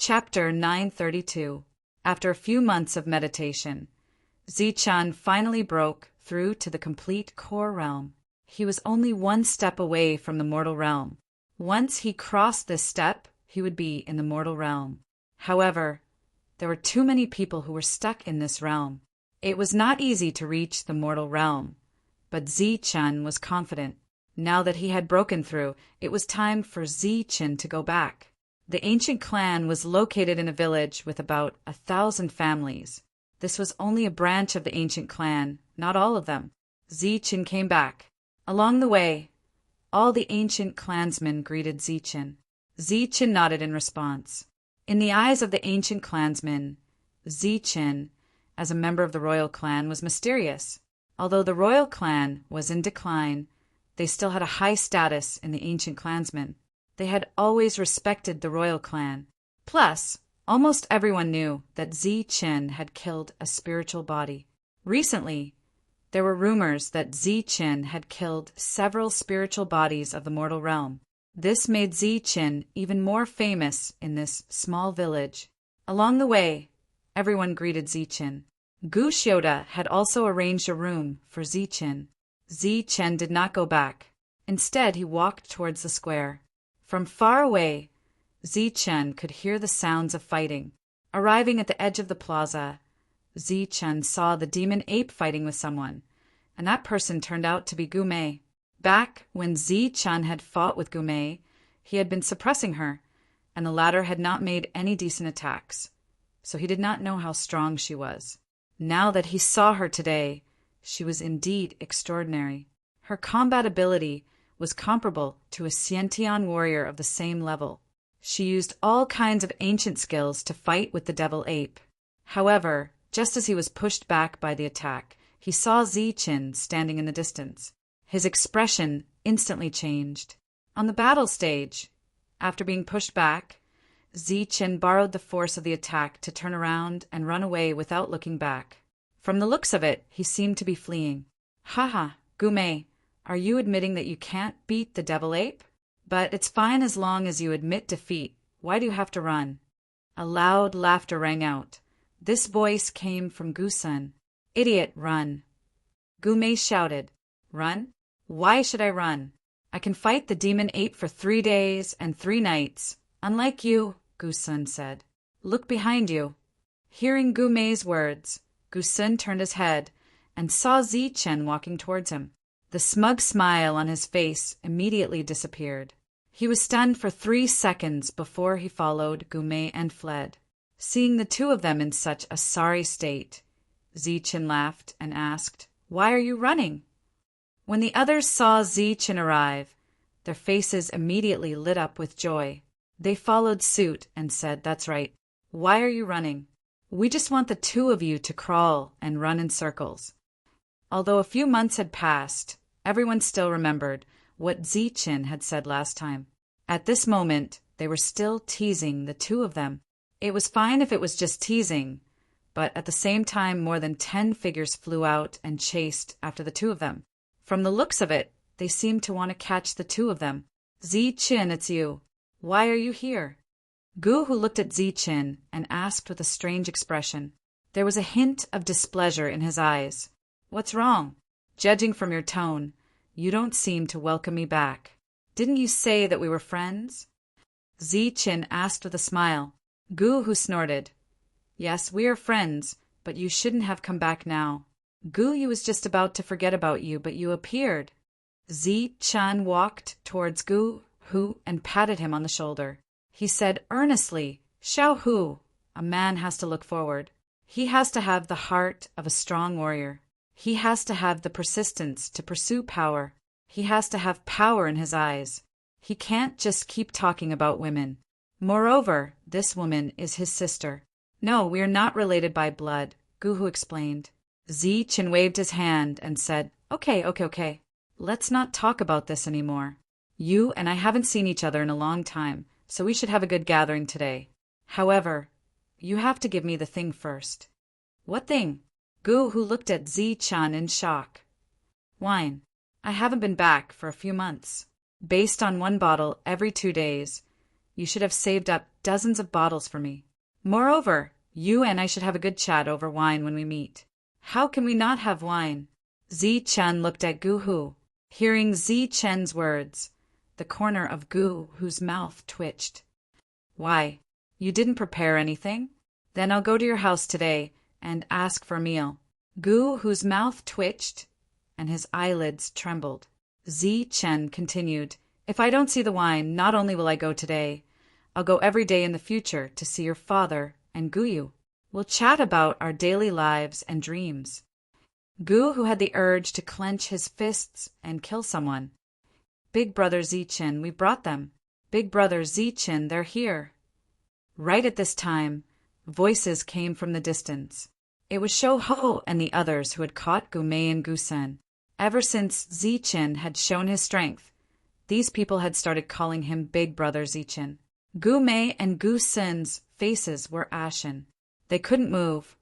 Chapter 932. After a few months of meditation, Zichan finally broke through to the complete core realm. He was only one step away from the mortal realm. Once he crossed this step, he would be in the mortal realm. However, there were too many people who were stuck in this realm. It was not easy to reach the mortal realm, but Zichan was confident. Now that he had broken through, it was time for Zichan to go back. The ancient clan was located in a village with about 1,000 families. This was only a branch of the ancient clan, not all of them. Zichan came back. Along the way, all the ancient clansmen greeted Zichan. Zichan nodded in response. In the eyes of the ancient clansmen, Zichan, as a member of the royal clan, was mysterious. Although the royal clan was in decline, they still had a high status in the ancient clansmen. They had always respected the royal clan. Plus, almost everyone knew that Zichan had killed a spiritual body. Recently, there were rumors that Zichan had killed several spiritual bodies of the mortal realm. This made Zichan even more famous in this small village. Along the way, everyone greeted Zichan. Gu Shioda had also arranged a room for Zichan. Zichan did not go back. Instead, he walked towards the square. From far away, Zichan could hear the sounds of fighting. Arriving at the edge of the plaza, Zichan saw the demon ape fighting with someone, and that person turned out to be Gumei. Back when Zichan had fought with Gumei, he had been suppressing her, and the latter had not made any decent attacks, so he did not know how strong she was. Now that he saw her today, she was indeed extraordinary. Her combat ability was comparable to a Xiantian warrior of the same level. She used all kinds of ancient skills to fight with the devil ape. However, just as he was pushed back by the attack, he saw Zichan standing in the distance. His expression instantly changed. On the battle stage, after being pushed back, Zichan borrowed the force of the attack to turn around and run away without looking back. From the looks of it, he seemed to be fleeing. Haha, Gumei, are you admitting that you can't beat the devil ape? But it's fine as long as you admit defeat. Why do you have to run? A loud laughter rang out. This voice came from Gusun. Idiot, run. Gumei shouted. Run? Why should I run? I can fight the demon ape for 3 days and 3 nights. Unlike you, Gusun said. Look behind you. Hearing Gumei's words, Gusun turned his head and saw Zichan walking towards him. The smug smile on his face immediately disappeared. He was stunned for 3 seconds before he followed Gumei and fled. Seeing the two of them in such a sorry state, Zichan laughed and asked, Why are you running? When the others saw Zichan arrive, their faces immediately lit up with joy. They followed suit and said, That's right. Why are you running? We just want the two of you to crawl and run in circles. Although a few months had passed, everyone still remembered what Zichan had said last time. At this moment, they were still teasing the two of them. It was fine if it was just teasing, but at the same time more than 10 figures flew out and chased after the two of them. From the looks of it, they seemed to want to catch the two of them. Zichan, it's you. Why are you here? Gu Hu looked at Zichan and asked with a strange expression. There was a hint of displeasure in his eyes. What's wrong? Judging from your tone, you don't seem to welcome me back. Didn't you say that we were friends? Zichan asked with a smile. Gu Hu snorted. Yes, we are friends, but you shouldn't have come back now. Gu Yu was just about to forget about you, but you appeared. Zichan walked towards Gu Hu and patted him on the shoulder. He said earnestly, Xiao Hu, a man has to look forward. He has to have the heart of a strong warrior. He has to have the persistence to pursue power. He has to have power in his eyes. He can't just keep talking about women. Moreover, this woman is his sister. No, we are not related by blood, Gu Hu explained. Zichan waved his hand and said, Okay. Let's not talk about this anymore. You and I haven't seen each other in a long time, so we should have a good gathering today. However, you have to give me the thing first. What thing? Gu Hu looked at Zichan in shock. Wine. I haven't been back for a few months. Based on 1 bottle every 2 days, You should have saved up dozens of bottles for me. Moreover, you and I should have a good chat over wine when we meet. How can we not have wine? Zi-Chun looked at Gu-Hu. Hearing Zi-Chen's words, the corner of Gu-Hu's mouth twitched. Why? You didn't prepare anything? Then I'll go to your house today and ask for a meal. Gu-Hu's mouth twitched and his eyelids trembled. Zi-Chen continued, If I don't see the wine, not only will I go today, I'll go every day in the future to see your father and Guyu. We'll chat about our daily lives and dreams. Gu, who had the urge to clench his fists and kill someone. Big brother Zi-Chen, we brought them. Big brother Zi-Chen, they're here. Right at this time, voices came from the distance. It was Shou-Ho and the others who had caught Gu-Mei and Gu-Sen. Ever since Zi-Chen had shown his strength, these people had started calling him Big Brother Zi-Chen. Gu-Mei and Gu-Sen's faces were ashen. They couldn't move,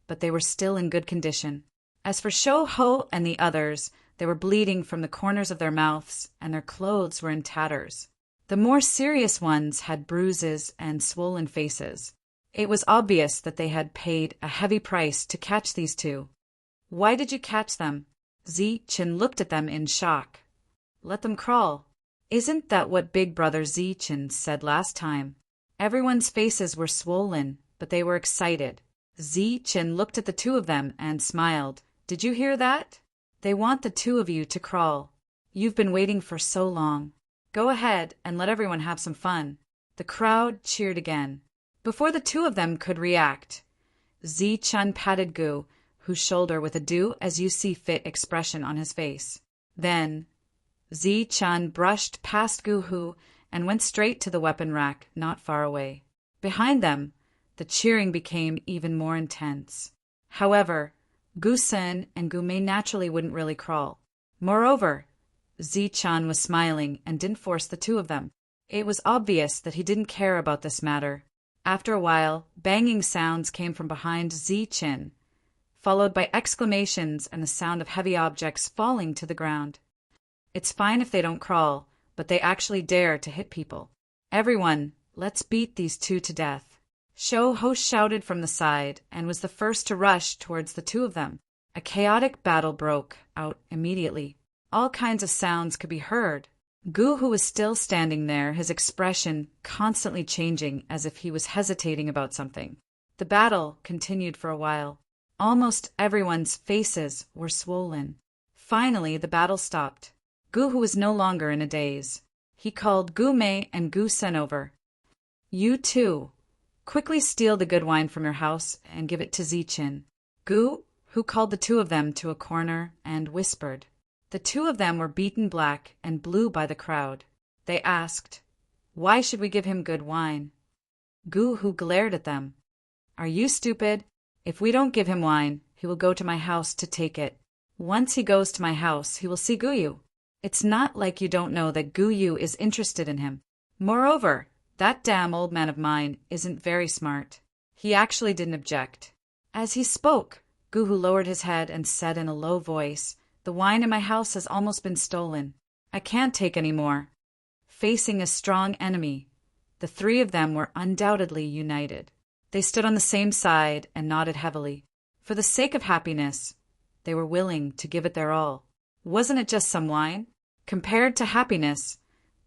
but they were still in good condition. As for Shou-Ho and the others, they were bleeding from the corners of their mouths, and their clothes were in tatters. The more serious ones had bruises and swollen faces. It was obvious that they had paid a heavy price to catch these two. Why did you catch them? Zi-Chen looked at them in shock. Let them crawl. Isn't that what Big Brother Zi-Chen said last time? Everyone's faces were swollen, but they were excited. Zi-Chen looked at the two of them and smiled. Did you hear that? They want the two of you to crawl. You've been waiting for so long. Go ahead and let everyone have some fun. The crowd cheered again. Before the two of them could react, Zi-Chun patted Gu, whose shoulder with a do-as-you-see-fit expression on his face. Then, Zi-Chun brushed past Gu-Hu and went straight to the weapon rack not far away. Behind them, the cheering became even more intense. However, Gu-Sen and Gu-Mei naturally wouldn't really crawl. Moreover, Zi-Chun was smiling and didn't force the two of them. It was obvious that he didn't care about this matter. After a while, banging sounds came from behind Zi-Chen, followed by exclamations and the sound of heavy objects falling to the ground. It's fine if they don't crawl, but they actually dare to hit people. Everyone, let's beat these two to death. Shou-Ho shouted from the side and was the first to rush towards the two of them. A chaotic battle broke out immediately. All kinds of sounds could be heard. Gu, who was still standing there, his expression constantly changing as if he was hesitating about something. The battle continued for a while. Almost everyone's faces were swollen. Finally, the battle stopped. Gu, who was no longer in a daze. He called Gu-Mei and Gu-Sen over. You two, quickly steal the good wine from your house and give it to Zi-Chen. Gu, who called the two of them to a corner and whispered. The two of them were beaten black and blue by the crowd. They asked, Why should we give him good wine? Gu, who glared at them. Are you stupid? If we don't give him wine, he will go to my house to take it. Once he goes to my house, he will see Guyu. It's not like you don't know that Guyu is interested in him. Moreover, that damn old man of mine isn't very smart. He actually didn't object. As he spoke, Guhu lowered his head and said in a low voice, The wine in my house has almost been stolen. I can't take any more. Facing a strong enemy, the three of them were undoubtedly united. They stood on the same side and nodded heavily. For the sake of happiness, they were willing to give it their all. Wasn't it just some wine? Compared to happiness,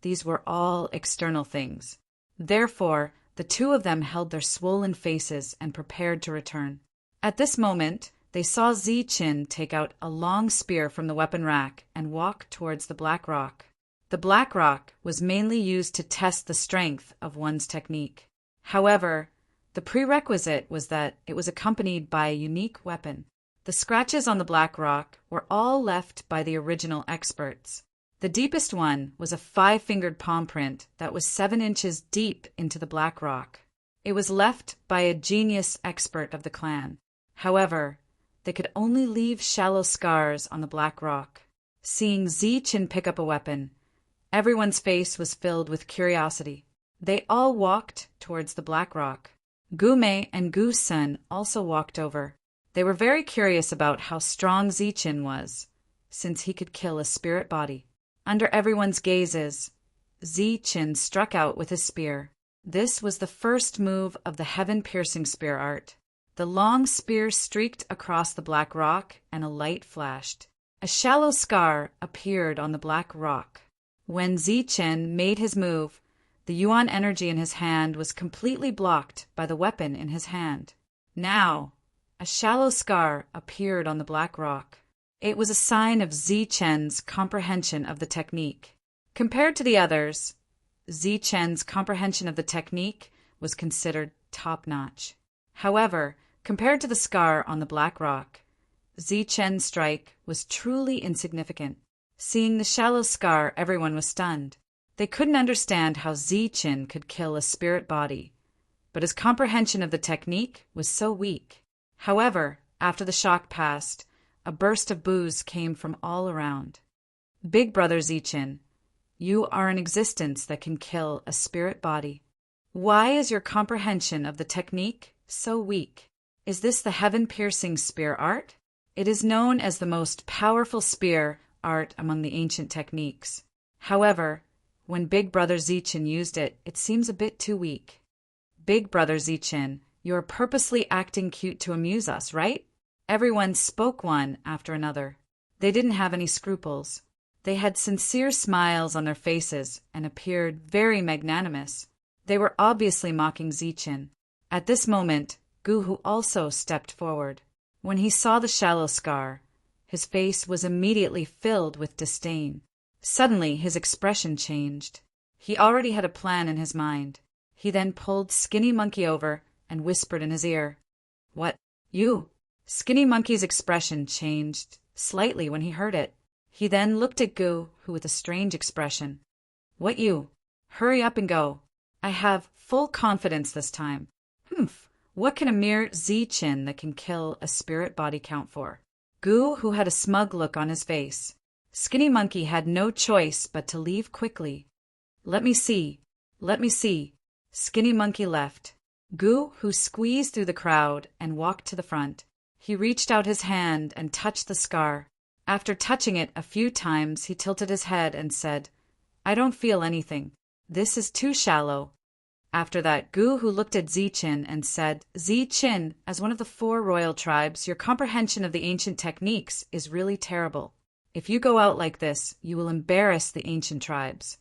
these were all external things. Therefore, the two of them held their swollen faces and prepared to return. At this moment, they saw Zi-Chen take out a long spear from the weapon rack and walk towards the black rock. The black rock was mainly used to test the strength of one's technique. However, the prerequisite was that it was accompanied by a unique weapon. The scratches on the black rock were all left by the original experts. The deepest one was a 5-fingered palm print that was 7 inches deep into the black rock. It was left by a genius expert of the clan. However, they could only leave shallow scars on the black rock. Seeing Zi-Chen pick up a weapon, everyone's face was filled with curiosity. They all walked towards the black rock. Gu-Mei and Gu-Sen also walked over. They were very curious about how strong Zi-Chen was, since he could kill a spirit body. Under everyone's gazes, Zichen struck out with his spear. This was the first move of the heaven-piercing spear art. The long spear streaked across the black rock, and a light flashed. A shallow scar appeared on the black rock. When Zichen made his move, the yuan energy in his hand was completely blocked by the weapon in his hand. Now, a shallow scar appeared on the black rock. It was a sign of Zichen's comprehension of the technique. Compared to the others, Zichen's comprehension of the technique was considered top-notch. However, compared to the scar on the black rock, Zichen's strike was truly insignificant. Seeing the shallow scar, everyone was stunned. They couldn't understand how Zichen could kill a spirit body, but his comprehension of the technique was so weak. However, after the shock passed, a burst of boos came from all around. Big Brother Zichen, you are an existence that can kill a spirit body. Why is your comprehension of the technique so weak? Is this the heaven-piercing spear art? It is known as the most powerful spear art among the ancient techniques. However, when Big Brother Zichen used it, it seems a bit too weak. Big Brother Zichen, you are purposely acting cute to amuse us, right? Everyone spoke one after another. They didn't have any scruples. They had sincere smiles on their faces and appeared very magnanimous. They were obviously mocking Zichen. At this moment, Guhu also stepped forward. When he saw the shallow scar, his face was immediately filled with disdain. Suddenly, his expression changed. He already had a plan in his mind. He then pulled Skinny Monkey over and whispered in his ear, "What, you?" Skinny Monkey's expression changed slightly when he heard it. He then looked at Guhu with a strange expression. "What you? Hurry up and go. I have full confidence this time." "Humph, what can a mere Zichen that can kill a spirit body count for?" Guhu had a smug look on his face. Skinny Monkey had no choice but to leave quickly. Let me see. Skinny Monkey left. Guhu squeezed through the crowd and walked to the front. He reached out his hand and touched the scar. After touching it a few times, he tilted his head and said, "I don't feel anything. This is too shallow." After that, Guhu looked at Zichen and said, "Zichen, as one of the 4 royal tribes, your comprehension of the ancient techniques is really terrible. If you go out like this, you will embarrass the ancient tribes."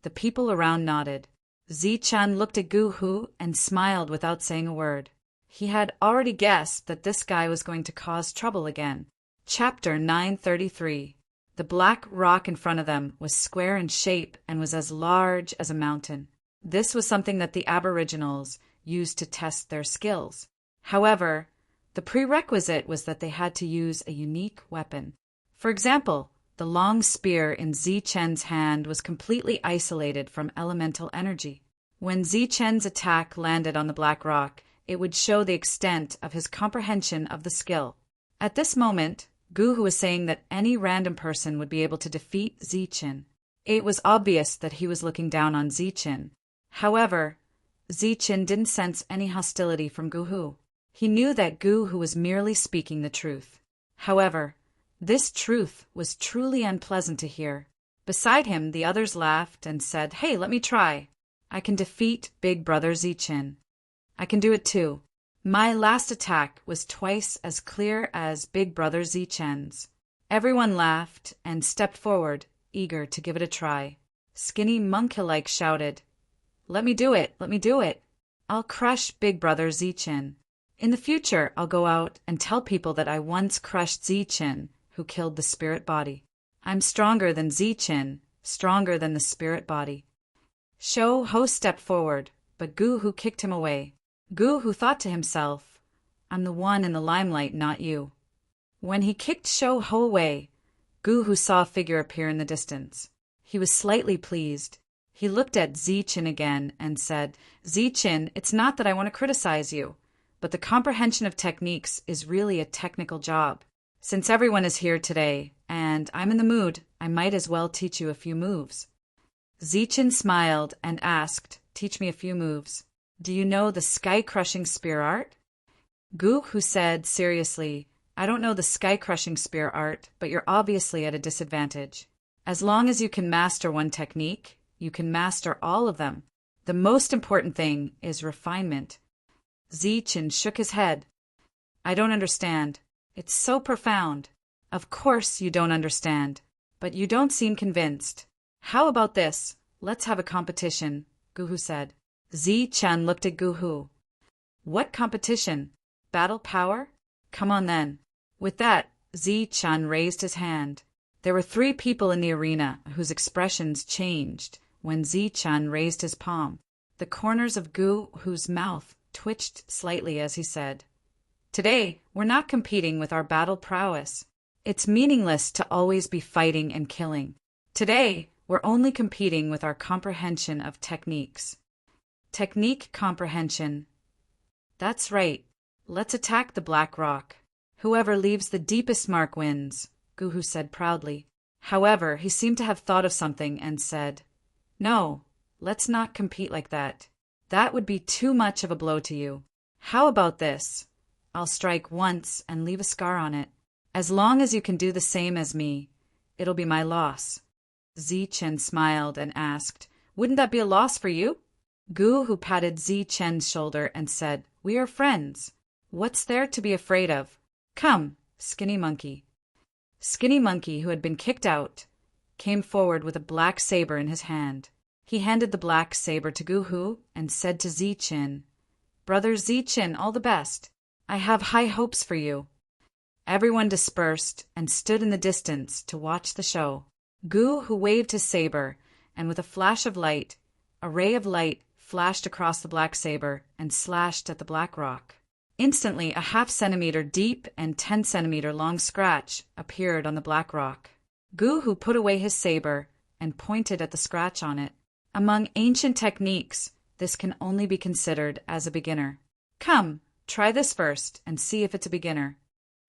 The people around nodded. Zichen looked at Guhu and smiled without saying a word. He had already guessed that this guy was going to cause trouble again. Chapter 933. The black rock in front of them was square in shape and was as large as a mountain. This was something that the Aboriginals used to test their skills. However, the prerequisite was that they had to use a unique weapon. For example, the long spear in Zichen's hand was completely isolated from elemental energy. When Zichen's attack landed on the black rock, it would show the extent of his comprehension of the skill. At this moment, Guhu was saying that any random person would be able to defeat Zichen. It was obvious that he was looking down on Zichen. However, Zichen didn't sense any hostility from Guhu. He knew that Guhu was merely speaking the truth. However, this truth was truly unpleasant to hear. Beside him, the others laughed and said, "Hey, let me try. I can defeat Big Brother Zichen. I can do it too. My last attack was twice as clear as Big Brother Zichen's." Everyone laughed and stepped forward, eager to give it a try. Skinny Monkey-like shouted, "Let me do it, let me do it. I'll crush Big Brother Zichen. In the future, I'll go out and tell people that I once crushed Zichen, who killed the spirit body. I'm stronger than Zichen, stronger than the spirit body." Shou Ho stepped forward, but Guhu kicked him away. Guhu thought to himself, "I'm the one in the limelight, not you." When he kicked Shou Ho away, Guhu saw a figure appear in the distance. He was slightly pleased. He looked at Zichen again and said, "Zichen, it's not that I want to criticize you, but the comprehension of techniques is really a technical job. Since everyone is here today, and I'm in the mood, I might as well teach you a few moves." Zichen smiled and asked, "Teach me a few moves. Do you know the sky-crushing spear art?" Guhu said seriously, "I don't know the sky-crushing spear art, but you're obviously at a disadvantage. As long as you can master one technique, you can master all of them. The most important thing is refinement. Zichen shook his head. I don't understand. It's so profound. Of course you don't understand, but you don't seem convinced. How about this? Let's have a competition, Guhu said. Zichen looked at Guhu. What competition? Battle power? Come on then. With that, Zichen raised his hand. There were 3 people in the arena whose expressions changed when Zichen raised his palm. The corners of Guhu's mouth twitched slightly as he said, Today, we're not competing with our battle prowess. It's meaningless to always be fighting and killing. Today, we're only competing with our comprehension of techniques. Technique comprehension. That's right. Let's attack the Black Rock. Whoever leaves the deepest mark wins, Guhu said proudly. However, he seemed to have thought of something and said, No, let's not compete like that. That would be too much of a blow to you. How about this? I'll strike once and leave a scar on it. As long as you can do the same as me, it'll be my loss. Zichen smiled and asked, Wouldn't that be a loss for you? Guhu patted Zichen's shoulder and said, We are friends. What's there to be afraid of? Come, Skinny Monkey. Skinny Monkey, who had been kicked out, came forward with a black saber in his hand. He handed the black saber to Guhu and said to Zichen, Brother Zichen, all the best. I have high hopes for you. Everyone dispersed and stood in the distance to watch the show. Guhu waved his saber, and with a flash of light, a ray of light flashed across the black saber and slashed at the Black Rock. Instantly, a 0.5 centimeter deep and 10 centimeter long scratch appeared on the Black Rock. Guhu put away his saber and pointed at the scratch on it. Among ancient techniques, this can only be considered as a beginner. Come, try this first and see if it's a beginner.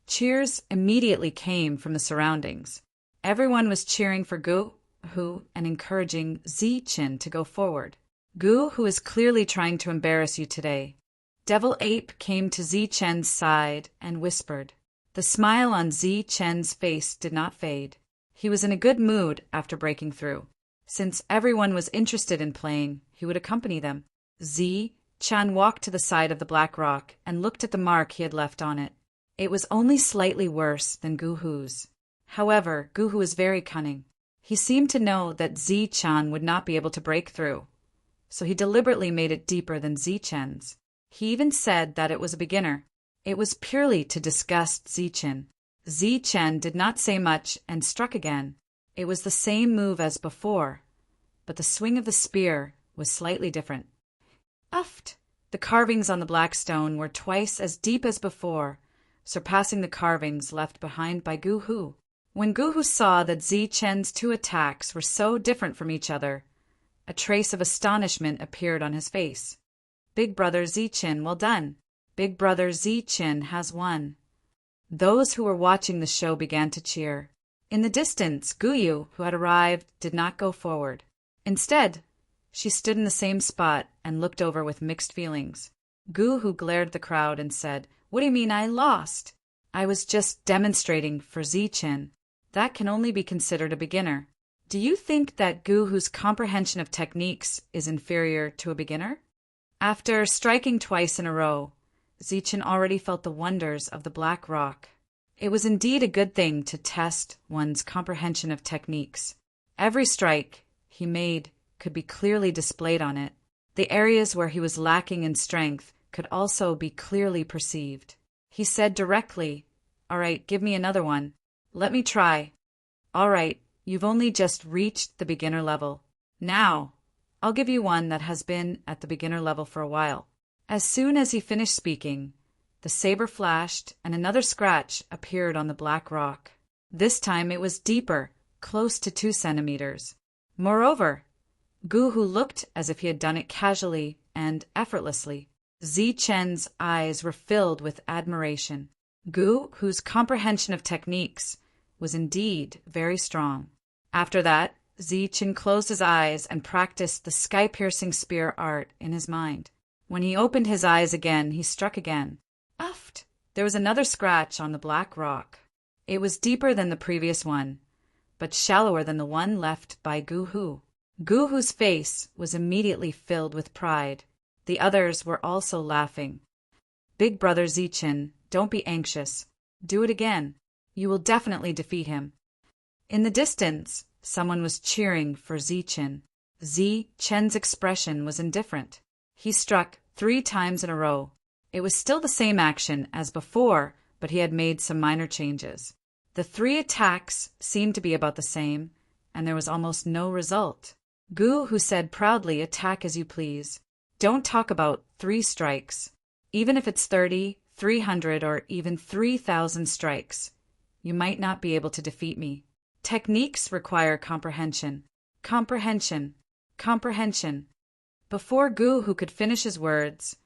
Cheers immediately came from the surroundings. Everyone was cheering for Guhu and encouraging Zichen to go forward. Guhu is clearly trying to embarrass you today. Devil Ape came to Zichen's side and whispered. The smile on Zichen's face did not fade. He was in a good mood after breaking through. Since everyone was interested in playing, he would accompany them. Zichen walked to the side of the Black Rock and looked at the mark he had left on it. It was only slightly worse than Guhu's. However, Guhu was very cunning. He seemed to know that Zichen would not be able to break through, so he deliberately made it deeper than Zichen's. He even said that it was a beginner. It was purely to disgust Zichen. Zichen did not say much and struck again. It was the same move as before, but the swing of the spear was slightly different. Uft! The carvings on the black stone were twice as deep as before, surpassing the carvings left behind by Guhu. When Guhu saw that Zichen's 2 attacks were so different from each other, a trace of astonishment appeared on his face. Big Brother Zichen, well done. Big Brother Zichen has won. Those who were watching the show began to cheer. In the distance, Guyu, who had arrived, did not go forward. Instead, she stood in the same spot and looked over with mixed feelings. Guhu glared at the crowd and said, What do you mean I lost? I was just demonstrating for Zichen. That can only be considered a beginner. Do you think that Guhu's comprehension of techniques is inferior to a beginner? After striking twice in a row, Zichen already felt the wonders of the Black Rock. It was indeed a good thing to test one's comprehension of techniques. Every strike he made could be clearly displayed on it. The areas where he was lacking in strength could also be clearly perceived. He said directly, All right, give me another one. Let me try. All right, you've only just reached the beginner level. Now, I'll give you one that has been at the beginner level for a while. As soon as he finished speaking, the saber flashed and another scratch appeared on the Black Rock. This time it was deeper, close to 2 centimeters. Moreover, Guhu looked as if he had done it casually and effortlessly. Zichen's eyes were filled with admiration. Guhu's comprehension of techniques was indeed very strong. After that, Zichen closed his eyes and practiced the sky-piercing spear art in his mind. When he opened his eyes again, he struck again. Uft! There was another scratch on the Black Rock. It was deeper than the previous one, but shallower than the one left by Guhu. Gu Hu's face was immediately filled with pride. The others were also laughing. Big brother Zichen, don't be anxious. Do it again. You will definitely defeat him. In the distance, someone was cheering for Zichen. Zichen's expression was indifferent. He struck 3 times in a row. It was still the same action as before, but he had made some minor changes. The 3 attacks seemed to be about the same, and there was almost no result. Gu Hu said proudly, attack as you please. Don't talk about 3 strikes. Even if it's 30, 300, or even 3,000 strikes, you might not be able to defeat me. Techniques require comprehension. Comprehension. Comprehension. Before Gu Hu could finish his words,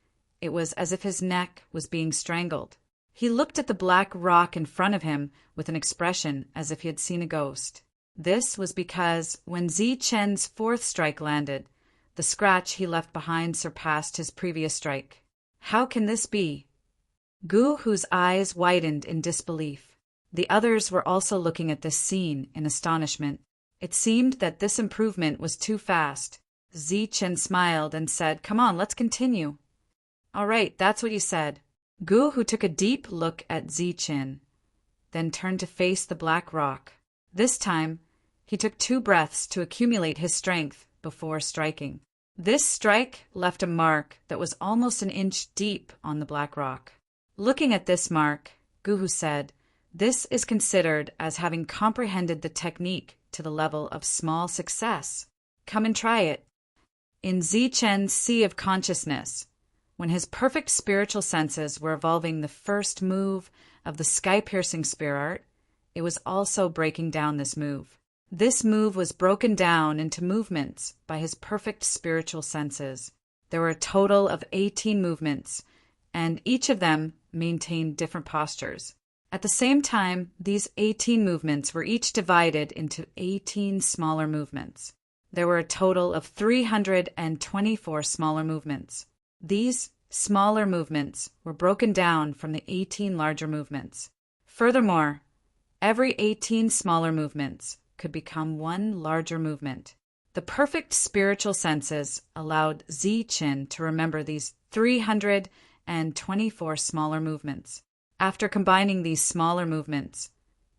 it was as if his neck was being strangled. He looked at the black rock in front of him with an expression as if he had seen a ghost. This was because when Zichen's 4th strike landed, the scratch he left behind surpassed his previous strike. How can this be? Gu Hu's eyes widened in disbelief. The others were also looking at this scene in astonishment. It seemed that this improvement was too fast. Zichen smiled and said, "Come on, let's continue." "All right, that's what you said." Gu Hu took a deep look at Zichen, then turned to face the black rock. This time, he took 2 breaths to accumulate his strength before striking. This strike left a mark that was almost an inch deep on the black rock. Looking at this mark, Gu Hu said, "This is considered as having comprehended the technique to the level of small success. Come and try it." In Zichen's sea of consciousness, when his perfect spiritual senses were evolving the first move of the sky-piercing spear art, it was also breaking down this move. This move was broken down into movements by his perfect spiritual senses. There were a total of 18 movements, and each of them maintained different postures. At the same time, these 18 movements were each divided into 18 smaller movements. There were a total of 324 smaller movements. These smaller movements were broken down from the 18 larger movements. Furthermore, every 18 smaller movements could become one larger movement. The perfect spiritual senses allowed Zichen to remember these 324 smaller movements. After combining these smaller movements,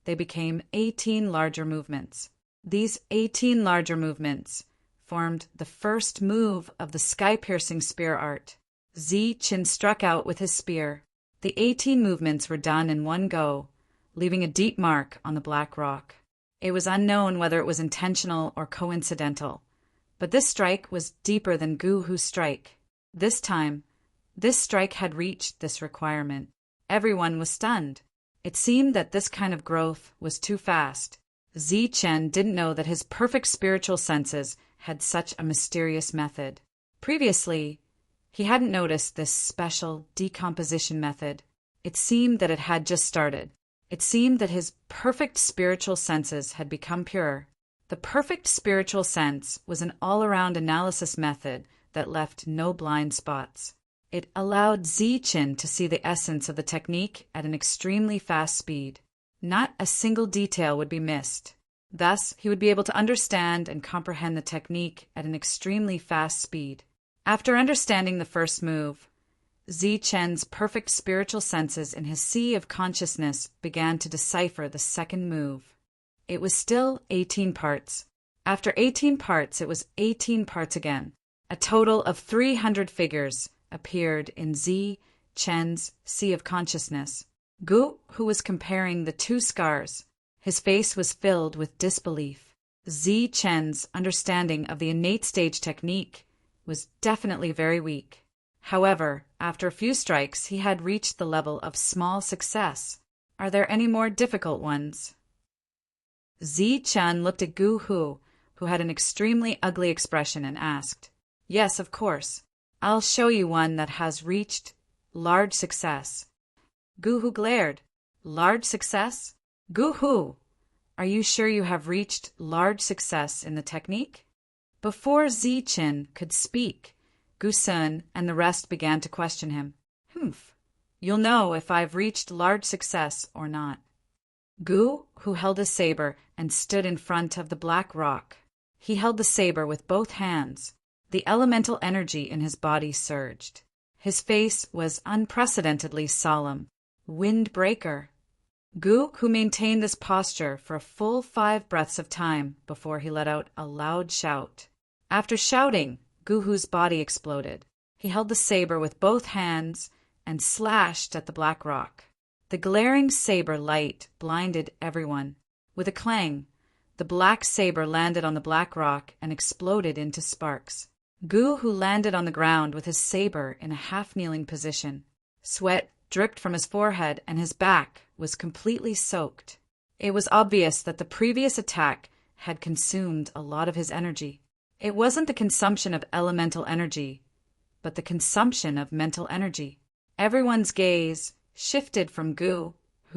they became 18 larger movements. These 18 larger movements formed the first move of the sky-piercing spear art. Zichen struck out with his spear. The 18 movements were done in one go, leaving a deep mark on the black rock. It was unknown whether it was intentional or coincidental, but this strike was deeper than Gu Hu's strike. This time, this strike had reached this requirement. Everyone was stunned. It seemed that this kind of growth was too fast. Zichen didn't know that his perfect spiritual senses had such a mysterious method. Previously, he hadn't noticed this special decomposition method. It seemed that it had just started. It seemed that his perfect spiritual senses had become pure. The perfect spiritual sense was an all-around analysis method that left no blind spots. It allowed Zichen to see the essence of the technique at an extremely fast speed. Not a single detail would be missed. Thus, he would be able to understand and comprehend the technique at an extremely fast speed. After understanding the first move, Zichen's perfect spiritual senses in his sea of consciousness began to decipher the second move. It was still 18 parts. After 18 parts, it was 18 parts again. A total of 300 figures appeared in Zichen's sea of consciousness. Gu Hu was comparing the 2 scars. His face was filled with disbelief. Zichen's understanding of the innate stage technique was definitely very weak. However, after a few strikes, he had reached the level of small success. Are there any more difficult ones? Zichen looked at Gu Hu, who had an extremely ugly expression, and asked, "Yes, of course. I'll show you one that has reached large success." Gu Hu glared. "Large success? Gu Hu, are you sure you have reached large success in the technique?" Before Zichen could speak, Gu Sun and the rest began to question him. "Humph. You'll know if I've reached large success or not." Gu Hu held his saber and stood in front of the black rock. He held the saber with both hands. The elemental energy in his body surged. His face was unprecedentedly solemn. Windbreaker. Gu, who maintained this posture for a full 5 breaths of time before he let out a loud shout. After shouting, Guhu's body exploded. He held the saber with both hands and slashed at the black rock. The glaring saber light blinded everyone. With a clang, the black saber landed on the black rock and exploded into sparks. Guhu landed on the ground with his saber in a half-kneeling position. Sweat dripped from his forehead and his back was completely soaked. It was obvious that the previous attack had consumed a lot of his energy. It wasn't the consumption of elemental energy, but the consumption of mental energy. Everyone's gaze shifted from Guhu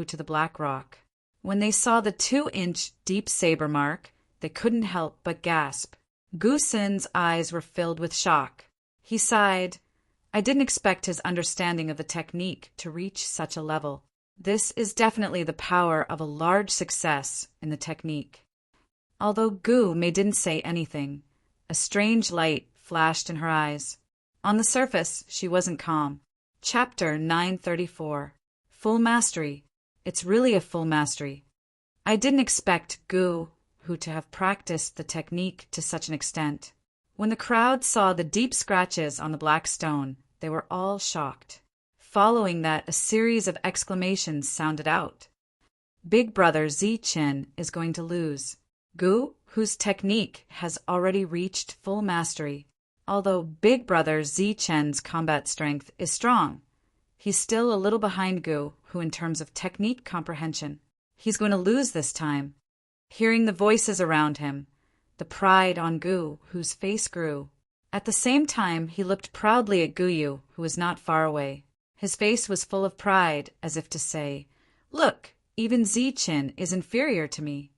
to the black rock. When they saw the 2-inch deep saber mark, they couldn't help but gasp. Gusin's eyes were filled with shock. He sighed. I didn't expect his understanding of the technique to reach such a level. This is definitely the power of a large success in the technique. Although Gu didn't say anything, a strange light flashed in her eyes. On the surface, she wasn't calm. Chapter 934. Full Mastery. It's really a full mastery. I didn't expect Guhu to have practiced the technique to such an extent. When the crowd saw the deep scratches on the black stone, they were all shocked. Following that, a series of exclamations sounded out. Big brother Zichen is going to lose. Guhu's technique has already reached full mastery. Although Big brother Zichen's combat strength is strong, he's still a little behind Guhu in terms of technique comprehension. He's going to lose this time. Hearing the voices around him, the pride on Guhu's face grew. At the same time, he looked proudly at Guyu, who was not far away. His face was full of pride, as if to say, "Look, even Zichen is inferior to me."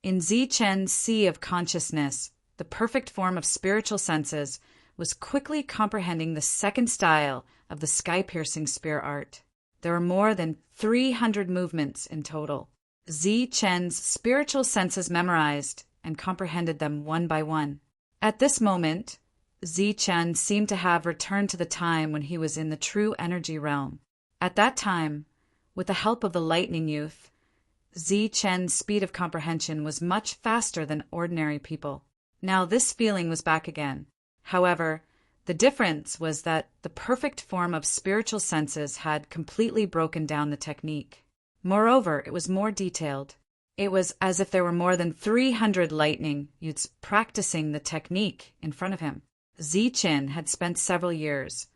In Zichen's sea of consciousness, the perfect form of spiritual senses was quickly comprehending the second style of the sky-piercing spear art. There were more than 300 movements in total. Zichen's spiritual senses memorized and comprehended them one by one. At this moment, Zichen seemed to have returned to the time when he was in the true energy realm. At that time, with the help of the lightning youth, Zichen's speed of comprehension was much faster than ordinary people. Now this feeling was back again. However, the difference was that the perfect form of spiritual senses had completely broken down the technique. Moreover, it was more detailed. It was as if there were more than 300 lightning youths practicing the technique in front of him. Zichen had spent several years,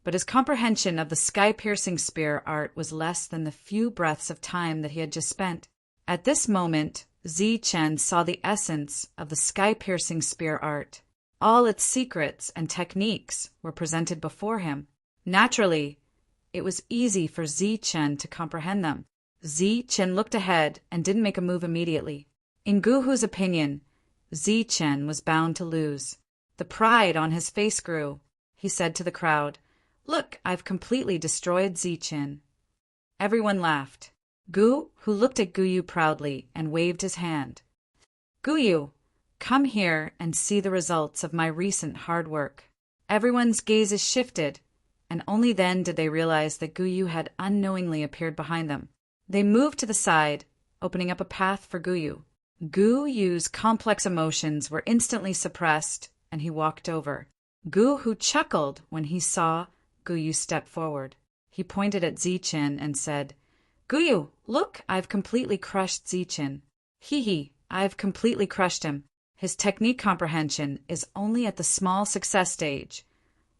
but his comprehension of the sky-piercing spear art was less than the few breaths of time that he had just spent. At this moment, Zichen saw the essence of the sky-piercing spear art. All its secrets and techniques were presented before him. Naturally, it was easy for Zichen to comprehend them. Zichen looked ahead and didn't make a move immediately. In Guhu's opinion, Zichen was bound to lose. The pride on his face grew. He said to the crowd, "Look, I've completely destroyed Zichen." Everyone laughed. Guhu looked at Guyu proudly and waved his hand. "Guyu, come here and see the results of my recent hard work." Everyone's gazes shifted, and only then did they realize that Guyu had unknowingly appeared behind them. They moved to the side, opening up a path for Guyu. Guyu's complex emotions were instantly suppressed, and he walked over. Guhu chuckled when he saw Guyu step forward. He pointed at Zichen and said, "Guyu, look, I've completely crushed Zichen. Hee, I've completely crushed him. His technique comprehension is only at the small success stage,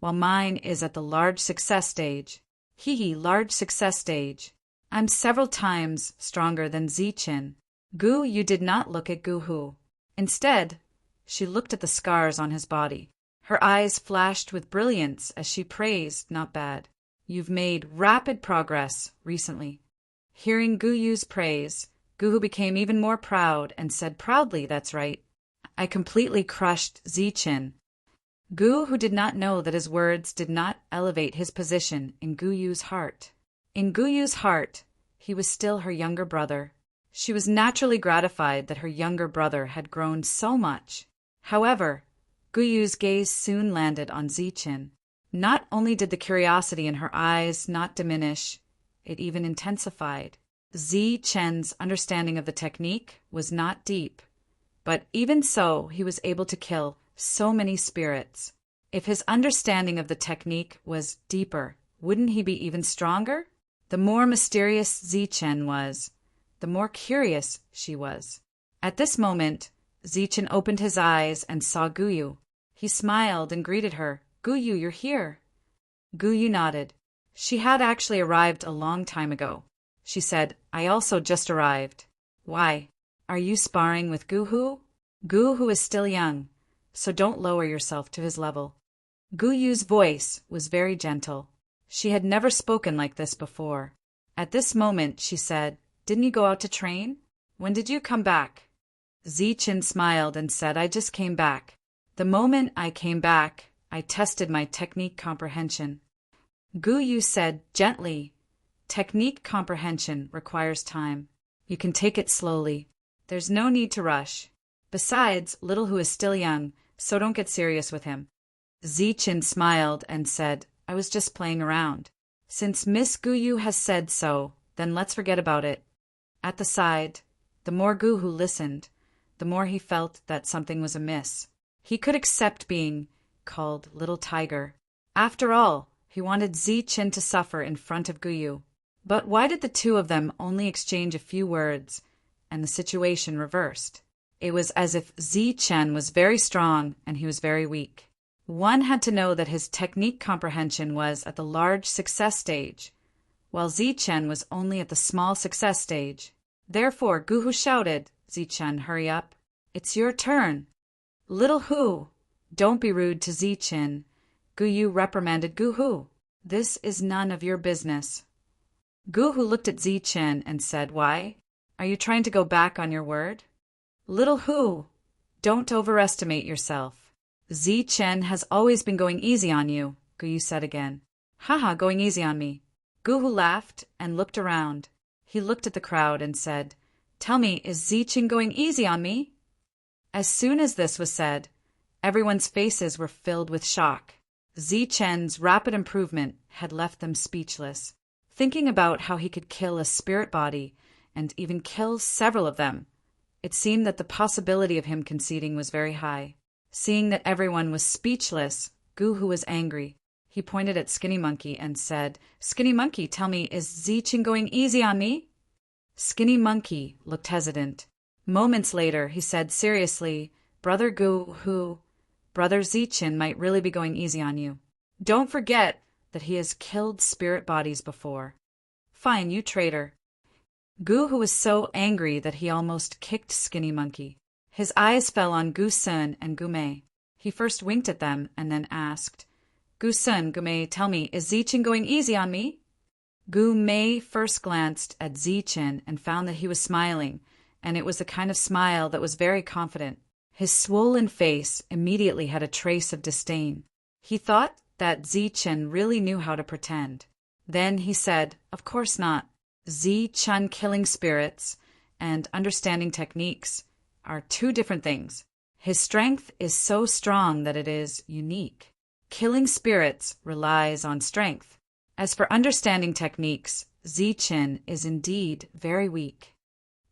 while mine is at the large success stage. Large success stage. I'm several times stronger than Zichen." Guyu did not look at Guhu. Instead, she looked at the scars on his body. Her eyes flashed with brilliance as she praised Not Bad. "You've made rapid progress recently." Hearing Guyu's praise, Guhu became even more proud and said proudly, "That's right. I completely crushed Zichen." Guhu did not know that his words did not elevate his position in Guyu's heart. In Guyu's heart, he was still her younger brother. She was naturally gratified that her younger brother had grown so much. However, Guyu's gaze soon landed on Zichen. Not only did the curiosity in her eyes not diminish, it even intensified. Zichen's understanding of the technique was not deep, but even so, he was able to kill so many spirits. If his understanding of the technique was deeper, wouldn't he be even stronger? The more mysterious Zichen was, the more curious she was. At this moment, Zichen opened his eyes and saw Guyu. He smiled and greeted her. "Guyu, you're here." Guyu nodded. She had actually arrived a long time ago. She said, "I also just arrived." "Why? Are you sparring with Guhu?" "Guhu is still young, so don't lower yourself to his level." Guyu's voice was very gentle. She had never spoken like this before. At this moment, she said, "Didn't you go out to train? When did you come back?" Zichen smiled and said, "I just came back. The moment I came back, I tested my technique comprehension." Guyu said gently, "Technique comprehension requires time. You can take it slowly. There's no need to rush. Besides, Little Hu is still young, so don't get serious with him." Zichen smiled and said, "I was just playing around. Since Miss Guyu has said so, then let's forget about it." At the side, the more Guhu listened, the more he felt that something was amiss. He could accept being called Little Tiger. After all, he wanted Zichen to suffer in front of Guyu. But why did the two of them only exchange a few words, and the situation reversed? It was as if Zichen was very strong and he was very weak. One had to know that his technique comprehension was at the large success stage, while Zichen was only at the small success stage. Therefore, Guhu shouted, "Zichen, hurry up. It's your turn." "Little Hu, don't be rude to Zichen." Guyu reprimanded Guhu. "This is none of your business." Guhu looked at Zichen and said, "Why? Are you trying to go back on your word?" "Little Hu, don't overestimate yourself. Zichen has always been going easy on you," Guyu said again. "Haha, going easy on me." Guhu laughed and looked around. He looked at the crowd and said, "Tell me, is Zichen going easy on me?" As soon as this was said, everyone's faces were filled with shock. Zichen's rapid improvement had left them speechless. Thinking about how he could kill a spirit body and even kill several of them, it seemed that the possibility of him conceding was very high. Seeing that everyone was speechless, Guhu was angry. He pointed at Skinny Monkey and said, "Skinny Monkey, tell me, is Zichen going easy on me?" Skinny Monkey looked hesitant. Moments later, he said seriously, "Brother Guhu, Brother Zichen might really be going easy on you. Don't forget that he has killed spirit bodies before." "Fine, you traitor." Guhu was so angry that he almost kicked Skinny Monkey. His eyes fell on Gusun and Gumei. He first winked at them and then asked, "Gusun, Gumei, tell me, is Zichen going easy on me?" Gumei first glanced at Zichen and found that he was smiling, and it was the kind of smile that was very confident. His swollen face immediately had a trace of disdain. He thought that Zichen really knew how to pretend. Then he said, "Of course not. Zichen killing spirits and understanding techniques are two different things. His strength is so strong that it is unique. Killing spirits relies on strength. As for understanding techniques, Zichen is indeed very weak."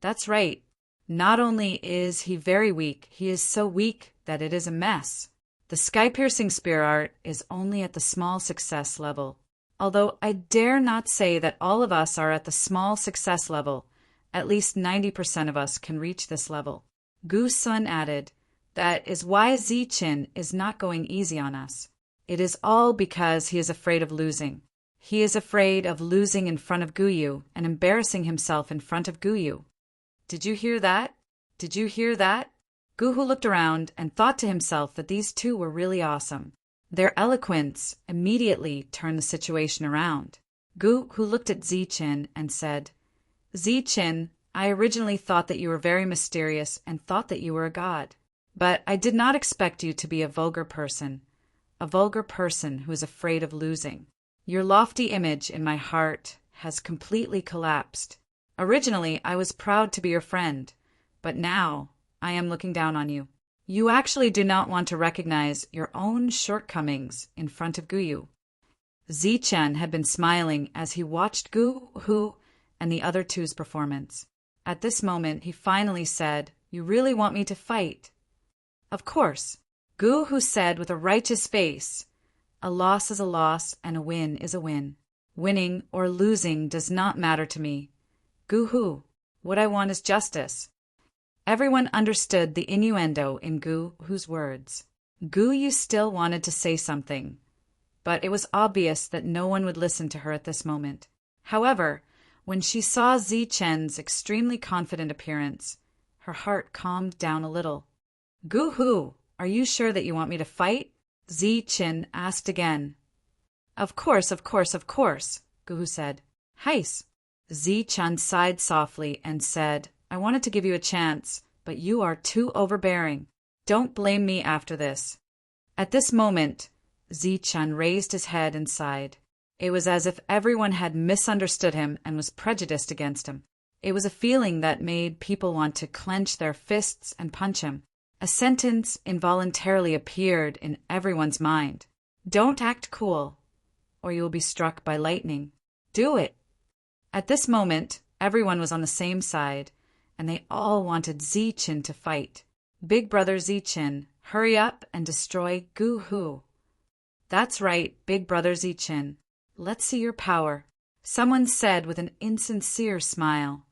"That's right. Not only is he very weak, he is so weak that it is a mess. The sky-piercing spear art is only at the small success level. Although I dare not say that all of us are at the small success level, at least 90% of us can reach this level." Gu Sun added, "That is why Zichen is not going easy on us. It is all because he is afraid of losing. He is afraid of losing in front of Guyu and embarrassing himself in front of Guyu." "Did you hear that? Did you hear that?" Guhu looked around and thought to himself that these two were really awesome. Their eloquence immediately turned the situation around. Guhu looked at Zichen and said, "Zichen, I originally thought that you were very mysterious and thought that you were a god. But I did not expect you to be a vulgar person who is afraid of losing. Your lofty image in my heart has completely collapsed. Originally, I was proud to be your friend, but now I am looking down on you. You actually do not want to recognize your own shortcomings in front of Guyu. Zichen had been smiling as he watched Gu Hu and the other two's performance. At this moment, he finally said, "You really want me to fight?" "Of course," Gu Hu said with a righteous face. "A loss is a loss and a win is a win. Winning or losing does not matter to me. Gu Hu, what I want is justice." Everyone understood the innuendo in Gu Hu's words. Gu Yu still wanted to say something, but it was obvious that no one would listen to her at this moment. However, when she saw Zichen's extremely confident appearance, her heart calmed down a little. "Gu Hu, are you sure that you want me to fight?" Zichen asked again. Of course, Gu Hu said. "Heis." Zichen sighed softly and said, "I wanted to give you a chance, but you are too overbearing. Don't blame me after this." At this moment, Zichen raised his head and sighed. It was as if everyone had misunderstood him and was prejudiced against him. It was a feeling that made people want to clench their fists and punch him. A sentence involuntarily appeared in everyone's mind. "Don't act cool, or you will be struck by lightning. Do it." At this moment, everyone was on the same side, and they all wanted Zichen to fight. "Big brother Zichen, hurry up and destroy Gu Hu." "That's right, big brother Zichen. Let's see your power," someone said with an insincere smile.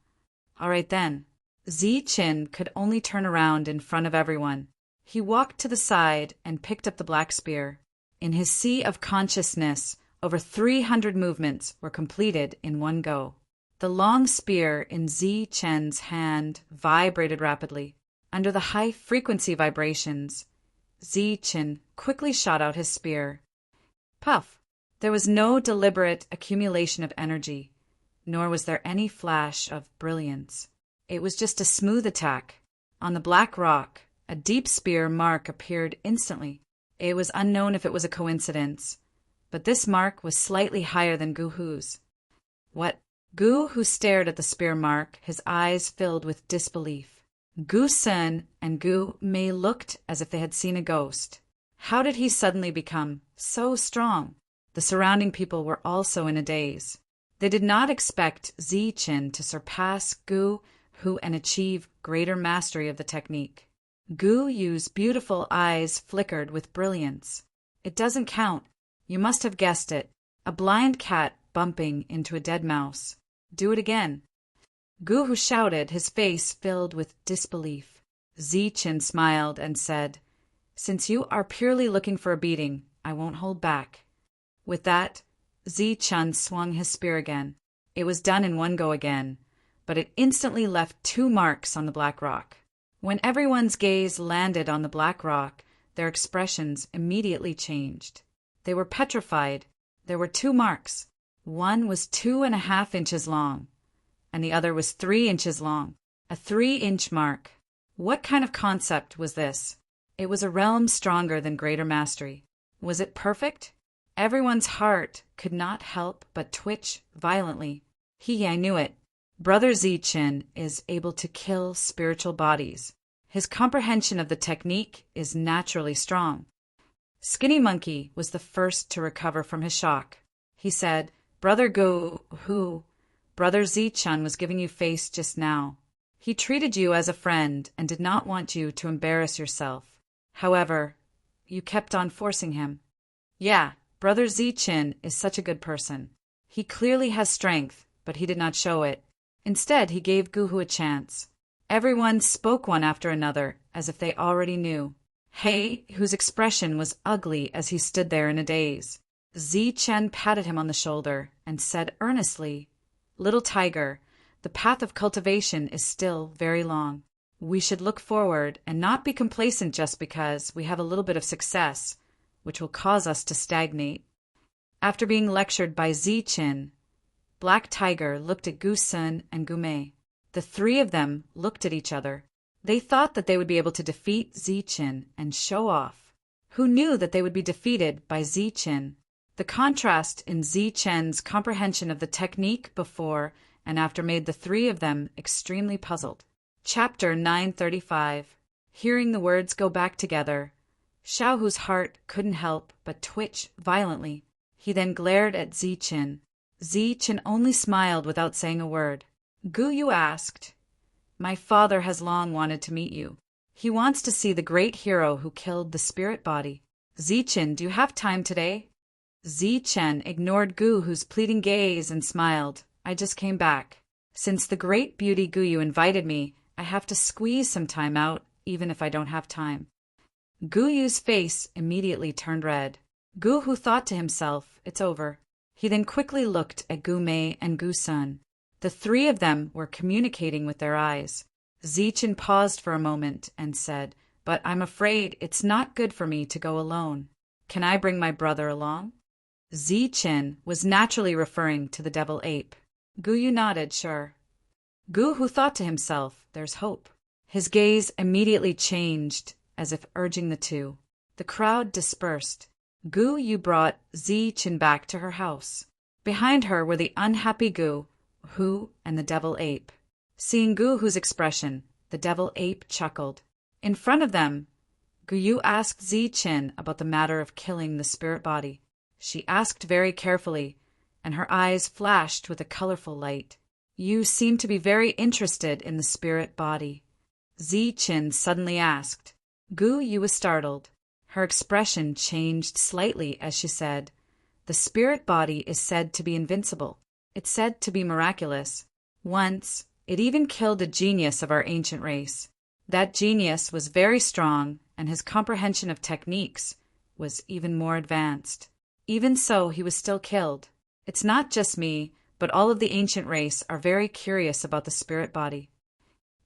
All right then. Zichen could only turn around in front of everyone. He walked to the side and picked up the black spear. In his sea of consciousness, over 300 movements were completed in one go. The long spear in Zichen's hand vibrated rapidly. Under the high-frequency vibrations, Zichen quickly shot out his spear. Puff! There was no deliberate accumulation of energy, nor was there any flash of brilliance. It was just a smooth attack. On the black rock, a deep spear mark appeared instantly. It was unknown if it was a coincidence, but this mark was slightly higher than Gu Hu's. What? Gu Hu stared at the spear mark, his eyes filled with disbelief. Gu Sun and Gu Mei looked as if they had seen a ghost. How did he suddenly become so strong? The surrounding people were also in a daze. They did not expect Zichen to surpass Gu Hu and achieve greater mastery of the technique. Gu Yu's beautiful eyes flickered with brilliance. It doesn't count. You must have guessed it. A blind cat bumping into a dead mouse. Do it again. Gu Hu shouted, his face filled with disbelief. Zichen smiled and said, "Since you are purely looking for a beating, I won't hold back." With that, Zichen swung his spear again. It was done in one go again, but it instantly left 2 marks on the black rock. When everyone's gaze landed on the black rock, their expressions immediately changed. They were petrified. There were 2 marks. One was 2.5 inches long, and the other was 3 inches long. A 3-inch mark. What kind of concept was this? It was a realm stronger than greater mastery. Was it perfect? Everyone's heart could not help but twitch violently. I knew it. Brother Zichen is able to kill spiritual bodies. His comprehension of the technique is naturally strong. Skinny Monkey was the first to recover from his shock. He said, "Brother Gu Hu, Brother Zichen was giving you face just now. He treated you as a friend and did not want you to embarrass yourself. However, you kept on forcing him." "Yeah, Brother Zichen is such a good person. He clearly has strength, but he did not show it. Instead, he gave Gu Hu a chance." Everyone spoke one after another, as if they already knew. He, whose expression was ugly as he stood there in a daze. Zichen patted him on the shoulder and said earnestly, "Little tiger, the path of cultivation is still very long. We should look forward and not be complacent just because we have a little bit of success, which will cause us to stagnate." After being lectured by Zichen, Black Tiger looked at Gu Sun and Gu Mei. The 3 of them looked at each other. They thought that they would be able to defeat Zichen and show off. Who knew that they would be defeated by Zichen? The contrast in Zichen's comprehension of the technique before and after made the 3 of them extremely puzzled. Chapter 935. Hearing the words go back together, Xiaohu's heart couldn't help but twitch violently. He then glared at Ziqin. Ziqin only smiled without saying a word. Gu Yu asked, "My father has long wanted to meet you. He wants to see the great hero who killed the spirit body. Ziqin, do you have time today?" Zichen ignored Gu Yu's pleading gaze and smiled. "I just came back. Since the great beauty Gu Yu invited me, I have to squeeze some time out, even if I don't have time." Gu Yu's face immediately turned red. Gu Yu thought to himself, "It's over." He then quickly looked at Gu Mei and Gu Sun. The three of them were communicating with their eyes. Zichen paused for a moment and said, "But I'm afraid it's not good for me to go alone. Can I bring my brother along?" Zichen was naturally referring to the devil ape. Gu Yu nodded, "Sure." Gu Yu thought to himself, "There's hope." His gaze immediately changed, as if urging the two. The crowd dispersed. Gu Yu brought Zichen back to her house. Behind her were the unhappy Gu Yu and the devil ape. Seeing Gu Yu's expression, the devil ape chuckled. In front of them, Gu Yu asked Zichen about the matter of killing the spirit body. She asked very carefully, and her eyes flashed with a colorful light. "You seem to be very interested in the spirit body." Zichen suddenly asked. Gu Yu was startled. Her expression changed slightly as she said, "The spirit body is said to be invincible. It's said to be miraculous. Once, it even killed a genius of our ancient race. That genius was very strong, and his comprehension of techniques was even more advanced. Even so, he was still killed. It's not just me, but all of the ancient race are very curious about the spirit body."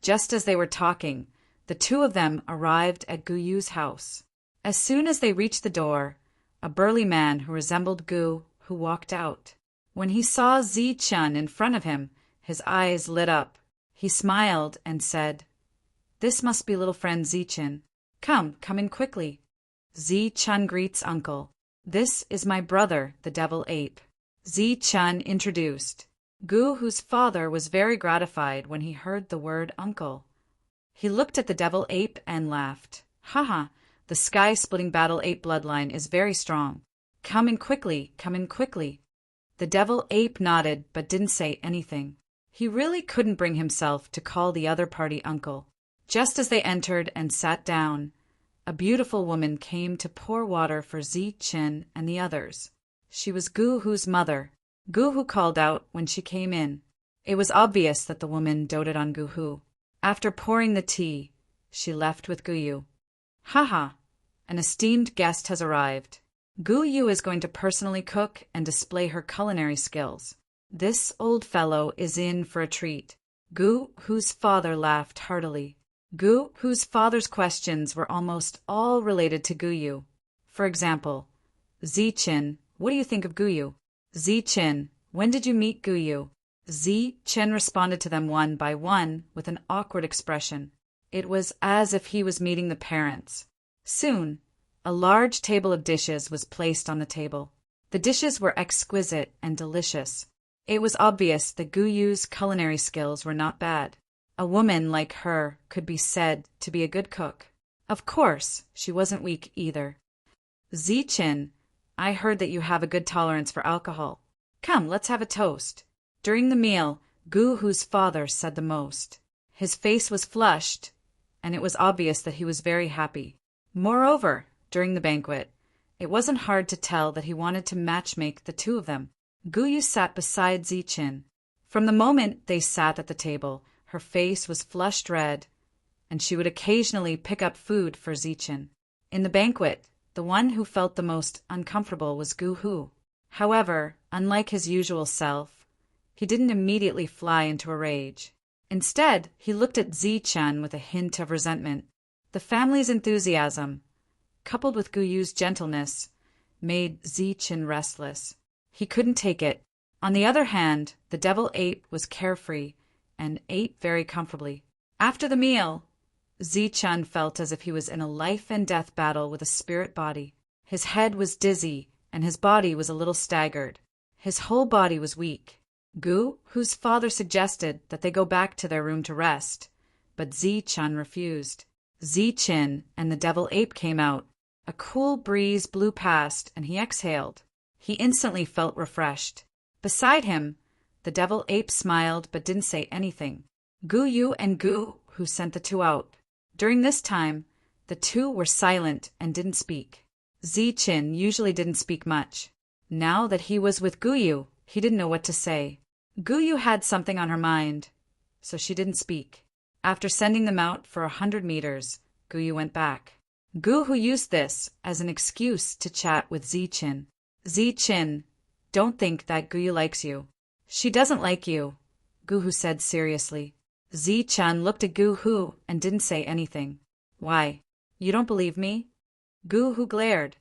Just as they were talking, the two of them arrived at Gu Yu's house. As soon as they reached the door, a burly man who resembled Gu Yu walked out. When he saw Zichen in front of him, his eyes lit up. He smiled and said, "This must be little friend Zichen. Come in quickly." Zichen greets uncle. "This is my brother, the devil ape." Zichen introduced. Gu Yu's father was very gratified when he heard the word uncle. He looked at the devil ape and laughed. "Haha, the sky-splitting battle ape bloodline is very strong. Come in quickly, come in quickly." The devil ape nodded but didn't say anything. He really couldn't bring himself to call the other party uncle. Just as they entered and sat down, a beautiful woman came to pour water for Zichen and the others. She was Gu Yu's mother. Gu Yu called out when she came in. It was obvious that the woman doted on Gu Yu. After pouring the tea, she left with Gu Yu. "Haha, an esteemed guest has arrived. Gu Yu is going to personally cook and display her culinary skills. This old fellow is in for a treat." Gu Yu's father laughed heartily. Gu Yu's father's questions were almost all related to Gu Yu. For example, "Zichen, what do you think of Gu Yu?" "Zichen, when did you meet Gu Yu?" Zichen responded to them one by one with an awkward expression. It was as if he was meeting the parents. Soon, a large table of dishes was placed on the table. The dishes were exquisite and delicious. It was obvious that Gu Yu's culinary skills were not bad. A woman like her could be said to be a good cook. Of course, she wasn't weak either. "Zichen, I heard that you have a good tolerance for alcohol. Come, let's have a toast." During the meal, Gu Yu's father said the most. His face was flushed, and it was obvious that he was very happy. Moreover, during the banquet, it wasn't hard to tell that he wanted to matchmake the two of them. Gu Yu sat beside Zichen. From the moment they sat at the table, her face was flushed red, and she would occasionally pick up food for Zichen. In the banquet, the one who felt the most uncomfortable was Gu Yu. However, unlike his usual self, he didn't immediately fly into a rage. Instead, he looked at Zichen with a hint of resentment. The family's enthusiasm, coupled with Gu Yu's gentleness, made Zichen restless. He couldn't take it. On the other hand, the devil ape was carefree and ate very comfortably. After the meal, Zichen felt as if he was in a life-and-death battle with a spirit body. His head was dizzy, and his body was a little staggered. His whole body was weak. Gu Yu's father suggested that they go back to their room to rest, but Zichen refused. Chin and the devil ape came out. A cool breeze blew past, and he exhaled. He instantly felt refreshed. Beside him, the devil ape smiled but didn't say anything. Yu and Gu who sent the two out. During this time, the two were silent and didn't speak. Chin usually didn't speak much. Now that he was with Yu, he didn't know what to say. Yu had something on her mind, so she didn't speak. After sending them out for 100 meters, Yu went back. Gu used this as an excuse to chat with Chin. Chin, don't think that Gu likes you. She doesn't like you, Gu said seriously. Chan looked at Gu and didn't say anything. Why? You don't believe me? Gu glared.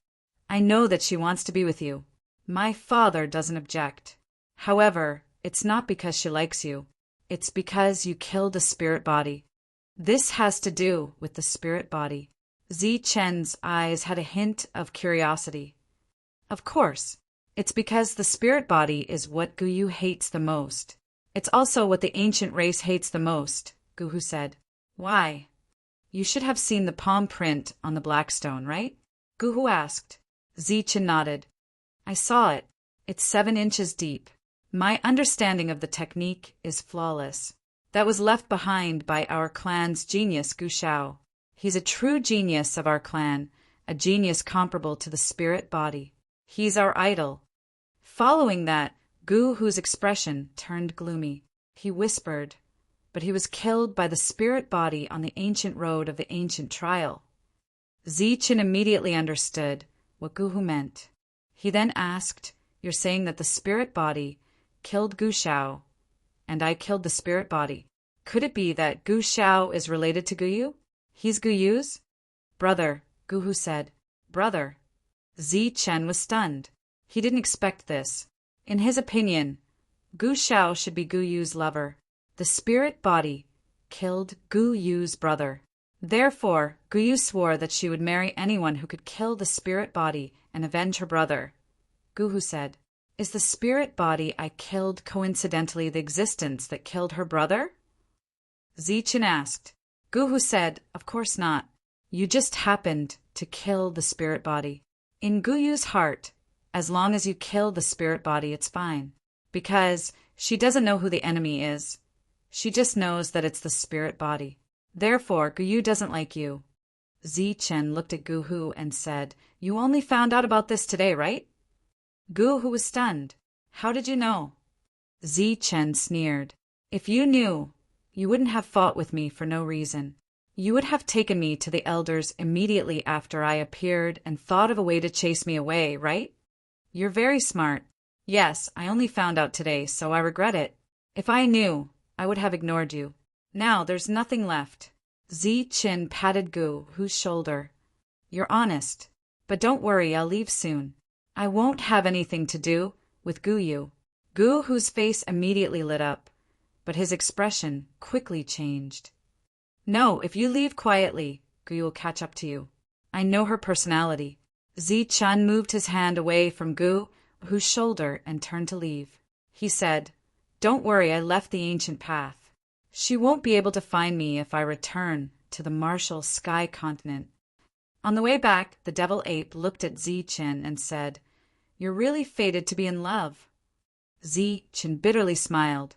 I know that she wants to be with you. My father doesn't object. However, it's not because she likes you. It's because you killed a spirit body. This has to do with the spirit body. Chen's eyes had a hint of curiosity. Of course, it's because the spirit body is what Gu hates the most. It's also what the ancient race hates the most, Gu said. Why? You should have seen the palm print on the black stone, right? Gu asked. Chen nodded. I saw it. It's 7 inches deep. My understanding of the technique is flawless. That was left behind by our clan's genius, Gu Shao. He's a true genius of our clan, a genius comparable to the spirit body. He's our idol. Following that, Gu's expression turned gloomy. He whispered, but he was killed by the spirit body on the ancient road of the ancient trial. Chen immediately understood what Gu meant. He then asked, You're saying that the spirit body killed Gu Shao, and I killed the spirit body. Could it be that Gu Shao is related to Gu? He's Gu's brother, Gu said. Brother? Chen was stunned. He didn't expect this. In his opinion, Gu Shao should be Gu's lover. The spirit body killed Gu's brother. Therefore, Gu swore that she would marry anyone who could kill the spirit body and avenge her brother. Gu said, Is the spirit body I killed coincidentally the existence that killed her brother? Chen asked. Gu said, Of course not. You just happened to kill the spirit body. In Gu's heart, as long as you kill the spirit body, it's fine. Because she doesn't know who the enemy is. She just knows that it's the spirit body. Therefore, Gu doesn't like you. Chen looked at Gu and said, You only found out about this today, right? Gu was stunned. How did you know? Chen sneered. If you knew, you wouldn't have fought with me for no reason. You would have taken me to the elders immediately after I appeared and thought of a way to chase me away, right? You're very smart. Yes, I only found out today, so I regret it. If I knew, I would have ignored you. Now there's nothing left. Chen patted Gu's shoulder. You're honest. But don't worry, I'll leave soon. I won't have anything to do with Gu. Gu's face immediately lit up, but his expression quickly changed. No, if you leave quietly, Gu will catch up to you. I know her personality. Chen moved his hand away from Gu's shoulder and turned to leave. He said, Don't worry, I left the ancient path. She won't be able to find me if I return to the martial sky continent. On the way back, the devil ape looked at Chen and said, You're really fated to be in love. Chen bitterly smiled.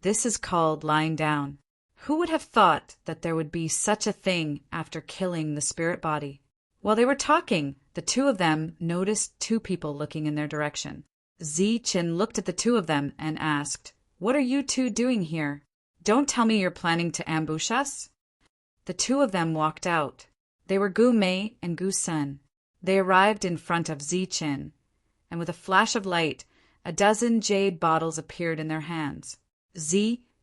This is called lying down. Who would have thought that there would be such a thing after killing the spirit body? While they were talking, the two of them noticed 2 people looking in their direction. Chen looked at the 2 of them and asked, What are you 2 doing here? Don't tell me you're planning to ambush us? The 2 of them walked out. They were Gu Mei and Gu Sun. They arrived in front of Chen, and with a flash of light, a dozen jade bottles appeared in their hands.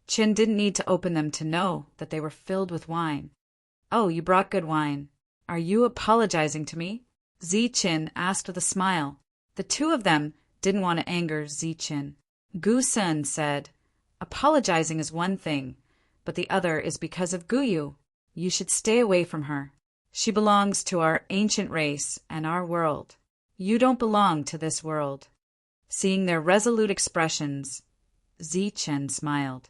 Chen didn't need to open them to know that they were filled with wine. Oh, you brought good wine. Are you apologizing to me? Chen asked with a smile. The 2 of them didn't want to anger Chen. Gu Sun said, Apologizing is one thing, but the other is because of Gu. You should stay away from her. She belongs to our ancient race and our world. You don't belong to this world. Seeing their resolute expressions, Chen smiled.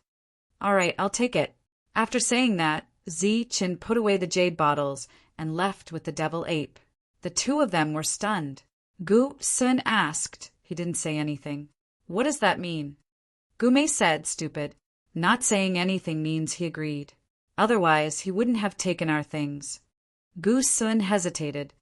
All right, I'll take it. After saying that, Zi-Chin put away the jade bottles and left with the devil ape. The two of them were stunned. Gu Sun asked. He didn't say anything. What does that mean? Gume said, stupid. Not saying anything means he agreed. Otherwise, he wouldn't have taken our things. Gu Sun hesitated.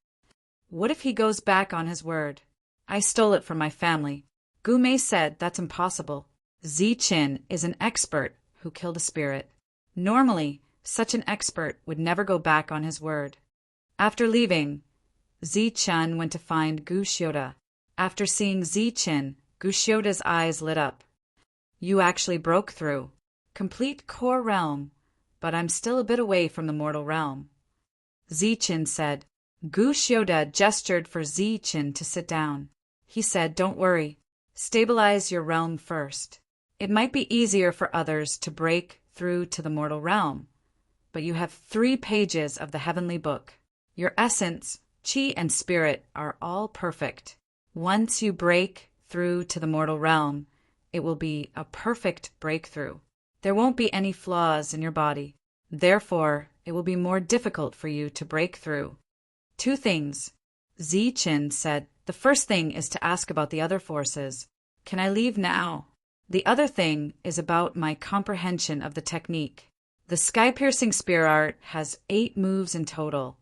What if he goes back on his word? I stole it from my family. Gume said that's impossible. Zi-Chin is an expert who killed a spirit. Normally, such an expert would never go back on his word. After leaving, Zi-Chin went to find Gu Xiuda. After seeing Zi-Chin, Gu Xiuda's eyes lit up. You actually broke through. Complete core realm, but I'm still a bit away from the mortal realm. Zi-Chin said. Gu Xiuda gestured for Zi-Chin to sit down. He said, don't worry. Stabilize your realm first. It might be easier for others to break through to the mortal realm, but you have 3 pages of the heavenly book. Your essence, chi and spirit are all perfect. Once you break through to the mortal realm, it will be a perfect breakthrough. There won't be any flaws in your body. Therefore, it will be more difficult for you to break through. 2 things. Zi-Chin said, the first thing is to ask about the other forces. Can I leave now? The other thing is about my comprehension of the technique. The sky-piercing spear art has 8 moves in total,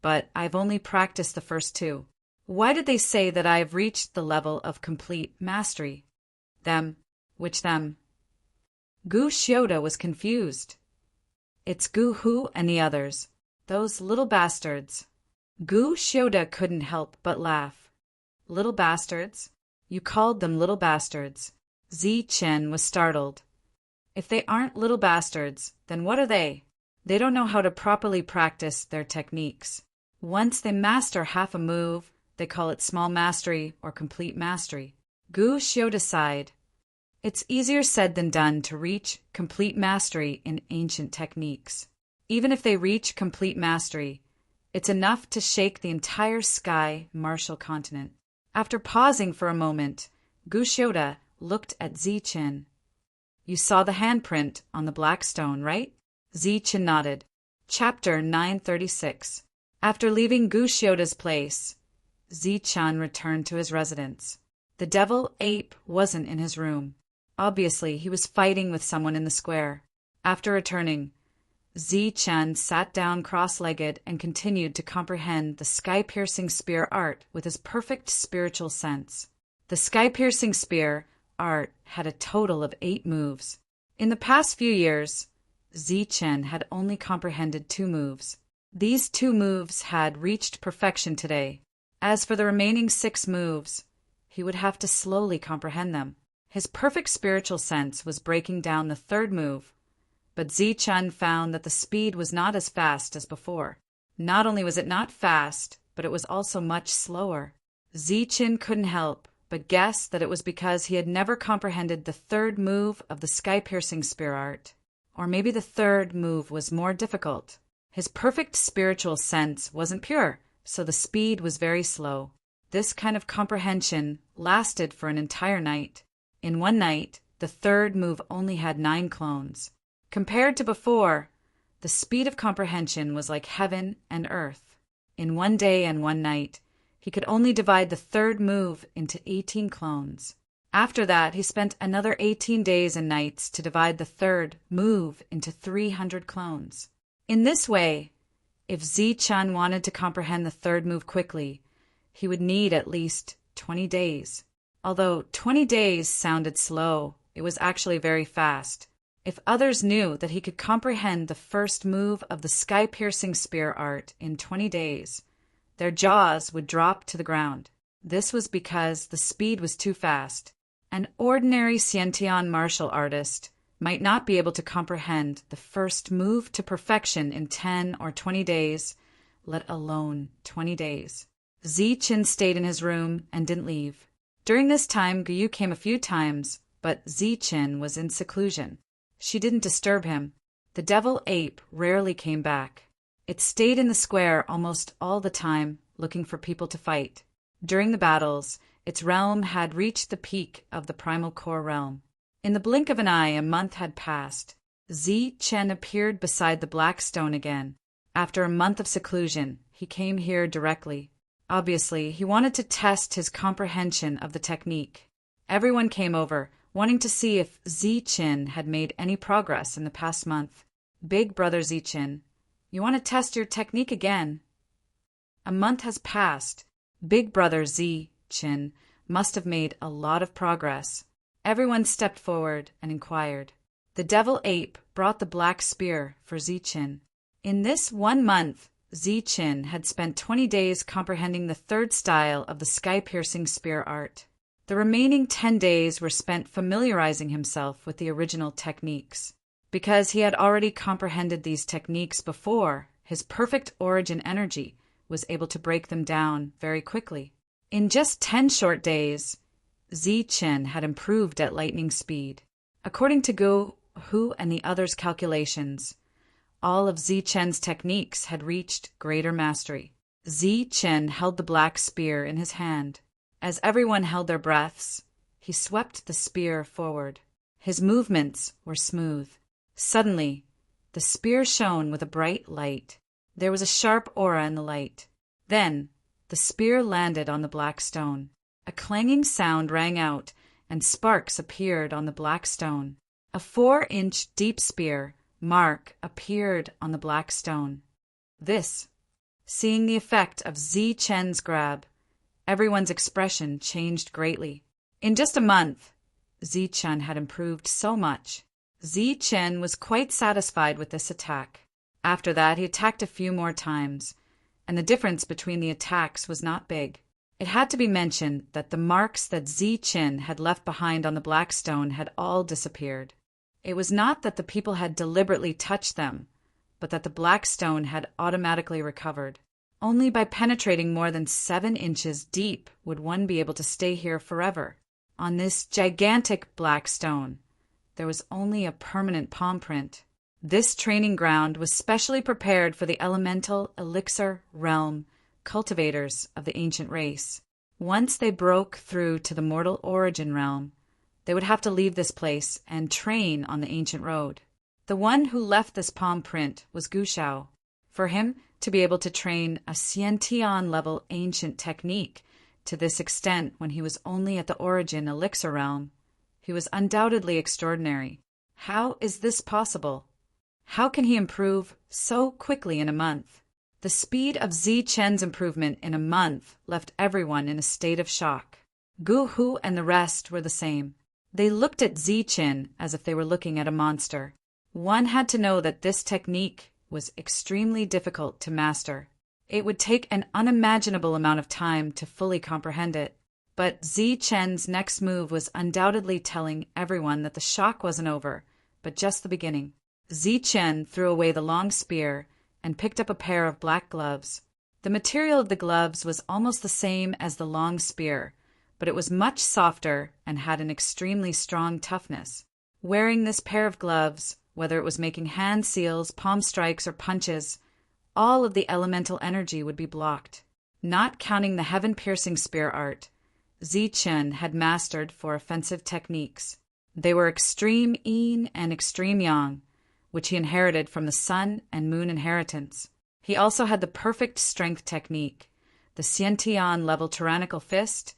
but I've only practiced the first 2. Why did they say that I have reached the level of complete mastery? Them? Which them? Gu Xiuda was confused. It's Gu Hu and the others. Those little bastards. Gu Xiuda couldn't help but laugh. Little bastards? You called them little bastards. Zi-Chin was startled. If they aren't little bastards, then what are they? They don't know how to properly practice their techniques. Once they master half a move, they call it small mastery or complete mastery. Gu Xiuda sighed. It's easier said than done to reach complete mastery in ancient techniques. Even if they reach complete mastery, it's enough to shake the entire sky martial continent. After pausing for a moment, Gu Xiuda looked at Zi-Chin. You saw the handprint on the black stone, right? Zi-Chin nodded. Chapter 936. After leaving Gu Xiuda's place, Zi-Chin returned to his residence. The devil ape wasn't in his room. Obviously, he was fighting with someone in the square. After returning, Zi-Chin sat down cross-legged and continued to comprehend the sky-piercing spear art with his perfect spiritual sense. The sky-piercing spear art had a total of 8 moves. In the past few years, Zi-Chin had only comprehended 2 moves. These 2 moves had reached perfection today. As for the remaining 6 moves, he would have to slowly comprehend them. His perfect spiritual sense was breaking down the 3rd move, but Zi-Chin found that the speed was not as fast as before. Not only was it not fast, but it was also much slower. Zi-Chin couldn't help but guess that it was because he had never comprehended the 3rd move of the sky-piercing spear art. Or maybe the 3rd move was more difficult. His perfect spiritual sense wasn't pure, so the speed was very slow. This kind of comprehension lasted for an entire night. In one night, the 3rd move only had 9 clones. Compared to before, the speed of comprehension was like heaven and earth. In one day and one night, he could only divide the 3rd move into 18 clones. After that, he spent another 18 days and nights to divide the 3rd move into 300 clones. In this way, if Zi-Chin wanted to comprehend the 3rd move quickly, he would need at least 20 days. Although 20 days sounded slow, it was actually very fast. If others knew that he could comprehend the 1st move of the sky-piercing spear art in 20 days, their jaws would drop to the ground. This was because the speed was too fast. An ordinary Xiantian martial artist might not be able to comprehend the 1st move to perfection in 10 or 20 days, let alone 20 days. Zi-Chin stayed in his room and didn't leave. During this time, Guyu came a few times, but Zi-Chin was in seclusion. She didn't disturb him. The devil ape rarely came back. It stayed in the square almost all the time, looking for people to fight. During the battles, its realm had reached the peak of the primal core realm. In the blink of an eye, a month had passed. Zi Chen appeared beside the black stone again. After a month of seclusion, he came here directly. Obviously, he wanted to test his comprehension of the technique. Everyone came over, wanting to see if Zi Chen had made any progress in the past month. Big brother Zi Chen, you want to test your technique again? A month has passed. Big brother Zi Chen must have made a lot of progress. Everyone stepped forward and inquired. The devil ape brought the black spear for Zi Chen. In this 1 month, Zi Chen had spent 20 days comprehending the third style of the sky-piercing spear art. The remaining 10 days were spent familiarizing himself with the original techniques. Because he had already comprehended these techniques before, his perfect origin energy was able to break them down very quickly. In just 10 short days, Zi Chen had improved at lightning speed. According to Gu Hu and the others' calculations, all of Zi Chen's techniques had reached greater mastery. Zi Chen held the black spear in his hand. As everyone held their breaths, he swept the spear forward. His movements were smooth. Suddenly, the spear shone with a bright light. There was a sharp aura in the light. Then, the spear landed on the black stone. A clanging sound rang out, and sparks appeared on the black stone. A 4-inch deep spear mark appeared on the black stone. Seeing the effect of Zi Chen's grab, everyone's expression changed greatly. In just a month, Zi Chen had improved so much. Zi Chen was quite satisfied with this attack. After that, he attacked a few more times, and the difference between the attacks was not big. It had to be mentioned that the marks that Zi Chen had left behind on the black stone had all disappeared. It was not that the people had deliberately touched them, but that the black stone had automatically recovered. Only by penetrating more than 7 inches deep would one be able to stay here forever. On this gigantic black stone, there was only a permanent palm print. This training ground was specially prepared for the elemental elixir realm cultivators of the ancient race. Once they broke through to the mortal origin realm, they would have to leave this place and train on the ancient road. The one who left this palm print was Gu Shao. For him to be able to train a Xiantian level ancient technique to this extent when he was only at the origin elixir realm, he was undoubtedly extraordinary. How is this possible? How can he improve so quickly in a month? The speed of Zi Chen's improvement in a month left everyone in a state of shock. Gu Hu and the rest were the same. They looked at Zi Chen as if they were looking at a monster. One had to know that this technique was extremely difficult to master. It would take an unimaginable amount of time to fully comprehend it. But Zi Chen's next move was undoubtedly telling everyone that the shock wasn't over, but just the beginning. Zi Chen threw away the long spear and picked up a pair of black gloves. The material of the gloves was almost the same as the long spear, but it was much softer and had an extremely strong toughness. Wearing this pair of gloves, whether it was making hand seals, palm strikes, or punches, all of the elemental energy would be blocked. Not counting the heaven-piercing spear art, Zi Chen had mastered 4 offensive techniques. They were Extreme Yin and Extreme Yang, which he inherited from the Sun and Moon inheritance. He also had the perfect strength technique, the Xiantian level tyrannical fist,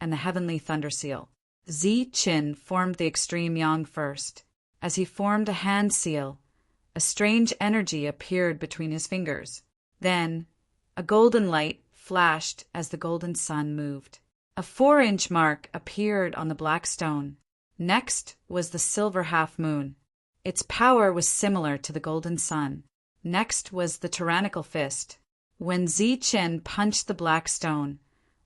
and the heavenly thunder seal. Zi Chen formed the Extreme Yang first. As he formed a hand seal, a strange energy appeared between his fingers. Then, a golden light flashed as the golden sun moved. A 4-inch mark appeared on the black stone. Next was the silver half-moon. Its power was similar to the golden sun. Next was the tyrannical fist. When Zi Chen punched the black stone,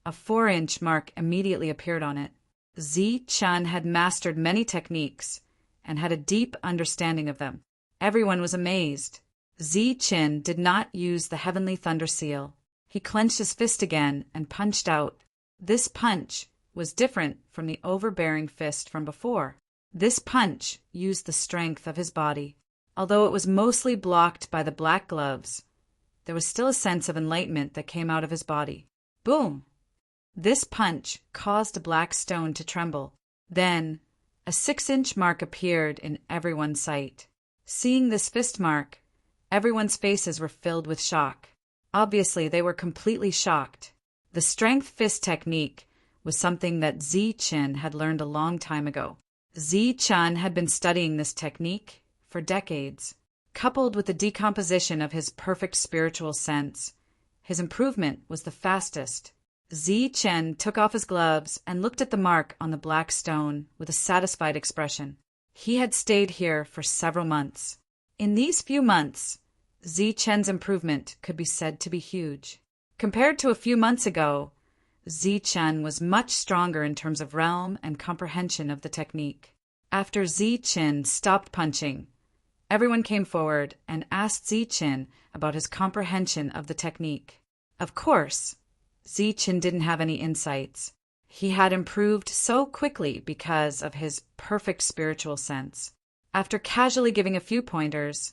a 4-inch mark immediately appeared on it. Zi Chen had mastered many techniques and had a deep understanding of them. Everyone was amazed. Zi Chen did not use the heavenly thunder seal. He clenched his fist again and punched out. This punch was different from the overbearing fist from before. This punch used the strength of his body. Although it was mostly blocked by the black gloves, there was still a sense of enlightenment that came out of his body. Boom! This punch caused a black stone to tremble. Then, a 6-inch mark appeared in everyone's sight. Seeing this fist mark, everyone's faces were filled with shock. Obviously, they were completely shocked. The strength fist technique was something that Zichen had learned a long time ago. Zichen had been studying this technique for decades. Coupled with the decomposition of his perfect spiritual sense, his improvement was the fastest. Zichen took off his gloves and looked at the mark on the black stone with a satisfied expression. He had stayed here for several months. In these few months, Zichen's improvement could be said to be huge. Compared to a few months ago, Zichen was much stronger in terms of realm and comprehension of the technique. After Zichen stopped punching, everyone came forward and asked Zichen about his comprehension of the technique. Of course, Zichen didn't have any insights. He had improved so quickly because of his perfect spiritual sense. After casually giving a few pointers,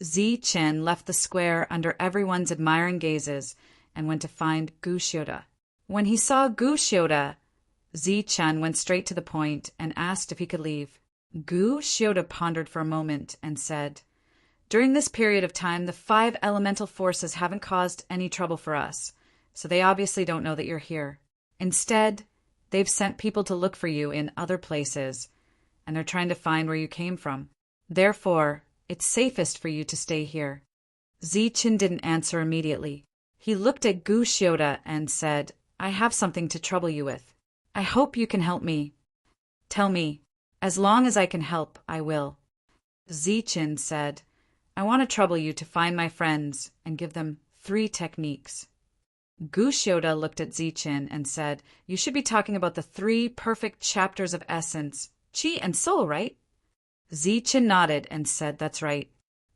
Zichen left the square under everyone's admiring gazes and went to find Gu Xiuda. When he saw Gu Xiuda, Zichen went straight to the point and asked if he could leave. Gu Xiuda pondered for a moment and said, "During this period of time, the 5 elemental forces haven't caused any trouble for us, so they obviously don't know that you're here. Instead, they've sent people to look for you in other places, and they're trying to find where you came from. Therefore, it's safest for you to stay here." Zichen didn't answer immediately. He looked at Gu Xiuda and said, "I have something to trouble you with. I hope you can help me." "Tell me. As long as I can help, I will." Zichen said, "I want to trouble you to find my friends and give them 3 techniques." Gu Xiuda looked at Zichen and said, "You should be talking about the 3 perfect chapters of essence, Qi and Soul, right?" Zichen nodded and said, "That's right.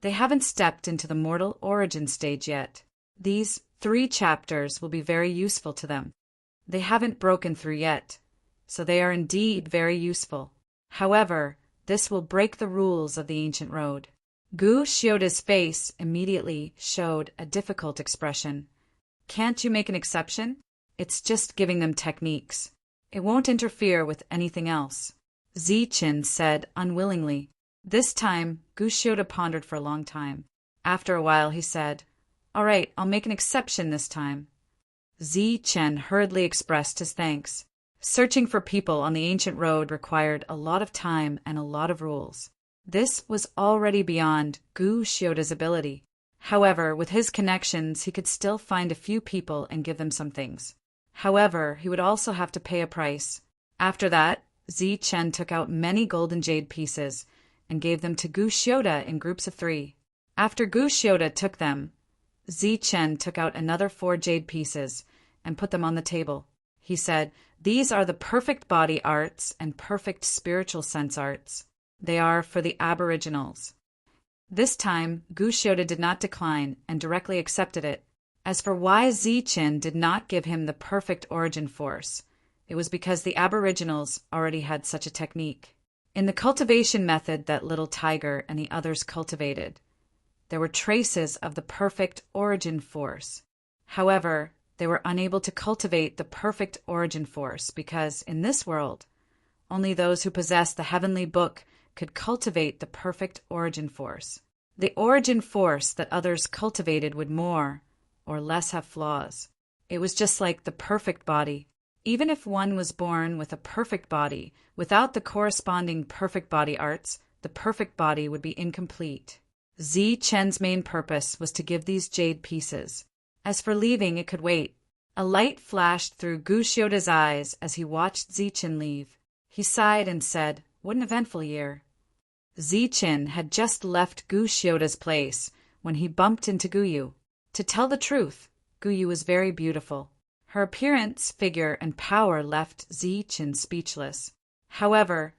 They haven't stepped into the mortal origin stage yet. These 3 chapters will be very useful to them. They haven't broken through yet, so they are indeed very useful. However, this will break the rules of the ancient road." Gu Xiuda's face immediately showed a difficult expression. "Can't you make an exception? It's just giving them techniques. It won't interfere with anything else." Zichen said unwillingly. This time, Gu Xiuda pondered for a long time. After a while, he said, "All right, I'll make an exception this time." Zichen hurriedly expressed his thanks. Searching for people on the ancient road required a lot of time and a lot of rules. This was already beyond Gu Xiuda's ability. However, with his connections, he could still find a few people and give them some things. However, he would also have to pay a price. After that, Zichen took out many gold and jade pieces and gave them to Gu Xiuda in groups of 3. After Gu Xiuda took them, Zichen took out another 4 jade pieces and put them on the table. He said, "These are the perfect body arts and perfect spiritual sense arts. They are for the aboriginals." This time, Gu Xiuda did not decline and directly accepted it. As for why Zichen did not give him the perfect origin force, it was because the aboriginals already had such a technique. In the cultivation method that Little Tiger and the others cultivated, there were traces of the perfect origin force. However, they were unable to cultivate the perfect origin force because, in this world, only those who possessed the heavenly book could cultivate the perfect origin force. The origin force that others cultivated would more or less have flaws. It was just like the perfect body. Even if one was born with a perfect body, without the corresponding perfect body arts, the perfect body would be incomplete. Zichen's main purpose was to give these jade pieces. As for leaving, it could wait. A light flashed through Gu Xiuda's eyes as he watched Zichen leave. He sighed and said, "What an eventful year." Zichen had just left Gu Xiuda's place when he bumped into Guyu. To tell the truth, Guyu was very beautiful. Her appearance, figure, and power left Zichen speechless. However,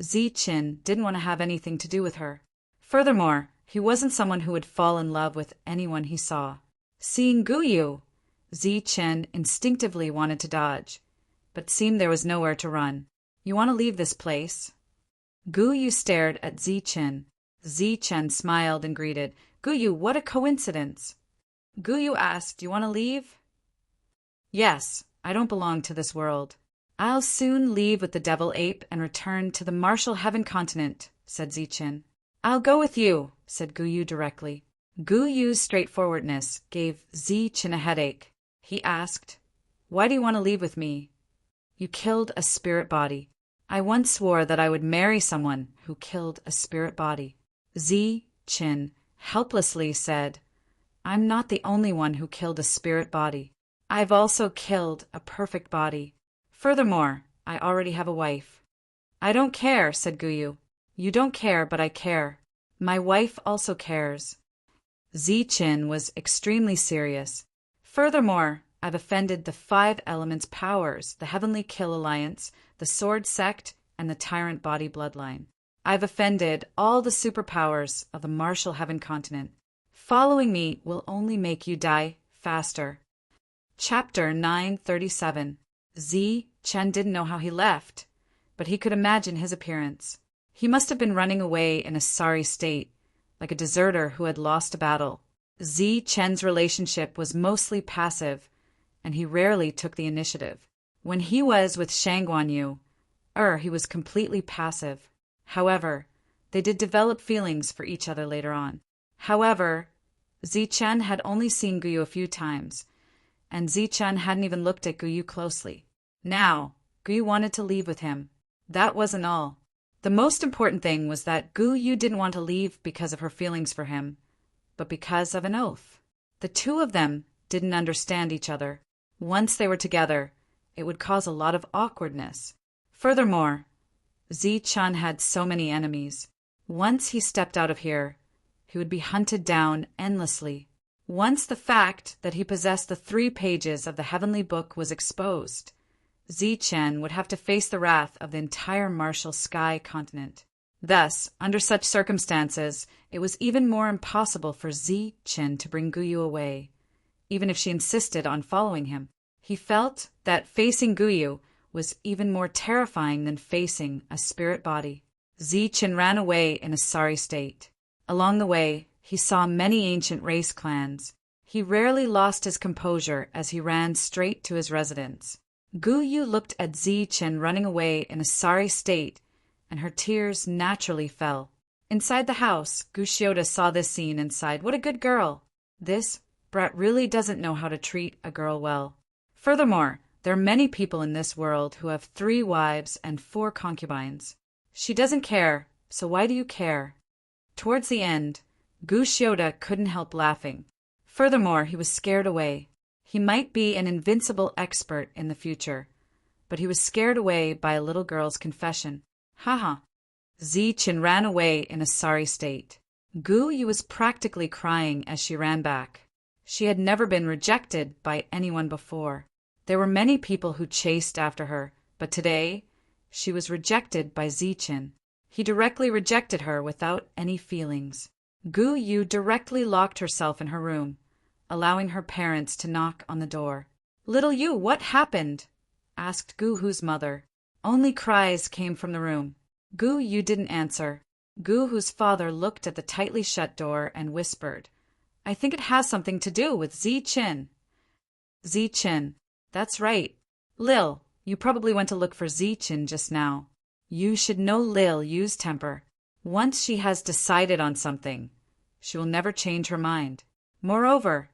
Zichen didn't want to have anything to do with her. Furthermore, he wasn't someone who would fall in love with anyone he saw. Seeing Guyu, Zichen instinctively wanted to dodge, but seemed there was nowhere to run. "You want to leave this place?" Guyu stared at Zichen. Zichen smiled and greeted, "Guyu, what a coincidence!" Guyu asked, "You want to leave?" "Yes, I don't belong to this world. I'll soon leave with the devil ape and return to the martial heaven continent," said Zichen. I'll go with you, said Guyu directly. Guyu's straightforwardness gave Zi-Chin a headache. He asked, "Why do you want to leave with me? You killed a spirit body. I once swore that I would marry someone who killed a spirit body." Zi-Chin helplessly said, "I'm not the only one who killed a spirit body. I've also killed a perfect body. Furthermore, I already have a wife." "I don't care," said Guyu. "You don't care, but I care. My wife also cares." Zi-Chin was extremely serious. "Furthermore, I've offended the 5 elements powers, the Heavenly Kill Alliance, the Sword Sect, and the Tyrant Body Bloodline. I've offended all the superpowers of the Martial Heaven continent. Following me will only make you die faster." Chapter 937. Zi-Chen didn't know how he left, but he could imagine his appearance. He must have been running away in a sorry state, like a deserter who had lost a battle. Zi-Chen's relationship was mostly passive, and he rarely took the initiative. When he was with Shang Guanyu, he was completely passive. However, they did develop feelings for each other later on. However, Zi-Chen had only seen Guyu a few times, and Zi-Chen hadn't even looked at Guyu closely. Now, Guyu wanted to leave with him. That wasn't all. The most important thing was that Guyu didn't want to leave because of her feelings for him, but because of an oath. The two of them didn't understand each other. Once they were together, it would cause a lot of awkwardness. Furthermore, Zi-Chen had so many enemies. Once he stepped out of here, he would be hunted down endlessly. Once the fact that he possessed the 3 pages of the Heavenly Book was exposed, Zi-Chen would have to face the wrath of the entire Martial Sky continent. Thus, under such circumstances, it was even more impossible for Zi-Chen to bring Guyu away, even if she insisted on following him. He felt that facing Guyu was even more terrifying than facing a spirit body. Zi-Chen ran away in a sorry state. Along the way, he saw many ancient race clans. He rarely lost his composure as he ran straight to his residence. Guyu looked at Zi-Chen running away in a sorry state, and her tears naturally fell. Inside the house, Gushioda saw this scene and sighed, "What a good girl! This brat really doesn't know how to treat a girl well." Furthermore, there are many people in this world who have 3 wives and 4 concubines. She doesn't care, so why do you care? Towards the end, Gushioda couldn't help laughing. Furthermore, he was scared away. He might be an invincible expert in the future, but he was scared away by a little girl's confession. Haha. Zi-Chen ran away in a sorry state. Guyu was practically crying as she ran back. She had never been rejected by anyone before. There were many people who chased after her, but today she was rejected by Zi-Chen. He directly rejected her without any feelings. Guyu directly locked herself in her room, allowing her parents to knock on the door. "Little Yu, what happened?" asked Guhu's mother. Only cries came from the room. Guyu didn't answer. Guhu's father looked at the tightly shut door and whispered, "I think it has something to do with Zi-Chin." Zi-Chin. That's right. Lil, you probably went to look for Zi-Chin just now. You should know Lil Yu's temper. Once she has decided on something, she will never change her mind. Moreover,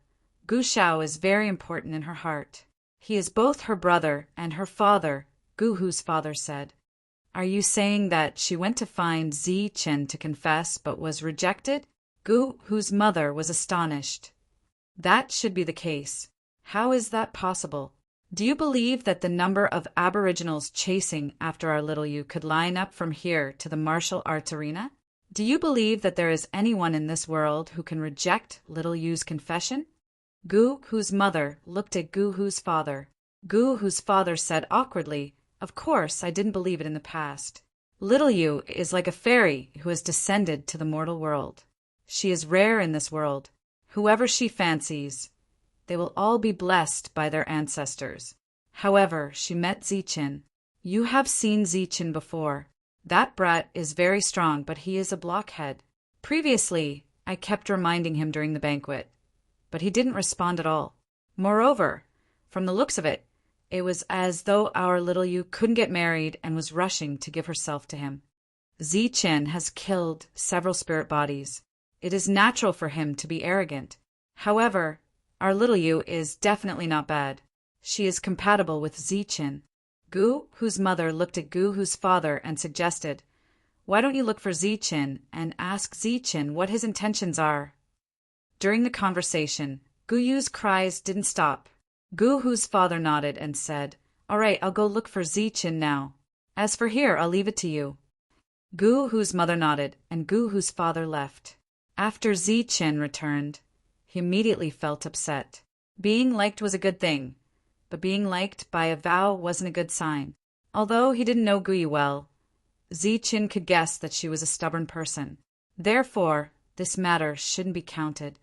Gu Shao is very important in her heart. He is both her brother and her father, Guhu's father said. Are you saying that she went to find Zi-Chen to confess but was rejected? Guhu's mother was astonished. That should be the case. How is that possible? Do you believe that the number of aboriginals chasing after our little Yu could line up from here to the martial arts arena? Do you believe that there is anyone in this world who can reject little Yu's confession? Guhu's mother looked at Guhu's father. Guhu's father said awkwardly, "Of course, I didn't believe it in the past. Little Yu is like a fairy who has descended to the mortal world. She is rare in this world. Whoever she fancies, they will all be blessed by their ancestors." However, she met Zi-Chin. You have seen Zi-Chin before. That brat is very strong, but he is a blockhead. Previously, I kept reminding him during the banquet, but he didn't respond at all. Moreover, from the looks of it, it was as though our little Yu couldn't get married and was rushing to give herself to him. Zichen has killed several spirit bodies. It is natural for him to be arrogant. However, our little Yu is definitely not bad. She is compatible with Zichen. Gu Hu's mother looked at Gu Hu's father and suggested, "Why don't you look for Zichen and ask Zichen what his intentions are?" During the conversation, Gu Yu's cries didn't stop. Gu Hu's father nodded and said, "All right, I'll go look for Zichen now. As for here, I'll leave it to you." Gu Hu's mother nodded, and Gu Hu's father left. After Zichen returned, he immediately felt upset. Being liked was a good thing, but being liked by a vow wasn't a good sign. Although he didn't know Gu Yu well, Zichen could guess that she was a stubborn person. Therefore, this matter shouldn't be counted.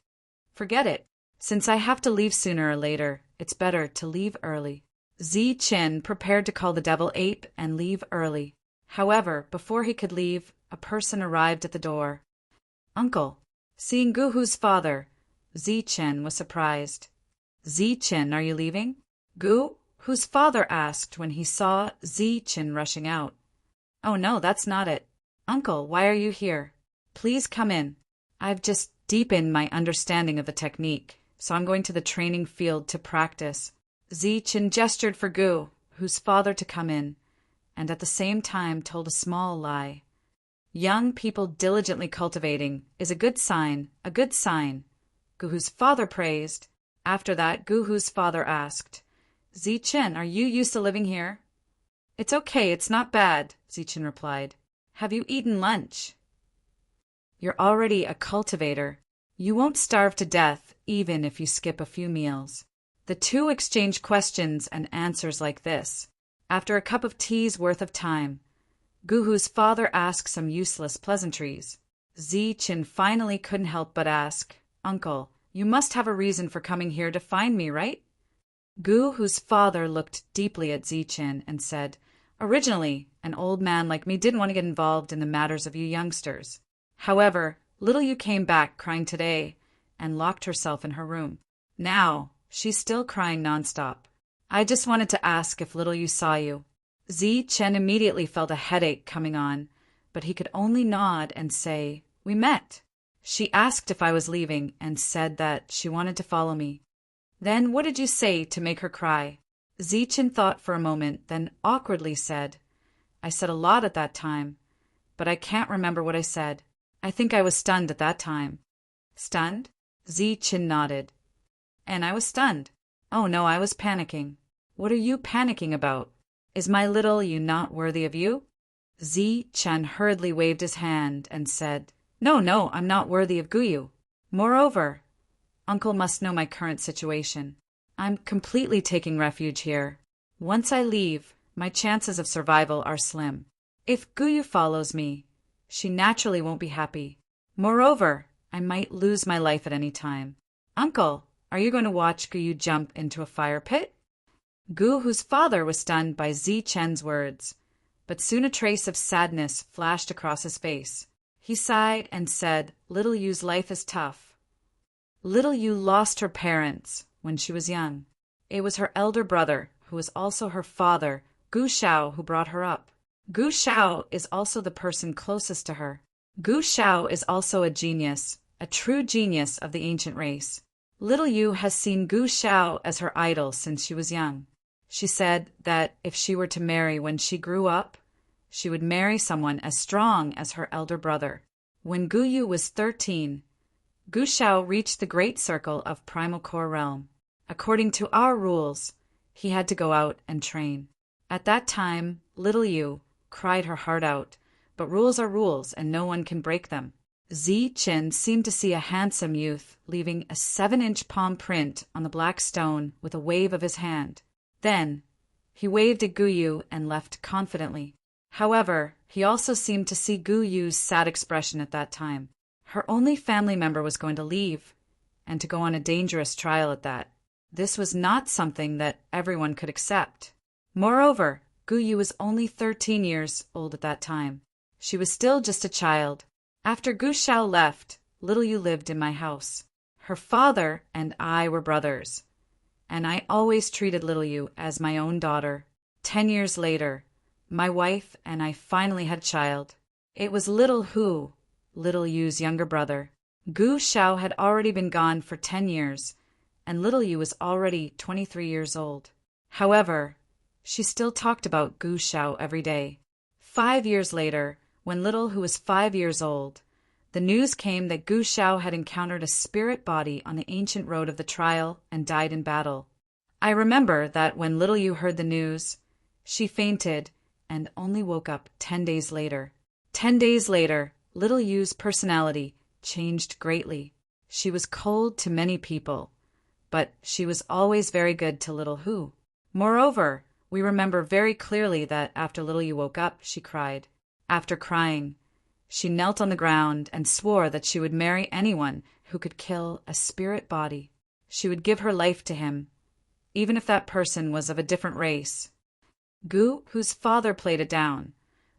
Forget it. Since I have to leave sooner or later, it's better to leave early. Zichen prepared to call the devil ape and leave early. However, before he could leave, a person arrived at the door. "Uncle." Seeing Gu Hu's father, Zichen was surprised. "Zichen, are you leaving?" Gu Hu's father asked when he saw Zichen rushing out. "Oh no, that's not it. Uncle, why are you here? Please come in. I've just deepened my understanding of the technique, so I'm going to the training field to practice." Zichen gestured for Gu Hu's father to come in, and at the same time told a small lie. Young people diligently cultivating is a good sign, a good sign. Gu Hu's father praised. After that, Gu Hu's father asked, "Zichen, are you used to living here?" "It's okay, it's not bad," Zichen replied. "Have you eaten lunch?" "You're already a cultivator. You won't starve to death even if you skip a few meals." The two exchanged questions and answers like this. After a cup of tea's worth of time, Gu Hu's father asked some useless pleasantries. Zichen finally couldn't help but ask, "Uncle, you must have a reason for coming here to find me, right?" Gu Hu's father looked deeply at Zichen and said, "Originally, an old man like me didn't want to get involved in the matters of you youngsters. However, little Yu came back crying today and locked herself in her room. Now, she's still crying nonstop. I just wanted to ask if little Yu saw you." Zichen immediately felt a headache coming on, but he could only nod and say, "We met." She asked if I was leaving and said that she wanted to follow me. "Then what did you say to make her cry?" Zichen thought for a moment, then awkwardly said, "I said a lot at that time, but I can't remember what I said. I think I was stunned at that time." "Stunned?" Zichen nodded. "And I was stunned. Oh no, I was panicking." "What are you panicking about? Is my little Yu not worthy of you?" Zichen hurriedly waved his hand and said, No, I'm not worthy of Gu Yu. Moreover, Uncle must know my current situation. I'm completely taking refuge here. Once I leave, my chances of survival are slim. If Gu Yu follows me, she naturally won't be happy. Moreover, I might lose my life at any time. Uncle, are you going to watch Gu Yu jump into a fire pit?" Gu Hu's father was stunned by Zichen's words, but soon a trace of sadness flashed across his face. He sighed and said, "Little Yu's life is tough. Little Yu lost her parents when she was young. It was her elder brother, who was also her father, Gu Shao, who brought her up. Gu Shao is also the person closest to her. Gu Shao is also a genius, a true genius of the ancient race. Little Yu has seen Gu Shao as her idol since she was young. She said that if she were to marry when she grew up, she would marry someone as strong as her elder brother. When Gu Yu was 13, Gu Shao reached the great circle of Primal Core Realm. According to our rules, he had to go out and train. At that time, little Yu cried her heart out, but rules are rules and no one can break them. Zichen seemed to see a handsome youth leaving a 7-inch palm print on the black stone with a wave of his hand. Then, he waved at Gu Yu and left confidently. However, he also seemed to see Gu Yu's sad expression at that time. Her only family member was going to leave, and to go on a dangerous trial at that. This was not something that everyone could accept. Moreover, Gu Yu was only 13 years old at that time. She was still just a child. After Gu Shao left, little Yu lived in my house. Her father and I were brothers, and I always treated little Yu as my own daughter. 10 years later, my wife and I finally had a child. It was Little Yu's younger brother. Gu Shao had already been gone for 10 years, and Little Yu was already 23 years old. However, she still talked about Gu Shao every day. 5 years later, when Little Yu was 5 years old, the news came that Gu Shao had encountered a spirit body on the ancient road of the trial and died in battle. I remember that when Little Yu heard the news, she fainted and only woke up 10 days later. 10 days later, Little Yu's personality changed greatly. She was cold to many people, but she was always very good to Little Yu. Moreover, we remember very clearly that after Little Yu woke up, she cried. After crying, she knelt on the ground and swore that she would marry anyone who could kill a spirit body. She would give her life to him, even if that person was of a different race. Gu Yu's father played it down,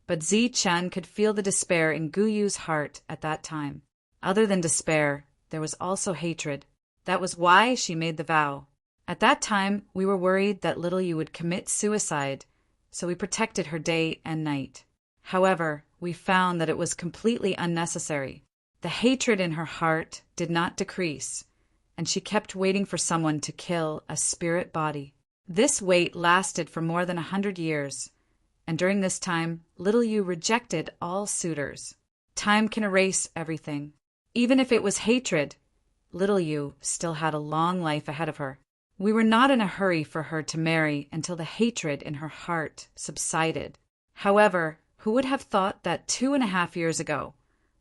but Zi Chen could feel the despair in Gu Yu's heart at that time. Other than despair, there was also hatred. That was why she made the vow. At that time, we were worried that Little Yu would commit suicide, so we protected her day and night. However, we found that it was completely unnecessary. The hatred in her heart did not decrease, and she kept waiting for someone to kill a spirit body. This wait lasted for more than 100 years, and during this time, Little Yu rejected all suitors. Time can erase everything. Even if it was hatred, Little Yu still had a long life ahead of her. We were not in a hurry for her to marry until the hatred in her heart subsided. However, who would have thought that 2.5 years ago,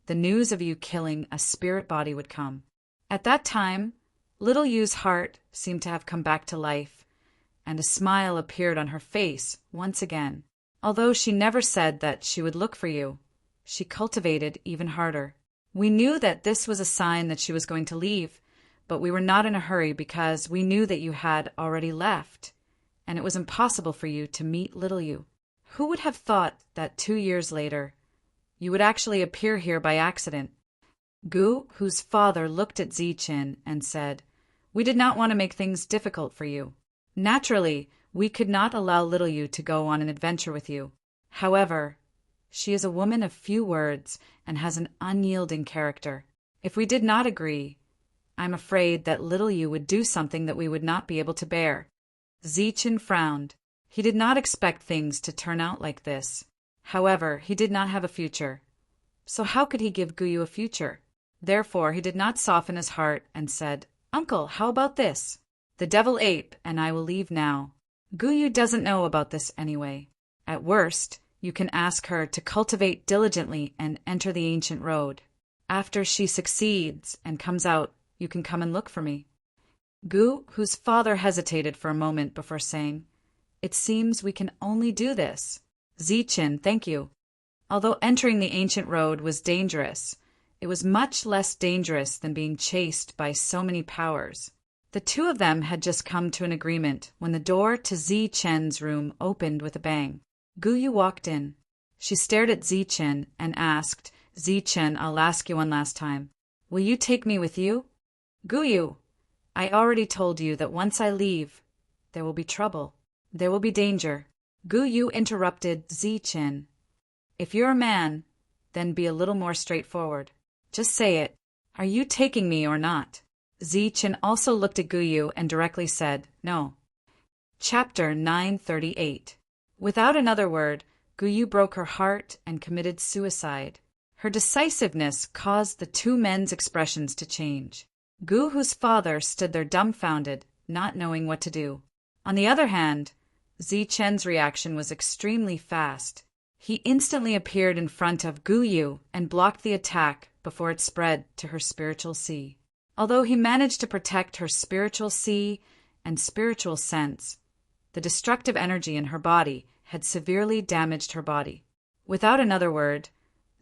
the news of you killing a spirit body would come? At that time, Little Yu's heart seemed to have come back to life, and a smile appeared on her face once again. Although she never said that she would look for you, she cultivated even harder. We knew that this was a sign that she was going to leave, but we were not in a hurry because we knew that you had already left, and it was impossible for you to meet Little Yu. Who would have thought that 2 years later, you would actually appear here by accident? Gu Yu's father looked at Zichen and said, "We did not want to make things difficult for you. Naturally, we could not allow Little Yu to go on an adventure with you. However, she is a woman of few words and has an unyielding character. If we did not agree, I'm afraid that Little Yu would do something that we would not be able to bear." Zichen frowned. He did not expect things to turn out like this. However, he did not have a future. So how could he give Gu Yu a future? Therefore, he did not soften his heart and said, "Uncle, how about this? The devil ape, and I will leave now. Gu Yu doesn't know about this anyway. At worst, you can ask her to cultivate diligently and enter the ancient road. After she succeeds and comes out, you can come and look for me." Gu Yu's father hesitated for a moment before saying, "It seems we can only do this. Zichen, thank you." Although entering the ancient road was dangerous, it was much less dangerous than being chased by so many powers. The two of them had just come to an agreement when the door to Zichen's room opened with a bang. Gu Yu walked in. She stared at Zichen and asked, "Zichen, I'll ask you one last time. Will you take me with you?" "Gu Yu, I already told you that once I leave, there will be trouble. There will be danger." Gu Yu interrupted Zichen. "If you're a man, then be a little more straightforward. Just say it. Are you taking me or not?" Zichen also looked at Gu Yu and directly said, "No." Chapter 938. Without another word, Gu Yu broke her heart and committed suicide. Her decisiveness caused the two men's expressions to change. Gu Yu's father stood there dumbfounded, not knowing what to do. On the other hand, Zichen's reaction was extremely fast. He instantly appeared in front of Gu Yu and blocked the attack before it spread to her spiritual sea. Although he managed to protect her spiritual sea and spiritual sense, the destructive energy in her body had severely damaged her body. Without another word,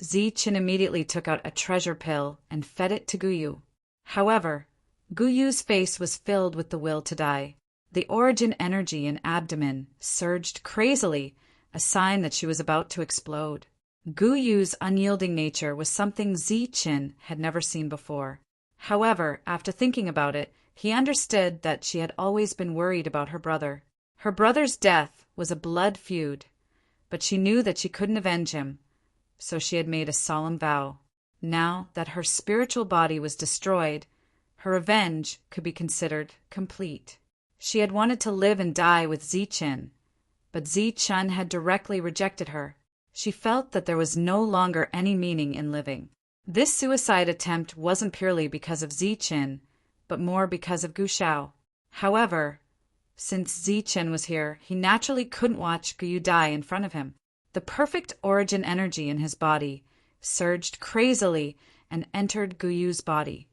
Zichen immediately took out a treasure pill and fed it to Gu Yu. However, Gu Yu's face was filled with the will to die. The origin energy in abdomen surged crazily, a sign that she was about to explode. Gu Yu's unyielding nature was something Zichen had never seen before. However, after thinking about it, he understood that she had always been worried about her brother. Her brother's death was a blood feud, but she knew that she couldn't avenge him, so she had made a solemn vow. Now that her spiritual body was destroyed, her revenge could be considered complete. She had wanted to live and die with Zichen, but Zichen had directly rejected her. She felt that there was no longer any meaning in living. This suicide attempt wasn't purely because of Zichen, but more because of Gu Shao. However, since Zichen was here, he naturally couldn't watch Guyu die in front of him. The perfect origin energy in his body surged crazily and entered Guyu's body,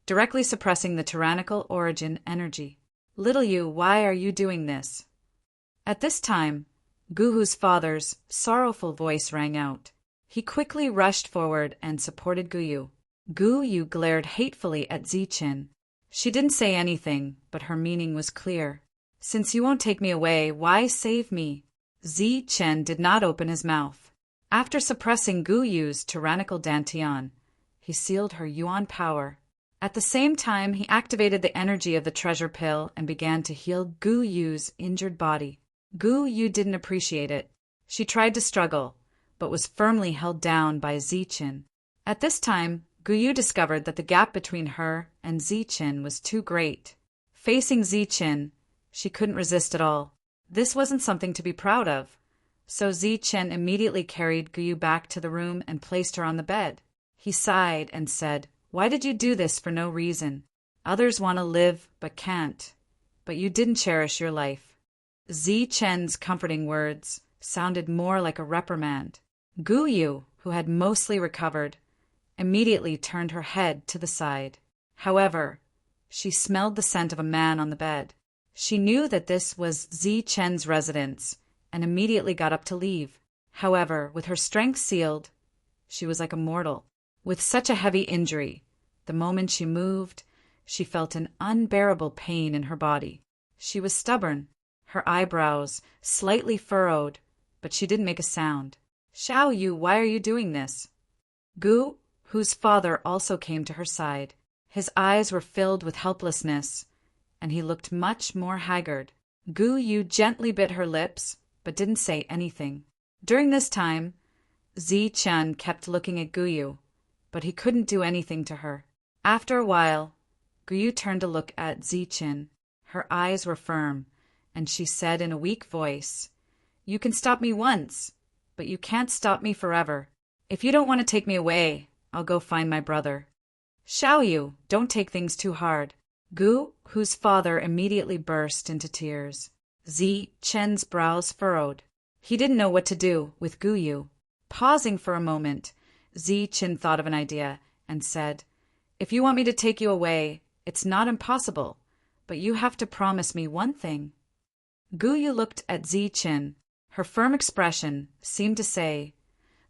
directly suppressing the tyrannical origin energy. "Little you, why are you doing this?" At this time, Guhu's father's sorrowful voice rang out. He quickly rushed forward and supported Guyu. Guyu glared hatefully at Zichen. She didn't say anything, but her meaning was clear. "Since you won't take me away, why save me?" Zichen did not open his mouth. After suppressing Guyu's tyrannical dantian, he sealed her yuan power. At the same time, he activated the energy of the treasure pill and began to heal Guyu's injured body. Guyu didn't appreciate it. She tried to struggle, but was firmly held down by Zichen. At this time, Guyu discovered that the gap between her and Zichen was too great. Facing Zichen, she couldn't resist at all. This wasn't something to be proud of. So Zichen immediately carried Guyu back to the room and placed her on the bed. He sighed and said, "Why did you do this for no reason? Others want to live but can't. But you didn't cherish your life." Zichen's comforting words sounded more like a reprimand. Guyu, who had mostly recovered, immediately turned her head to the side. However, she smelled the scent of a man on the bed. She knew that this was Zichen's residence and immediately got up to leave. However, with her strength sealed, she was like a mortal. With such a heavy injury, the moment she moved, she felt an unbearable pain in her body. She was stubborn, her eyebrows slightly furrowed, but she didn't make a sound. "Xiao Yu, why are you doing this?" Gu, whose father also came to her side. His eyes were filled with helplessness, and he looked much more haggard. Guyu gently bit her lips, but didn't say anything. During this time, Zichen kept looking at Guyu, but he couldn't do anything to her. After a while, Guyu turned to look at Zichen. Her eyes were firm, and she said in a weak voice, "You can stop me once, but you can't stop me forever. If you don't want to take me away, I'll go find my brother." "Xiao Yu, don't take things too hard." Gu, whose father immediately burst into tears. Zichen's brows furrowed. He didn't know what to do with Guyu. Pausing for a moment, Zichen thought of an idea and said, "If you want me to take you away, it's not impossible, but you have to promise me one thing." Guyu looked at Zichen. Her firm expression seemed to say,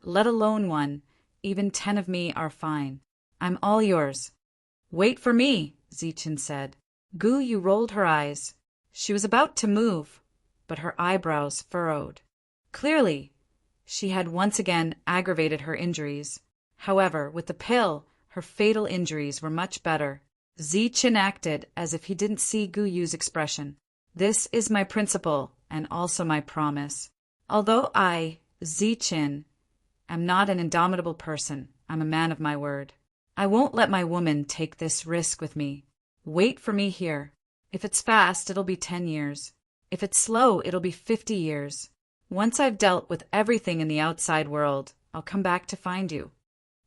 "Let alone one, even 10 of me are fine. I'm all yours." "Wait for me," Zichen said. Guyu rolled her eyes. She was about to move, but her eyebrows furrowed. Clearly, she had once again aggravated her injuries. However, with the pill, her fatal injuries were much better. Zichen acted as if he didn't see Guyu's expression. "This is my principle and also my promise. Although I, Zichen, am not an indomitable person, I'm a man of my word. I won't let my woman take this risk with me. Wait for me here. If it's fast, it'll be 10 years. If it's slow, it'll be 50 years. Once I've dealt with everything in the outside world, I'll come back to find you."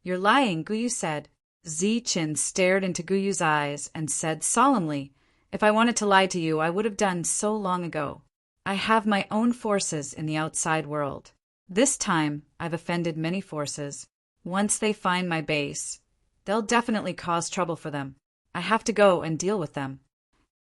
"You're lying," Guyu said. Zichen stared into Guyu's eyes and said solemnly, "If I wanted to lie to you, I would have done so long ago. I have my own forces in the outside world. This time, I've offended many forces. Once they find my base, they'll definitely cause trouble for them. I have to go and deal with them."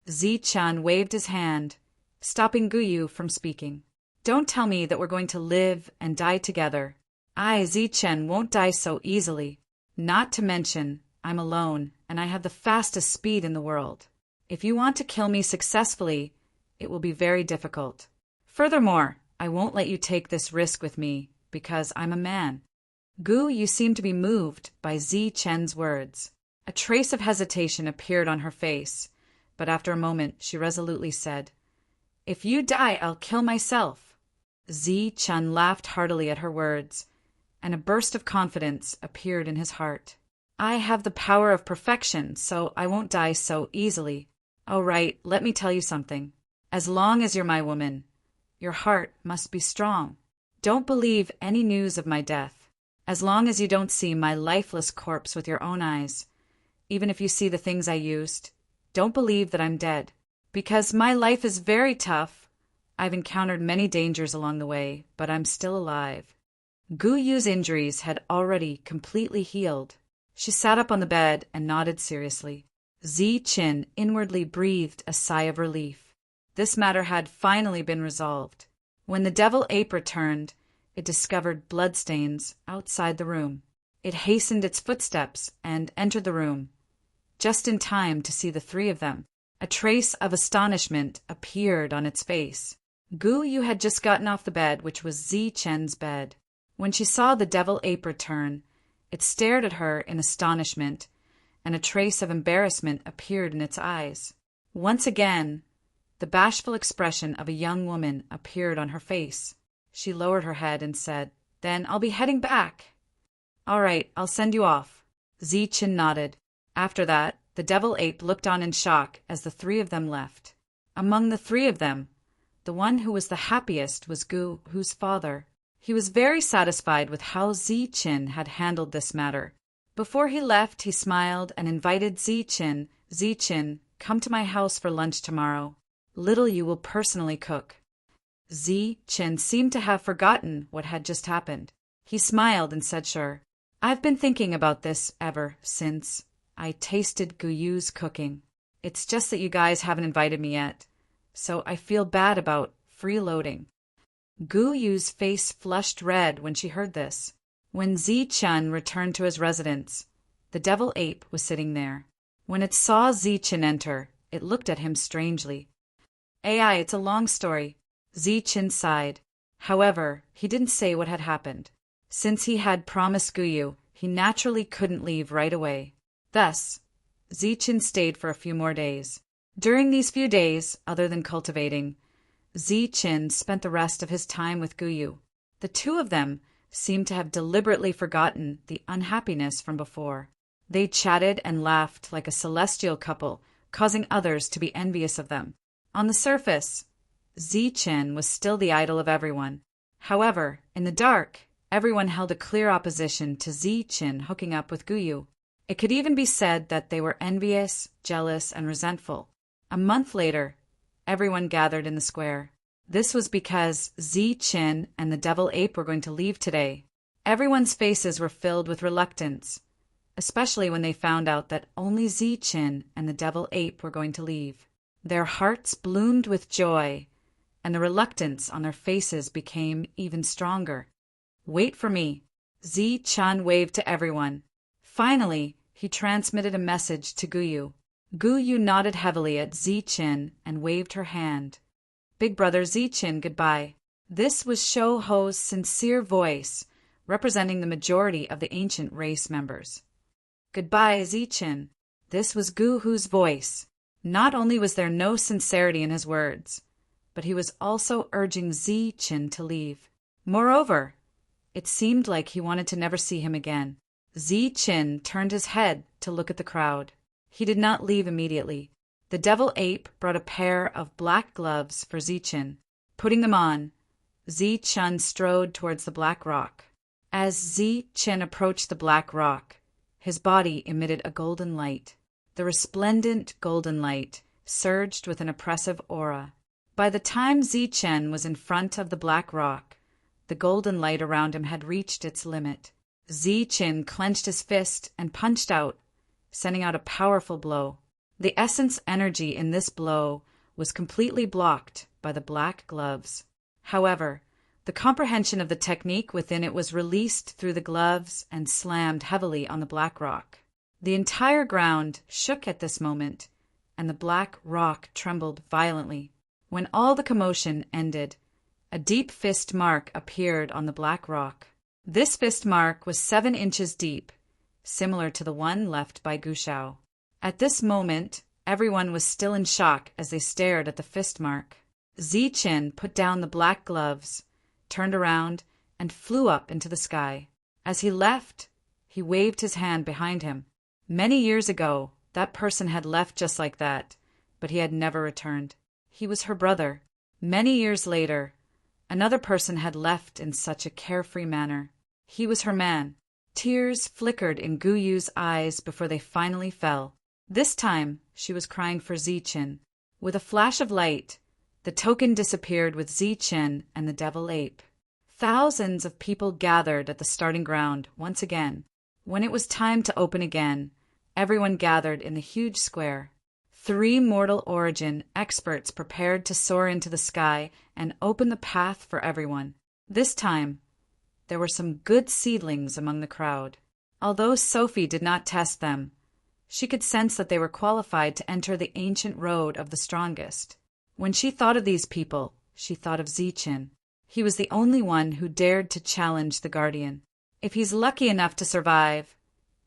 Zichen waved his hand, stopping Guyu from speaking. "Don't tell me that we're going to live and die together. I, Zichen, won't die so easily. Not to mention, I'm alone, and I have the fastest speed in the world. If you want to kill me successfully, it will be very difficult. Furthermore, I won't let you take this risk with me, because I'm a man." Guyu seemed to be moved by Zichen's words. A trace of hesitation appeared on her face, but after a moment she resolutely said, "If you die, I'll kill myself." Zichen laughed heartily at her words, and a burst of confidence appeared in his heart. I have the power of perfection, so I won't die so easily. All right, let me tell you something. As long as you're my woman, your heart must be strong. Don't believe any news of my death. As long as you don't see my lifeless corpse with your own eyes, even if you see the things I used, don't believe that I'm dead. Because my life is very tough. I've encountered many dangers along the way, but I'm still alive. Gu Yu's injuries had already completely healed. She sat up on the bed and nodded seriously. Ziqin inwardly breathed a sigh of relief. This matter had finally been resolved. When the devil ape returned, it discovered bloodstains outside the room. It hastened its footsteps and entered the room, just in time to see the three of them. A trace of astonishment appeared on its face. Gu Yu had just gotten off the bed, which was Ziqin's bed. When she saw the devil ape return, it stared at her in astonishment, and a trace of embarrassment appeared in its eyes. Once again, the bashful expression of a young woman appeared on her face. She lowered her head and said, "Then I'll be heading back." "All right, I'll send you off." Ziqin nodded. After that, the devil ape looked on in shock as the three of them left. Among the three of them, the one who was the happiest was Gu Yu's father. He was very satisfied with how Ziqin had handled this matter. Before he left, he smiled and invited Ziqin. "Ziqin, come to my house for lunch tomorrow. Little Yu will personally cook." Ziqin seemed to have forgotten what had just happened. He smiled and said, "Sure. I've been thinking about this ever since I tasted Gu Yu's cooking. It's just that you guys haven't invited me yet, so I feel bad about freeloading." Gu Yu's face flushed red when she heard this. When Ziqin returned to his residence, the devil ape was sitting there. When it saw Ziqin enter, it looked at him strangely. "AI, it's a long story." Ziqin sighed. However, he didn't say what had happened. Since he had promised Gu Yu, he naturally couldn't leave right away. Thus, Ziqin stayed for a few more days. During these few days, other than cultivating, Ziqin spent the rest of his time with Gu Yu. The two of them seemed to have deliberately forgotten the unhappiness from before. They chatted and laughed like a celestial couple, causing others to be envious of them. On the surface, Ziqin was still the idol of everyone. However, in the dark, everyone held a clear opposition to Ziqin hooking up with Gu Yu. It could even be said that they were envious, jealous, and resentful. A month later, everyone gathered in the square. This was because Ziqin and the devil ape were going to leave today. Everyone's faces were filled with reluctance, especially when they found out that only Ziqin and the devil ape were going to leave. Their hearts bloomed with joy, and the reluctance on their faces became even stronger. "Wait for me." Ziqin waved to everyone. Finally, he transmitted a message to Gu Yu. Gu Yu nodded heavily at Ziqin and waved her hand. "Big brother Ziqin, goodbye." This was Shou Ho's sincere voice, representing the majority of the ancient race members. "Goodbye, Ziqin." This was Gu Yu's voice. Not only was there no sincerity in his words, but he was also urging Ziqin to leave. Moreover, it seemed like he wanted to never see him again. Ziqin turned his head to look at the crowd. He did not leave immediately. The devil ape brought a pair of black gloves for Ziqin. Putting them on, Ziqin strode towards the black rock. As Ziqin approached the black rock, his body emitted a golden light. The resplendent golden light surged with an oppressive aura. By the time Ziqin was in front of the black rock, the golden light around him had reached its limit. Ziqin clenched his fist and punched out, sending out a powerful blow. The essence energy in this blow was completely blocked by the black gloves. However, the comprehension of the technique within it was released through the gloves and slammed heavily on the black rock. The entire ground shook at this moment, and the black rock trembled violently. When all the commotion ended, a deep fist mark appeared on the black rock. This fist mark was 7 inches deep, similar to the one left by Gu Shao. At this moment, everyone was still in shock as they stared at the fist mark. Ziqin put down the black gloves, turned around, and flew up into the sky. As he left, he waved his hand behind him. Many years ago, that person had left just like that, but he had never returned. He was her brother. Many years later, another person had left in such a carefree manner. He was her man. Tears flickered in Gu Yu's eyes before they finally fell. This time, she was crying for Zichen. With a flash of light, the token disappeared with Zichen and the devil ape. Thousands of people gathered at the starting ground once again. When it was time to open again, everyone gathered in the huge square. 3 mortal origin experts prepared to soar into the sky and open the path for everyone. This time, there were some good seedlings among the crowd. Although Sophie did not test them, she could sense that they were qualified to enter the ancient road of the strongest. When she thought of these people, she thought of Zichen. He was the only one who dared to challenge the Guardian. If he's lucky enough to survive,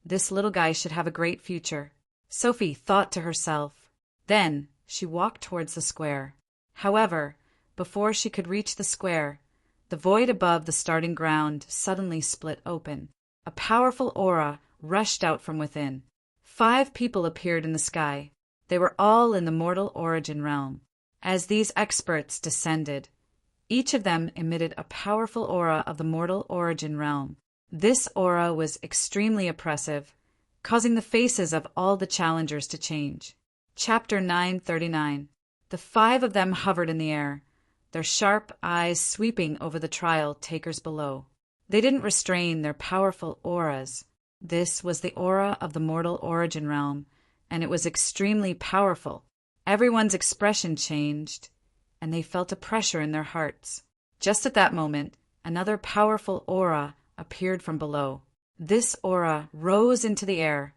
this little guy should have a great future, Sophie thought to herself. Then she walked towards the square. However, before she could reach the square, the void above the starting ground suddenly split open. A powerful aura rushed out from within. 5 people appeared in the sky. They were all in the mortal origin realm. As these experts descended, each of them emitted a powerful aura of the mortal origin realm. This aura was extremely oppressive, causing the faces of all the challengers to change. Chapter 939. The 5 of them hovered in the air, their sharp eyes sweeping over the trial takers below. They didn't restrain their powerful auras. This was the aura of the mortal origin realm, and it was extremely powerful. Everyone's expression changed, and they felt a pressure in their hearts. Just at that moment, another powerful aura appeared from below. This aura rose into the air,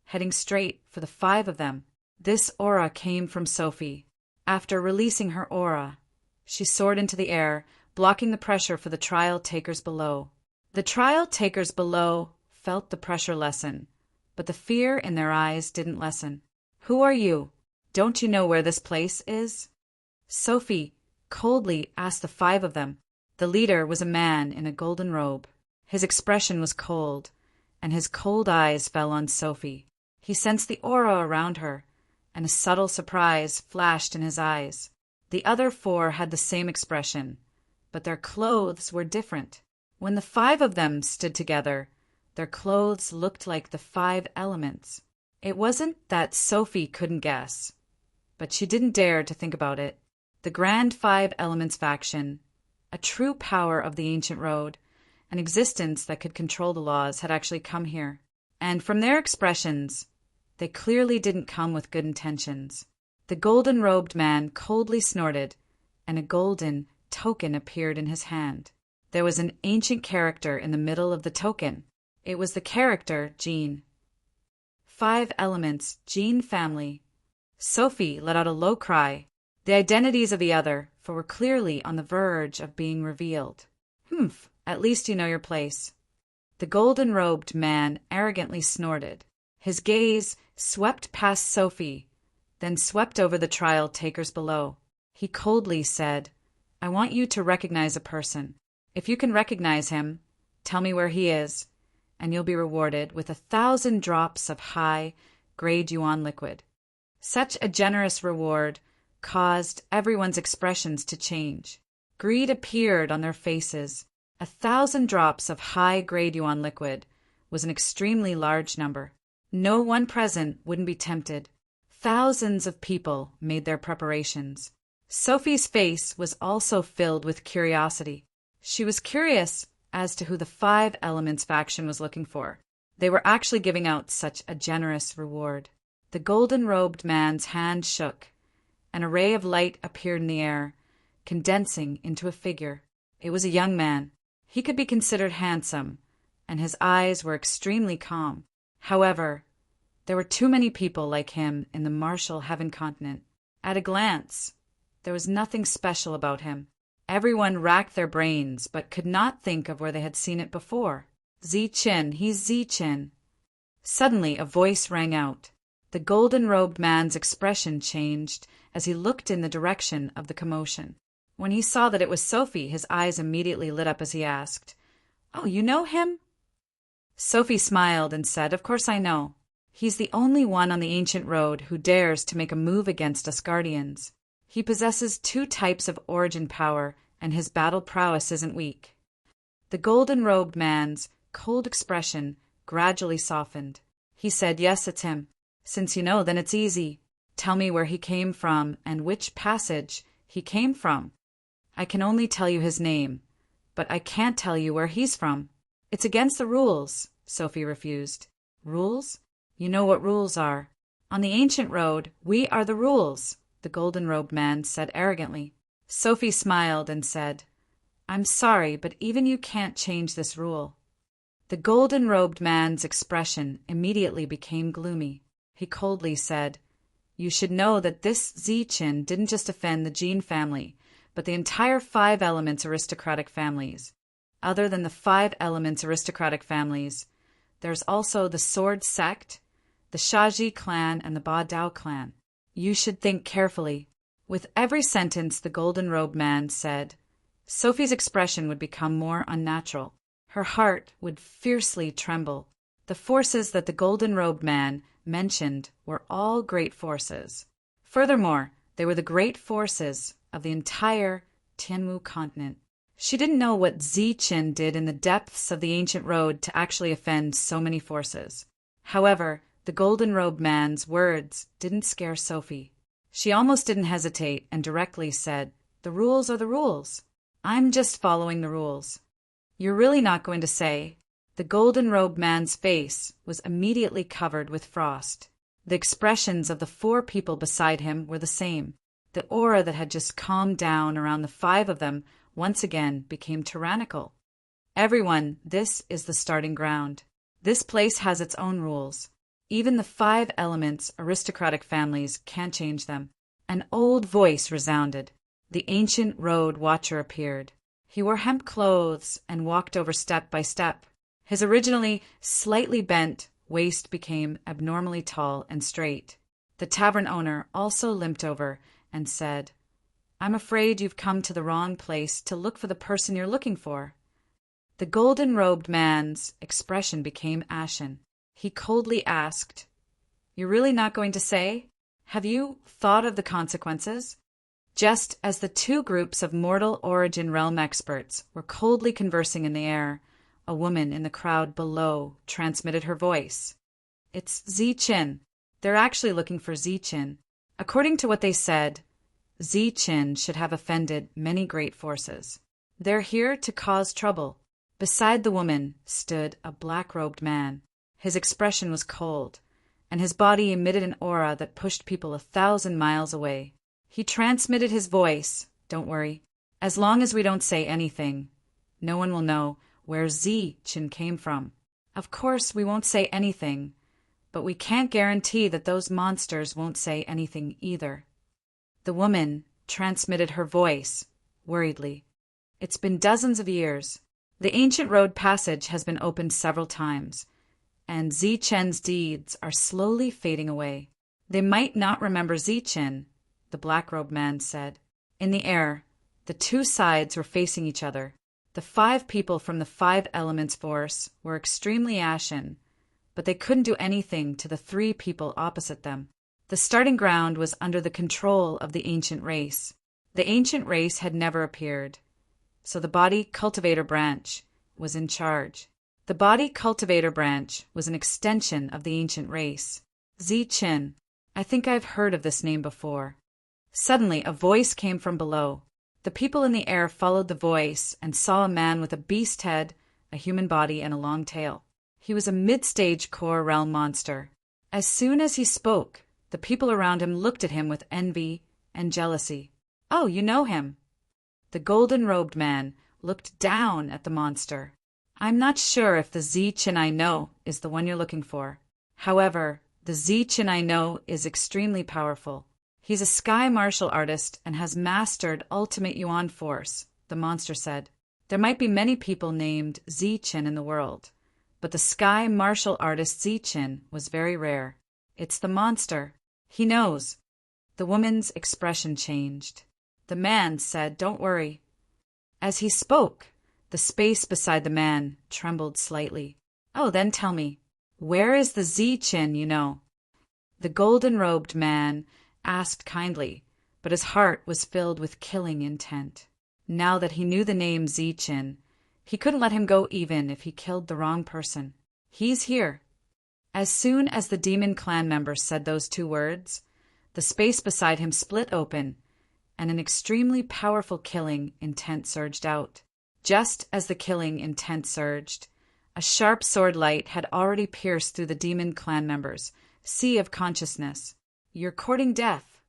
heading straight for the 5 of them. This aura came from Sophie. After releasing her aura, she soared into the air, blocking the pressure for the trial takers below. The trial takers below felt the pressure lessen, but the fear in their eyes didn't lessen. "Who are you? Don't you know where this place is?" Sophie coldly asked the 5 of them. The leader was a man in a golden robe. His expression was cold, and his cold eyes fell on Sophie. He sensed the aura around her, and a subtle surprise flashed in his eyes. The other 4 had the same expression, but their clothes were different. When the 5 of them stood together, their clothes looked like the 5 elements. It wasn't that Sophie couldn't guess, but she didn't dare to think about it. The Grand 5 Elements faction, a true power of the ancient road, an existence that could control the laws, had actually come here. And from their expressions, they clearly didn't come with good intentions. The golden-robed man coldly snorted, and a golden token appeared in his hand. There was an ancient character in the middle of the token. It was the character Jean. 5 elements, Jean family. Sophie let out a low cry. The identities of the other 4 were clearly on the verge of being revealed. "Humph, at least you know your place." The golden-robed man arrogantly snorted. His gaze swept past Sophie, then swept over the trial takers below. He coldly said, "I want you to recognize a person. If you can recognize him, tell me where he is, and you'll be rewarded with 1,000 drops of high-grade yuan liquid." Such a generous reward caused everyone's expressions to change. Greed appeared on their faces. 1,000 drops of high-grade yuan liquid was an extremely large number. No one present wouldn't be tempted. Thousands of people made their preparations. Sophie's face was also filled with curiosity. She was curious as to who the 5 Elements faction was looking for. They were actually giving out such a generous reward. The golden-robed man's hand shook. An array of light appeared in the air, condensing into a figure. It was a young man. He could be considered handsome, and his eyes were extremely calm. However, there were too many people like him in the martial heaven continent. At a glance, there was nothing special about him. Everyone racked their brains, but could not think of where they had seen it before. "Zichen, he's Zichen." Suddenly a voice rang out. The golden-robed man's expression changed as he looked in the direction of the commotion. When he saw that it was Sophie, his eyes immediately lit up as he asked, "Oh, you know him?" Sophie smiled and said, "Of course I know. He's the only one on the ancient road who dares to make a move against us guardians. He possesses 2 types of origin power, and his battle prowess isn't weak." The golden-robed man's cold expression gradually softened. He said, "Yes, it's him. Since you know, then it's easy. Tell me where he came from and which passage he came from." "I can only tell you his name, but I can't tell you where he's from. It's against the rules," Sophie refused. "Rules? You know what rules are. On the ancient road, we are the rules," the golden-robed man said arrogantly. Sophie smiled and said, "I'm sorry, but even you can't change this rule." The golden-robed man's expression immediately became gloomy. He coldly said, "You should know that this Ziqin didn't just offend the Jin family, but the entire 5 elements aristocratic families. Other than the 5 elements aristocratic families, there's also the Sword Sect, the Shaji clan, and the Ba Dao clan. You should think carefully." With every sentence the golden-robed man said, Sophie's expression would become more unnatural. Her heart would fiercely tremble. The forces that the golden-robed man mentioned were all great forces. Furthermore, they were the great forces of the entire Tianmu continent. She didn't know what Ziqin did in the depths of the ancient road to actually offend so many forces. However, the golden-robed man's words didn't scare Sophie. She almost didn't hesitate and directly said, "The rules are the rules. I'm just following the rules." "You're really not going to say?" The golden-robed man's face was immediately covered with frost. The expressions of the 4 people beside him were the same. The aura that had just calmed down around the 5 of them once again became tyrannical. "Everyone, this is the starting ground. This place has its own rules. Even the 5 elements aristocratic families can't change them." An old voice resounded. The ancient road watcher appeared. He wore hemp clothes and walked over step by step. His originally slightly bent waist became abnormally tall and straight. The tavern owner also limped over and said, "I'm afraid you've come to the wrong place to look for the person you're looking for." The golden-robed man's expression became ashen. He coldly asked, "You're really not going to say? Have you thought of the consequences?" Just as the 2 groups of mortal origin realm experts were coldly conversing in the air, a woman in the crowd below transmitted her voice. "It's Ziqin. They're actually looking for Ziqin. According to what they said, Ziqin should have offended many great forces. They're here to cause trouble." Beside the woman stood a black-robed man. His expression was cold, and his body emitted an aura that pushed people 1,000 miles away. He transmitted his voice, "Don't worry. As long as we don't say anything, no one will know where Ziqin came from. Of course, we won't say anything, but we can't guarantee that those monsters won't say anything either." The woman transmitted her voice, worriedly. "It's been dozens of years. The ancient road passage has been opened several times, and Ziqin's deeds are slowly fading away. They might not remember Ziqin," the black-robed man said. In the air, the 2 sides were facing each other. The 5 people from the 5 elements force were extremely ashen, but they couldn't do anything to the 3 people opposite them. The starting ground was under the control of the ancient race. The ancient race had never appeared, so the body cultivator branch was in charge. The body cultivator branch was an extension of the ancient race. Ziqin. I think I've heard of this name before. Suddenly, a voice came from below. The people in the air followed the voice and saw a man with a beast head, a human body, and a long tail. He was a mid-stage core realm monster. As soon as he spoke, the people around him looked at him with envy and jealousy. "Oh, you know him." The golden-robed man looked down at the monster. "I'm not sure if the Ziqin I know is the one you're looking for. However, the Ziqin I know is extremely powerful. He's a sky martial artist and has mastered ultimate Yuan force," the monster said. "There might be many people named Ziqin in the world, but the sky martial artist Ziqin was very rare. It's the monster. He knows." The woman's expression changed. The man said, "Don't worry." As he spoke, the space beside the man trembled slightly. Oh, then tell me, where is the Z-Chin you know? The golden-robed man asked kindly, but his heart was filled with killing intent. Now that he knew the name Z-Chin, he couldn't let him go even if he killed the wrong person. He's here. As soon as the demon clan member said those two words, the space beside him split open, and an extremely powerful killing intent surged out. Just as the killing intent surged, a sharp sword light had already pierced through the demon clan members' sea of consciousness. You're courting death.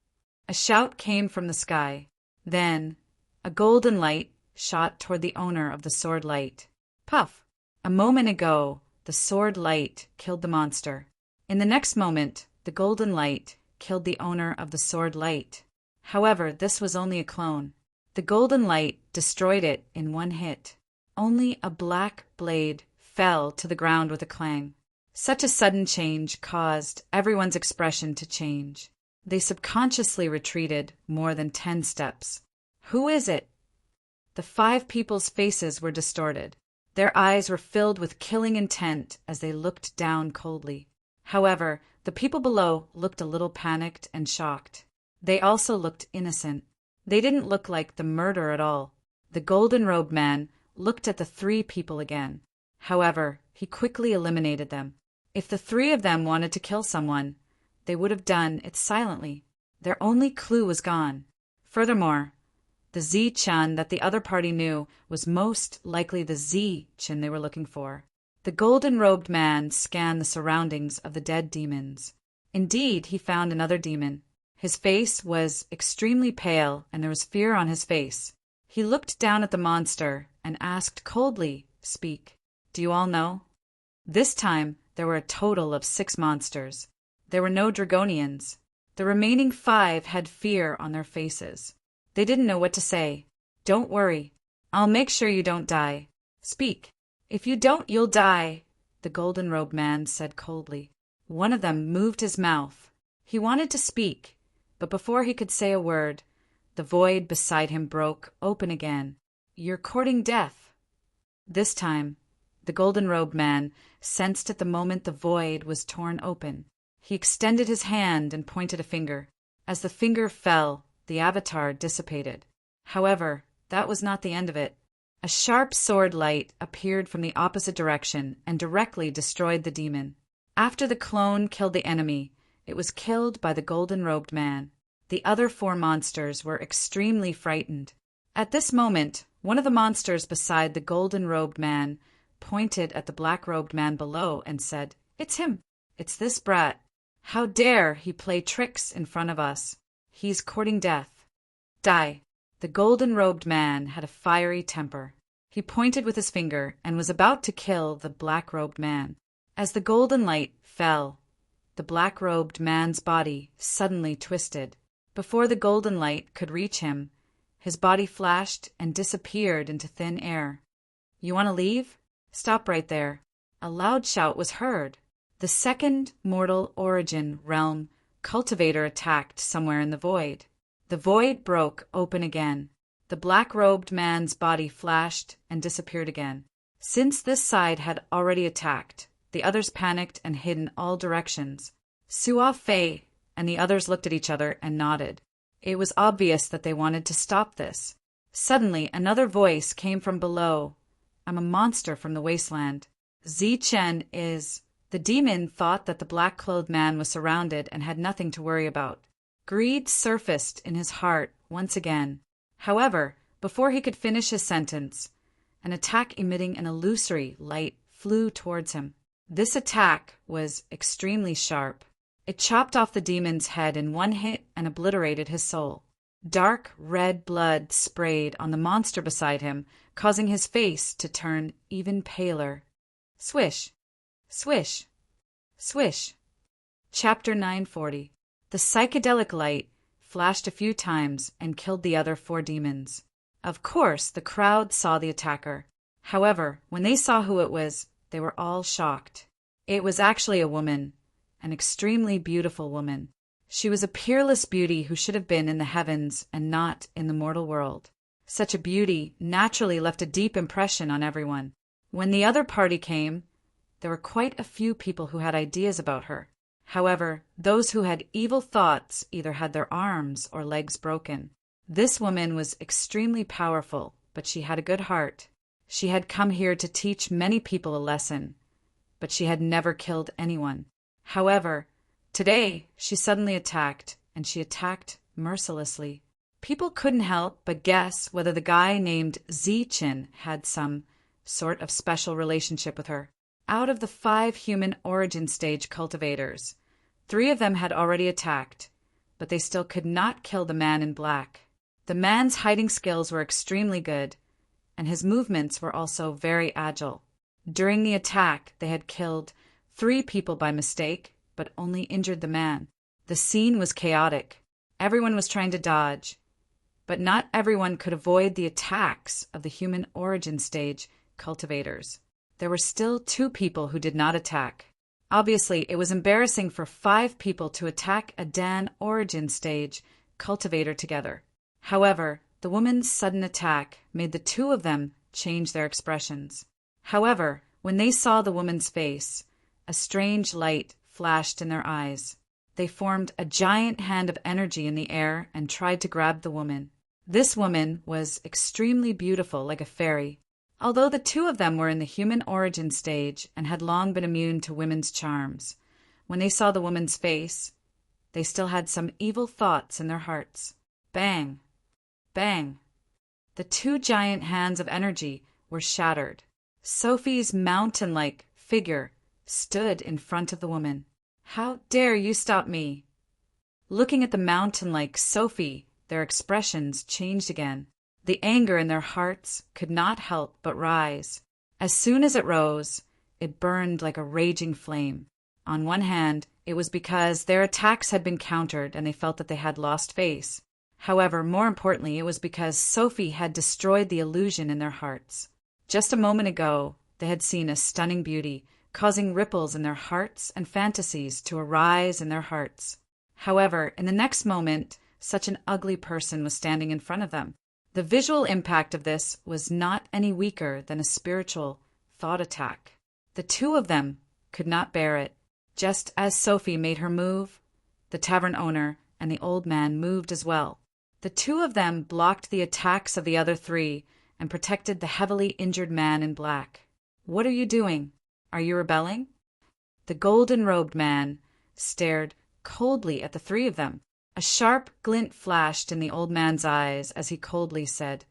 A shout came from the sky. Then, a golden light shot toward the owner of the sword light. Puff! A moment ago, the sword light killed the monster. In the next moment, the golden light killed the owner of the sword light. However, this was only a clone. The golden light destroyed it in one hit. Only a black blade fell to the ground with a clang. Such a sudden change caused everyone's expression to change. They subconsciously retreated more than 10 steps. Who is it? The 5 people's faces were distorted. Their eyes were filled with killing intent as they looked down coldly. However, the people below looked a little panicked and shocked. They also looked innocent. They didn't look like the murder at all. The golden-robed man looked at the 3 people again. However, he quickly eliminated them. If the 3 of them wanted to kill someone, they would have done it silently. Their only clue was gone. Furthermore, the Z-Chan that the other party knew was most likely the Z-Chin they were looking for. The golden-robed man scanned the surroundings of the dead demons. Indeed, he found another demon. His face was extremely pale, and there was fear on his face. He looked down at the monster and asked coldly, "Speak. Do you all know?" This time, there were a total of 6 monsters. There were no Dragonians. The remaining 5 had fear on their faces. They didn't know what to say. "Don't worry. I'll make sure you don't die. Speak. If you don't, you'll die," the golden-robed man said coldly. One of them moved his mouth. He wanted to speak, but before he could say a word, the void beside him broke open again. "You're courting death." This time, the golden-robed man sensed at the moment the void was torn open. He extended his hand and pointed a finger. As the finger fell, the avatar dissipated. However, that was not the end of it. A sharp sword light appeared from the opposite direction and directly destroyed the demon. After the clone killed the enemy, it was killed by the golden-robed man. The other 4 monsters were extremely frightened. At this moment, one of the monsters beside the golden-robed man pointed at the black-robed man below and said, "It's him. It's this brat. How dare he play tricks in front of us? He's courting death. Die." The golden-robed man had a fiery temper. He pointed with his finger and was about to kill the black-robed man. As the golden light fell, the black-robed man's body suddenly twisted. Before the golden light could reach him, his body flashed and disappeared into thin air. "You want to leave? Stop right there." A loud shout was heard. The second mortal origin realm cultivator attacked somewhere in the void. The void broke open again. The black-robed man's body flashed and disappeared again. Since this side had already attacked, the others panicked and hid in all directions. Sua Fei and the others looked at each other and nodded. It was obvious that they wanted to stop this. Suddenly, another voice came from below. "I'm a monster from the wasteland. Z-Chen is..." The demon thought that the black-clothed man was surrounded and had nothing to worry about. Greed surfaced in his heart once again. However, before he could finish his sentence, an attack emitting an illusory light flew towards him. This attack was extremely sharp. It chopped off the demon's head in one hit and obliterated his soul. Dark red blood sprayed on the monster beside him, causing his face to turn even paler. Swish! Swish! Swish! Chapter 940. The psychedelic light flashed a few times and killed the other 4 demons. Of course, the crowd saw the attacker. However, when they saw who it was, they were all shocked. It was actually a woman, an extremely beautiful woman. She was a peerless beauty who should have been in the heavens and not in the mortal world. Such a beauty naturally left a deep impression on everyone. When the other party came, there were quite a few people who had ideas about her. However, those who had evil thoughts either had their arms or legs broken. This woman was extremely powerful, but she had a good heart. She had come here to teach many people a lesson, but she had never killed anyone. However, today she suddenly attacked, and she attacked mercilessly. People couldn't help but guess whether the guy named Zichin had some sort of special relationship with her. Out of the 5 human origin stage cultivators, 3 of them had already attacked, but they still could not kill the man in black. The man's hiding skills were extremely good, and his movements were also very agile. During the attack, they had killed 3 people by mistake, but only injured the man. The scene was chaotic. Everyone was trying to dodge, but not everyone could avoid the attacks of the human origin stage cultivators. There were still 2 people who did not attack. Obviously, it was embarrassing for 5 people to attack a Dan origin stage cultivator together. However, the woman's sudden attack made the 2 of them change their expressions. However, when they saw the woman's face, a strange light flashed in their eyes. They formed a giant hand of energy in the air and tried to grab the woman. This woman was extremely beautiful, like a fairy. Although the 2 of them were in the human origin stage and had long been immune to women's charms, when they saw the woman's face, they still had some evil thoughts in their hearts. Bang! Bang! The 2 giant hands of energy were shattered. Sophie's mountain-like figure stood in front of the woman. "How dare you stop me?" Looking at the mountain-like Sophie, their expressions changed again. The anger in their hearts could not help but rise. As soon as it rose, it burned like a raging flame. On one hand, it was because their attacks had been countered and they felt that they had lost face. However, more importantly, it was because Sophie had destroyed the illusion in their hearts. Just a moment ago, they had seen a stunning beauty, causing ripples in their hearts and fantasies to arise in their hearts. However, in the next moment, such an ugly person was standing in front of them. The visual impact of this was not any weaker than a spiritual thought attack. The 2 of them could not bear it. Just as Sophie made her move, the tavern owner and the old man moved as well. The 2 of them blocked the attacks of the other 3 and protected the heavily injured man in black. "What are you doing? Are you rebelling?" The golden-robed man stared coldly at the 3 of them. A sharp glint flashed in the old man's eyes as he coldly said,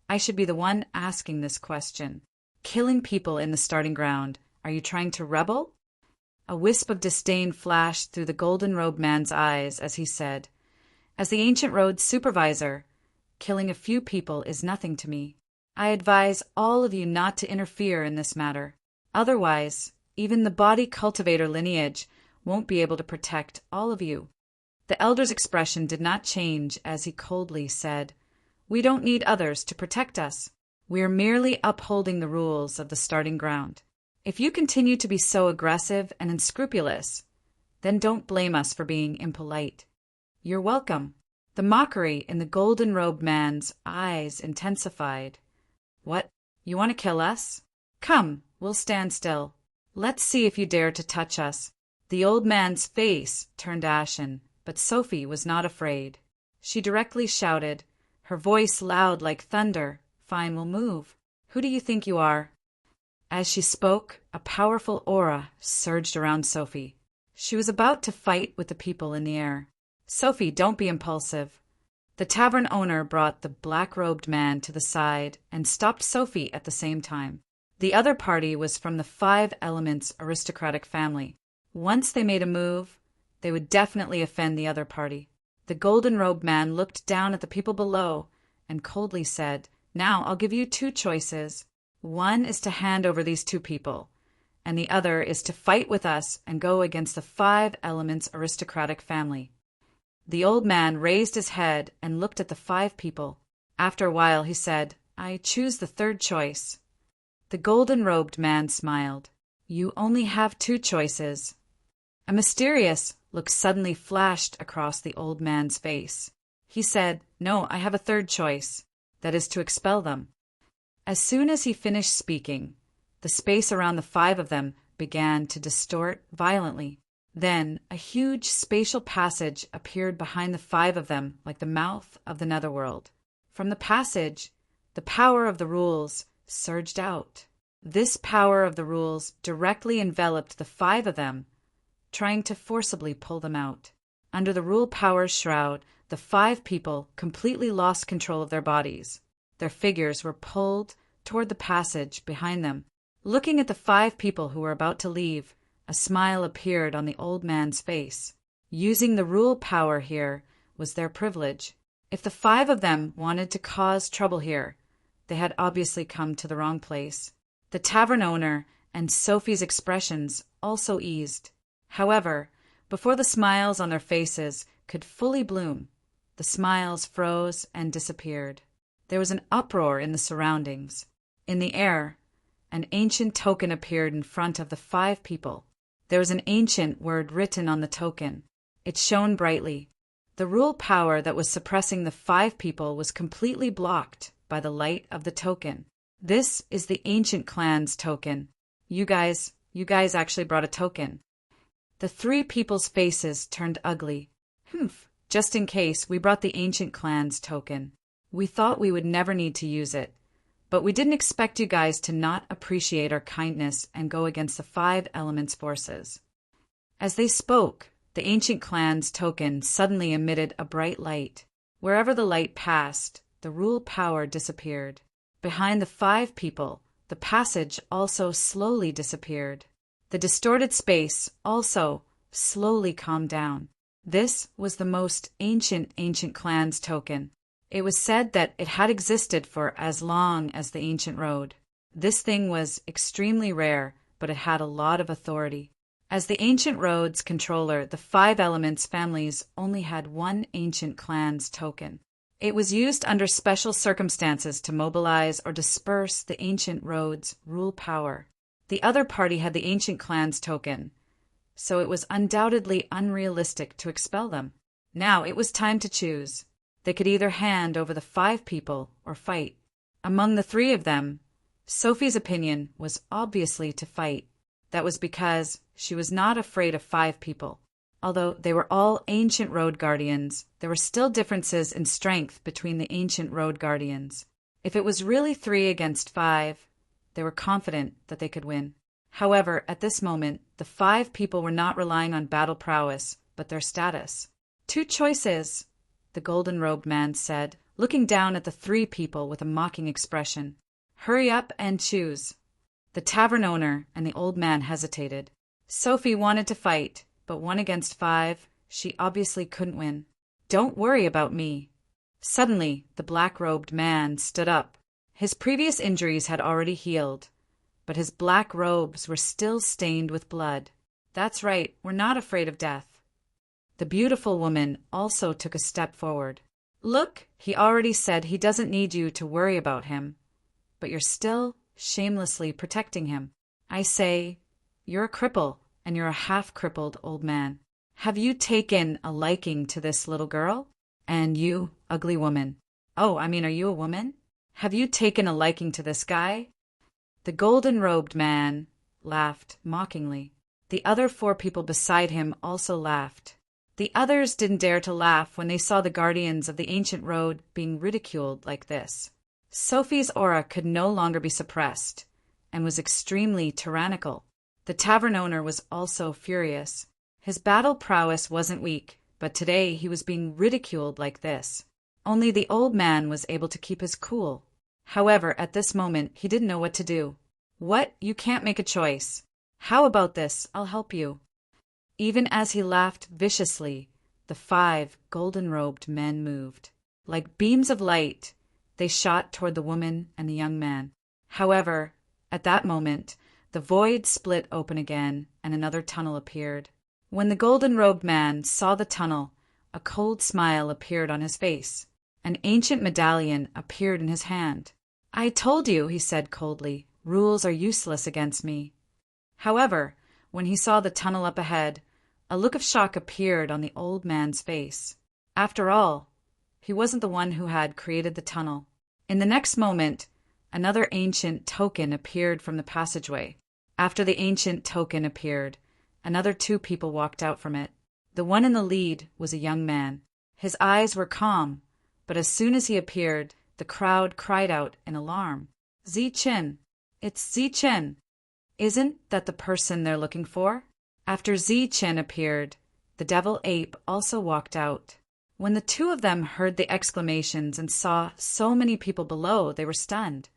"I should be the one asking this question. Killing people in the starting ground, are you trying to rebel?" A wisp of disdain flashed through the golden-robed man's eyes as he said, "As the Ancient Road's supervisor, killing a few people is nothing to me. I advise all of you not to interfere in this matter. Otherwise, even the body cultivator lineage won't be able to protect all of you." The elder's expression did not change as he coldly said, "We don't need others to protect us. We are merely upholding the rules of the starting ground. If you continue to be so aggressive and unscrupulous, then don't blame us for being impolite. You're welcome." The mockery in the golden-robed man's eyes intensified. "What? You want to kill us? Come, we'll stand still. Let's see if you dare to touch us." The old man's face turned ashen, but Sophie was not afraid. She directly shouted, her voice loud like thunder, "Fine, we'll move. Who do you think you are?" As she spoke, a powerful aura surged around Sophie. She was about to fight with the people in the air. "Sophie, don't be impulsive." The tavern owner brought the black-robed man to the side and stopped Sophie at the same time. The other party was from the 5 Elements aristocratic family. Once they made a move, they would definitely offend the other party. The golden-robed man looked down at the people below and coldly said, "Now I'll give you 2 choices. One is to hand over these 2 people, and the other is to fight with us and go against the 5 Elements aristocratic family." The old man raised his head and looked at the 5 people. After a while he said, "I choose the 3rd choice." The golden-robed man smiled. "You only have 2 choices." A mysterious look suddenly flashed across the old man's face. He said, "No, I have a 3rd choice. That is to expel them." As soon as he finished speaking, the space around the 5 of them began to distort violently. Then a huge spatial passage appeared behind the 5 of them like the mouth of the netherworld. From the passage, the power of the rules surged out. This power of the rules directly enveloped the 5 of them, trying to forcibly pull them out. Under the rule power's shroud, the 5 people completely lost control of their bodies. Their figures were pulled toward the passage behind them. Looking at the 5 people who were about to leave, a smile appeared on the old man's face. Using the rule power here was their privilege. If the 5 of them wanted to cause trouble here, they had obviously come to the wrong place. The tavern owner and Sophie's expressions also eased. However, before the smiles on their faces could fully bloom, the smiles froze and disappeared. There was an uproar in the surroundings. In the air, an ancient token appeared in front of the 5 people. There was an ancient word written on the token. It shone brightly. The rule power that was suppressing the 5 people was completely blocked by the light of the token. This is the ancient clan's token. You guys actually brought a token. The 3 people's faces turned ugly. Just in case, we brought the ancient clan's token. We thought we would never need to use it, but we didn't expect you guys to not appreciate our kindness and go against the 5 elements forces. As they spoke, the ancient clan's token suddenly emitted a bright light. Wherever the light passed, the rule power disappeared. Behind the 5 people, the passage also slowly disappeared. The distorted space also slowly calmed down. This was the most ancient clan's token. It was said that it had existed for as long as the ancient road. This thing was extremely rare, but it had a lot of authority. As the ancient road's controller, the 5 elements families only had one ancient clan's token. It was used under special circumstances to mobilize or disperse the ancient road's rule power. The other party had the ancient clan's token, so it was undoubtedly unrealistic to expel them. Now it was time to choose. They could either hand over the 5 people or fight. Among the 3 of them, Sophie's opinion was obviously to fight. That was because she was not afraid of 5 people. Although they were all ancient road guardians, there were still differences in strength between the ancient road guardians. If it was really 3 against 5, they were confident that they could win. However, at this moment, the 5 people were not relying on battle prowess, but their status. 2 choices, the golden-robed man said, looking down at the 3 people with a mocking expression. Hurry up and choose. The tavern owner and the old man hesitated. Sophie wanted to fight, but 1 against 5, she obviously couldn't win. Don't worry about me. Suddenly, the black-robed man stood up. His previous injuries had already healed, but his black robes were still stained with blood. That's right, we're not afraid of death. The beautiful woman also took a step forward. Look, he already said he doesn't need you to worry about him, but you're still shamelessly protecting him. I say, you're a cripple, and you're a half-crippled old man. Have you taken a liking to this little girl? And you, ugly woman. Are you a woman? Have you taken a liking to this guy? The golden-robed man laughed mockingly. The other 4 people beside him also laughed. The others didn't dare to laugh when they saw the guardians of the ancient road being ridiculed like this. Sophie's aura could no longer be suppressed, and was extremely tyrannical. The tavern owner was also furious. His battle prowess wasn't weak, but today he was being ridiculed like this. Only the old man was able to keep his cool. However, at this moment, he didn't know what to do. What? You can't make a choice. How about this? I'll help you. Even as he laughed viciously, the 5 golden-robed men moved. Like beams of light, they shot toward the woman and the young man. However, at that moment, the void split open again, and another tunnel appeared. When the golden-robed man saw the tunnel, a cold smile appeared on his face. An ancient medallion appeared in his hand. I told you, he said coldly, rules are useless against me. However, when he saw the tunnel up ahead, a look of shock appeared on the old man's face. After all, he wasn't the one who had created the tunnel. In the next moment, another ancient token appeared from the passageway. After the ancient token appeared, another two people walked out from it. The one in the lead was a young man. His eyes were calm, but as soon as he appeared, the crowd cried out in alarm. Zichen! It's Zichen! Isn't that the person they're looking for? After Zichen appeared, the devil ape also walked out. When the two of them heard the exclamations and saw so many people below, they were stunned.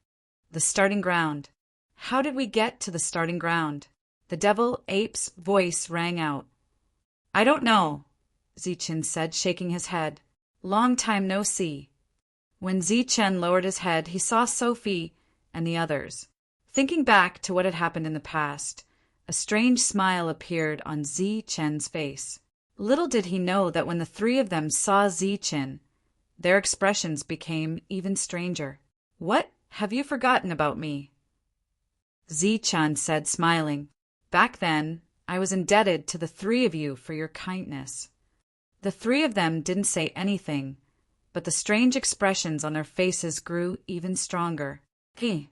The starting ground. How did we get to the starting ground? The devil ape's voice rang out. I don't know, Zichen said, shaking his head. Long time no see. When Zichen lowered his head, he saw Sophie and the others. Thinking back to what had happened in the past, a strange smile appeared on Zichen's face. Little did he know that when the three of them saw Zichen, their expressions became even stranger. What have you forgotten about me? Zichen said, smiling. Back then, I was indebted to the three of you for your kindness. The three of them didn't say anything, but the strange expressions on their faces grew even stronger. Hey.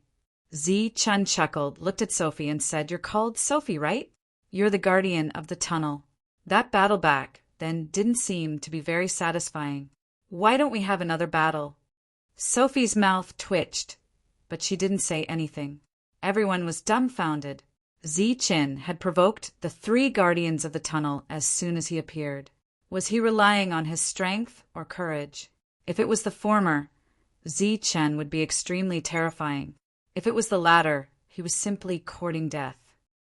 Zichen chuckled, looked at Sophie, and said, You're called Sophie, right? You're the guardian of the tunnel. That battle back then didn't seem to be very satisfying. Why don't we have another battle? Sophie's mouth twitched, but she didn't say anything. Everyone was dumbfounded. Zichen had provoked the three guardians of the tunnel as soon as he appeared. Was he relying on his strength or courage? If it was the former, Zichen would be extremely terrifying. If it was the latter, he was simply courting death.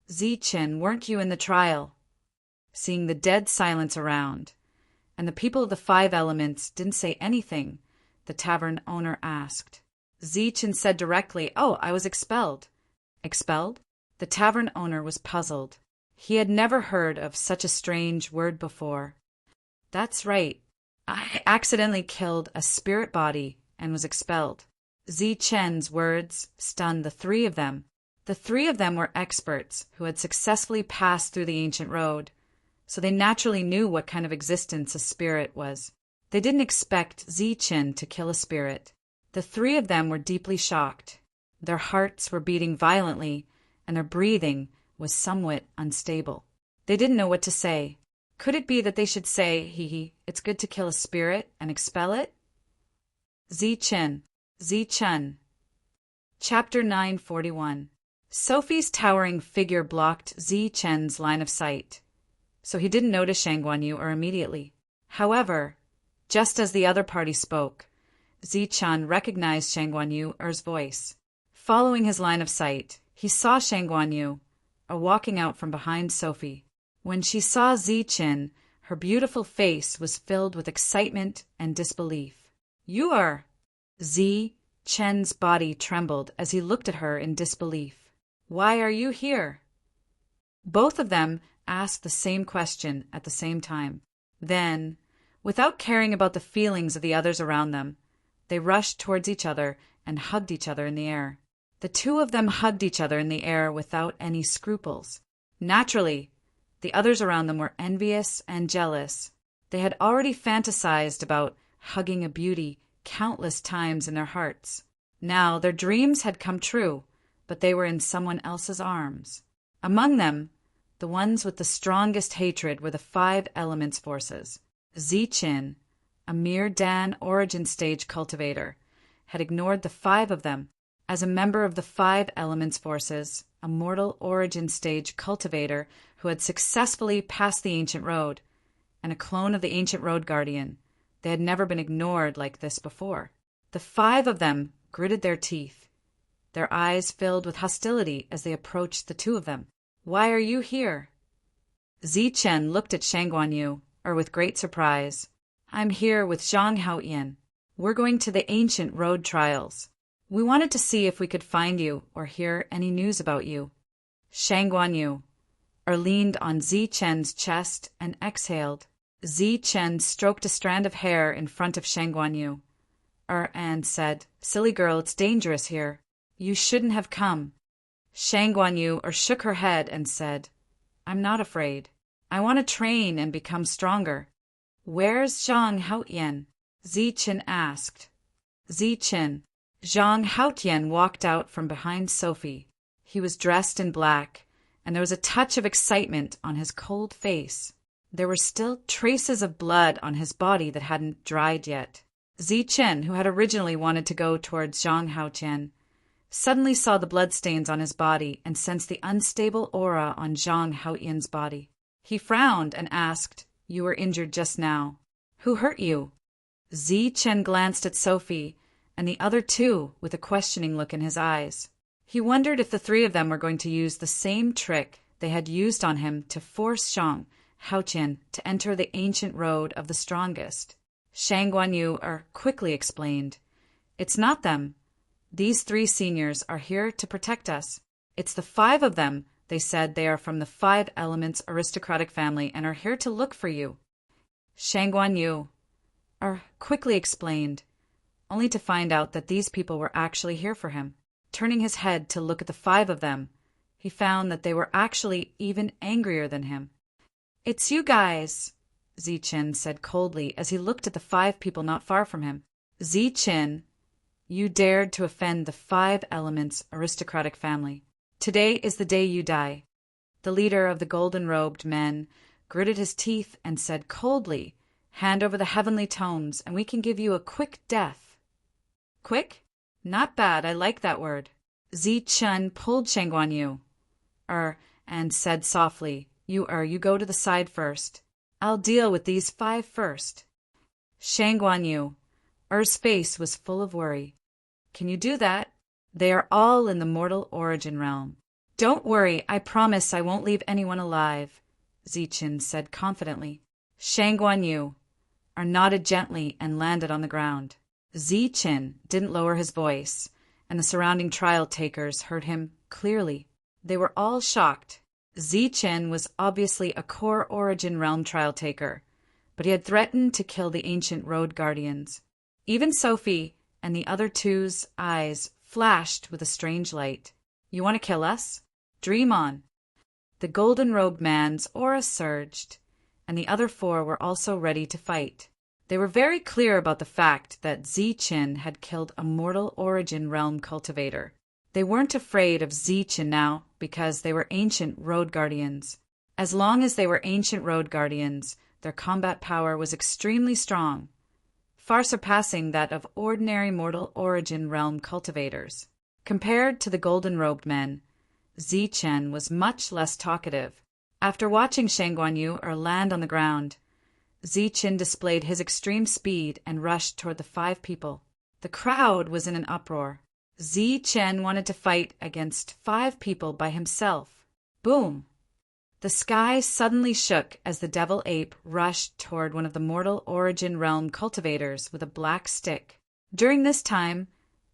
Zichen, weren't you in the trial? Seeing the dead silence around, and the people of the five elements didn't say anything, the tavern owner asked. Zichen said directly, Oh, I was expelled. Expelled? The tavern owner was puzzled. He had never heard of such a strange word before. That's right. I accidentally killed a spirit body and was expelled. Zichen's words stunned the three of them. The three of them were experts who had successfully passed through the ancient road, so they naturally knew what kind of existence a spirit was. They didn't expect Zichen to kill a spirit. The three of them were deeply shocked. Their hearts were beating violently, and their breathing was somewhat unstable. They didn't know what to say. Could it be that they should say, it's good to kill a spirit and expel it? Zichen. Chapter 941. Sophie's towering figure blocked Zichen's line of sight, so he didn't notice Shang Guanyu immediately. However, just as the other party spoke, Zichen recognized Shang Guanyu's voice. Following his line of sight, he saw Shang Guanyu walking out from behind Sophie. When she saw Zichen, her beautiful face was filled with excitement and disbelief. You are... Zichen's body trembled as he looked at her in disbelief. Why are you here? Both of them asked the same question at the same time. Then, without caring about the feelings of the others around them, they rushed towards each other and hugged each other in the air. The two of them hugged each other in the air without any scruples. Naturally, the others around them were envious and jealous. They had already fantasized about hugging a beauty countless times in their hearts. Now their dreams had come true, but they were in someone else's arms. Among them, the ones with the strongest hatred were the five elements forces. Zichen, a mere Dan origin stage cultivator, had ignored the five of them. As a member of the five elements forces, a mortal origin stage cultivator who had successfully passed the ancient road, and a clone of the ancient road guardian, they had never been ignored like this before. The five of them gritted their teeth, their eyes filled with hostility as they approached the two of them. Why are you here? Zichen looked at Shang Guanyu, with great surprise. I'm here with Zhang Haoyan. We're going to the ancient road trials. We wanted to see if we could find you or hear any news about you. Shang Guanyu leaned on Zichen's chest and exhaled. Zichen stroked a strand of hair in front of Shang Guanyu, and said, Silly girl, it's dangerous here. You shouldn't have come. Shang Guanyu shook her head and said, I'm not afraid. I want to train and become stronger. Where's Zhang Haoyan? Zichen asked. Zhang Haoyan walked out from behind Sophie. He was dressed in black, and there was a touch of excitement on his cold face. There were still traces of blood on his body that hadn't dried yet. Zichen, who had originally wanted to go towards Zhang Haotian, suddenly saw the bloodstains on his body and sensed the unstable aura on Zhang Haotian's body. He frowned and asked, "You were injured just now. Who hurt you?" Zichen glanced at Sophie and the other two with a questioning look in his eyes. He wondered if the three of them were going to use the same trick they had used on him to force Zhang Haotian to enter the ancient road of the strongest. Shang Guanyu quickly explained, "It's not them. These three seniors are here to protect us. It's the five of them. They said they are from the Five Elements aristocratic family and are here to look for you." Shang Guanyu quickly explained, only to find out that these people were actually here for him. Turning his head to look at the five of them, he found that they were actually even angrier than him. "It's you guys," Zichen said coldly as he looked at the five people not far from him. "Zichen, you dared to offend the Five Elements aristocratic family. Today is the day you die." The leader of the golden-robed men gritted his teeth and said coldly, "Hand over the heavenly tomes, and we can give you a quick death." "Quick? Not bad, I like that word." Zichen pulled Shang Guanyu, and said softly, You go to the side first. I'll deal with these five first." Shang Guanyu's face was full of worry. "Can you do that? They are all in the mortal origin realm." "Don't worry, I promise I won't leave anyone alive," Zichen said confidently. Shang Guanyu nodded gently and landed on the ground. Zichen didn't lower his voice, and the surrounding trial takers heard him clearly. They were all shocked. Zichen was obviously a core origin realm trial taker, but he had threatened to kill the ancient road guardians. Even Sophie and the other two's eyes flashed with a strange light. "You want to kill us? Dream on." The golden-robed man's aura surged, and the other four were also ready to fight. They were very clear about the fact that Zichen had killed a mortal origin realm cultivator. They weren't afraid of Zichen now because they were ancient road guardians. As long as they were ancient road guardians, their combat power was extremely strong, far surpassing that of ordinary mortal origin realm cultivators. Compared to the golden-robed men, Zichen was much less talkative. After watching Shang Guanyu land on the ground, Zichen displayed his extreme speed and rushed toward the five people. The crowd was in an uproar. Zichen wanted to fight against five people by himself. Boom! The sky suddenly shook as the devil ape rushed toward one of the mortal origin realm cultivators with a black stick. During this time,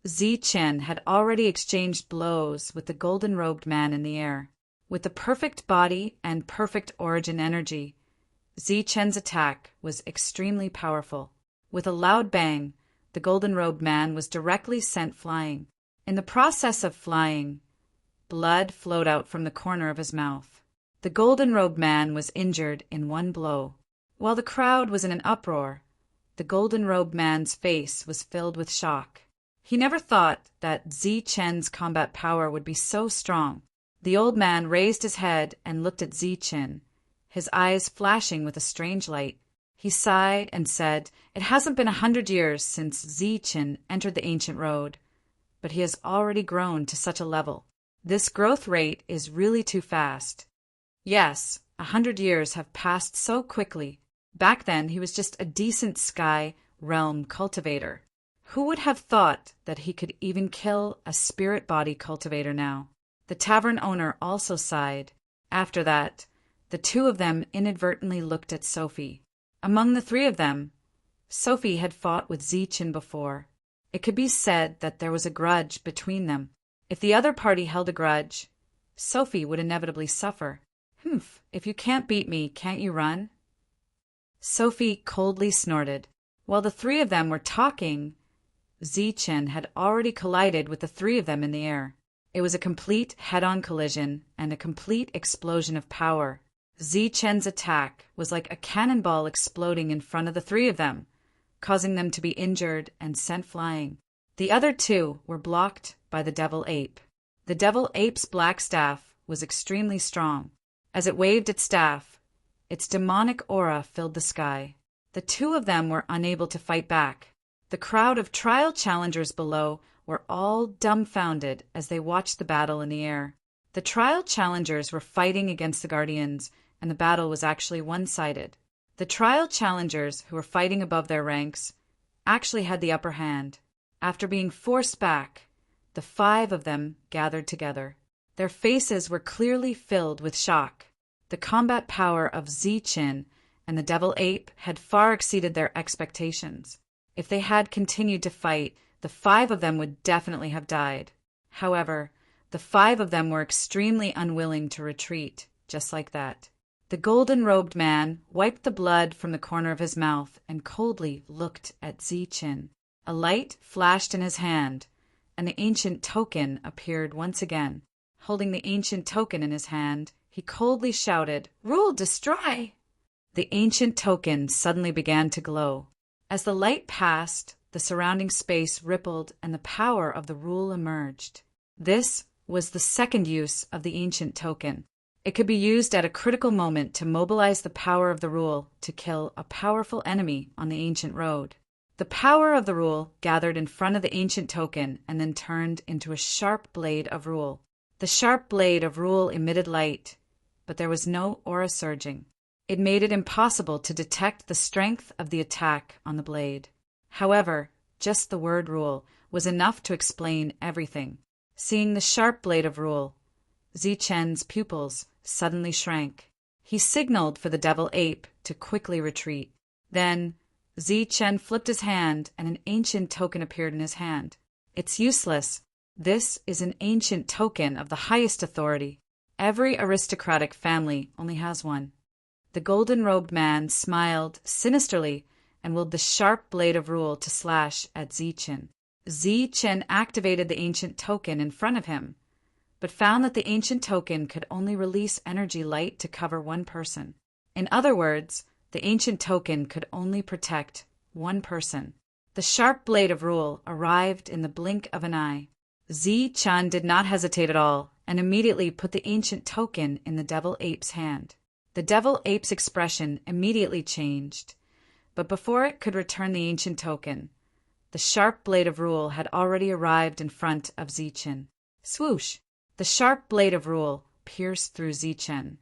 Zichen had already exchanged blows with the golden-robed man in the air. With the perfect body and perfect origin energy, Zichen's attack was extremely powerful. With a loud bang, the golden-robed man was directly sent flying. In the process of flying, blood flowed out from the corner of his mouth. The golden-robed man was injured in one blow. While the crowd was in an uproar, the golden-robed man's face was filled with shock. He never thought that Zichen's combat power would be so strong. The old man raised his head and looked at Zichen, his eyes flashing with a strange light. He sighed and said, "It hasn't been 100 years since Zichen entered the ancient road, but he has already grown to such a level. This growth rate is really too fast." Yes, 100 years have passed so quickly. Back then he was just a decent sky realm cultivator. Who would have thought that he could even kill a spirit body cultivator now? The tavern owner also sighed. After that, the two of them inadvertently looked at Sophie. Among the three of them, Sophie had fought with Zichen before. It could be said that there was a grudge between them. If the other party held a grudge, Sophie would inevitably suffer. If you can't beat me, can't you run?" Sophie coldly snorted. While the three of them were talking, Zichen had already collided with the three of them in the air. It was a complete head-on collision and a complete explosion of power. Zichen's attack was like a cannonball exploding in front of the three of them, causing them to be injured and sent flying. The other two were blocked by the devil ape. The devil ape's black staff was extremely strong. As it waved its staff, its demonic aura filled the sky. The two of them were unable to fight back. The crowd of trial challengers below were all dumbfounded as they watched the battle in the air. The trial challengers were fighting against the guardians, and the battle was actually one-sided. The trial challengers, who were fighting above their ranks, actually had the upper hand. After being forced back, the 5 of them gathered together. Their faces were clearly filled with shock. The combat power of Zichen and the devil ape had far exceeded their expectations. If they had continued to fight, the 5 of them would definitely have died. However, the 5 of them were extremely unwilling to retreat, just like that. The golden-robed man wiped the blood from the corner of his mouth and coldly looked at Zichen. A light flashed in his hand, and the ancient token appeared once again. Holding the ancient token in his hand, he coldly shouted, "Rule, destroy!" The ancient token suddenly began to glow. As the light passed, the surrounding space rippled and the power of the rule emerged. This was the second use of the ancient token. It could be used at a critical moment to mobilize the power of the rule to kill a powerful enemy on the ancient road. The power of the rule gathered in front of the ancient token and then turned into a sharp blade of rule. The sharp blade of rule emitted light, but there was no aura surging. It made it impossible to detect the strength of the attack on the blade. However, just the word rule was enough to explain everything. Seeing the sharp blade of rule, Zichen's pupils suddenly shrank. He signaled for the devil ape to quickly retreat. Then Zichen flipped his hand and an ancient token appeared in his hand. "It's useless. This is an ancient token of the highest authority. Every aristocratic family only has one." The golden-robed man smiled sinisterly and willed the sharp blade of rule to slash at Zichen. Zichen activated the ancient token in front of him, but found that the ancient token could only release energy light to cover one person. In other words, the ancient token could only protect one person. The sharp blade of rule arrived in the blink of an eye. Zichen did not hesitate at all and immediately put the ancient token in the devil ape's hand. The devil ape's expression immediately changed, but before it could return the ancient token, the sharp blade of rule had already arrived in front of Zichen. Swoosh! The sharp blade of rule pierced through Zichen,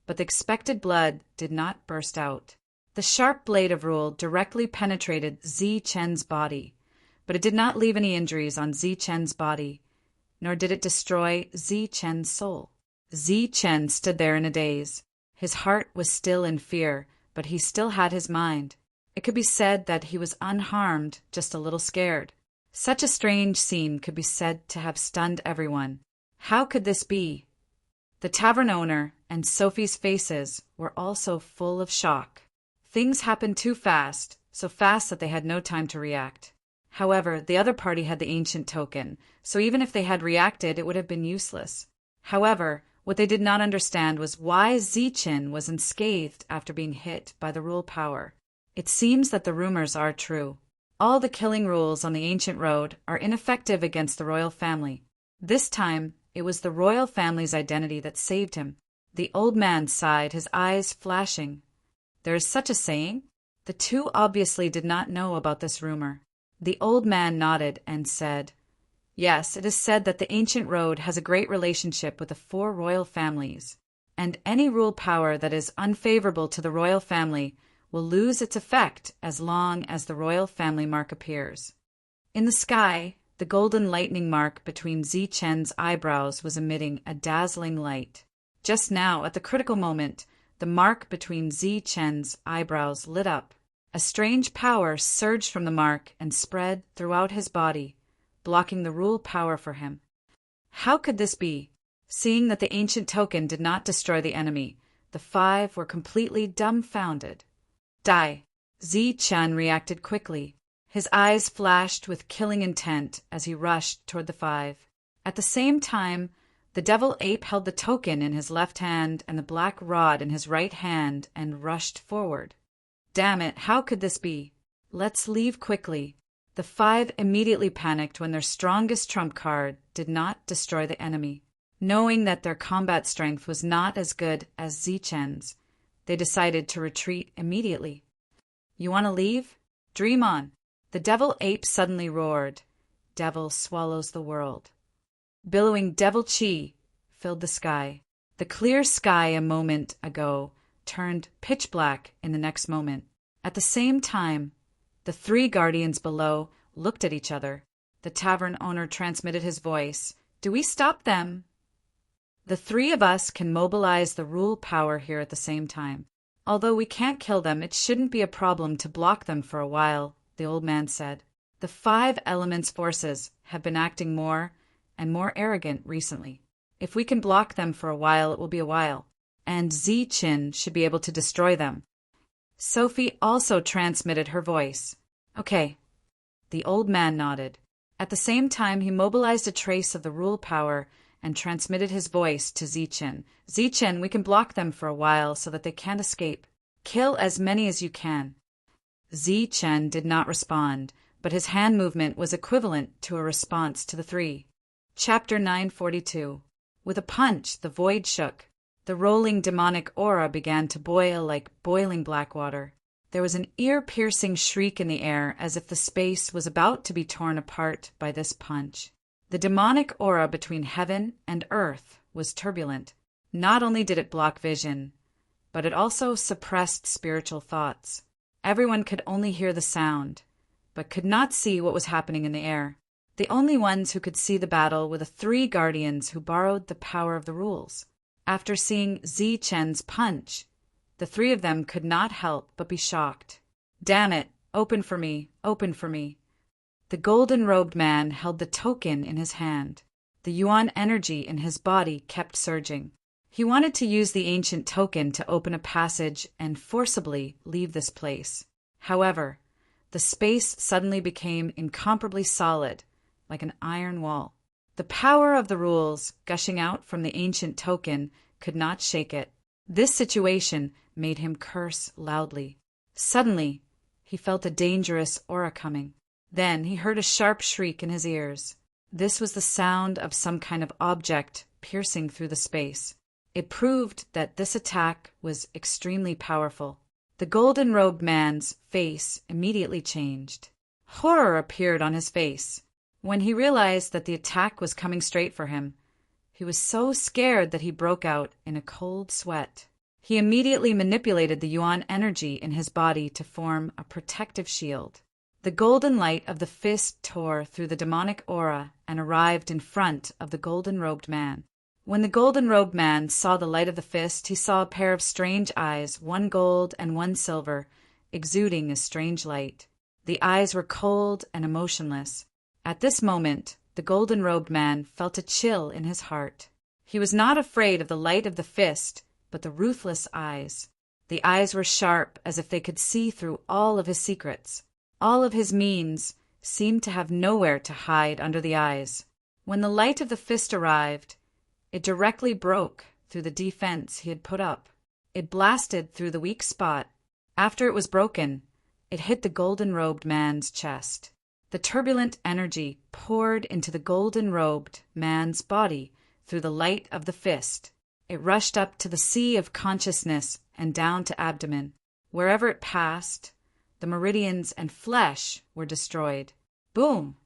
but the expected blood did not burst out. The sharp blade of rule directly penetrated Zichen's body, but it did not leave any injuries on Zichen's body, nor did it destroy Zichen's soul. Zichen stood there in a daze. His heart was still in fear, but he still had his mind. It could be said that he was unharmed, just a little scared. Such a strange scene could be said to have stunned everyone. How could this be? The tavern owner and Sophie's faces were also full of shock. Things happened too fast, so fast that they had no time to react. However, the other party had the ancient token, so even if they had reacted, it would have been useless. However, what they did not understand was why Zichen was unscathed after being hit by the rule power. It seems that the rumors are true. All the killing rules on the ancient road are ineffective against the royal family. This time, it was the royal family's identity that saved him. The old man sighed, his eyes flashing. There is such a saying? The two obviously did not know about this rumor. The old man nodded and said, "Yes, it is said that the ancient road has a great relationship with the 4 royal families, and any rule power that is unfavorable to the royal family will lose its effect as long as the royal family mark appears." In the sky, the golden lightning mark between Zichen's eyebrows was emitting a dazzling light. Just now, at the critical moment, the mark between Zichen's eyebrows lit up. A strange power surged from the mark and spread throughout his body, blocking the rule power for him. How could this be? Seeing that the ancient token did not destroy the enemy, the 5 were completely dumbfounded. Die! Zichen reacted quickly. His eyes flashed with killing intent as he rushed toward the 5. At the same time, the devil ape held the token in his left hand and the black rod in his right hand and rushed forward. Damn it, how could this be? Let's leave quickly. The 5 immediately panicked when their strongest trump card did not destroy the enemy. Knowing that their combat strength was not as good as Zichen's, they decided to retreat immediately. You want to leave? Dream on. The devil ape suddenly roared. Devil swallows the world. Billowing devil chi filled the sky. The clear sky a moment ago turned pitch black in the next moment. At the same time, the three guardians below looked at each other. The tavern owner transmitted his voice. Do we stop them? The three of us can mobilize the rule power here at the same time. Although we can't kill them, it shouldn't be a problem to block them for a while, the old man said. The 5 elements forces have been acting more and more arrogant recently. If we can block them for a while, it will be a while. And Zichin should be able to destroy them. Sophie also transmitted her voice. Okay. The old man nodded. At the same time, he mobilized a trace of the rule power and transmitted his voice to Zichin. Zichin, we can block them for a while so that they can't escape. Kill as many as you can. Zichin did not respond, but his hand movement was equivalent to a response to the three. Chapter 942. With a punch, the void shook. The rolling demonic aura began to boil like boiling black water. There was an ear-piercing shriek in the air as if the space was about to be torn apart by this punch. The demonic aura between heaven and earth was turbulent. Not only did it block vision, but it also suppressed spiritual thoughts. Everyone could only hear the sound, but could not see what was happening in the air. The only ones who could see the battle were the 3 guardians who borrowed the power of the rules. After seeing Zichen's punch, the 3 of them could not help but be shocked. Damn it! Open for me! Open for me! The golden-robed man held the token in his hand. The yuan energy in his body kept surging. He wanted to use the ancient token to open a passage and forcibly leave this place. However, the space suddenly became incomparably solid, like an iron wall. The power of the rules, gushing out from the ancient token, could not shake it. This situation made him curse loudly. Suddenly, he felt a dangerous aura coming. Then he heard a sharp shriek in his ears. This was the sound of some kind of object piercing through the space. It proved that this attack was extremely powerful. The golden-robed man's face immediately changed. Horror appeared on his face. When he realized that the attack was coming straight for him, he was so scared that he broke out in a cold sweat. He immediately manipulated the yuan energy in his body to form a protective shield. The golden light of the fist tore through the demonic aura and arrived in front of the golden-robed man. When the golden-robed man saw the light of the fist, he saw a pair of strange eyes, one gold and one silver, exuding a strange light. The eyes were cold and emotionless. At this moment, the golden-robed man felt a chill in his heart. He was not afraid of the light of the fist, but the ruthless eyes. The eyes were sharp, as if they could see through all of his secrets. All of his means seemed to have nowhere to hide under the eyes. When the light of the fist arrived, it directly broke through the defense he had put up. It blasted through the weak spot. After it was broken, it hit the golden-robed man's chest. The turbulent energy poured into the golden-robed man's body through the light of the fist. It rushed up to the sea of consciousness and down to abdomen. Wherever it passed, the meridians and flesh were destroyed. Boom!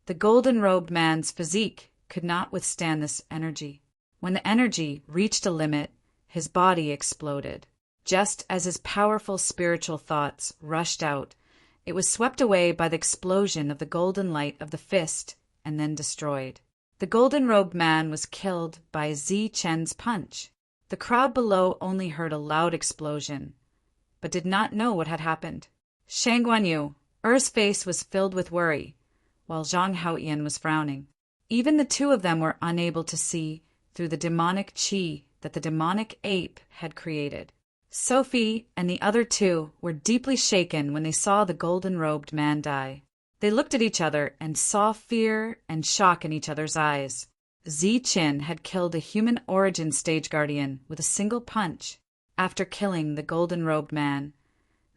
The golden-robed man's physique could not withstand this energy. When the energy reached a limit, his body exploded. Just as his powerful spiritual thoughts rushed out, it was swept away by the explosion of the golden light of the fist and then destroyed. The golden-robed man was killed by Zichen's punch. The crowd below only heard a loud explosion, but did not know what had happened. Shang Guanyu, Er's face was filled with worry, while Zhang Haoyan was frowning. Even the 2 of them were unable to see through the demonic qi that the demonic ape had created. Sophie and the other 2 were deeply shaken when they saw the golden-robed man die. They looked at each other and saw fear and shock in each other's eyes. Zichin had killed a human origin stage guardian with a single punch. After killing the golden-robed man,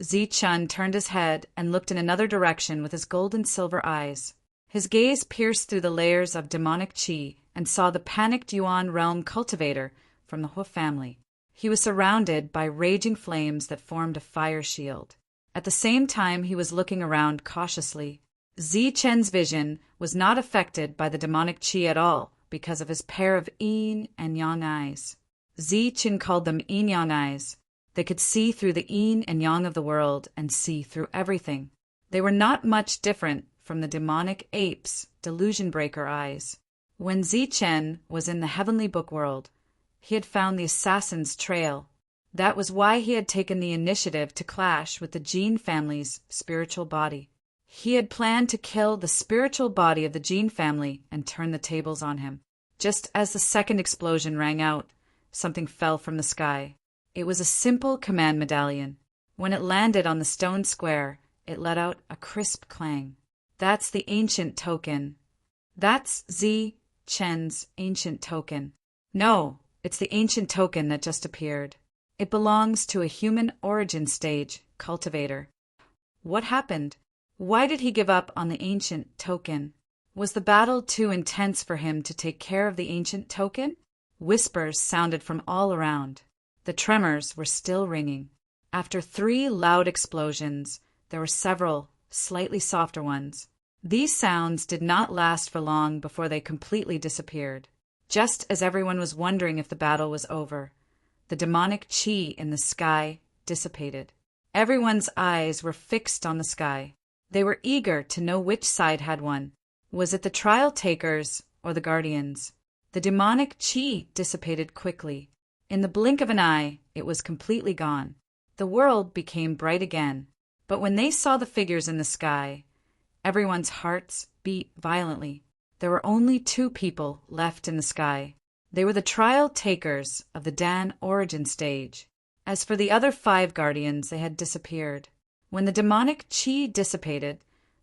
Zichin turned his head and looked in another direction with his gold and silver eyes. His gaze pierced through the layers of demonic qi and saw the panicked Yuan realm cultivator from the Hu family. He was surrounded by raging flames that formed a fire shield. At the same time, he was looking around cautiously. Zichen's vision was not affected by the demonic qi at all because of his pair of yin and yang eyes. Zichen called them yin-yang eyes. They could see through the yin and yang of the world and see through everything. They were not much different from the demonic ape's delusion breaker eyes. When Zichen was in the heavenly book world, he had found the assassin's trail. That was why he had taken the initiative to clash with the Jin family's spiritual body. He had planned to kill the spiritual body of the Jin family and turn the tables on him. Just as the second explosion rang out, something fell from the sky. It was a simple command medallion. When it landed on the stone square, it let out a crisp clang. That's the ancient token. That's Zichen's ancient token. No, it's the ancient token that just appeared. It belongs to a human origin stage cultivator. What happened? Why did he give up on the ancient token? Was the battle too intense for him to take care of the ancient token? Whispers sounded from all around. The tremors were still ringing. After 3 loud explosions, there were several slightly softer ones. These sounds did not last for long before they completely disappeared. Just as everyone was wondering if the battle was over, the demonic qi in the sky dissipated. Everyone's eyes were fixed on the sky. They were eager to know which side had won. Was it the trial takers or the guardians? The demonic qi dissipated quickly. In the blink of an eye, it was completely gone. The world became bright again. But when they saw the figures in the sky, everyone's hearts beat violently. There were only 2 people left in the sky. They were the trial takers of the Dan origin stage. As for the other 5 guardians, they had disappeared. When the demonic qi dissipated,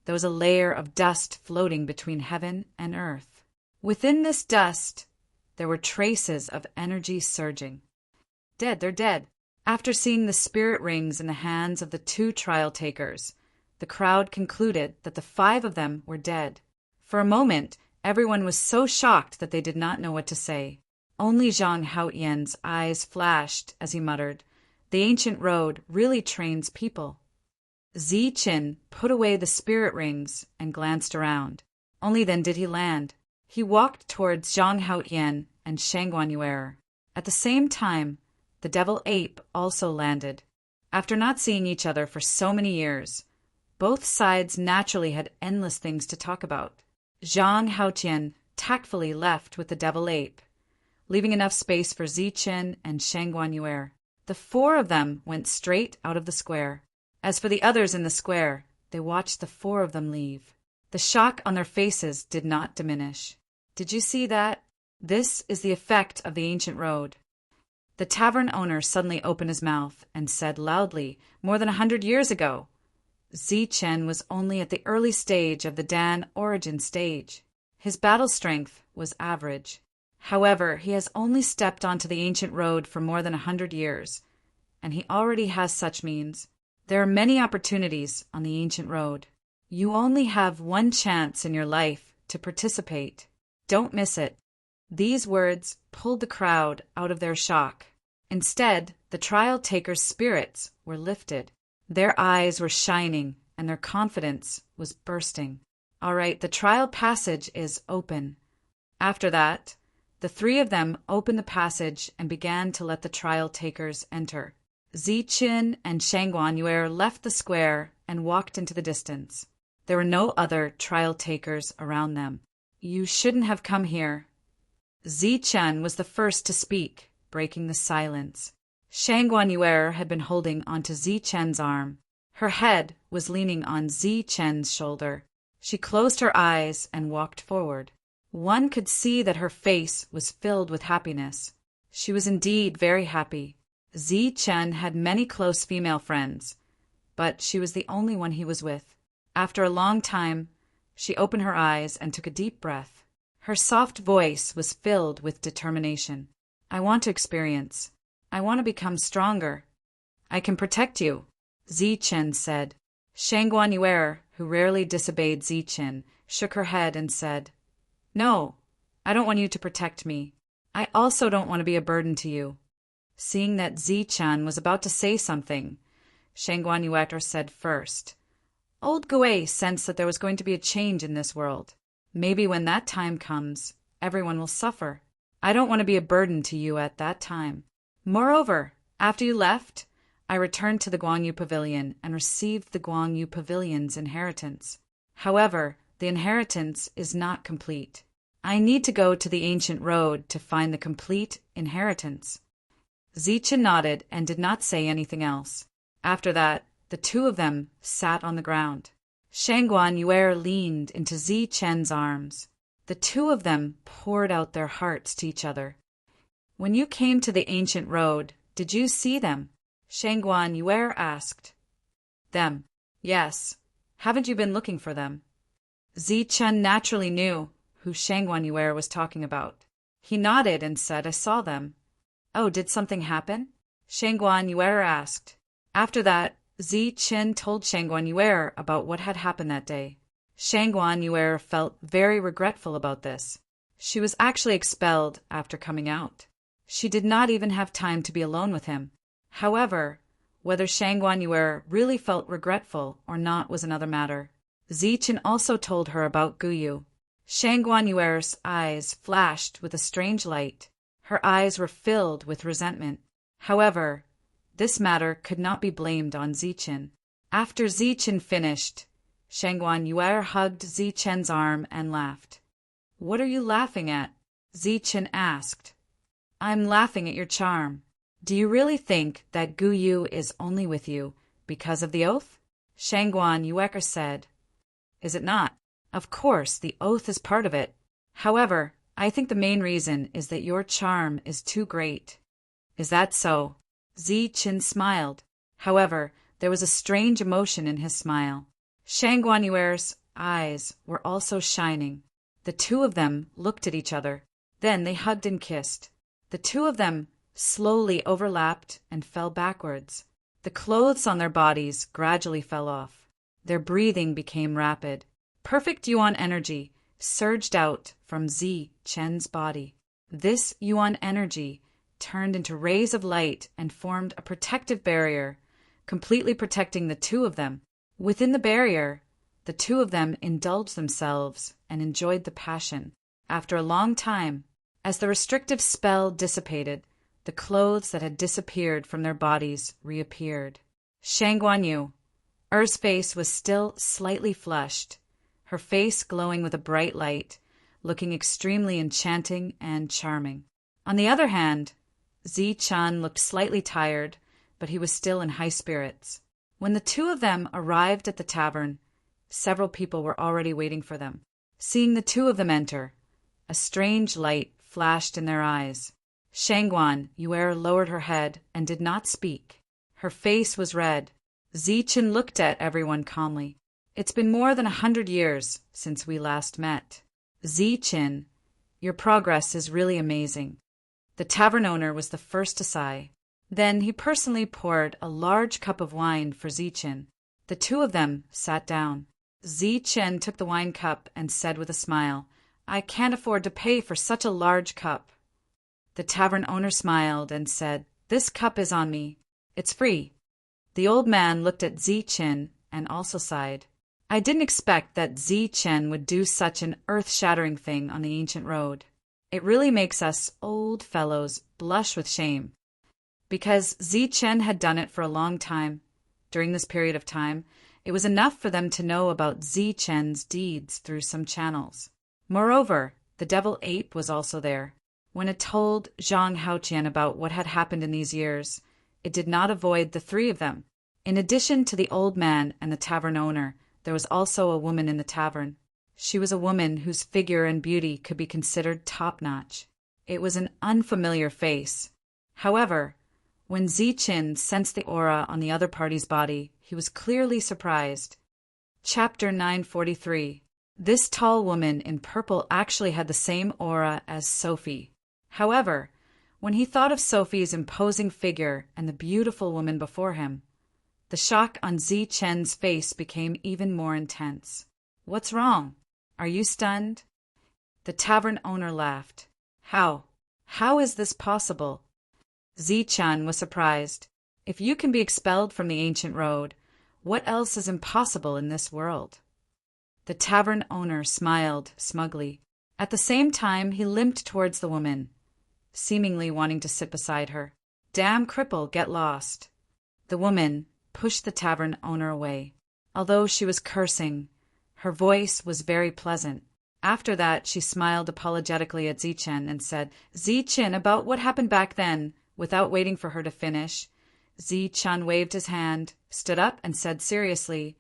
there was a layer of dust floating between heaven and earth. Within this dust, there were traces of energy surging. Dead, they're dead. After seeing the spirit rings in the hands of the 2 trial takers, the crowd concluded that the 5 of them were dead. For a moment, everyone was so shocked that they did not know what to say. Only Zhang Haotian's eyes flashed as he muttered, "The ancient road really trains people." Zichen put away the spirit rings and glanced around. Only then did he land. He walked towards Zhang Haotian and Shangguanyuer. At the same time, the devil ape also landed. After not seeing each other for so many years, both sides naturally had endless things to talk about. Zhang Haotian tactfully left with the devil ape, leaving enough space for Zichen and Shangguanyuer. The 4 of them went straight out of the square. As for the others in the square, they watched the 4 of them leave. The shock on their faces did not diminish. Did you see that? This is the effect of the ancient road. The tavern owner suddenly opened his mouth and said loudly, "More than 100 years ago." Zichen was only at the early stage of the Dan origin stage. His battle strength was average. However, he has only stepped onto the ancient road for more than 100 years, and he already has such means. There are many opportunities on the ancient road. You only have 1 chance in your life to participate. Don't miss it. These words pulled the crowd out of their shock. Instead, the trial takers' spirits were lifted. Their eyes were shining, and their confidence was bursting. All right, the trial passage is open. After that, the 3 of them opened the passage and began to let the trial takers enter. Zichen and Shangguanyuer left the square and walked into the distance. There were no other trial takers around them. "You shouldn't have come here." Zichen was the first to speak, breaking the silence. Shangguanyuer had been holding onto Zichen's arm. Her head was leaning on Zichen's shoulder. She closed her eyes and walked forward. One could see that her face was filled with happiness. She was indeed very happy. Zichen had many close female friends, but she was the only one he was with. After a long time, she opened her eyes and took a deep breath. Her soft voice was filled with determination. "I want to experience. I want to become stronger. I can protect you," Zichen said. Shangguanyuer, who rarely disobeyed Zichen, shook her head and said, "No, I don't want you to protect me. I also don't want to be a burden to you." Seeing that Zichen was about to say something, Shangguan Yueker said first, "Old Gui sensed that there was going to be a change in this world. Maybe when that time comes, everyone will suffer. I don't want to be a burden to you at that time. Moreover, after you left, I returned to the Guangyu Pavilion and received the Guangyu Pavilion's inheritance. However, the inheritance is not complete. I need to go to the ancient road to find the complete inheritance." Zichen nodded and did not say anything else. After that, the two of them sat on the ground. Shangguan Yuer leaned into Zichen's arms. The two of them poured out their hearts to each other. "When you came to the ancient road, did you see them?" Shangguan Yuer asked. "Them? Yes. Haven't you been looking for them?" Zichen naturally knew who Shangguan Yuer was talking about. He nodded and said, "I saw them." "Oh, did something happen?" Shangguan Yuer asked. After that, Zichen told Shangguan Yuer about what had happened that day. Shangguan Yuer felt very regretful about this. She was actually expelled after coming out. She did not even have time to be alone with him. However, whether Shangguan Yuer really felt regretful or not was another matter. Zichen also told her about Guyu. Shangguan Yuer's eyes flashed with a strange light. Her eyes were filled with resentment. However, this matter could not be blamed on Zichen. After Zichen finished, Shangguan Yuer hugged Zichen's arm and laughed. "What are you laughing at?" Zichen asked. "I'm laughing at your charm. Do you really think that Guyu is only with you because of the oath?" Shangguan Yueker said. "Is it not? Of course, the oath is part of it. However, I think the main reason is that your charm is too great." "Is that so?" Zichen smiled. However, there was a strange emotion in his smile. Shangguan Yuer's eyes were also shining. The two of them looked at each other. Then they hugged and kissed. The two of them slowly overlapped and fell backwards. The clothes on their bodies gradually fell off. Their breathing became rapid. Perfect Yuan energy surged out from Zichen's body. This Yuan energy turned into rays of light and formed a protective barrier, completely protecting the two of them. Within the barrier, the two of them indulged themselves and enjoyed the passion. After a long time, as the restrictive spell dissipated, the clothes that had disappeared from their bodies reappeared. Shangguan Yuer's face was still slightly flushed, her face glowing with a bright light, looking extremely enchanting and charming. On the other hand, Zichen looked slightly tired, but he was still in high spirits. When the two of them arrived at the tavern, several people were already waiting for them. Seeing the two of them enter, a strange light flashed in their eyes. Shangguan Yuer lowered her head and did not speak. Her face was red. Zichen looked at everyone calmly. "It's been more than 100 years since we last met. Zichen, your progress is really amazing." The tavern owner was the first to sigh. Then he personally poured a large cup of wine for Zichen. The two of them sat down. Zichen took the wine cup and said with a smile, "I can't afford to pay for such a large cup." The tavern owner smiled and said, "This cup is on me. It's free." The old man looked at Zichen and also sighed. "I didn't expect that Zichen would do such an earth-shattering thing on the ancient road. It really makes us old fellows blush with shame." Because Zichen had done it for a long time, during this period of time, it was enough for them to know about Zichen's deeds through some channels. Moreover, the devil ape was also there. When it told Zhang Haoqian about what had happened in these years, it did not avoid the three of them. In addition to the old man and the tavern owner, there was also a woman in the tavern. She was a woman whose figure and beauty could be considered top-notch. It was an unfamiliar face. However, when Zichen sensed the aura on the other party's body, he was clearly surprised. Chapter 943. This tall woman in purple actually had the same aura as Sophie. However, when he thought of Sophie's imposing figure and the beautiful woman before him, the shock on Zichen's face became even more intense. "What's wrong? Are you stunned?" The tavern owner laughed. How? How is this possible? Zi-chan was surprised. If you can be expelled from the ancient road, what else is impossible in this world? The tavern owner smiled smugly. At the same time, he limped towards the woman, seemingly wanting to sit beside her. Damn cripple, get lost. The woman pushed the tavern owner away. Although she was cursing, her voice was very pleasant. After that, she smiled apologetically at Zi-chan and said, Zi-chan, about what happened back then. Without waiting for her to finish, Zi-chan waved his hand, stood up, and said seriously,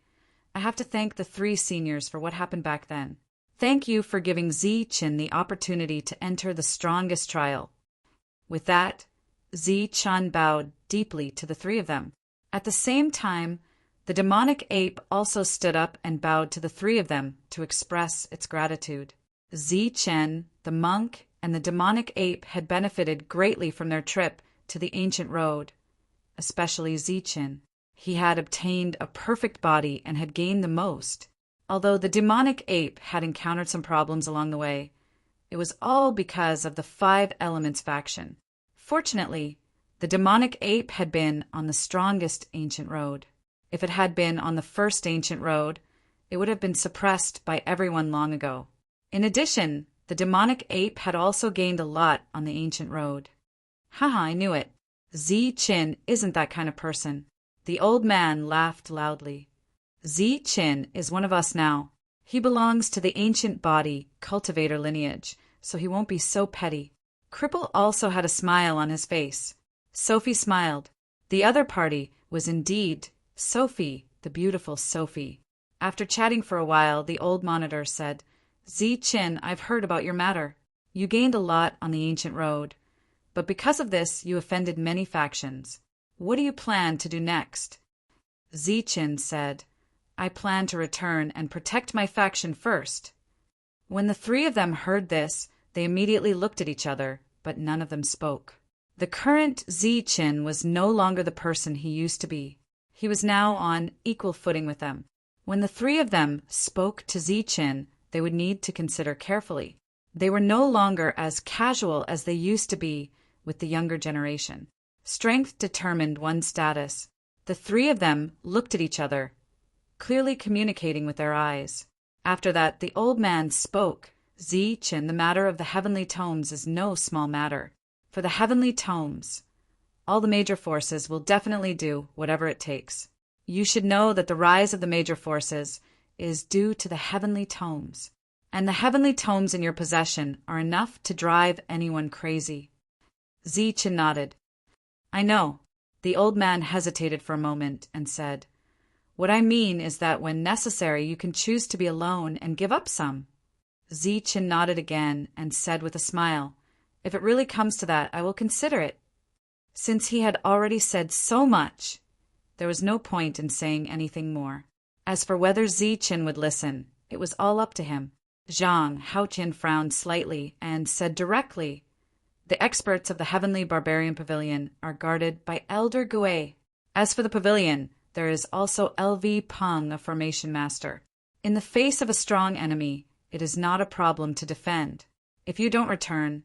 I have to thank the 3 seniors for what happened back then. Thank you for giving Zi-chan the opportunity to enter the strongest trial. With that, Zi-chan bowed deeply to the 3 of them. At the same time, the demonic ape also stood up and bowed to the 3 of them to express its gratitude. Zi-chan, the monk, and the demonic ape had benefited greatly from their trip to the ancient road, especially Zi-chan. He had obtained a perfect body and had gained the most. Although the demonic ape had encountered some problems along the way, it was all because of the 5 Elements faction. Fortunately, the demonic ape had been on the strongest ancient road. If it had been on the first ancient road, it would have been suppressed by everyone long ago. In addition, the demonic ape had also gained a lot on the ancient road. Haha, I knew it. Zi-chan isn't that kind of person. The old man laughed loudly. Zi-chan is one of us now. He belongs to the ancient body cultivator lineage, so he won't be so petty. Cripple also had a smile on his face. Sophie smiled. The other party was indeed Sophie, the beautiful Sophie. After chatting for a while, the old monitor said, Zi-chan, I've heard about your matter. You gained a lot on the ancient road, but because of this you offended many factions. What do you plan to do next? Zi-chan said, I plan to return and protect my faction first. When the 3 of them heard this, they immediately looked at each other, but none of them spoke. The current Zi-chan was no longer the person he used to be. He was now on equal footing with them. When the 3 of them spoke to Zi-chan, they would need to consider carefully. They were no longer as casual as they used to be with the younger generation. Strength determined one's status. The 3 of them looked at each other, clearly communicating with their eyes. After that, the old man spoke. Zi-chan, the matter of the heavenly tomes is no small matter. For the heavenly tomes, all the major forces will definitely do whatever it takes. You should know that the rise of the major forces is due to the heavenly tomes, and the heavenly tomes in your possession are enough to drive anyone crazy. Zi-chan nodded. I know. The old man hesitated for a moment and said, What I mean is that when necessary you can choose to be alone and give up some. Zi-chan nodded again and said with a smile, If it really comes to that, I will consider it. Since he had already said so much, there was no point in saying anything more. As for whether Zi-chan would listen, it was all up to him. Zhang Haoqian frowned slightly and said directly, The experts of the Heavenly Barbarian Pavilion are guarded by Elder Gui. As for the pavilion, there is also LV Peng, a formation master. In the face of a strong enemy, it is not a problem to defend. If you don't return,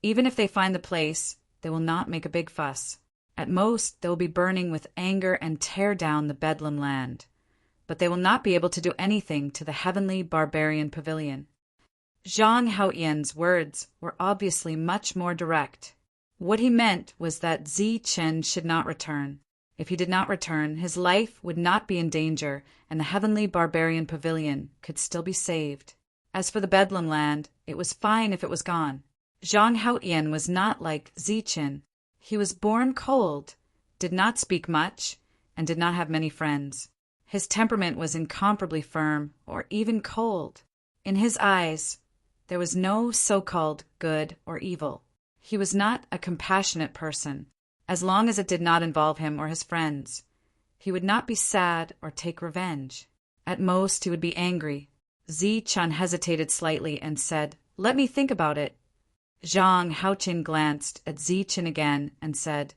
even if they find the place, they will not make a big fuss. At most, they will be burning with anger and tear down the Bedlam land. But they will not be able to do anything to the Heavenly Barbarian Pavilion. Zhang Haoqian's words were obviously much more direct. What he meant was that Zi-chan should not return. If he did not return, his life would not be in danger, and the Heavenly Barbarian Pavilion could still be saved. As for the Bedlam land, it was fine if it was gone. Zhang Haoqian was not like Zi-chan. He was born cold, did not speak much, and did not have many friends. His temperament was incomparably firm, or even cold. In his eyes, there was no so-called good or evil. He was not a compassionate person. As long as it did not involve him or his friends, he would not be sad or take revenge. At most, he would be angry. Zi-chan hesitated slightly and said, Let me think about it. Zhang Haoqian glanced at Zi-chan again and said,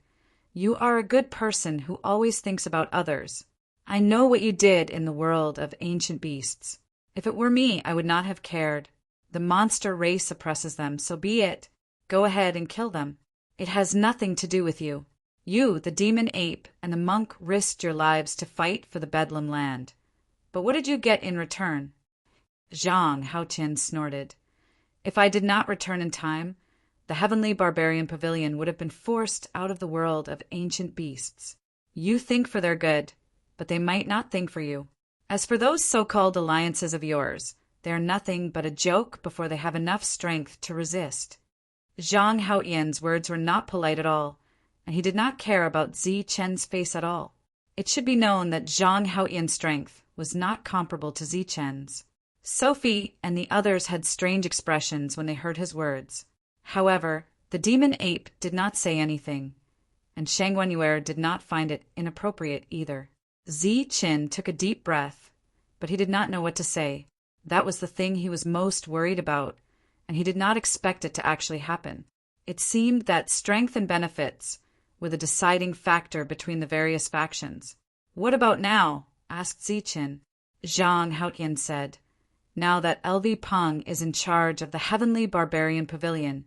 You are a good person who always thinks about others. I know what you did in the world of ancient beasts. If it were me, I would not have cared. The monster race oppresses them, so be it. Go ahead and kill them. It has nothing to do with you. You, the demon ape, and the monk risked your lives to fight for the Bedlam land. But what did you get in return? Zhang Haotian snorted. If I did not return in time, the heavenly barbarian pavilion would have been forced out of the world of ancient beasts. You think for their good, but they might not think for you. As for those so-called alliances of yours, they are nothing but a joke before they have enough strength to resist. Zhang Haotian's words were not polite at all, and he did not care about Zi Chen's face at all. It should be known that Zhang Haotian's strength was not comparable to Zi Chen's. Sophie and the others had strange expressions when they heard his words. However, the demon ape did not say anything, and Shang Guanyuer did not find it inappropriate either. Zi Chen took a deep breath, but he did not know what to say. That was the thing he was most worried about, and he did not expect it to actually happen. It seemed that strength and benefits were the deciding factor between the various factions. What about now? Asked Zi Chen. Zhang Haotian said, now that LV Peng is in charge of the Heavenly Barbarian Pavilion,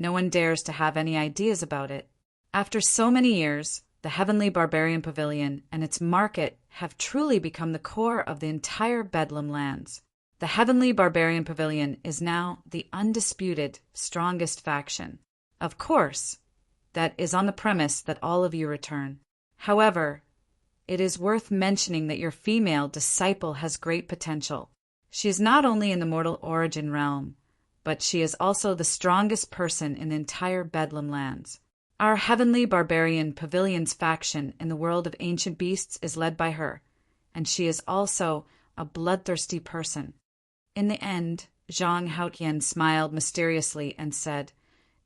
no one dares to have any ideas about it. After so many years, the Heavenly Barbarian Pavilion and its market have truly become the core of the entire Bedlam lands. The Heavenly Barbarian Pavilion is now the undisputed strongest faction. Of course, that is on the premise that all of you return. However, it is worth mentioning that your female disciple has great potential. She is not only in the mortal origin realm, but she is also the strongest person in the entire Bedlam lands. Our Heavenly Barbarian Pavilion's faction in the world of ancient beasts is led by her, and she is also a bloodthirsty person. In the end, Zhang Haotian smiled mysteriously and said,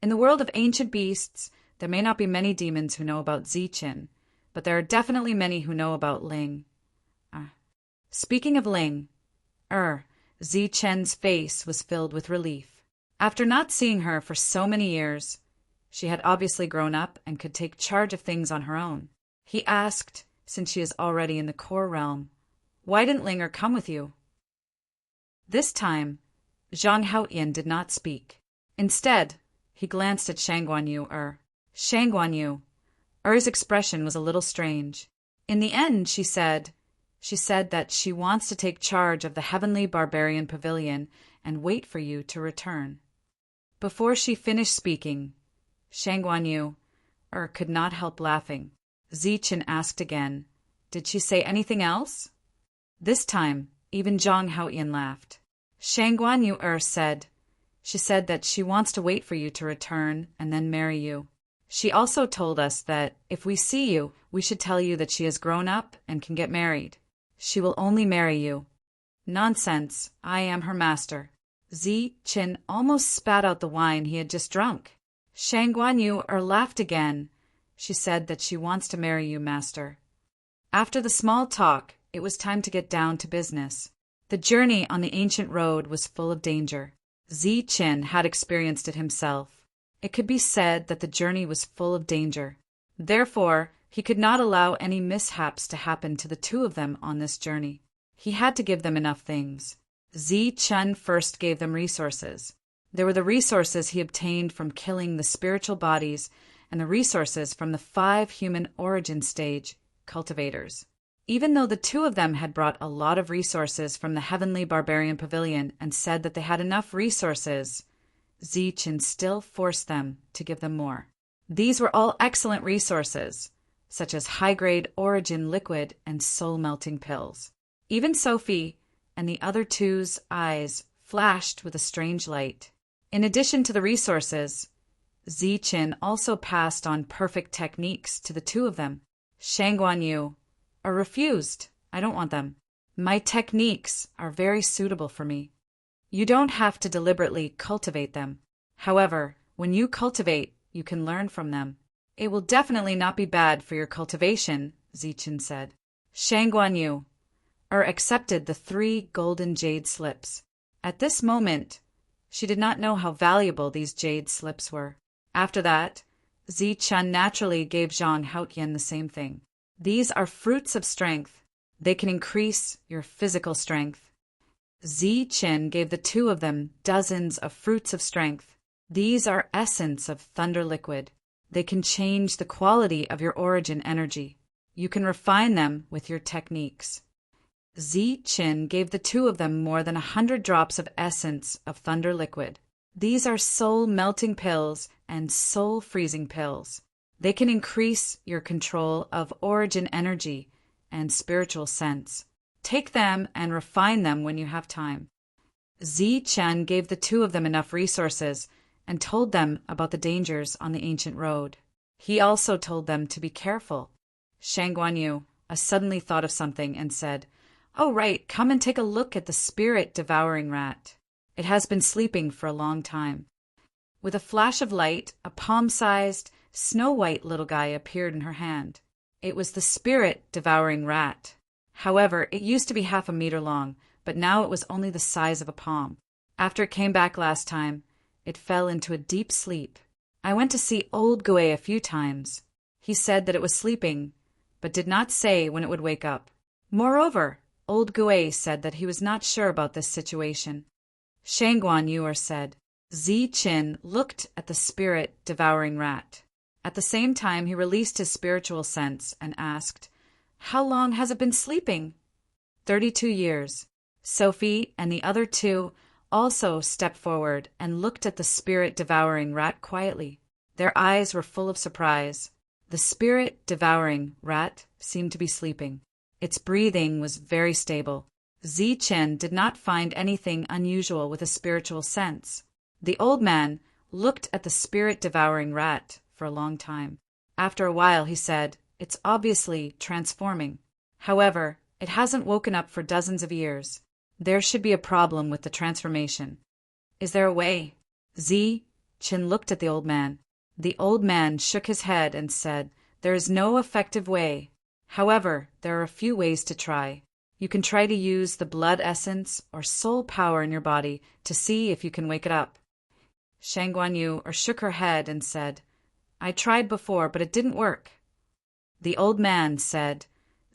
in the world of ancient beasts, there may not be many demons who know about Zi Chen, but there are definitely many who know about Ling. Speaking of Ling, Zi Chen's face was filled with relief. After not seeing her for so many years, she had obviously grown up and could take charge of things on her own. He asked, since she is already in the core realm, why didn't Linger come with you? This time, Zhang Haotian did not speak. Instead, he glanced at Shang Guanyu. Shang Guanyu. Expression was a little strange. In the end, she said that she wants to take charge of the Heavenly Barbarian Pavilion and wait for you to return. Before she finished speaking, Shang Guanyu could not help laughing. Zi Chen asked again, did she say anything else? This time, even Zhang Haotian laughed. Shang Guanyu said that she wants to wait for you to return and then marry you. She also told us that if we see you, we should tell you that she has grown up and can get married. She will only marry you. Nonsense, I am her master. Zi Chen almost spat out the wine he had just drunk. Shang Guanyu laughed again. She said that she wants to marry you, master. After the small talk, it was time to get down to business. The journey on the ancient road was full of danger. Zi Chen had experienced it himself. It could be said that the journey was full of danger. Therefore, he could not allow any mishaps to happen to the two of them on this journey. He had to give them enough things. Zi Chen first gave them resources. There were the resources he obtained from killing the spiritual bodies and the resources from the 5 human origin stage cultivators. Even though the two of them had brought a lot of resources from the Heavenly Barbarian Pavilion and said that they had enough resources, Zi Chen still forced them to give them more. These were all excellent resources, such as high-grade origin liquid and soul-melting pills. Even Sophie and the other two's eyes flashed with a strange light. In addition to the resources, Zi Chen also passed on perfect techniques to the two of them. Shang Guanyu refused. I don't want them. My techniques are very suitable for me. You don't have to deliberately cultivate them. However, when you cultivate, you can learn from them. It will definitely not be bad for your cultivation, Zi Chen said. Shang Guanyu accepted the 3 golden jade slips. At this moment, she did not know how valuable these jade slips were. After that, Zi Chen naturally gave Zhang Haotian the same thing. These are fruits of strength. They can increase your physical strength. Zi-Chin gave the two of them dozens of fruits of strength. These are essence of thunder liquid. They can change the quality of your origin energy. You can refine them with your techniques. Zi-Chin gave the two of them more than 100 drops of essence of thunder liquid. These are soul-melting pills and soul-freezing pills. They can increase your control of origin energy and spiritual sense. Take them and refine them when you have time. Zi-Chin gave the two of them enough resources and told them about the dangers on the ancient road. He also told them to be careful. Shang Guanyu suddenly thought of something and said, "Oh right, come and take a look at the spirit-devouring rat. It has been sleeping for a long time." With a flash of light, a palm-sized, snow-white little guy appeared in her hand. It was the spirit-devouring rat. However, it used to be 1/2 meter long, but now it was only the size of a palm. After it came back last time, it fell into a deep sleep. I went to see old Gue a few times. He said that it was sleeping, but did not say when it would wake up. Moreover, old Gue said that he was not sure about this situation. Shang Guanyu said, Zi-Chin looked at the spirit-devouring rat. At the same time, he released his spiritual sense and asked, "How long has it been sleeping?" 32 years. Sophie and the other two also stepped forward and looked at the spirit-devouring rat quietly. Their eyes were full of surprise. The spirit-devouring rat seemed to be sleeping. Its breathing was very stable. Zi-Chin did not find anything unusual with a spiritual sense. The old man looked at the spirit-devouring rat for a long time. After a while, he said, "It's obviously transforming. However, it hasn't woken up for dozens of years. There should be a problem with the transformation. Is there a way?" Zi-Chin looked at the old man. The old man shook his head and said, "There is no effective way. However, there are a few ways to try. You can try to use the blood essence or soul power in your body to see if you can wake it up." Shang Guanyu shook her head and said, "I tried before, but it didn't work." The old man said,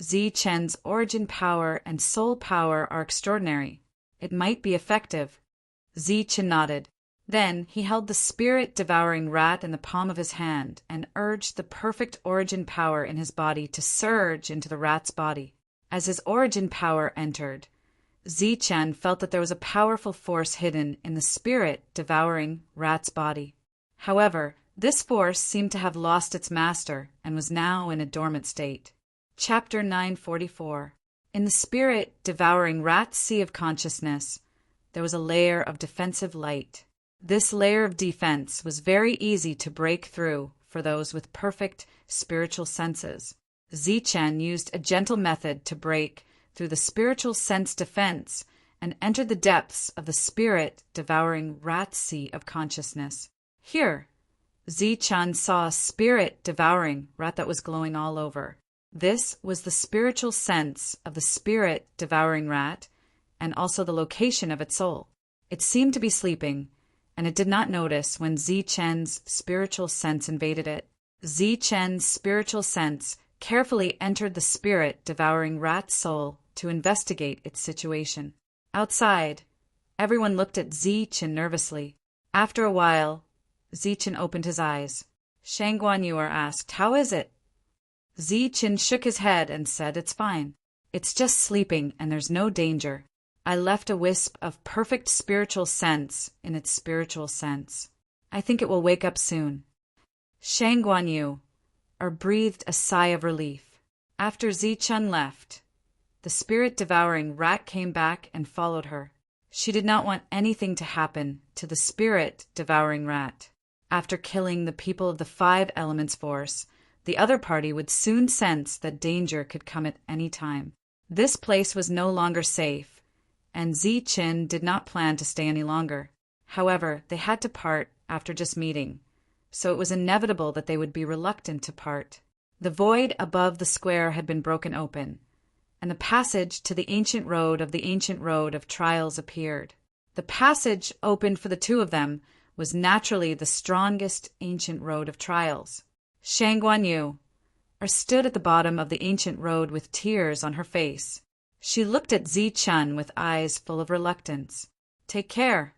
"Zi-Chen's origin power and soul power are extraordinary. It might be effective." Zi-Chen nodded. Then he held the spirit-devouring rat in the palm of his hand and urged the perfect origin power in his body to surge into the rat's body. As his origin power entered, Zi-Chen felt that there was a powerful force hidden in the spirit-devouring rat's body. However, this force seemed to have lost its master and was now in a dormant state. Chapter 944. In the spirit-devouring rat's sea of consciousness, there was a layer of defensive light. This layer of defense was very easy to break through for those with perfect spiritual senses. Zi-Chen used a gentle method to break through the spiritual sense defense and entered the depths of the spirit-devouring rat sea of consciousness. Here, Zi-Chen saw a spirit-devouring rat that was glowing all over. This was the spiritual sense of the spirit-devouring rat and also the location of its soul. It seemed to be sleeping, and it did not notice when Zi-Chen's spiritual sense invaded it. Zi-Chen's spiritual sense carefully entered the spirit-devouring rat's soul to investigate its situation. Outside, everyone looked at Zi-Chen nervously. After a while, Zi-Chen opened his eyes. Shang Guanyu asked, "How is it?" Zi-Chen shook his head and said, "It's fine. It's just sleeping and there's no danger. I left a wisp of perfect spiritual sense in its spiritual sense. I think it will wake up soon." Shang Guanyu breathed a sigh of relief. After Zi-Chen left, the spirit-devouring rat came back and followed her. She did not want anything to happen to the spirit-devouring rat. After killing the people of the 5 Elements Force, the other party would soon sense that danger could come at any time. This place was no longer safe, and Zi-Chen did not plan to stay any longer. However, they had to part after just meeting, so it was inevitable that they would be reluctant to part. The void above the square had been broken open, and the passage to the ancient road of trials appeared. The passage opened for the two of them was naturally the strongest ancient road of trials. Shang Guanyu stood at the bottom of the ancient road with tears on her face. She looked at Zi-chun with eyes full of reluctance. "Take care."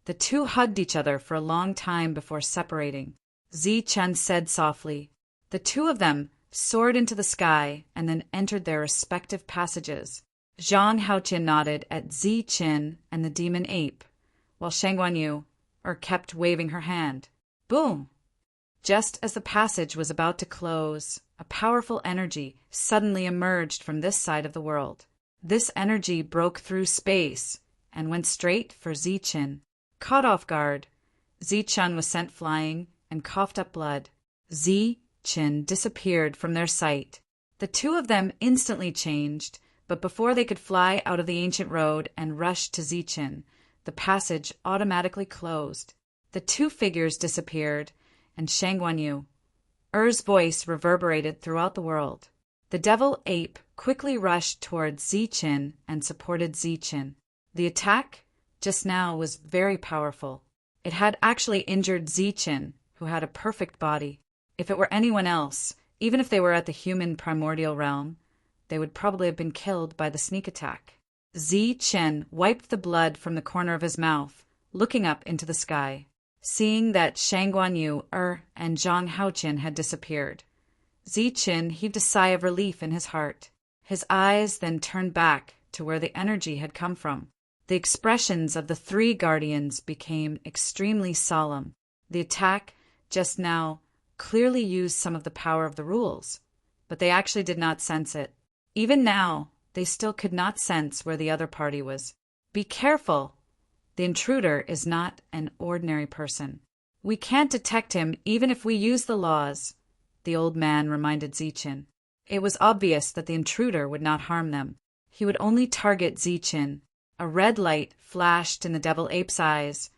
The two hugged each other for a long time before separating. Zi-chun said softly. The two of them soared into the sky and then entered their respective passages. Zhang Haoqian nodded at Zi-chun and the demon ape, while Shang Guanyu kept waving her hand. Boom! Just as the passage was about to close, a powerful energy suddenly emerged from this side of the world. This energy broke through space and went straight for Zi-chun. Caught off guard, Zi-chun was sent flying and coughed up blood. Zi-chun disappeared from their sight. The two of them instantly changed, but before they could fly out of the ancient road and rush to Zi-chun, the passage automatically closed. The two figures disappeared, and Shang Guanyu's voice reverberated throughout the world. The devil ape quickly rushed towards Zi-chun and supported Zi-chun. The attack just now was very powerful. It had actually injured Zi-chun, who had a perfect body. If it were anyone else, even if they were at the human primordial realm, they would probably have been killed by the sneak attack. Zi-chun wiped the blood from the corner of his mouth, looking up into the sky. Seeing that Shang Guanyu and Zhang Haoqian had disappeared, Zi-chun heaved a sigh of relief in his heart. His eyes then turned back to where the energy had come from. The expressions of the three guardians became extremely solemn. The attack just now clearly used some of the power of the rules, but they actually did not sense it. Even now, they still could not sense where the other party was. Be careful! The intruder is not an ordinary person. We can't detect him even if we use the laws, the old man reminded Zi-chun. It was obvious that the intruder would not harm them. He would only target Zi-chun. A red light flashed in the devil ape's eyes,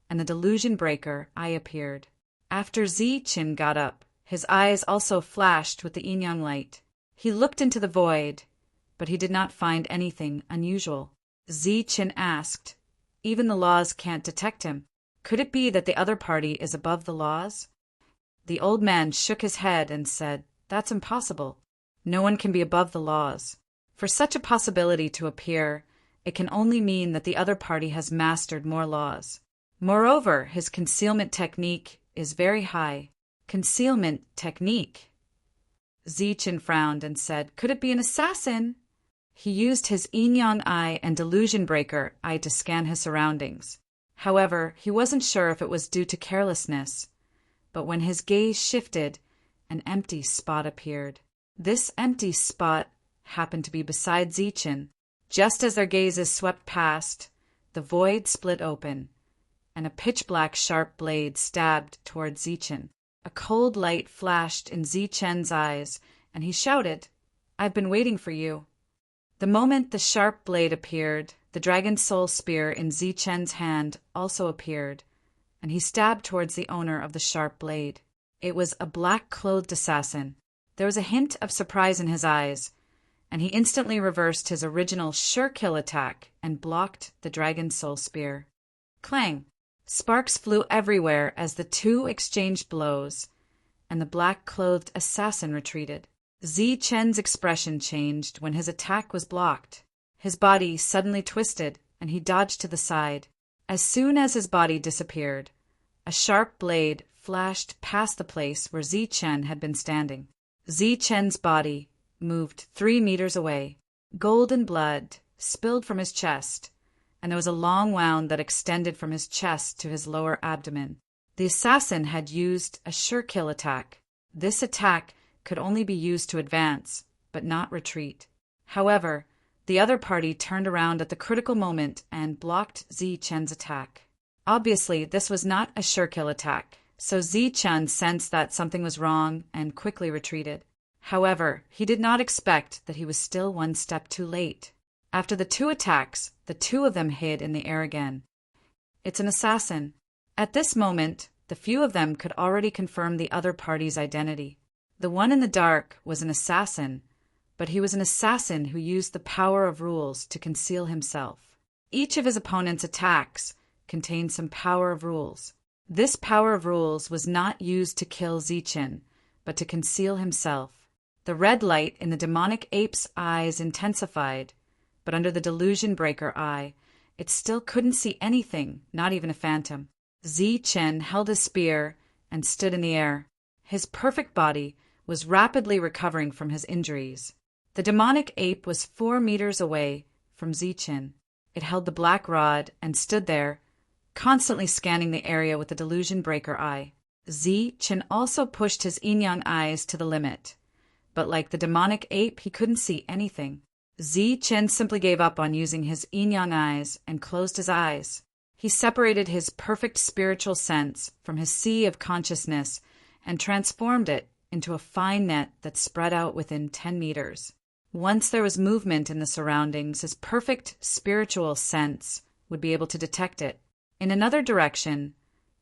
and the delusion breaker eye appeared. After Zi-chun got up, his eyes also flashed with the yin-yang light. He looked into the void, but he did not find anything unusual. Zi-chun asked, "Even the laws can't detect him. Could it be that the other party is above the laws?" The old man shook his head and said, "That's impossible. No one can be above the laws. For such a possibility to appear, it can only mean that the other party has mastered more laws. Moreover, his concealment technique is very high." Concealment technique? Zi-chun frowned and said, "Could it be an assassin?" He used his yin-yang eye and delusion breaker eye to scan his surroundings. However, he wasn't sure if it was due to carelessness. But when his gaze shifted, an empty spot appeared. This empty spot happened to be beside Zi-chun. Just as their gazes swept past, the void split open, and a pitch-black sharp blade stabbed towards Zi-chun. A cold light flashed in Zi-chun's eyes, and he shouted, "I've been waiting for you." The moment the sharp blade appeared, the dragon soul spear in Zi-chun's hand also appeared, and he stabbed towards the owner of the sharp blade. It was a black-clothed assassin. There was a hint of surprise in his eyes, and he instantly reversed his original sure-kill attack and blocked the dragon soul spear. Clang! Sparks flew everywhere as the two exchanged blows, and the black-clothed assassin retreated. Zi-chun's expression changed when his attack was blocked. His body suddenly twisted, and he dodged to the side. As soon as his body disappeared, a sharp blade flashed past the place where Zi-chun had been standing. Zi-chun's body moved 3 meters away. Golden blood spilled from his chest, and there was a long wound that extended from his chest to his lower abdomen. The assassin had used a sure-kill attack. This attack could only be used to advance, but not retreat. However, the other party turned around at the critical moment and blocked Zi-chun's attack. Obviously, this was not a sure-kill attack, so Zi-chun sensed that something was wrong and quickly retreated. However, he did not expect that he was still one step too late. After the two attacks, the two of them hid in the air again. It's an assassin. At this moment, the few of them could already confirm the other party's identity. The one in the dark was an assassin, but he was an assassin who used the power of rules to conceal himself. Each of his opponent's attacks contained some power of rules. This power of rules was not used to kill Zi-chun, but to conceal himself. The red light in the demonic ape's eyes intensified, but under the delusion breaker eye, it still couldn't see anything, not even a phantom. Chen held his spear and stood in the air. His perfect body was rapidly recovering from his injuries. The demonic ape was 4 meters away from Chen. It held the black rod and stood there, constantly scanning the area with the delusion breaker eye. Chen also pushed his yin-yang eyes to the limit, but like the demonic ape, he couldn't see anything. Chen simply gave up on using his yin-yang eyes and closed his eyes. He separated his perfect spiritual sense from his sea of consciousness and transformed it into a fine net that spread out within 10 meters. Once there was movement in the surroundings, his perfect spiritual sense would be able to detect it. In another direction,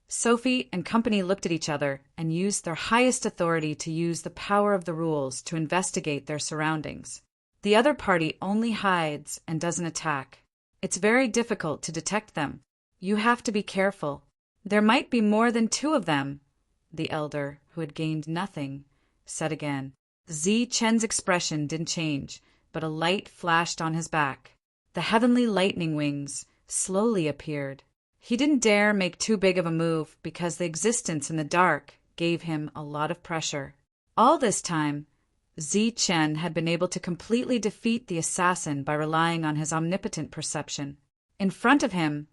Sophie and company looked at each other and used their highest authority to use the power of the rules to investigate their surroundings. The other party only hides and doesn't attack. It's very difficult to detect them. You have to be careful. There might be more than 2 of them, the elder, who had gained nothing, said again. Chen's expression didn't change, but a light flashed on his back. The heavenly lightning wings slowly appeared. He didn't dare make too big of a move because the existence in the dark gave him a lot of pressure. All this time, Chen had been able to completely defeat the assassin by relying on his omnipotent perception. In front of him,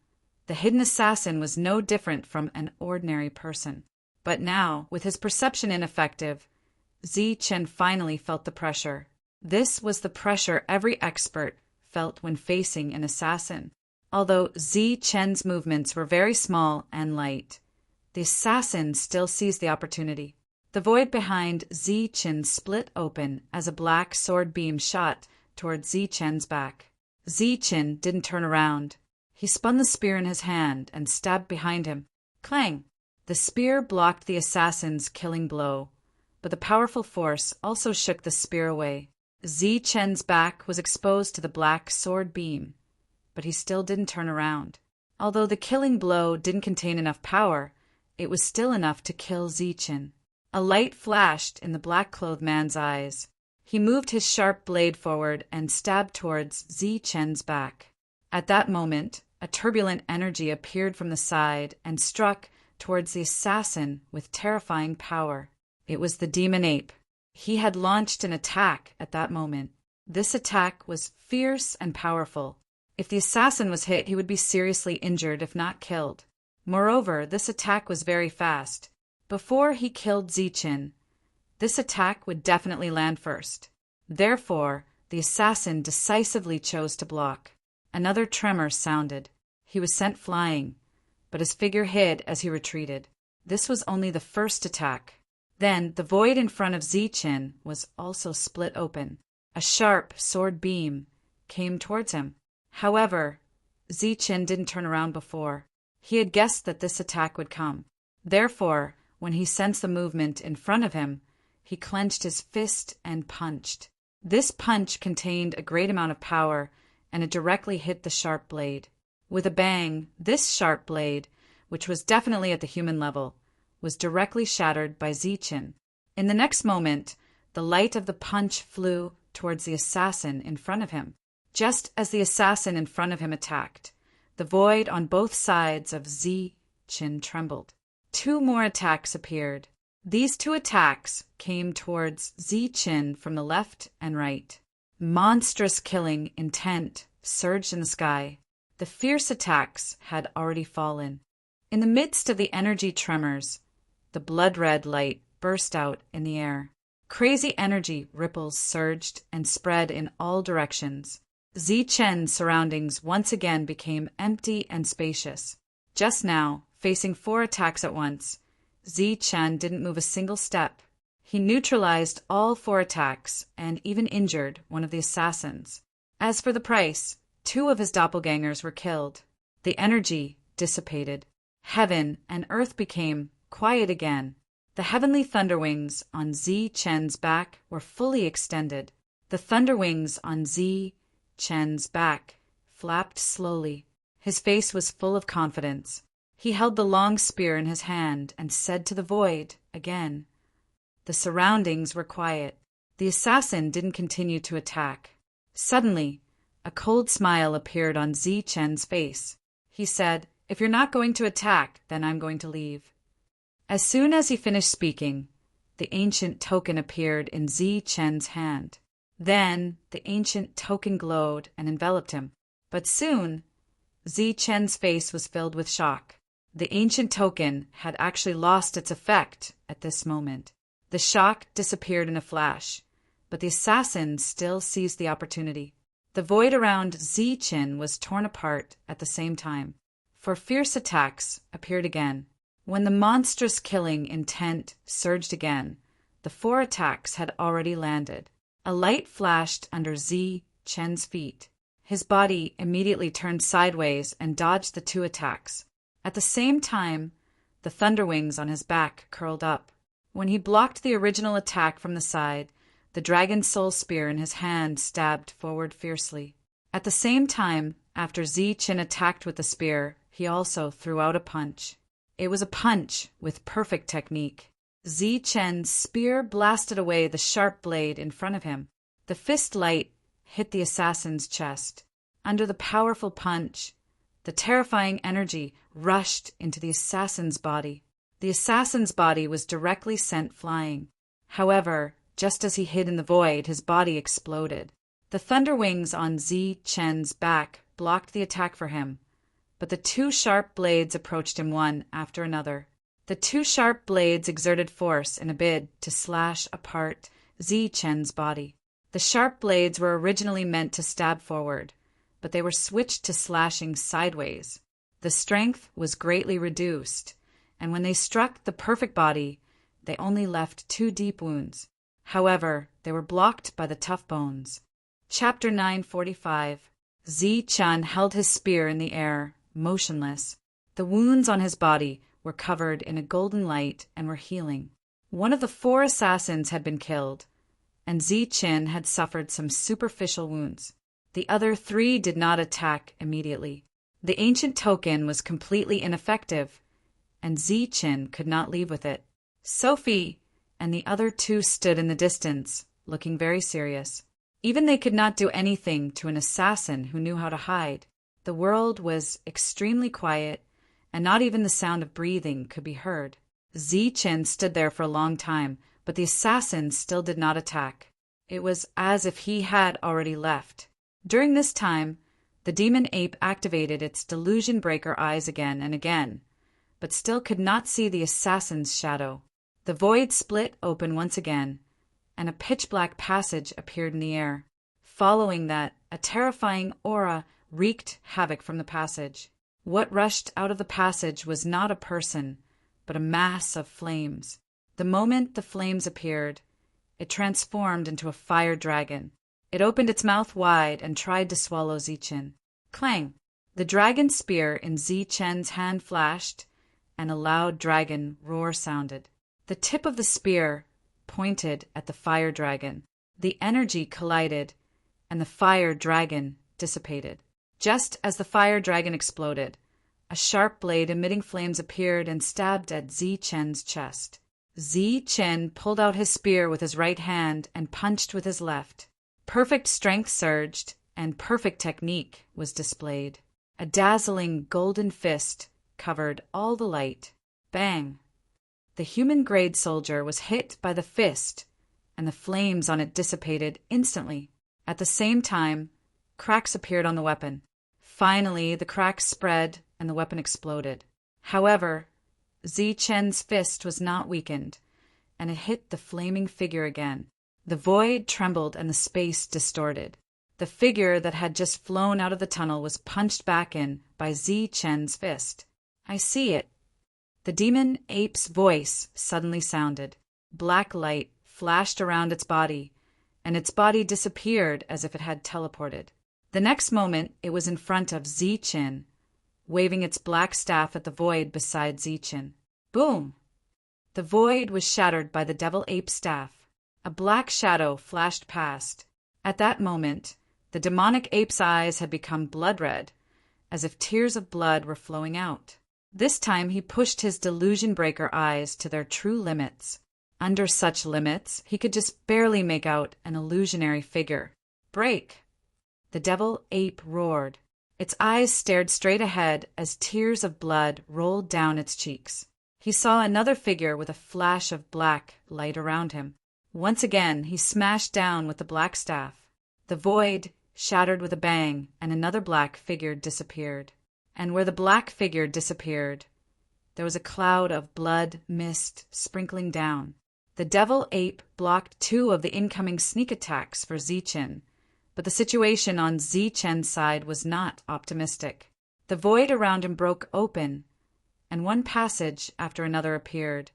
the hidden assassin was no different from an ordinary person. But now, with his perception ineffective, Chen finally felt the pressure. This was the pressure every expert felt when facing an assassin. Although Chen's movements were very small and light, the assassin still seized the opportunity. The void behind Chen split open as a black sword beam shot toward Chen's back. Chen didn't turn around. He spun the spear in his hand and stabbed behind him. Clang! The spear blocked the assassin's killing blow, but the powerful force also shook the spear away. Chen's back was exposed to the black sword beam, but he still didn't turn around. Although the killing blow didn't contain enough power, it was still enough to kill Chen. A light flashed in the black-clothed man's eyes. He moved his sharp blade forward and stabbed towards Chen's back. At that moment, a turbulent energy appeared from the side and struck towards the assassin with terrifying power. It was the demon ape. He had launched an attack at that moment. This attack was fierce and powerful. If the assassin was hit, he would be seriously injured if not killed. Moreover, this attack was very fast. Before he killed Chen, this attack would definitely land first. Therefore, the assassin decisively chose to block. Another tremor sounded. He was sent flying, but his figure hid as he retreated. This was only the first attack. Then the void in front of Chen was also split open. A sharp sword beam came towards him. However, Chen didn't turn around before. He had guessed that this attack would come. Therefore, when he sensed the movement in front of him, he clenched his fist and punched. This punch contained a great amount of power, and it directly hit the sharp blade. With a bang, this sharp blade, which was definitely at the human level, was directly shattered by Chen. In the next moment, the light of the punch flew towards the assassin in front of him. Just as the assassin in front of him attacked, the void on both sides of Chen trembled. 2 more attacks appeared. These 2 attacks came towards Chen from the left and right. Monstrous killing intent surged in the sky. The fierce attacks had already fallen. In the midst of the energy tremors, the blood-red light burst out in the air. Crazy energy ripples surged and spread in all directions. Chen's surroundings once again became empty and spacious. Just now, facing 4 attacks at once, Chen didn't move a single step. He neutralized all 4 attacks and even injured one of the assassins. As for the price, 2 of his doppelgangers were killed. The energy dissipated. Heaven and earth became quiet again. The heavenly thunder wings on Chen's back were fully extended. The thunder wings on Chen's back flapped slowly. His face was full of confidence. He held the long spear in his hand and said to the void again. The surroundings were quiet. The assassin didn't continue to attack. Suddenly, A cold smile appeared on Zichen's face. He said, "If you're not going to attack, then I'm going to leave." As soon as he finished speaking, the ancient token appeared in Zichen's hand. Then the ancient token glowed and enveloped him. But soon, Zichen's face was filled with shock. The ancient token had actually lost its effect at this moment. The shock disappeared in a flash, but the assassin still seized the opportunity. The void around Zichen was torn apart at the same time, for fierce attacks appeared again. When the monstrous killing intent surged again, the 4 attacks had already landed. A light flashed under Zichen's feet. His body immediately turned sideways and dodged the 2 attacks. At the same time, the thunder wings on his back curled up. When he blocked the original attack from the side, the dragon soul spear in his hand stabbed forward fiercely. At the same time, after Zichen attacked with the spear, he also threw out a punch. It was a punch with perfect technique. Zichen's spear blasted away the sharp blade in front of him. The fist light hit the assassin's chest. Under the powerful punch, the terrifying energy rushed into the assassin's body. The assassin's body was directly sent flying. However, just as he hid in the void, his body exploded. The thunder wings on Zichen's back blocked the attack for him, but the 2 sharp blades approached him one after another. The 2 sharp blades exerted force in a bid to slash apart Zichen's body. The sharp blades were originally meant to stab forward, but they were switched to slashing sideways. The strength was greatly reduced, and when they struck the perfect body, they only left 2 deep wounds. However, they were blocked by the tough bones. Chapter 945. Zichen held his spear in the air, motionless. The wounds on his body were covered in a golden light and were healing. One of the 4 assassins had been killed, and Zichen had suffered some superficial wounds. The other 3 did not attack immediately. The ancient token was completely ineffective, and Zichen could not leave with it. Sophie and the other 2 stood in the distance, looking very serious. Even they could not do anything to an assassin who knew how to hide. The world was extremely quiet, and not even the sound of breathing could be heard. Zichen stood there for a long time, but the assassin still did not attack. It was as if he had already left. During this time, the demon ape activated its delusion breaker eyes again and again, but still could not see the assassin's shadow. The void split open once again, and a pitch-black passage appeared in the air. Following that, a terrifying aura wreaked havoc from the passage. What rushed out of the passage was not a person, but a mass of flames. The moment the flames appeared, it transformed into a fire dragon. It opened its mouth wide and tried to swallow Zichen. Clang! The dragon spear in Zichen's hand flashed, and a loud dragon roar sounded. The tip of the spear pointed at the fire dragon. The energy collided, and the fire dragon dissipated. Just as the fire dragon exploded, a sharp blade emitting flames appeared and stabbed at Zichen's chest. Zichen pulled out his spear with his right hand and punched with his left. Perfect strength surged, and perfect technique was displayed. A dazzling golden fist covered all the light. Bang! The human-grade soldier was hit by the fist, and the flames on it dissipated instantly. At the same time, cracks appeared on the weapon. Finally, the cracks spread, and the weapon exploded. However, Zichen's fist was not weakened, and it hit the flaming figure again. The void trembled and the space distorted. The figure that had just flown out of the tunnel was punched back in by Zichen's fist. "I see it." The demon ape's voice suddenly sounded. Black light flashed around its body, and its body disappeared as if it had teleported. The next moment, it was in front of Zichen, waving its black staff at the void beside Zichen. Boom! The void was shattered by the devil ape's staff. A black shadow flashed past. At that moment, the demonic ape's eyes had become blood red, as if tears of blood were flowing out. This time he pushed his delusion breaker eyes to their true limits. Under such limits, he could just barely make out an illusionary figure. Break! The devil ape roared. Its eyes stared straight ahead as tears of blood rolled down its cheeks. He saw another figure with a flash of black light around him. Once again, he smashed down with the black staff. The void shattered with a bang, and another black figure disappeared. And where the black figure disappeared, there was a cloud of blood mist sprinkling down. The devil ape blocked 2 of the incoming sneak attacks for Zichen, but the situation on Zichen's side was not optimistic. The void around him broke open, and one passage after another appeared,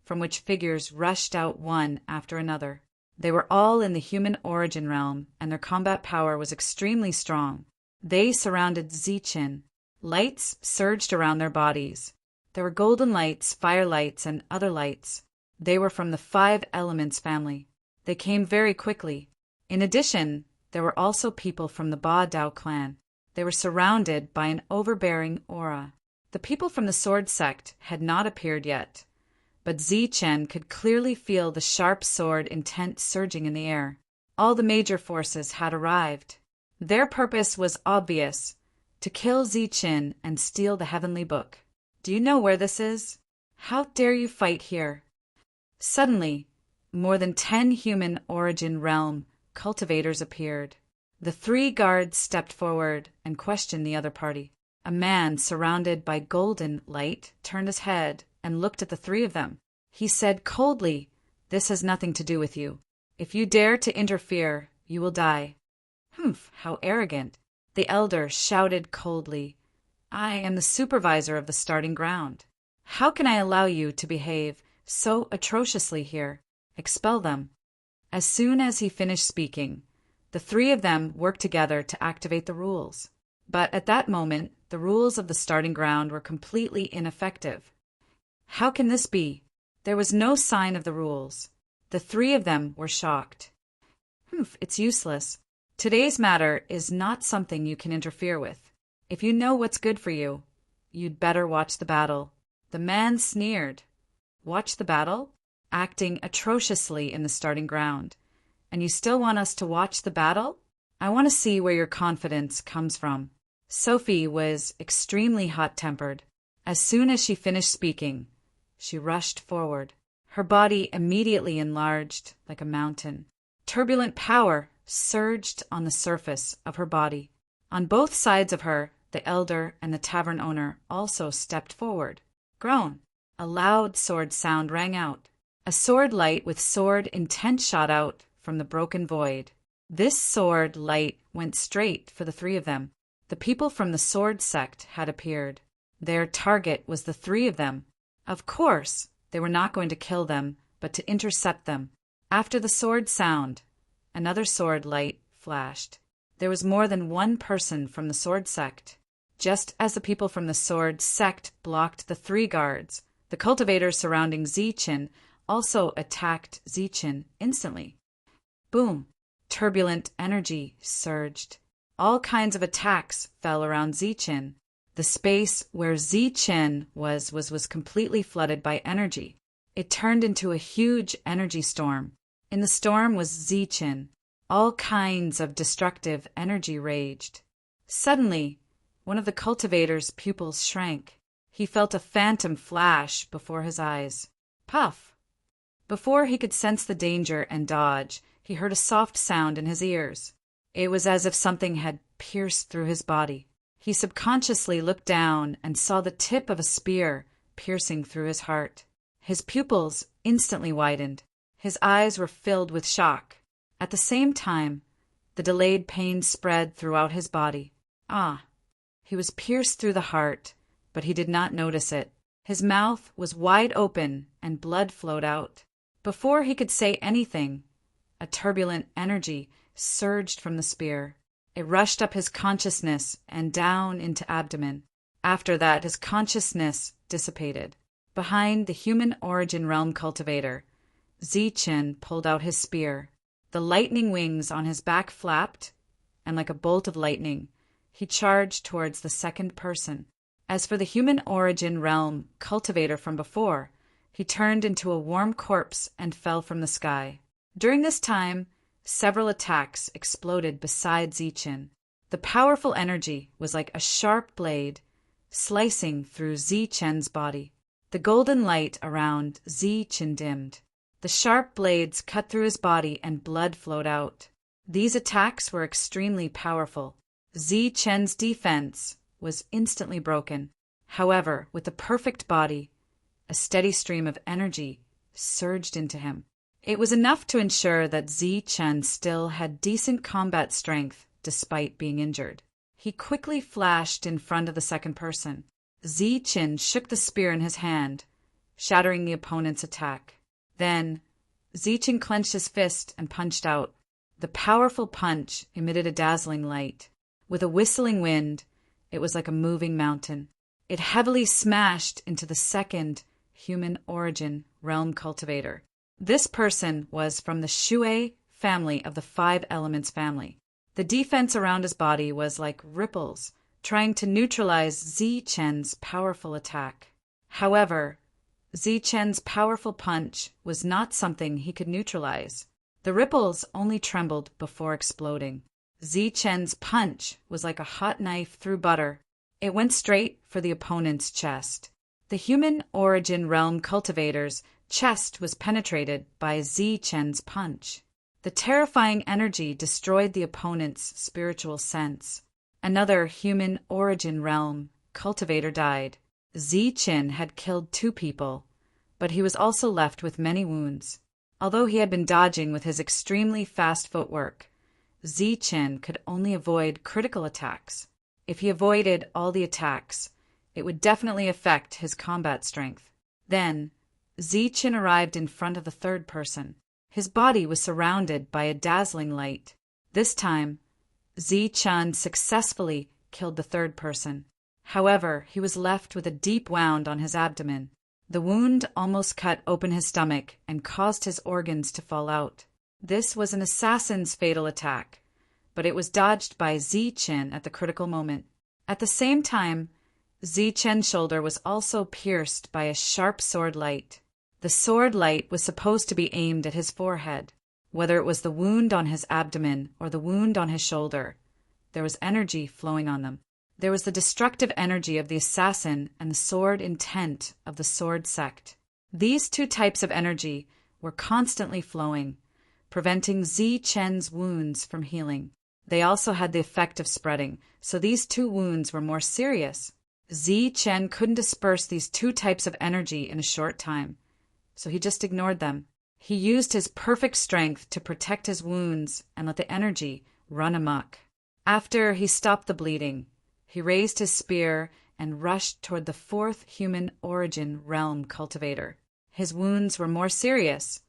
from which figures rushed out one after another. They were all in the human origin realm, and their combat power was extremely strong. They surrounded Zichen. Lights surged around their bodies. There were golden lights, fire lights, and other lights. They were from the 5 Elements family. They came very quickly. In addition, there were also people from the Ba Dao clan. They were surrounded by an overbearing aura. The people from the sword sect had not appeared yet, but Zichen could clearly feel the sharp sword intent surging in the air. All the major forces had arrived. Their purpose was obvious: to kill Zichen and steal the heavenly book. Do you know where this is? How dare you fight here? Suddenly, more than 10 human origin realm cultivators appeared. The 3 guards stepped forward and questioned the other party. A man surrounded by golden light turned his head and looked at the 3 of them. He said coldly, "This has nothing to do with you. If you dare to interfere, you will die." "Humph, how arrogant." The elder shouted coldly, "I am the supervisor of the starting ground. How can I allow you to behave so atrociously here? Expel them." As soon as he finished speaking, the 3 of them worked together to activate the rules. But at that moment, the rules of the starting ground were completely ineffective. How can this be? There was no sign of the rules. The 3 of them were shocked. It's useless. Today's matter is not something you can interfere with. If you know what's good for you, you'd better watch the battle. The man sneered. Watch the battle? Acting atrociously in the starting ground. And you still want us to watch the battle? I want to see where your confidence comes from. Sophie was extremely hot-tempered. As soon as she finished speaking, she rushed forward. Her body immediately enlarged like a mountain. Turbulent power surged on the surface of her body. On both sides of her, the elder and the tavern owner also stepped forward. Groan! A loud sword sound rang out. A sword light with sword intent shot out from the broken void. This sword light went straight for the 3 of them. The people from the sword sect had appeared. Their target was the 3 of them. Of course, they were not going to kill them, but to intercept them. After the sword sound, another sword light flashed. There was more than 1 person from the sword sect. Just as the people from the sword sect blocked the 3 guards, the cultivators surrounding Zichen also attacked Zichen instantly. Boom! Turbulent energy surged. All kinds of attacks fell around Zichen. The space where Zichen was completely flooded by energy. It turned into a huge energy storm. In the storm was Zichen. All kinds of destructive energy raged. Suddenly, one of the cultivator's pupils shrank. He felt a phantom flash before his eyes. Puff! Before he could sense the danger and dodge, he heard a soft sound in his ears. It was as if something had pierced through his body. He subconsciously looked down and saw the tip of a spear piercing through his heart. His pupils instantly widened. His eyes were filled with shock. At the same time, the delayed pain spread throughout his body. He was pierced through the heart, but he did not notice it. His mouth was wide open and blood flowed out. Before he could say anything, a turbulent energy surged from the spear. It rushed up his consciousness and down into abdomen. After that, his consciousness dissipated. Behind the human origin realm cultivator, Zichen pulled out his spear. The lightning wings on his back flapped, and like a bolt of lightning, he charged towards the second person. As for the human origin realm cultivator from before, he turned into a warm corpse and fell from the sky. During this time, several attacks exploded beside Zichen. The powerful energy was like a sharp blade slicing through Zichen's body. The golden light around Zichen dimmed. The sharp blades cut through his body and blood flowed out. These attacks were extremely powerful. Zichen's defense was instantly broken. However, with the perfect body, a steady stream of energy surged into him. It was enough to ensure that Zichen still had decent combat strength despite being injured. He quickly flashed in front of the second person. Zichen shook the spear in his hand, shattering the opponent's attack. Then, Zichen clenched his fist and punched out. The powerful punch emitted a dazzling light. With a whistling wind, it was like a moving mountain. It heavily smashed into the second human origin realm cultivator. This person was from the Shui family of the Five Elements family. The defense around his body was like ripples, trying to neutralize Zichen's powerful attack. However, Zichen's powerful punch was not something he could neutralize. The ripples only trembled before exploding. Zichen's punch was like a hot knife through butter. It went straight for the opponent's chest. The human origin realm cultivator's chest was penetrated by Zichen's punch. The terrifying energy destroyed the opponent's spiritual sense. Another human origin realm cultivator died. Zichen had killed 2 people, but he was also left with many wounds. Although he had been dodging with his extremely fast footwork, Zichen could only avoid critical attacks. If he avoided all the attacks, it would definitely affect his combat strength. Then, Zichen arrived in front of the third person. His body was surrounded by a dazzling light. This time, Zichen successfully killed the third person. However, he was left with a deep wound on his abdomen. The wound almost cut open his stomach and caused his organs to fall out. This was an assassin's fatal attack, but it was dodged by Zichen at the critical moment. At the same time, Zichen's shoulder was also pierced by a sharp sword light. The sword light was supposed to be aimed at his forehead. Whether it was the wound on his abdomen or the wound on his shoulder, there was energy flowing on them. There was the destructive energy of the assassin and the sword intent of the sword sect. These 2 types of energy were constantly flowing, preventing Zichen's wounds from healing. They also had the effect of spreading, so these 2 wounds were more serious. Zichen couldn't disperse these 2 types of energy in a short time, so he just ignored them. He used his perfect strength to protect his wounds and let the energy run amok. After he stopped the bleeding, he raised his spear and rushed toward the 4th human origin realm cultivator. His wounds were more serious,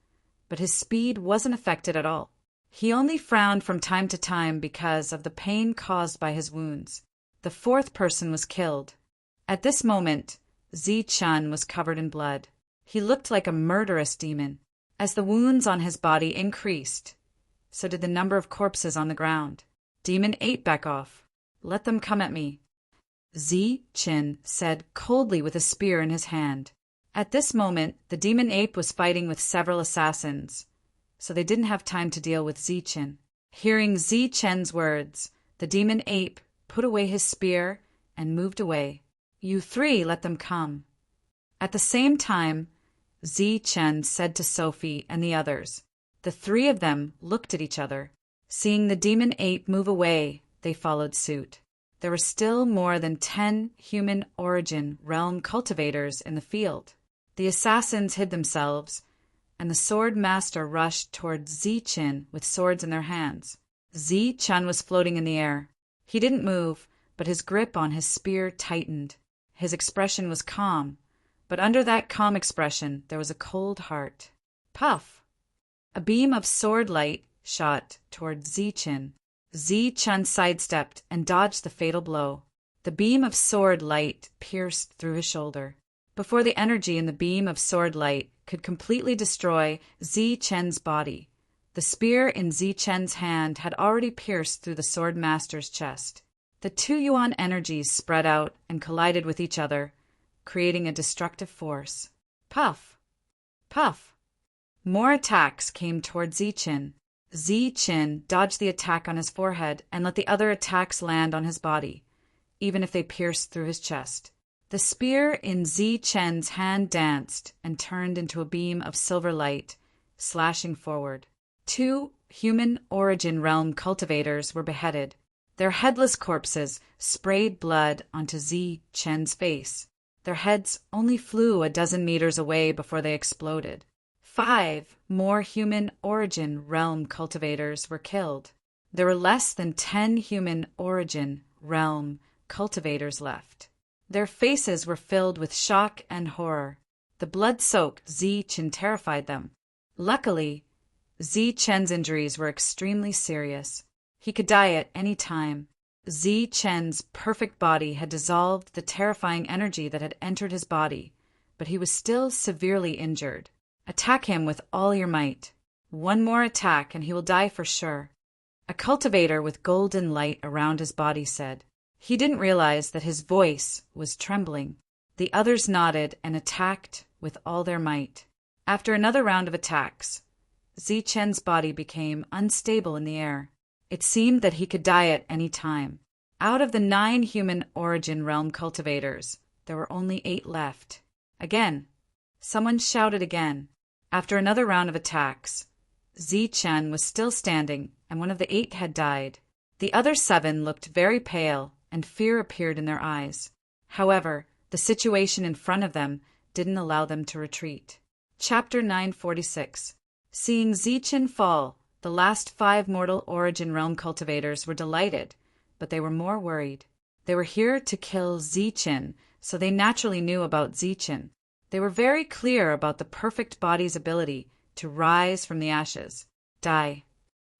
but his speed wasn't affected at all. He only frowned from time to time because of the pain caused by his wounds. The 4th person was killed. At this moment, Zichen was covered in blood. He looked like a murderous demon. As the wounds on his body increased, so did the number of corpses on the ground. Demon 8, back off. Let them come at me, Zichen said coldly with a spear in his hand. At this moment, the demon ape was fighting with several assassins, so they didn't have time to deal with Zichen. Hearing Zichen's words, the demon ape put away his spear and moved away. You 3 let them come. At the same time, Zichen said to Sophie and the others. The 3 of them looked at each other. Seeing the demon ape move away, they followed suit. There were still more than 10 human origin realm cultivators in the field. The assassins hid themselves, and the sword master rushed toward Zichen with swords in their hands. Zichen was floating in the air. He didn't move, but his grip on his spear tightened. His expression was calm, but under that calm expression there was a cold heart. Puff! A beam of sword light shot toward Zichen. Zichen sidestepped and dodged the fatal blow. The beam of sword light pierced through his shoulder. Before the energy in the beam of sword light could completely destroy Zichen's body, the spear in Zichen's hand had already pierced through the sword master's chest. The 2 yuan energies spread out and collided with each other, creating a destructive force. Puff! Puff! More attacks came toward Zichen. Zi-Chin dodged the attack on his forehead and let the other attacks land on his body, even if they pierced through his chest. The spear in Zi-Chen's hand danced and turned into a beam of silver light, slashing forward. 2 human origin realm cultivators were beheaded. Their headless corpses sprayed blood onto Zi-Chen's face. Their heads only flew a dozen meters away before they exploded. 5 more human origin realm cultivators were killed. There were less than 10 human origin realm cultivators left. Their faces were filled with shock and horror. The blood-soaked Zi-Chen terrified them. Luckily, Zi-Chen's injuries were extremely serious. He could die at any time. Zi-Chen's perfect body had dissolved the terrifying energy that had entered his body, but he was still severely injured. Attack him with all your might. 1 more attack and he will die for sure. A cultivator with golden light around his body said. He didn't realize that his voice was trembling. The others nodded and attacked with all their might. After another round of attacks, Zi-Chen's body became unstable in the air. It seemed that he could die at any time. Out of the 9 human origin realm cultivators, there were only 8 left. Again, someone shouted again. After another round of attacks, Zi-Chen was still standing, and one of the 8 had died. The other 7 looked very pale, and fear appeared in their eyes. However, the situation in front of them didn't allow them to retreat. Chapter 946. Seeing Zi-Chen fall, the last 5 mortal origin realm cultivators were delighted, but they were more worried. They were here to kill Zi-Chen, so they naturally knew about Zi-Chen. They were very clear about the perfect body's ability to rise from the ashes. Die.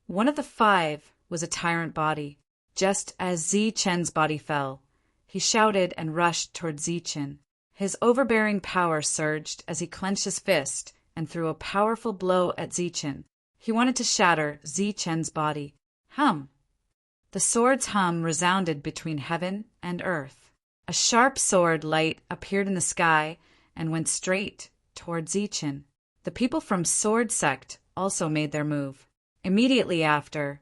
One of the 5 was a tyrant body. Just as Zi-Chen's body fell, he shouted and rushed toward Zi-Chen. His overbearing power surged as he clenched his fist and threw a powerful blow at Zi-Chen. He wanted to shatter Zi-Chen's body. Hum! The sword's hum resounded between heaven and earth. A sharp sword light appeared in the sky and went straight toward Zi-Chen. The people from Sword Sect also made their move. Immediately after,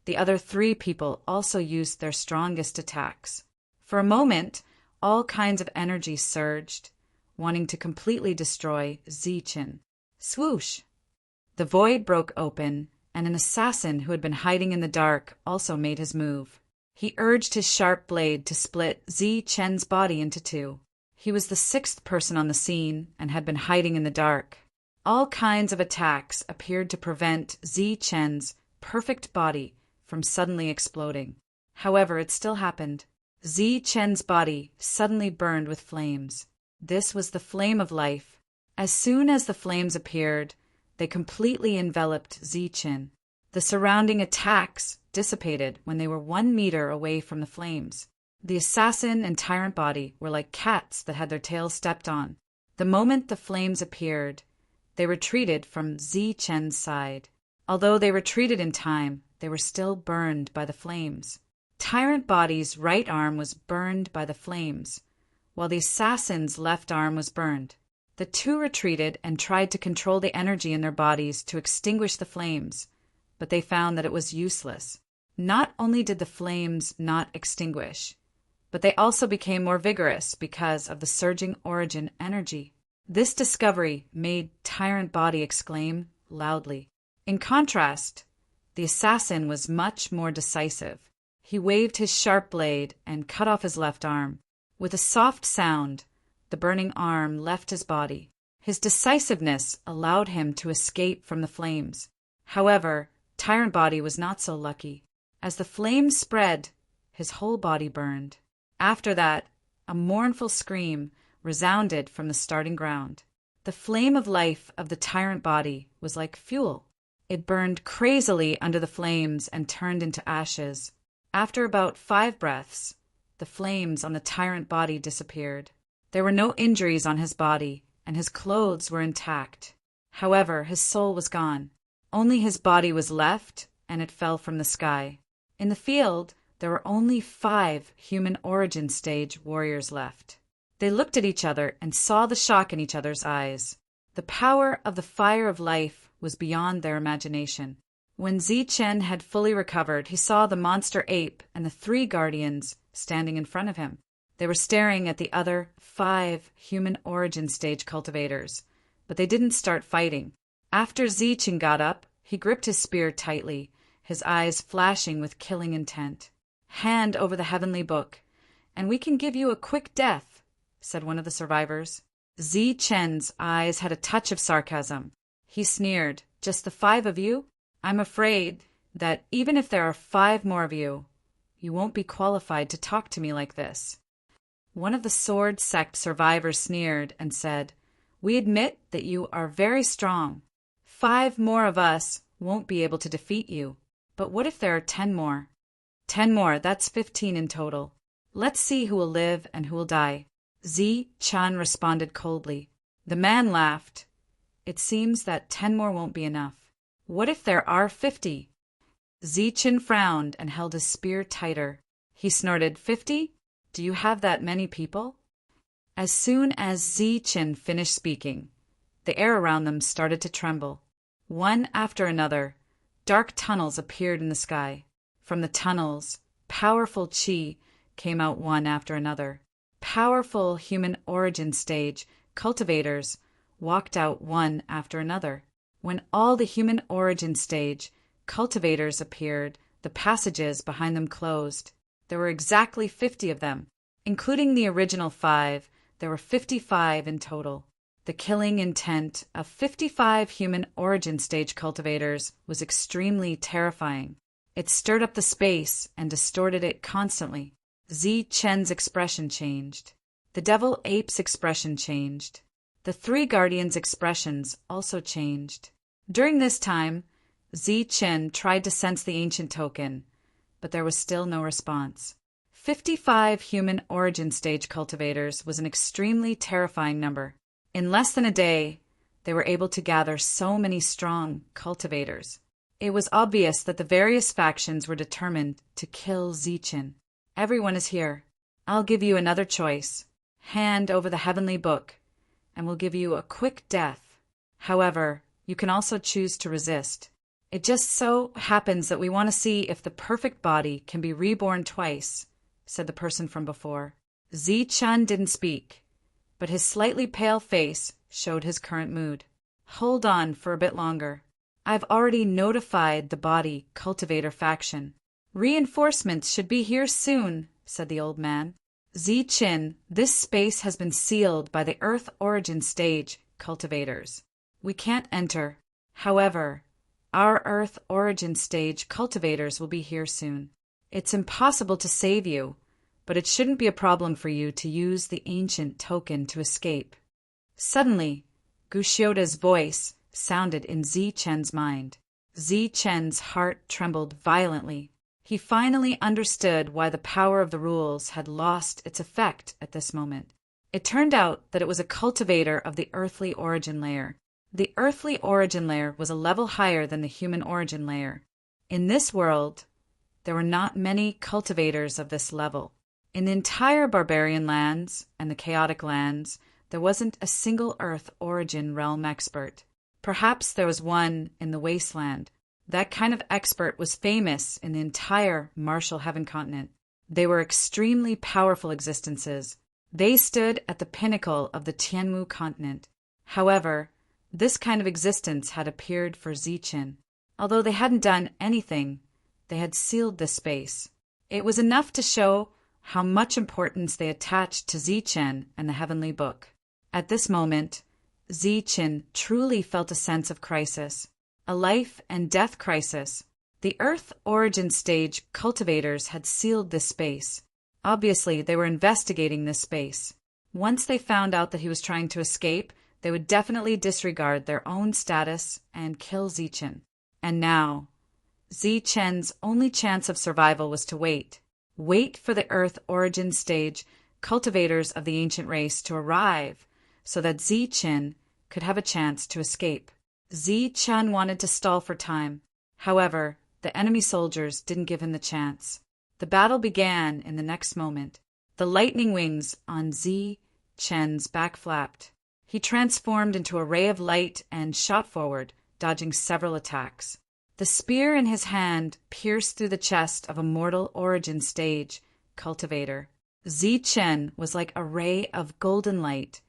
the other 3 people also used their strongest attacks. For a moment, all kinds of energy surged, wanting to completely destroy Zi-Chen. Swoosh! The void broke open, and an assassin who had been hiding in the dark also made his move. He urged his sharp blade to split Zi-Chen's body into 2. He was the 6th person on the scene and had been hiding in the dark. All kinds of attacks appeared to prevent Zi-Chen's perfect body from suddenly exploding. However, it still happened. Zi-Chen's body suddenly burned with flames. This was the flame of life. As soon as the flames appeared, they completely enveloped Zi-Chen. The surrounding attacks dissipated when they were 1 meter away from the flames. The assassin and tyrant body were like cats that had their tails stepped on. The moment the flames appeared, they retreated from Zi-Chen's side. Although they retreated in time, they were still burned by the flames. Tyrant Body's right arm was burned by the flames, while the assassin's left arm was burned. The 2 retreated and tried to control the energy in their bodies to extinguish the flames, but they found that it was useless. Not only did the flames not extinguish, but they also became more vigorous because of the surging origin energy. This discovery made Tyrant Body exclaim loudly. In contrast, the assassin was much more decisive. He waved his sharp blade and cut off his left arm. With a soft sound, the burning arm left his body. His decisiveness allowed him to escape from the flames. However, Tyrant Body was not so lucky. As the flames spread, his whole body burned. After that, a mournful scream resounded from the starting ground. The flame of life of the Tyrant Body was like fuel. It burned crazily under the flames and turned into ashes. After about 5 breaths, the flames on the Tyrant Body disappeared. There were no injuries on his body, and his clothes were intact. However, his soul was gone. Only his body was left, and it fell from the sky. In the field, there were only 5 human origin stage warriors left. They looked at each other and saw the shock in each other's eyes. The power of the fire of life was beyond their imagination. When Chen had fully recovered, he saw the monster ape and the 3 guardians standing in front of him. They were staring at the other 5 human origin stage cultivators, but they didn't start fighting. After Chen got up, he gripped his spear tightly, his eyes flashing with killing intent. "Hand over the heavenly book, and we can give you a quick death," said one of the survivors. Chen's eyes had a touch of sarcasm. He sneered, "Just the 5 of you? I'm afraid that even if there are 5 more of you, you won't be qualified to talk to me like this." One of the sword sect survivors sneered and said, "We admit that you are very strong. 5 more of us won't be able to defeat you. But what if there are 10 more? 10 more, that's 15 in total. Let's see who will live and who will die." Chen responded coldly. The man laughed. "It seems that 10 more won't be enough. What if there are 50? Chen frowned and held his spear tighter. He snorted, "50? Do you have that many people?" As soon as Chen finished speaking, the air around them started to tremble. One after another, dark tunnels appeared in the sky. From the tunnels, powerful qi came out one after another. Powerful human origin stage cultivators walked out one after another. When all the human origin stage cultivators appeared, the passages behind them closed. There were exactly 50 of them. Including the original 5, there were 55 in total. The killing intent of 55 human origin stage cultivators was extremely terrifying. It stirred up the space and distorted it constantly. Chen's expression changed. The devil ape's expression changed. The 3 guardians' expressions also changed. During this time, Chen tried to sense the ancient token, but there was still no response. 55 human origin stage cultivators was an extremely terrifying number. In less than a day, they were able to gather so many strong cultivators. It was obvious that the various factions were determined to kill Chen. "Everyone is here. I'll give you another choice. Hand over the heavenly book, and we'll give you a quick death. However, you can also choose to resist. It just so happens that we want to see if the perfect body can be reborn twice," said the person from before. Chen didn't speak, but his slightly pale face showed his current mood. "Hold on for a bit longer. I've already notified the body cultivator faction. Reinforcements should be here soon," said the old man. Chen, "This space has been sealed by the Earth Origin Stage cultivators. We can't enter. However, our Earth Origin Stage cultivators will be here soon. It's impossible to save you, but it shouldn't be a problem for you to use the ancient token to escape." Suddenly, Gushiota's voice sounded in Chen's mind. Chen's heart trembled violently. He finally understood why the power of the rules had lost its effect at this moment. It turned out that it was a cultivator of the earthly origin layer. The earthly origin layer was a level higher than the human origin layer. In this world, there were not many cultivators of this level. In the entire barbarian lands and the chaotic lands, there wasn't a single Earth origin realm expert. Perhaps there was one in the wasteland. That kind of expert was famous in the entire Martial Heaven continent. They were extremely powerful existences. They stood at the pinnacle of the Tianmu continent. However, this kind of existence had appeared for Chen. Although they hadn't done anything, they had sealed this space. It was enough to show how much importance they attached to Chen and the heavenly book. At this moment, Chen truly felt a sense of crisis, a life and death crisis. The Earth Origin Stage cultivators had sealed this space. Obviously, they were investigating this space. Once they found out that he was trying to escape, they would definitely disregard their own status and kill Chen. And now, Chen's only chance of survival was to wait. Wait for the Earth Origin Stage cultivators of the ancient race to arrive so that Chen could have a chance to escape. Chen wanted to stall for time. However, the enemy soldiers didn't give him the chance. The battle began in the next moment. The lightning wings on Chen's back flapped. He transformed into a ray of light and shot forward, dodging several attacks. The spear in his hand pierced through the chest of a mortal origin stage cultivator. Zichen was like a ray of golden light,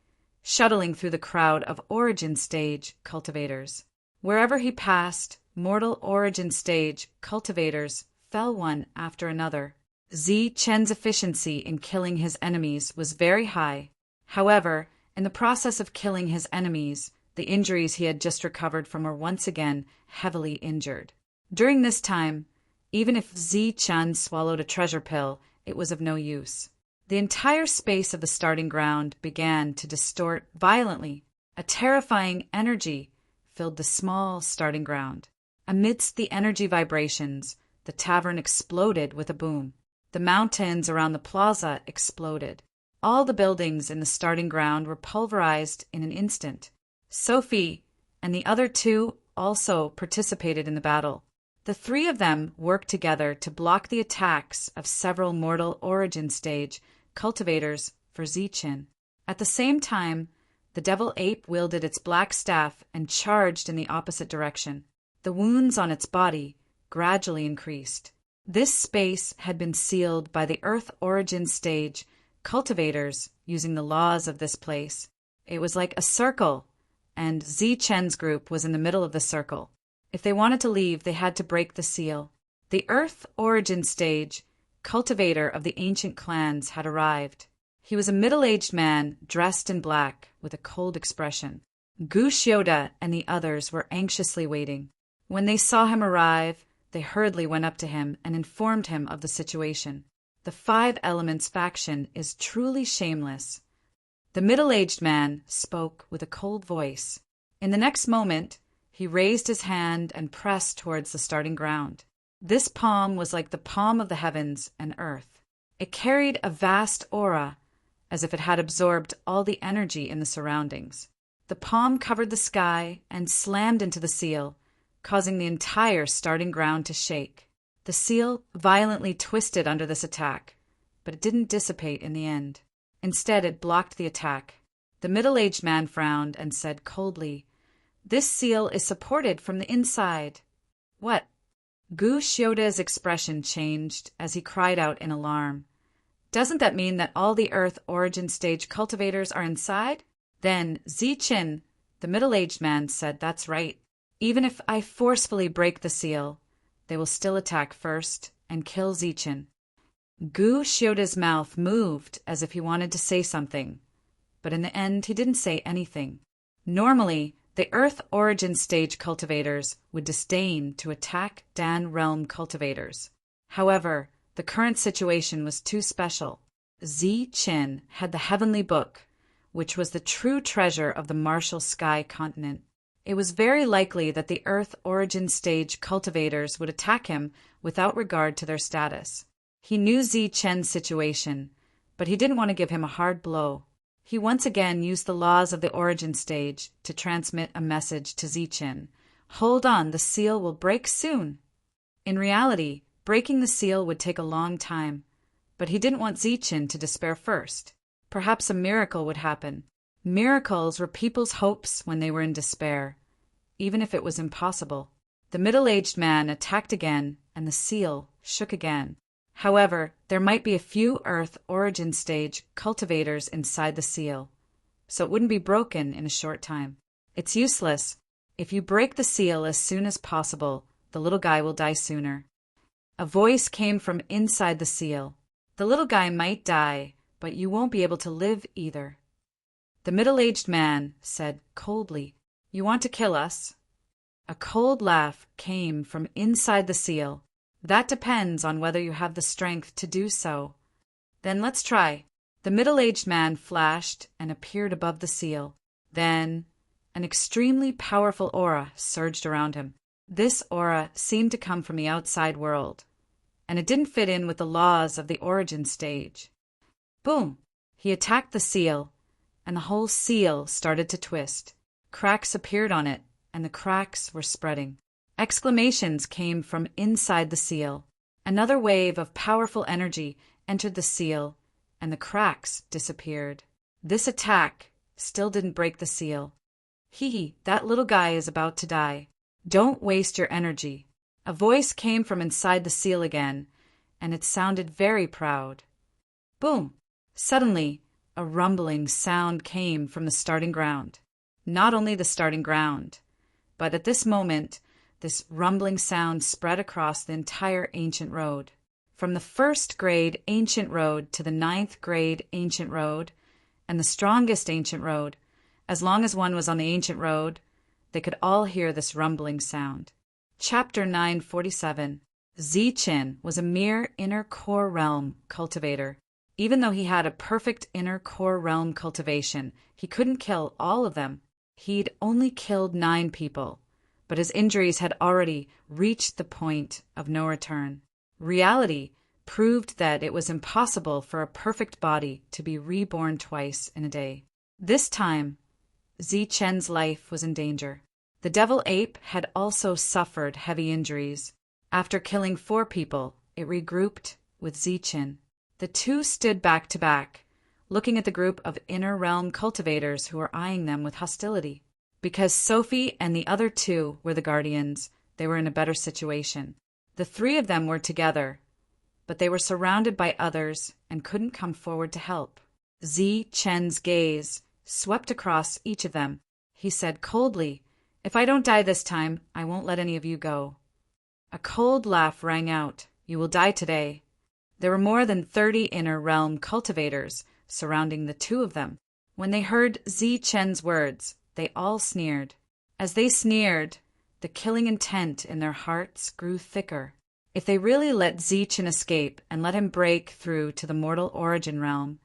shuttling through the crowd of origin stage cultivators. Wherever he passed, mortal origin stage cultivators fell one after another. Zichen's efficiency in killing his enemies was very high. However, in the process of killing his enemies, the injuries he had just recovered from were once again heavily injured. During this time, even if Zichen swallowed a treasure pill, it was of no use. The entire space of the starting ground began to distort violently. A terrifying energy filled the small starting ground. Amidst the energy vibrations, the tavern exploded with a boom. The mountains around the plaza exploded. All the buildings in the starting ground were pulverized in an instant. Sophie and the other two also participated in the battle. The three of them worked together to block the attacks of several mortal origin stage cultivators for Zichen. At the same time, the devil ape wielded its black staff and charged in the opposite direction. The wounds on its body gradually increased. This space had been sealed by the Earth origin stage cultivators using the laws of this place. It was like a circle, and Zichen's group was in the middle of the circle. If they wanted to leave, they had to break the seal. The Earth origin stage cultivator of the ancient clans had arrived. He was a middle-aged man dressed in black with a cold expression. Gu Xioda and the others were anxiously waiting. When they saw him arrive, they hurriedly went up to him and informed him of the situation. The Five Elements faction is truly shameless. The middle-aged man spoke with a cold voice. In the next moment, he raised his hand and pressed towards the starting ground. This palm was like the palm of the heavens and earth. It carried a vast aura, as if it had absorbed all the energy in the surroundings. The palm covered the sky and slammed into the seal, causing the entire starting ground to shake. The seal violently twisted under this attack, but it didn't dissipate in the end. Instead, it blocked the attack. The middle-aged man frowned and said coldly, "This seal is supported from the inside." "What?" Gu Xioda's expression changed as he cried out in alarm. "Doesn't that mean that all the Earth origin stage cultivators are inside?" Then Zichen, the middle-aged man, said, "That's right. Even if I forcefully break the seal, they will still attack first and kill Zichen." Gu Xioda's mouth moved as if he wanted to say something, but in the end he didn't say anything. Normally, the Earth origin stage cultivators would disdain to attack Dan realm cultivators. However, the current situation was too special. Zichen had the Heavenly Book, which was the true treasure of the martial sky continent. It was very likely that the Earth origin stage cultivators would attack him without regard to their status. He knew Zichen's situation, but he didn't want to give him a hard blow. He once again used the laws of the origin stage to transmit a message to Zichen. "Hold on, the seal will break soon." In reality, breaking the seal would take a long time, but he didn't want Zichen to despair first. Perhaps a miracle would happen. Miracles were people's hopes when they were in despair, even if it was impossible. The middle-aged man attacked again, and the seal shook again. However, there might be a few Earth origin stage cultivators inside the seal, so it wouldn't be broken in a short time. It's useless. If you break the seal as soon as possible, the little guy will die sooner. A voice came from inside the seal. "The little guy might die, but you won't be able to live either." The middle-aged man said coldly, "You want to kill us?" A cold laugh came from inside the seal. "That depends on whether you have the strength to do so." "Then let's try." The middle-aged man flashed and appeared above the seal. Then an extremely powerful aura surged around him. This aura seemed to come from the outside world, and it didn't fit in with the laws of the origin stage. Boom! He attacked the seal, and the whole seal started to twist. Cracks appeared on it, and the cracks were spreading. Exclamations came from inside the seal. Another wave of powerful energy entered the seal, and the cracks disappeared. This attack still didn't break the seal. That little guy is about to die. Don't waste your energy. A voice came from inside the seal again, and it sounded very proud. Boom! Suddenly, a rumbling sound came from the starting ground. Not only the starting ground, but at this moment, this rumbling sound spread across the entire ancient road. From the first grade ancient road to the ninth grade ancient road, and the strongest ancient road, as long as one was on the ancient road, they could all hear this rumbling sound. Chapter 947. Zichen was a mere inner core realm cultivator. Even though he had a perfect inner core realm cultivation, he couldn't kill all of them. He'd only killed 9 people, but his injuries had already reached the point of no return. Reality proved that it was impossible for a perfect body to be reborn twice in a day. This time, Zichen's life was in danger. The devil ape had also suffered heavy injuries. After killing 4 people, it regrouped with Zichen. The two stood back to back, looking at the group of inner realm cultivators who were eyeing them with hostility. Because Sophie and the other 2 were the guardians, they were in a better situation. The 3 of them were together, but they were surrounded by others and couldn't come forward to help. Zichen's gaze swept across each of them. He said coldly, "If I don't die this time, I won't let any of you go." A cold laugh rang out. "You will die today." There were more than 30 inner realm cultivators surrounding the 2 of them. When they heard Zichen's words, they all sneered. As they sneered, the killing intent in their hearts grew thicker. If they really let Zichen escape and let him break through to the mortal origin realm,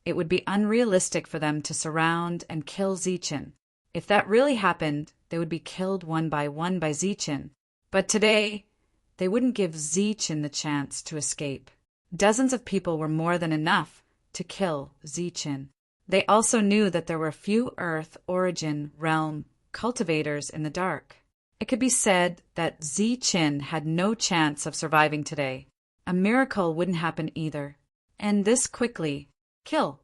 it would be unrealistic for them to surround and kill Zichen. If that really happened, they would be killed one by Zichen. But today, they wouldn't give Zichen the chance to escape. Dozens of people were more than enough to kill Zichen. They also knew that there were few Earth origin realm cultivators in the dark. It could be said that Zichen had no chance of surviving today. A miracle wouldn't happen either. And this quickly. Kill.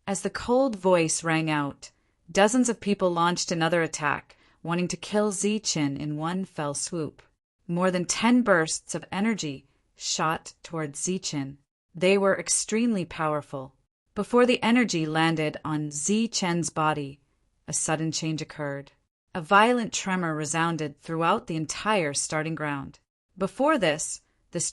As the cold voice rang out, dozens of people launched another attack, wanting to kill Zichen in one fell swoop. More than 10 bursts of energy shot towards Zichen. They were extremely powerful. Before the energy landed on Zichen's body, a sudden change occurred. A violent tremor resounded throughout the entire starting ground. Before this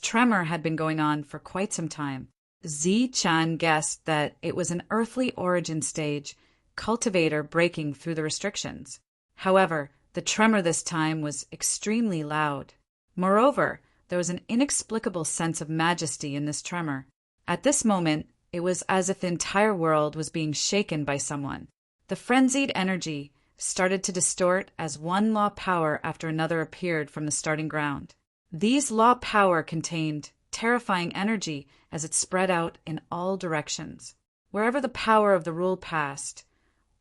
tremor had been going on for quite some time. Zichen guessed that it was an earthly origin stage cultivator breaking through the restrictions. However, the tremor this time was extremely loud. Moreover, there was an inexplicable sense of majesty in this tremor. At this moment, it was as if the entire world was being shaken by someone. The frenzied energy started to distort as one law power after another appeared from the starting ground. These law power contained terrifying energy as it spread out in all directions. Wherever the power of the rule passed,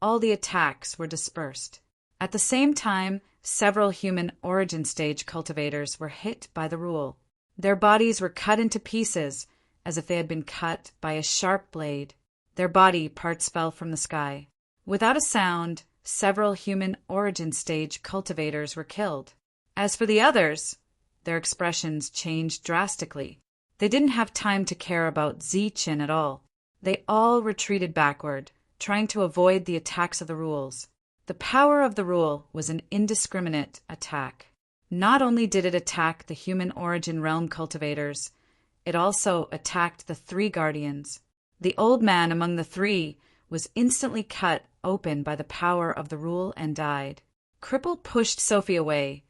all the attacks were dispersed. At the same time, several human origin stage cultivators were hit by the rule. Their bodies were cut into pieces as if they had been cut by a sharp blade. Their body parts fell from the sky. Without a sound, several human origin stage cultivators were killed. As for the others, their expressions changed drastically. They didn't have time to care about Zichen at all. They all retreated backward, trying to avoid the attacks of the rules. The power of the rule was an indiscriminate attack. Not only did it attack the human origin realm cultivators, it also attacked the 3 guardians. The old man among the 3 was instantly cut open by the power of the rule and died. Cripple pushed Sophie away,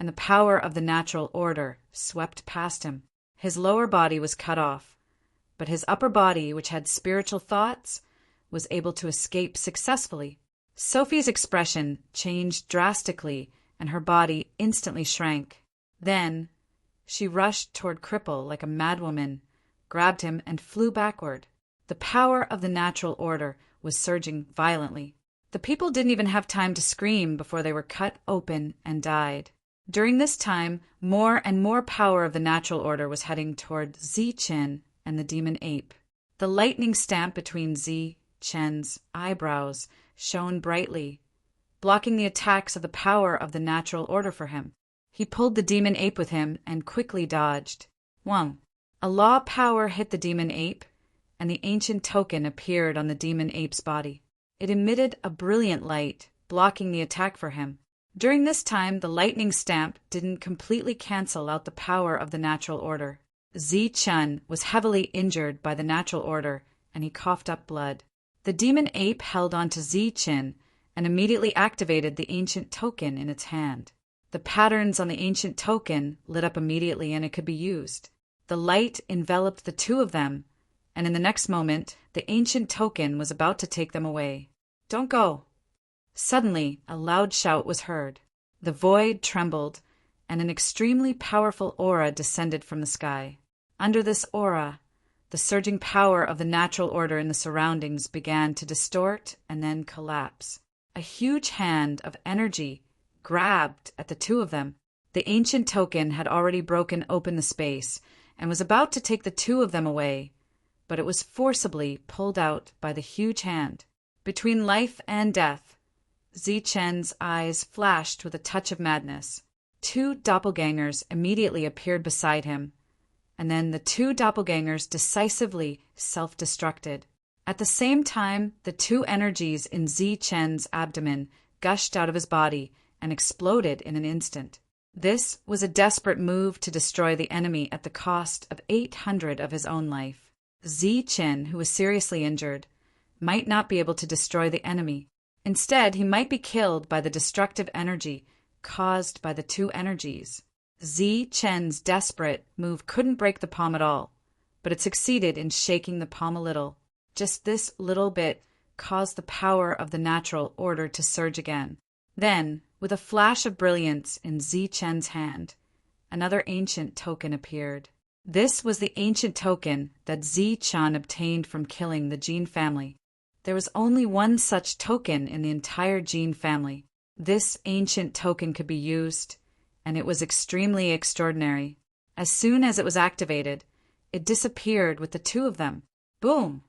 and the power of the natural order swept past him. His lower body was cut off, but his upper body, which had spiritual thoughts, was able to escape successfully. Sophie's expression changed drastically, and her body instantly shrank. Then, she rushed toward Cripple like a madwoman, grabbed him, and flew backward. The power of the natural order was surging violently. The people didn't even have time to scream before they were cut open and died. During this time, more and more power of the natural order was heading toward Zichen and the demon ape. The lightning stamp between Zichen's eyebrows shone brightly, blocking the attacks of the power of the natural order for him. He pulled the demon ape with him and quickly dodged. Wang. A law power hit the demon ape, and the ancient token appeared on the demon ape's body. It emitted a brilliant light, blocking the attack for him. During this time, the lightning stamp didn't completely cancel out the power of the natural order. Zichun was heavily injured by the natural order, and he coughed up blood. The demon ape held onto Zichun and immediately activated the ancient token in its hand. The patterns on the ancient token lit up immediately and it could be used. The light enveloped the two of them, and in the next moment, the ancient token was about to take them away. "Don't go!" Suddenly, a loud shout was heard. The void trembled, and an extremely powerful aura descended from the sky. Under this aura, the surging power of the natural order in the surroundings began to distort and then collapse. A huge hand of energy grabbed at the two of them. The ancient token had already broken open the space and was about to take the two of them away, but it was forcibly pulled out by the huge hand. Between life and death, Zichun's eyes flashed with a touch of madness. Two doppelgangers immediately appeared beside him, and then the two doppelgangers decisively self-destructed. At the same time, the two energies in Zichun's abdomen gushed out of his body and exploded in an instant. This was a desperate move to destroy the enemy at the cost of 800 of his own life. Zichun, who was seriously injured, might not be able to destroy the enemy. Instead, he might be killed by the destructive energy caused by the two energies. Zichun's desperate move couldn't break the palm at all, but it succeeded in shaking the palm a little. Just this little bit caused the power of the natural order to surge again. Then, with a flash of brilliance in Zichun's hand, another ancient token appeared. This was the ancient token that Zichun obtained from killing the Jin family. There was only one such token in the entire Jin family. This ancient token could be used, and it was extremely extraordinary. As soon as it was activated, it disappeared with the two of them. Boom!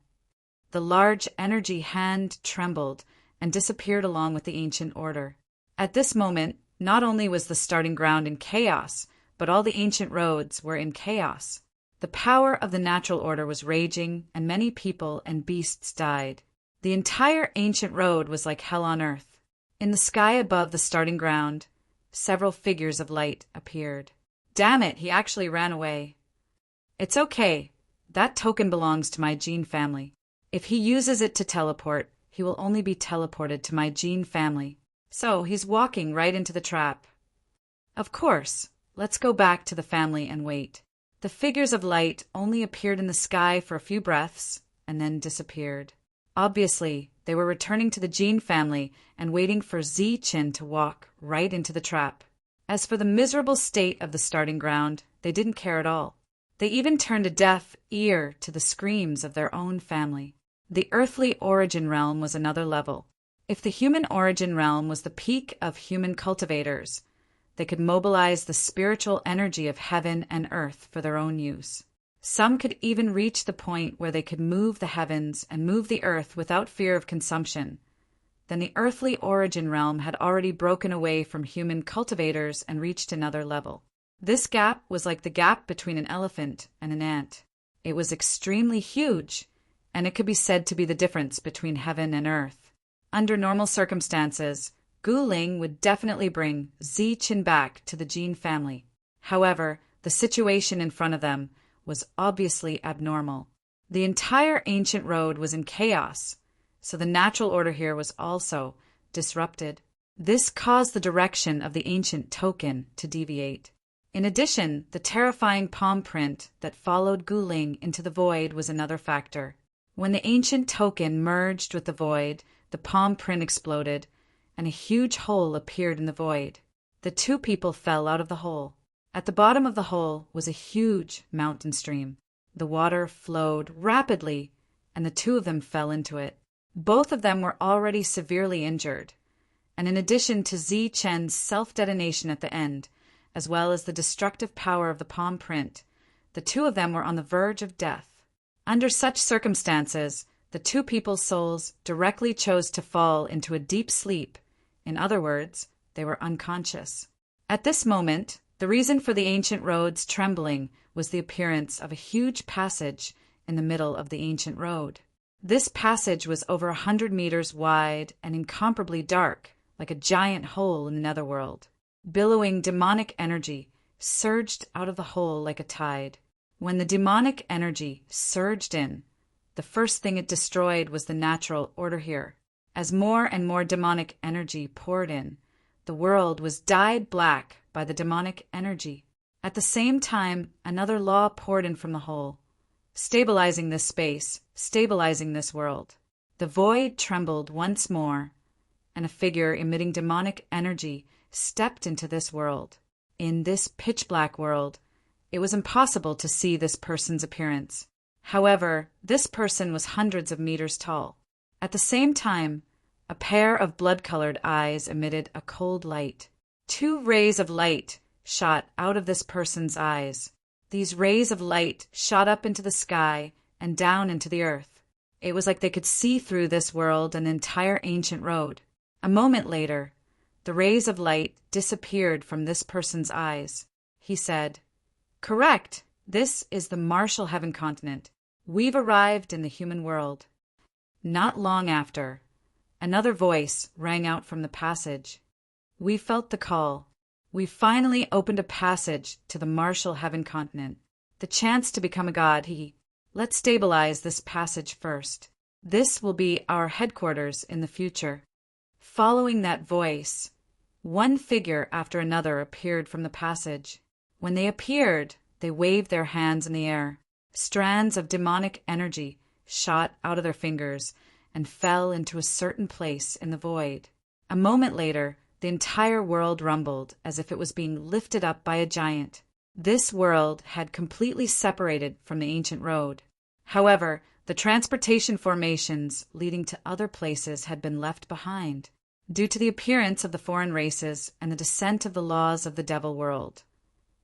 The large energy hand trembled and disappeared along with the ancient order. At this moment, not only was the starting ground in chaos, but all the ancient roads were in chaos. The power of the natural order was raging, and many people and beasts died. The entire ancient road was like hell on earth. In the sky above the starting ground, several figures of light appeared. Damn it, he actually ran away. It's okay. That token belongs to my Jin family. If he uses it to teleport, he will only be teleported to my Jin family. So he's walking right into the trap. Of course, let's go back to the family and wait. The figures of light only appeared in the sky for a few breaths and then disappeared. Obviously, they were returning to the Jin family and waiting for Zichun to walk right into the trap. As for the miserable state of the starting ground, they didn't care at all. They even turned a deaf ear to the screams of their own family. The earthly origin realm was another level. If the human origin realm was the peak of human cultivators, they could mobilize the spiritual energy of heaven and earth for their own use. Some could even reach the point where they could move the heavens and move the earth without fear of consumption. Then the earthly origin realm had already broken away from human cultivators and reached another level. This gap was like the gap between an elephant and an ant. It was extremely huge, and it could be said to be the difference between heaven and earth. Under normal circumstances, Gu Ling would definitely bring Zichun back to the Jin family. However, the situation in front of them was obviously abnormal. The entire ancient road was in chaos, so the natural order here was also disrupted. This caused the direction of the ancient token to deviate. In addition, the terrifying palm print that followed Gu Ling into the void was another factor. When the ancient token merged with the void, the palm print exploded, and a huge hole appeared in the void. The two people fell out of the hole. At the bottom of the hole was a huge mountain stream. The water flowed rapidly, and the two of them fell into it. Both of them were already severely injured, and in addition to Zichun's self-detonation at the end, as well as the destructive power of the palm print, the two of them were on the verge of death. Under such circumstances, the two people's souls directly chose to fall into a deep sleep. In other words, they were unconscious. At this moment, the reason for the ancient road's trembling was the appearance of a huge passage in the middle of the ancient road. This passage was over 100 meters wide and incomparably dark, like a giant hole in the netherworld. Billowing demonic energy surged out of the hole like a tide. When the demonic energy surged in, the first thing it destroyed was the natural order here. As more and more demonic energy poured in, the world was dyed black by the demonic energy. At the same time, another law poured in from the hole, stabilizing this space, stabilizing this world. The void trembled once more, and a figure emitting demonic energy stepped into this world. In this pitch-black world, it was impossible to see this person's appearance. However, this person was hundreds of meters tall. At the same time, a pair of blood-colored eyes emitted a cold light. 2 rays of light shot out of this person's eyes. These rays of light shot up into the sky and down into the earth. It was like they could see through this world and the entire ancient road. A moment later, the rays of light disappeared from this person's eyes. He said, "Correct. This is the Martial Heaven continent. We've arrived in the human world." Not long after, another voice rang out from the passage. "We felt the call. We finally opened a passage to the Martial Heaven continent. The chance to become a god, Let's stabilize this passage first. This will be our headquarters in the future." Following that voice, one figure after another appeared from the passage. When they appeared, they waved their hands in the air. Strands of demonic energy shot out of their fingers and fell into a certain place in the void. A moment later, the entire world rumbled as if it was being lifted up by a giant. This world had completely separated from the ancient road. However, the transportation formations leading to other places had been left behind, due to the appearance of the foreign races and the descent of the laws of the devil world.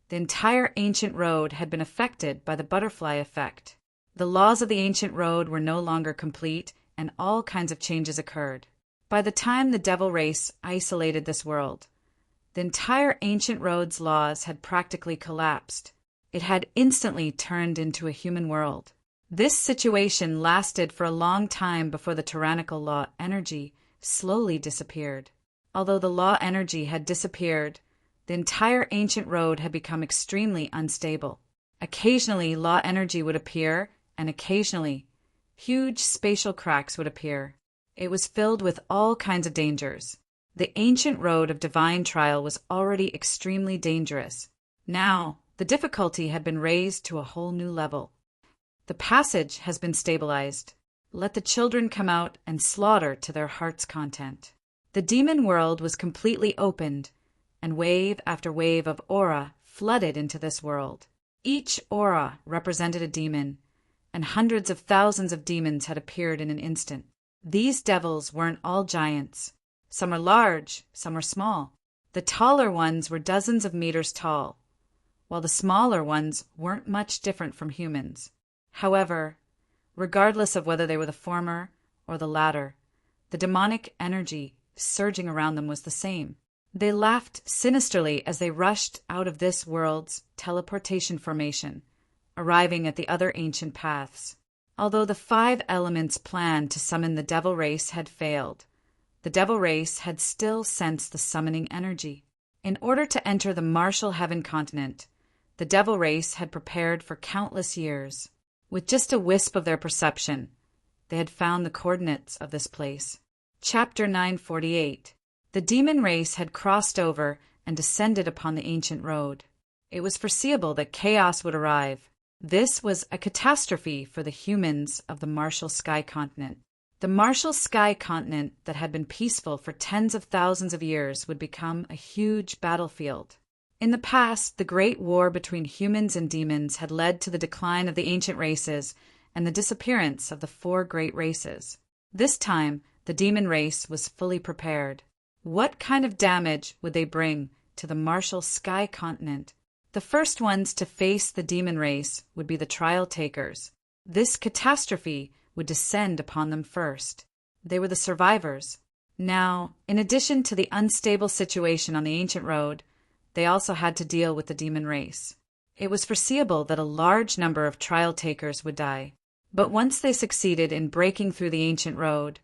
The entire ancient road had been affected by the butterfly effect. The laws of the ancient road were no longer complete, and all kinds of changes occurred. By the time the devil race isolated this world, the entire ancient road's laws had practically collapsed. It had instantly turned into a human world. This situation lasted for a long time before the tyrannical law energy slowly disappeared. Although the law energy had disappeared, the entire ancient road had become extremely unstable. Occasionally, law energy would appear, and occasionally, huge spatial cracks would appear. It was filled with all kinds of dangers. The ancient road of divine trial was already extremely dangerous. Now, the difficulty had been raised to a whole new level. The passage has been stabilized. Let the children come out and slaughter to their heart's content. The demon world was completely opened, and wave after wave of aura flooded into this world. Each aura represented a demon, and hundreds of thousands of demons had appeared in an instant. These devils weren't all giants. Some were large, some were small. The taller ones were dozens of meters tall, while the smaller ones weren't much different from humans. However, regardless of whether they were the former or the latter, the demonic energy surging around them was the same. They laughed sinisterly as they rushed out of this world's teleportation formation, arriving at the other ancient paths. Although the 5 elements' plan to summon the devil race had failed, the devil race had still sensed the summoning energy. In order to enter the Martial Heaven continent, the devil race had prepared for countless years. With just a wisp of their perception, they had found the coordinates of this place. Chapter 948. The demon race had crossed over and descended upon the ancient road. It was foreseeable that chaos would arrive. This was a catastrophe for the humans of the Martial Sky Continent. The Martial Sky Continent that had been peaceful for tens of thousands of years would become a huge battlefield. In the past, the great war between humans and demons had led to the decline of the ancient races and the disappearance of the 4 great races. This time, the demon race was fully prepared. What kind of damage would they bring to the Martial Sky Continent? The first ones to face the demon race would be the trial takers. This catastrophe would descend upon them first. They were the survivors. Now, in addition to the unstable situation on the ancient road, they also had to deal with the demon race. It was foreseeable that a large number of trial takers would die, but once they succeeded in breaking through the ancient road,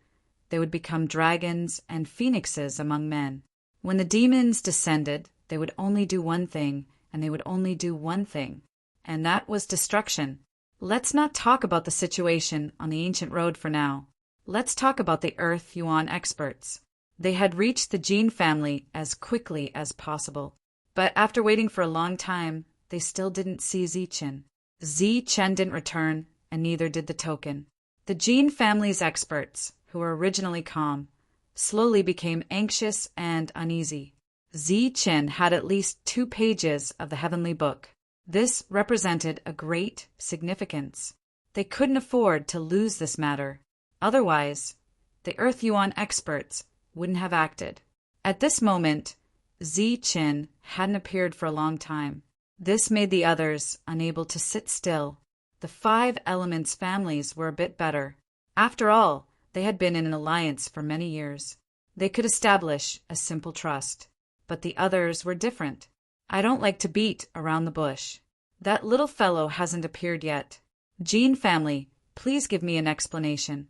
they would become dragons and phoenixes among men. When the demons descended, they would only do one thing, and they would only do one thing, and that was destruction. Let's not talk about the situation on the ancient road for now. Let's talk about the Earth Yuan experts. They had reached the Jin family as quickly as possible, but after waiting for a long time, they still didn't see Zichen. Zichen didn't return, and neither did the token. The Jin family's experts, who were originally calm, slowly became anxious and uneasy. Zichen had at least 2 pages of the heavenly book. This represented a great significance. They couldn't afford to lose this matter. Otherwise, the Earth Yuan experts wouldn't have acted. At this moment, Zichen hadn't appeared for a long time. This made the others unable to sit still. The 5 Elements families were a bit better. After all, they had been in an alliance for many years. They could establish a simple trust. But the others were different. I don't like to beat around the bush. That little fellow hasn't appeared yet. Jin family, please give me an explanation.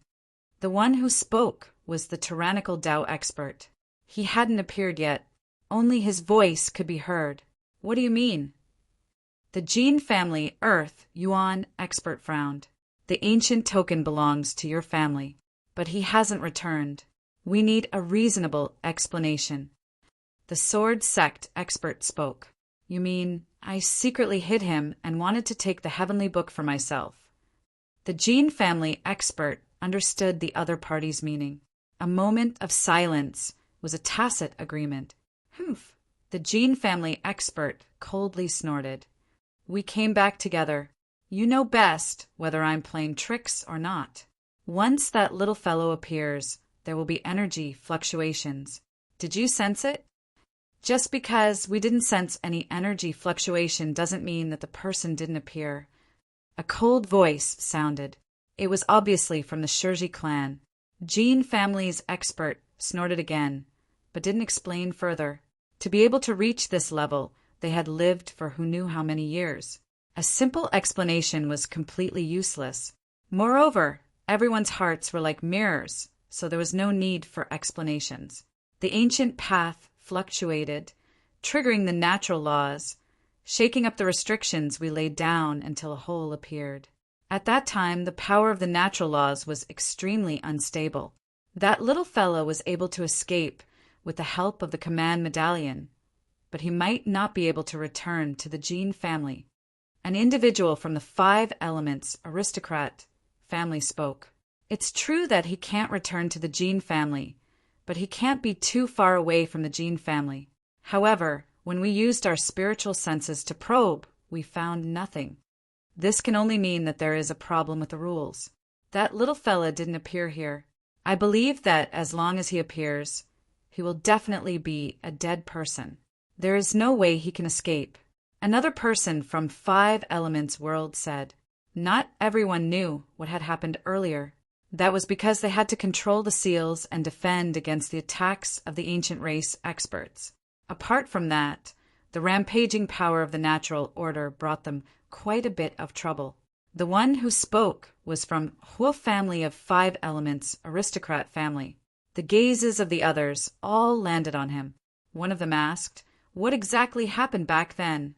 The one who spoke was the tyrannical Tao expert. He hadn't appeared yet. Only his voice could be heard. What do you mean? The Jin family Earth Yuan expert frowned. The ancient token belongs to your family, but he hasn't returned. We need a reasonable explanation. The sword sect expert spoke. You mean, I secretly hid him and wanted to take the heavenly book for myself. The Jin family expert understood the other party's meaning. A moment of silence was a tacit agreement. Humph! The Jin family expert coldly snorted. We came back together. You know best whether I'm playing tricks or not. Once that little fellow appears, there will be energy fluctuations. Did you sense it? Just because we didn't sense any energy fluctuation doesn't mean that the person didn't appear. A cold voice sounded. It was obviously from the Shirji clan. Jin family's expert snorted again, but didn't explain further. To be able to reach this level, they had lived for who knew how many years. A simple explanation was completely useless. Moreover, everyone's hearts were like mirrors, so there was no need for explanations. The ancient path fluctuated, triggering the natural laws, shaking up the restrictions we laid down until a hole appeared. At that time, the power of the natural laws was extremely unstable. That little fellow was able to escape with the help of the command medallion, but he might not be able to return to the Jin family. An individual from the 5 Elements aristocrat family spoke. It's true that he can't return to the Jin family, but he can't be too far away from the Jin family. However, when we used our spiritual senses to probe, we found nothing. This can only mean that there is a problem with the rules. That little fella didn't appear here. I believe that as long as he appears, he will definitely be a dead person. There is no way he can escape. Another person from 5 Elements world said. Not everyone knew what had happened earlier. That was because they had to control the seals and defend against the attacks of the ancient race experts. Apart from that, the rampaging power of the natural order brought them quite a bit of trouble. The one who spoke was from Huo family of 5 Elements aristocrat family. The gazes of the others all landed on him. One of them asked, What exactly happened back then?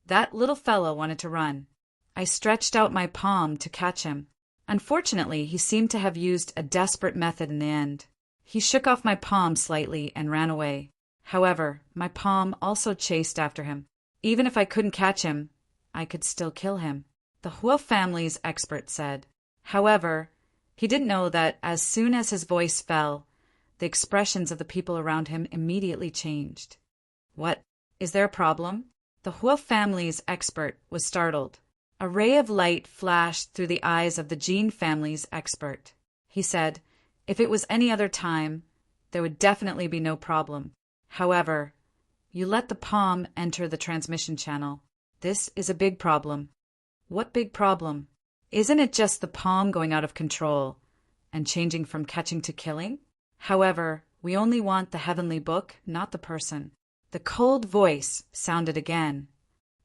That little fellow wanted to run. I stretched out my palm to catch him. Unfortunately, he seemed to have used a desperate method in the end. He shook off my palm slightly and ran away. However, my palm also chased after him. Even if I couldn't catch him, I could still kill him, the Huo family's expert said. However, he didn't know that as soon as his voice fell, the expressions of the people around him immediately changed. What? Is there a problem? The Huo family's expert was startled. A ray of light flashed through the eyes of the Jin family's expert. He said, If it was any other time, there would definitely be no problem. However, you let the palm enter the transmission channel. This is a big problem. What big problem? Isn't it just the palm going out of control and changing from catching to killing? However, we only want the heavenly book, not the person. The cold voice sounded again.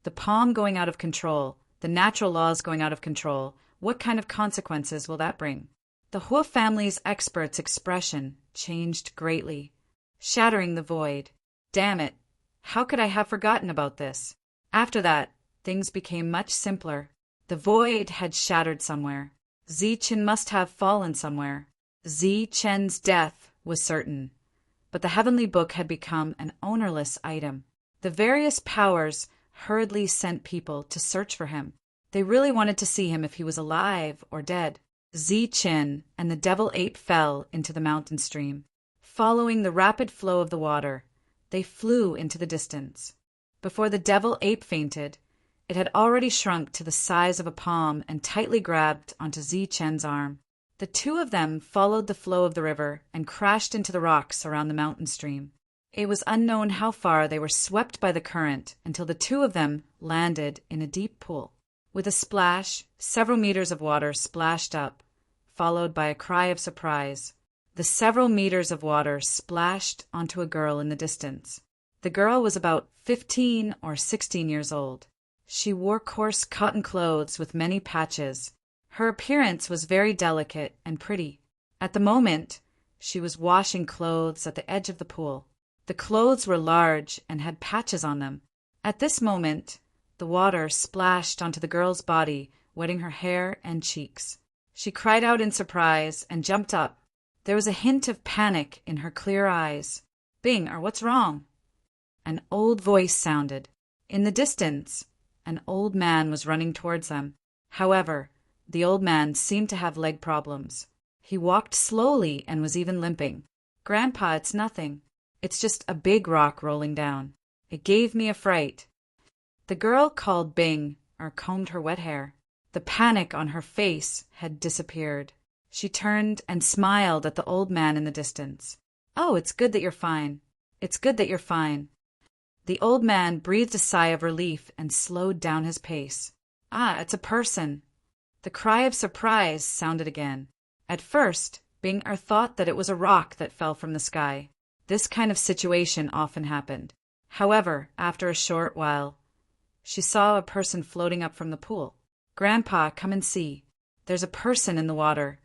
The palm going out of control, the natural laws going out of control, what kind of consequences will that bring? The Hua family's expert's expression changed greatly, shattering the void. Damn it! How could I have forgotten about this? After that, things became much simpler. The void had shattered somewhere. Zichen must have fallen somewhere. Zichen's death was certain. But the heavenly book had become an ownerless item. The various powers hurriedly sent people to search for him. They really wanted to see him if he was alive or dead. Zichen and the devil ape fell into the mountain stream. Following the rapid flow of the water, they flew into the distance. Before the devil ape fainted, it had already shrunk to the size of a palm and tightly grabbed onto Zichen's arm. The two of them followed the flow of the river and crashed into the rocks around the mountain stream. It was unknown how far they were swept by the current until the two of them landed in a deep pool. With a splash, several meters of water splashed up, followed by a cry of surprise. The several meters of water splashed onto a girl in the distance. The girl was about 15 or 16 years old. She wore coarse cotton clothes with many patches. Her appearance was very delicate and pretty. At the moment, she was washing clothes at the edge of the pool. The clothes were large and had patches on them. At this moment, the water splashed onto the girl's body, wetting her hair and cheeks. She cried out in surprise and jumped up. There was a hint of panic in her clear eyes. "Bing, or what's wrong?" An old voice sounded. In the distance, an old man was running towards them. However, the old man seemed to have leg problems. He walked slowly and was even limping. "Grandpa, it's nothing. It's just a big rock rolling down. It gave me a fright." The girl called Bing, or combed her wet hair. The panic on her face had disappeared. She turned and smiled at the old man in the distance. "Oh, it's good that you're fine. It's good that you're fine." The old man breathed a sigh of relief and slowed down his pace. "Ah, it's a person." The cry of surprise sounded again. At first, Bing-er thought that it was a rock that fell from the sky. This kind of situation often happened. However, after a short while, she saw a person floating up from the pool. "Grandpa, come and see. There's a person in the water."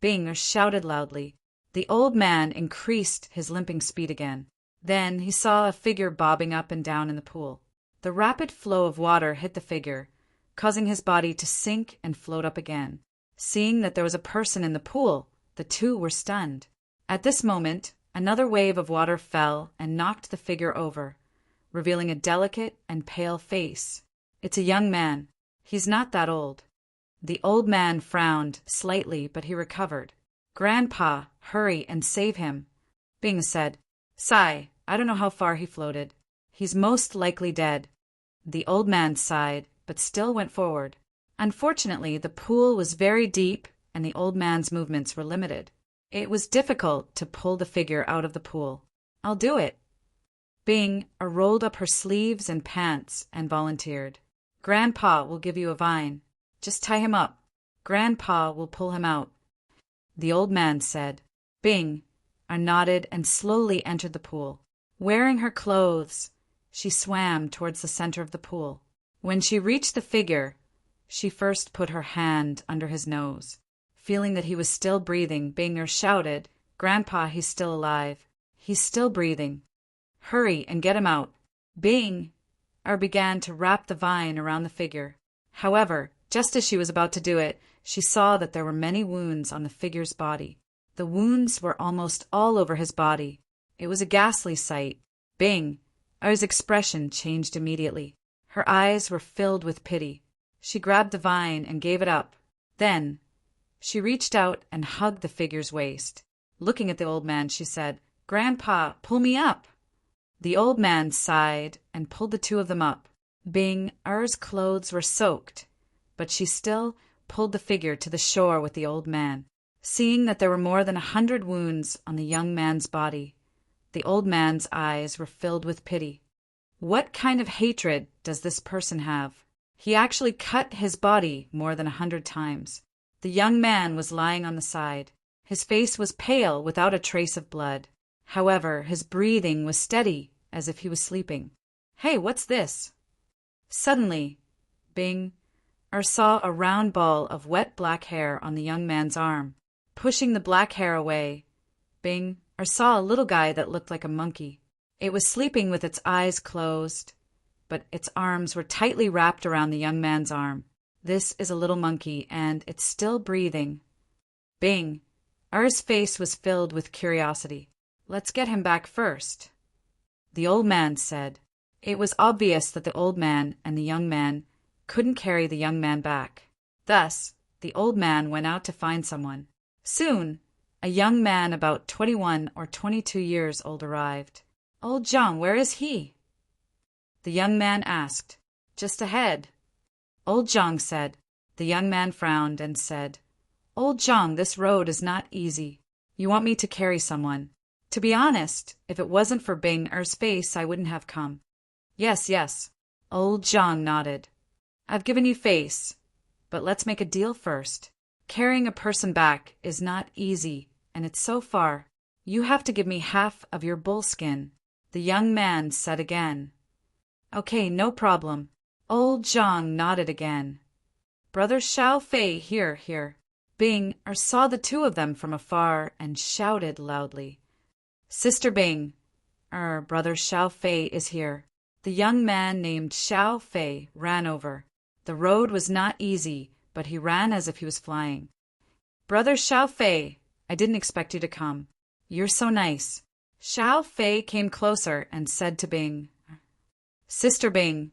Bing-er shouted loudly. The old man increased his limping speed again. Then he saw a figure bobbing up and down in the pool. The rapid flow of water hit the figure, causing his body to sink and float up again. Seeing that there was a person in the pool, the two were stunned. At this moment, another wave of water fell and knocked the figure over, revealing a delicate and pale face. "It's a young man. He's not that old." The old man frowned slightly, but he recovered. "Grandpa, hurry and save him." Bing said, "Sigh, I don't know how far he floated. He's most likely dead." The old man sighed, but still went forward. Unfortunately, the pool was very deep and the old man's movements were limited. It was difficult to pull the figure out of the pool. "I'll do it." Bing rolled up her sleeves and pants and volunteered. "Grandpa will give you a vine. Just tie him up. Grandpa will pull him out." The old man said. Bing nodded and slowly entered the pool. Wearing her clothes, she swam towards the center of the pool. When she reached the figure, she first put her hand under his nose. Feeling that he was still breathing, Bing shouted, "Grandpa, he's still alive. He's still breathing. Hurry and get him out." Bing began to wrap the vine around the figure. However, just as she was about to do it, she saw that there were many wounds on the figure's body. The wounds were almost all over his body. It was a ghastly sight. Bing's expression changed immediately. Her eyes were filled with pity. She grabbed the vine and gave it up. Then she reached out and hugged the figure's waist. Looking at the old man, she said, "Grandpa, pull me up." The old man sighed and pulled the two of them up. Bing-er's clothes were soaked, but she still pulled the figure to the shore with the old man. Seeing that there were more than 100 wounds on the young man's body, the old man's eyes were filled with pity. What kind of hatred does this person have? He actually cut his body more than 100 times. The young man was lying on the side. His face was pale without a trace of blood. However, his breathing was steady as if he was sleeping. "Hey, what's this?" Suddenly, Bing saw a round ball of wet black hair on the young man's arm. Pushing the black hair away, Bing saw a little guy that looked like a monkey. It was sleeping with its eyes closed, but its arms were tightly wrapped around the young man's arm. "This is a little monkey, and it's still breathing." Bing R's face was filled with curiosity. "Let's get him back first," the old man said. It was obvious that the old man and the young man couldn't carry the young man back. Thus, the old man went out to find someone. Soon, a young man about 21 or 22 years old arrived. "Old Zhang, where is he?" the young man asked. "Just ahead," Old Zhang said. The young man frowned and said, "Old Zhang, this road is not easy. You want me to carry someone. To be honest, if it wasn't for Bing Er's face, I wouldn't have come." Yes, yes, Old Zhang nodded. "I've given you face, but let's make a deal first. Carrying a person back is not easy, and it's so far. You have to give me half of your bull skin," the young man said again. "Okay, no problem." Old Zhang nodded again. "Brother Xiao Fei, here." Bing saw the two of them from afar and shouted loudly, "Sister Bing, Brother Xiao Fei is here." The young man named Xiao Fei ran over. The road was not easy, but he ran as if he was flying. "Brother Xiao Fei, I didn't expect you to come. You're so nice." Xiao Fei came closer and said to Bing, "Sister Bing,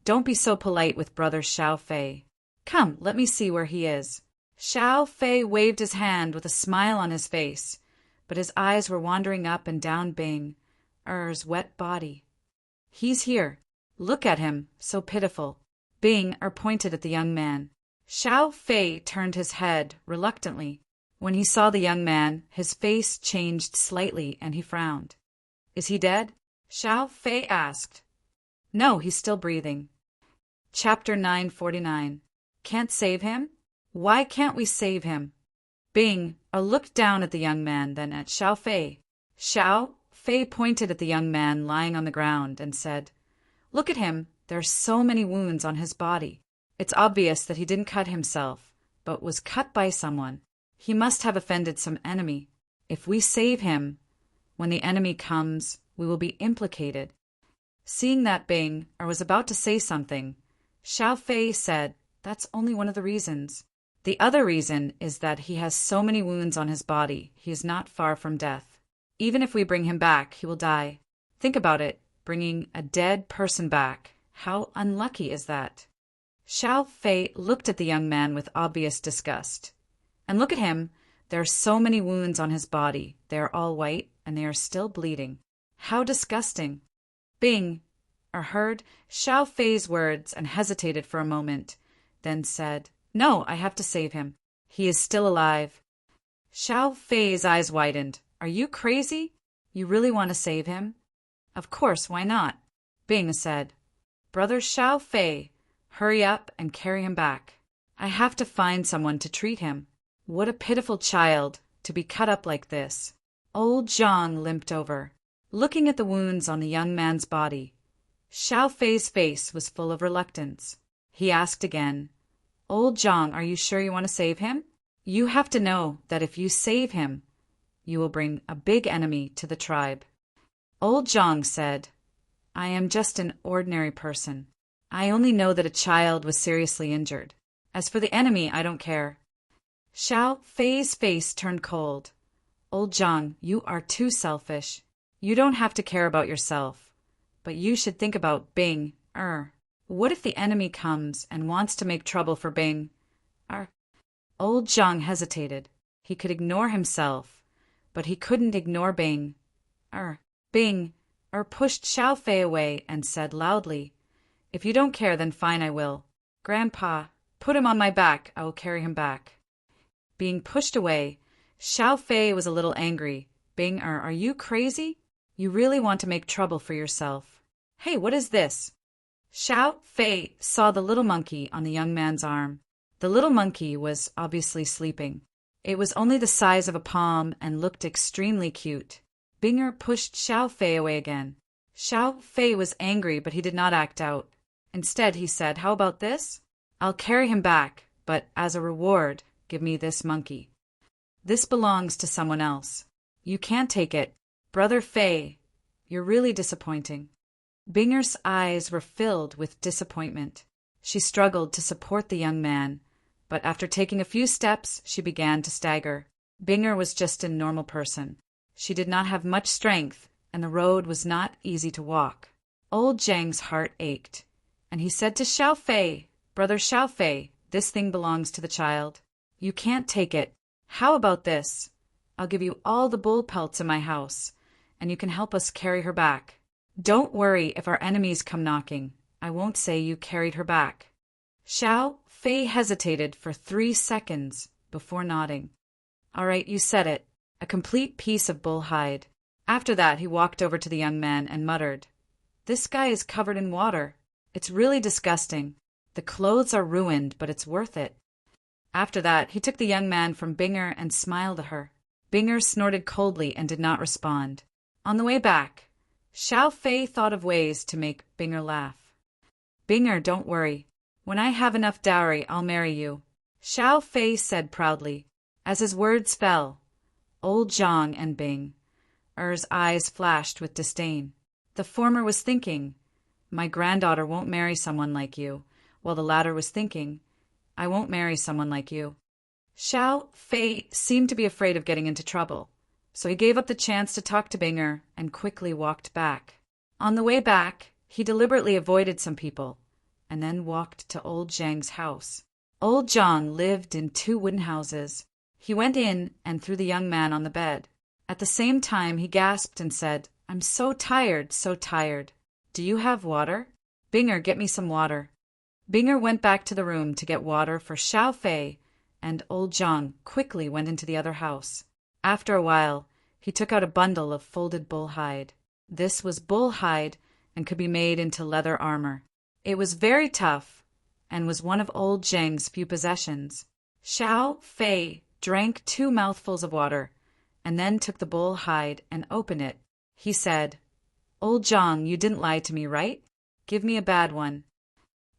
don't be so polite with Brother Xiao Fei. Come, let me see where he is." Xiao Fei waved his hand with a smile on his face, but his eyes were wandering up and down Bing Er's wet body. "He's here. Look at him, so pitiful." Bing pointed at the young man. Xiao Fei turned his head reluctantly. When he saw the young man, his face changed slightly and he frowned. "Is he dead?" Xiao Fei asked. "No, he's still breathing." Chapter 949. Can't save him? Why can't we save him? Bing looked down at the young man, then at Xiao Fei. Xiao Fei pointed at the young man lying on the ground and said, "Look at him. There are so many wounds on his body. It's obvious that he didn't cut himself, but was cut by someone. He must have offended some enemy. If we save him, when the enemy comes, we will be implicated." Seeing that Bing was about to say something, Xiao Fei said, "That's only one of the reasons. The other reason is that he has so many wounds on his body, he is not far from death. Even if we bring him back, he will die. Think about it, bringing a dead person back. How unlucky is that?" Xiao Fei looked at the young man with obvious disgust. "And look at him. There are so many wounds on his body. They are all white, and they are still bleeding. How disgusting." Bing heard Xiao Fei's words and hesitated for a moment, then said, "No, I have to save him. He is still alive." Xiao Fei's eyes widened. "Are you crazy? You really want to save him?" "Of course, why not?" Bing said. "Brother Xiao Fei, hurry up and carry him back. I have to find someone to treat him. What a pitiful child, to be cut up like this." Old Zhang limped over, looking at the wounds on the young man's body. Xiao Fei's face was full of reluctance. He asked again, "Old Zhang, are you sure you want to save him? You have to know that if you save him, you will bring a big enemy to the tribe." Old Zhang said, "I am just an ordinary person. I only know that a child was seriously injured. As for the enemy, I don't care." Xiao Fei's face turned cold. "Old Zhang, you are too selfish. You don't have to care about yourself, but you should think about Bing. What if the enemy comes and wants to make trouble for Bing? Old Zhang hesitated. He could ignore himself, but he couldn't ignore Bing. Bing pushed Xiao Fei away and said loudly, "If you don't care, then fine, I will. Grandpa, put him on my back. I will carry him back." Being pushed away, Xiao Fei was a little angry. "Bing, are you crazy? You really want to make trouble for yourself. Hey, what is this?" Xiao Fei saw the little monkey on the young man's arm. The little monkey was obviously sleeping. It was only the size of a palm and looked extremely cute. Bing pushed Xiao Fei away again. Xiao Fei was angry, but he did not act out. Instead, he said, "How about this? I'll carry him back, but as a reward, give me this monkey. This belongs to someone else. You can't take it. Brother Fei, you're really disappointing." Binger's eyes were filled with disappointment. She struggled to support the young man, but after taking a few steps, she began to stagger. Binger was just a normal person. She did not have much strength, and the road was not easy to walk. Old Zhang's heart ached, and he said to Xiao Fei, "Brother Xiao Fei, this thing belongs to the child. You can't take it. How about this? I'll give you all the bull pelts in my house, and you can help us carry her back. Don't worry if our enemies come knocking. I won't say you carried her back." Xiao Fei hesitated for 3 seconds before nodding. "All right, you said it. A complete piece of bull hide." After that, he walked over to the young man and muttered, "This guy is covered in water. It's really disgusting. The clothes are ruined, but it's worth it." After that, he took the young man from Binger and smiled at her. Binger snorted coldly and did not respond. On the way back, Xiao Fei thought of ways to make Binger laugh. "Binger, don't worry. When I have enough dowry, I'll marry you," Xiao Fei said proudly. As his words fell, old Zhang and Binger's eyes flashed with disdain. The former was thinking, "My granddaughter won't marry someone like you," while the latter was thinking, "I won't marry someone like you." Xiao Fei seemed to be afraid of getting into trouble, so he gave up the chance to talk to Binger and quickly walked back. On the way back, he deliberately avoided some people, and then walked to old Zhang's house. Old Zhang lived in 2 wooden houses. He went in and threw the young man on the bed. At the same time, he gasped and said, "I'm so tired, so tired. Do you have water? Binger, get me some water." Binger went back to the room to get water for Xiao Fei, and old Zhang quickly went into the other house. After a while, he took out a bundle of folded bull hide. This was bull hide and could be made into leather armor. It was very tough and was one of old Zhang's few possessions. Xiao Fei drank 2 mouthfuls of water and then took the bull hide and opened it. He said, "Old Zhang, you didn't lie to me, right? Give me a bad one."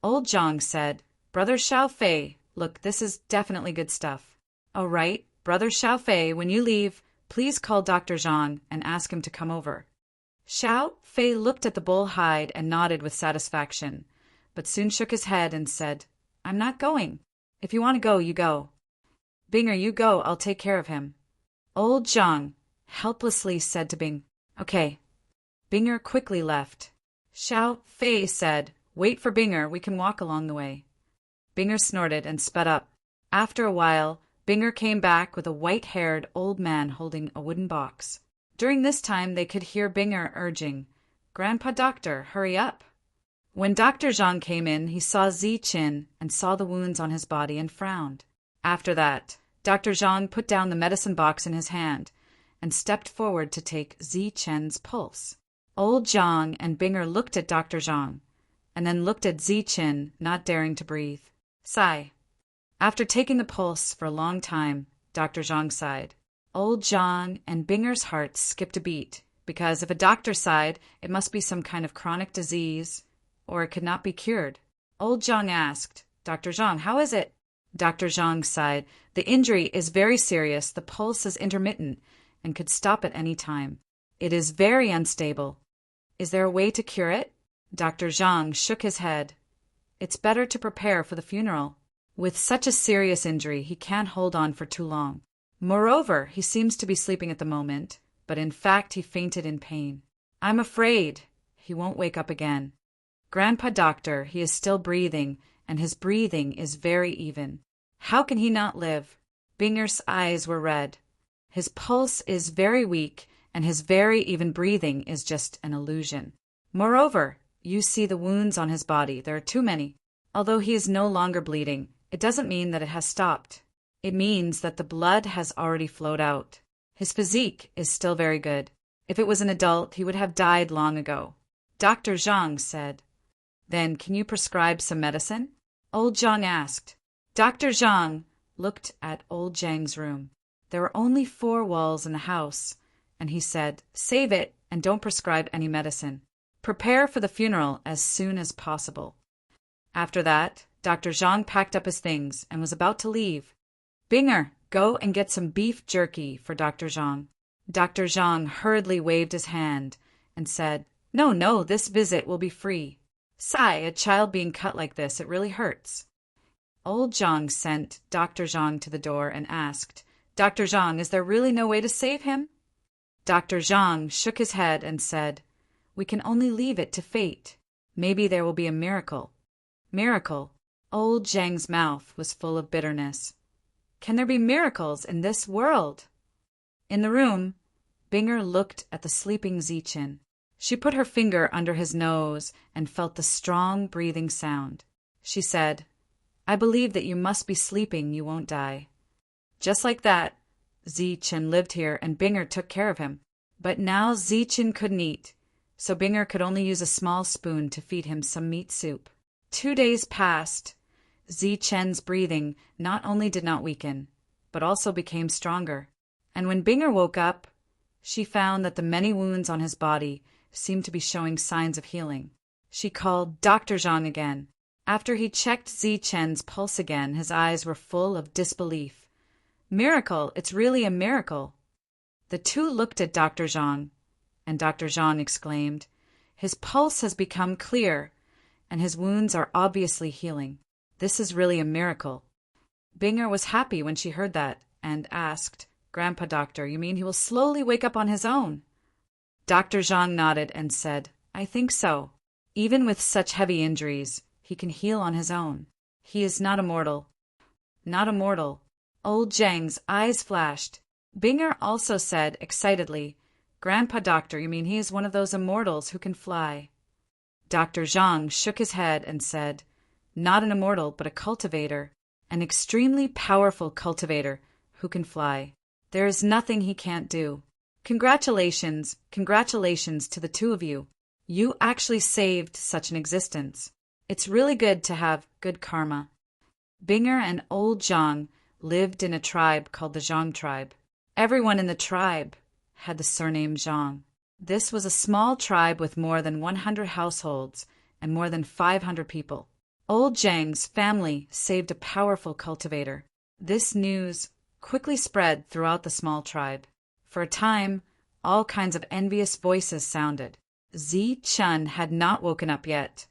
Old Zhang said, "Brother Xiao Fei, look, this is definitely good stuff." "All right, Brother Xiao Fei, when you leave, please call Dr. Zhang and ask him to come over." Xiao Fei looked at the bull hide and nodded with satisfaction, but soon shook his head and said, "I'm not going. If you want to go, you go. Binger, you go, I'll take care of him." Old Zhang helplessly said to Bing, "Okay." Binger quickly left. Xiao Fei said, "Wait for Binger, we can walk along the way." Binger snorted and sped up. After a while, Binger came back with a white-haired old man holding a wooden box. During this time, they could hear Binger urging, "Grandpa Doctor, hurry up." When Dr. Zhang came in, he saw Zi Qin and saw the wounds on his body and frowned. After that, Dr. Zhang put down the medicine box in his hand and stepped forward to take Zi Qin's pulse. Old Zhang and Binger looked at Dr. Zhang and then looked at Zi Qin, not daring to breathe. Sigh. After taking the pulse for a long time, Dr. Zhang sighed. Old Zhang and Binger's hearts skipped a beat, because if a doctor sighed, it must be some kind of chronic disease, or it could not be cured. Old Zhang asked, "Dr. Zhang, how is it?" Dr. Zhang sighed, "The injury is very serious, the pulse is intermittent, and could stop at any time. It is very unstable. Is there a way to cure it?" Dr. Zhang shook his head. "It's better to prepare for the funeral. With such a serious injury, he can't hold on for too long. Moreover, he seems to be sleeping at the moment, but in fact he fainted in pain. I'm afraid he won't wake up again. Grandpa Doctor, he is still breathing, and his breathing is very even. How can he not live?" Binger's eyes were red. "His pulse is very weak, and his very even breathing is just an illusion. Moreover, you see the wounds on his body, there are too many. Although he is no longer bleeding, it doesn't mean that it has stopped. It means that the blood has already flowed out. His physique is still very good. If it was an adult, he would have died long ago." Dr. Zhang said, "Then can you prescribe some medicine?" Old Zhang asked. Dr. Zhang looked at old Zhang's room. There were only 4 walls in the house, and he said, "Save it and don't prescribe any medicine." Prepare for the funeral as soon as possible. After that, Dr. Zhang packed up his things and was about to leave. Binger, go and get some beef jerky for Dr. Zhang. Dr. Zhang hurriedly waved his hand and said, No, no, this visit will be free. Sigh, a child being cut like this, it really hurts. Old Zhang sent Dr. Zhang to the door and asked, Dr. Zhang, is there really no way to save him? Dr. Zhang shook his head and said, We can only leave it to fate. Maybe there will be a miracle. Miracle? Old Zhang's mouth was full of bitterness. Can there be miracles in this world? In the room, Binger looked at the sleeping Zichen. She put her finger under his nose and felt the strong breathing sound. She said, I believe that you must be sleeping, you won't die. Just like that, Zichen lived here and Binger took care of him. But now Zichen couldn't eat, so Binger could only use a small spoon to feed him some meat soup. 2 days passed. Zichen's breathing not only did not weaken, but also became stronger. And when Binger woke up, she found that the many wounds on his body seemed to be showing signs of healing. She called Dr. Zhang again. After he checked Zichen's pulse again, his eyes were full of disbelief. Miracle! It's really a miracle! The two looked at Dr. Zhang, and Dr. Zhang exclaimed, His pulse has become clear, and his wounds are obviously healing. This is really a miracle. Binger was happy when she heard that, and asked, Grandpa Doctor, you mean he will slowly wake up on his own? Dr. Zhang nodded and said, I think so. Even with such heavy injuries, he can heal on his own. He is not immortal. Not immortal. Old Zhang's eyes flashed. Binger also said excitedly, Grandpa Doctor, you mean he is one of those immortals who can fly? Dr. Zhang shook his head and said, Not an immortal, but a cultivator, an extremely powerful cultivator who can fly. There is nothing he can't do. Congratulations, congratulations to the two of you. You actually saved such an existence. It's really good to have good karma. Binger and old Zhang lived in a tribe called the Zhang tribe. Everyone in the tribe had the surname Zhang. This was a small tribe with more than 100 households and more than 500 people. Old Zhang's family saved a powerful cultivator. This news quickly spread throughout the small tribe. For a time, all kinds of envious voices sounded. Zichen had not woken up yet,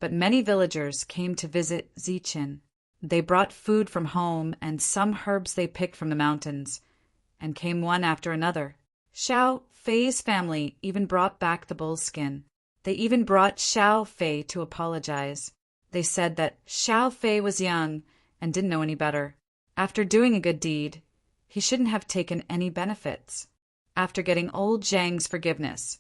but many villagers came to visit Zichen. They brought food from home and some herbs they picked from the mountains, and came one after another. Xiao Fei's family even brought back the bull's skin. They even brought Xiao Fei to apologize. They said that Xiao Fei was young and didn't know any better. After doing a good deed, he shouldn't have taken any benefits. After getting old Zhang's forgiveness,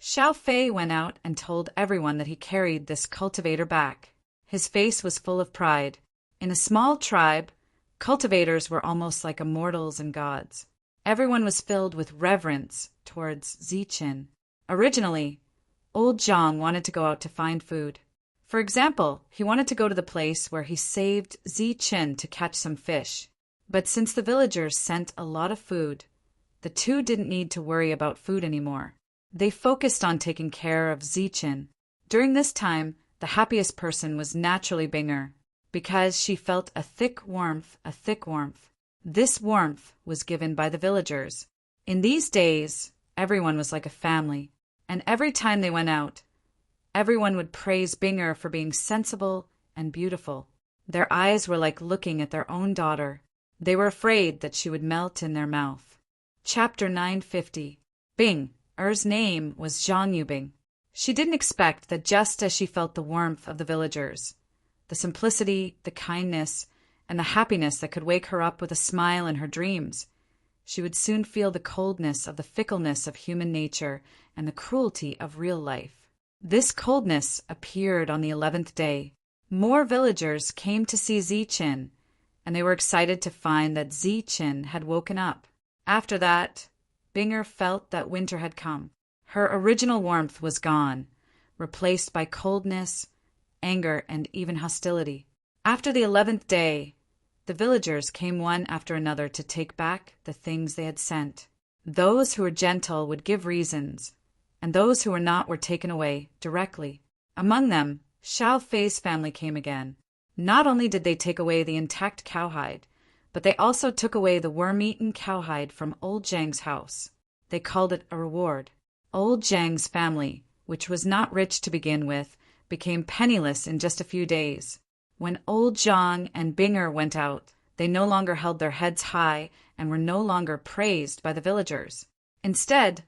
Xiao Fei went out and told everyone that he carried this cultivator back. His face was full of pride. In a small tribe, cultivators were almost like immortals and gods. Everyone was filled with reverence towards Zichen. Originally, old Zhang wanted to go out to find food. For example, he wanted to go to the place where he saved Zichen to catch some fish. But since the villagers sent a lot of food, the two didn't need to worry about food anymore. They focused on taking care of Zichen. During this time, the happiest person was naturally Binger, because she felt a thick warmth. This warmth was given by the villagers. In these days, everyone was like a family, and every time they went out, everyone would praise Binger for being sensible and beautiful. Their eyes were like looking at their own daughter. They were afraid that she would melt in their mouth. Chapter 950. Binger's name was Zhang Yubing. She didn't expect that just as she felt the warmth of the villagers, the simplicity, the kindness, and the happiness that could wake her up with a smile in her dreams, she would soon feel the coldness of the fickleness of human nature and the cruelty of real life. This coldness appeared on the 11th day. More villagers came to see Zichen, and they were excited to find that Zichen had woken up. After that, Binger felt that winter had come. Her original warmth was gone, replaced by coldness, anger, and even hostility. After the 11th day, the villagers came one after another to take back the things they had sent. Those who were gentle would give reasons, and those who were not were taken away directly. Among them, Xiao Fei's family came again. Not only did they take away the intact cowhide, but they also took away the worm-eaten cowhide from old Zhang's house. They called it a reward. Old Zhang's family, which was not rich to begin with, became penniless in just a few days. When old Zhang and Binger went out, they no longer held their heads high and were no longer praised by the villagers. Instead,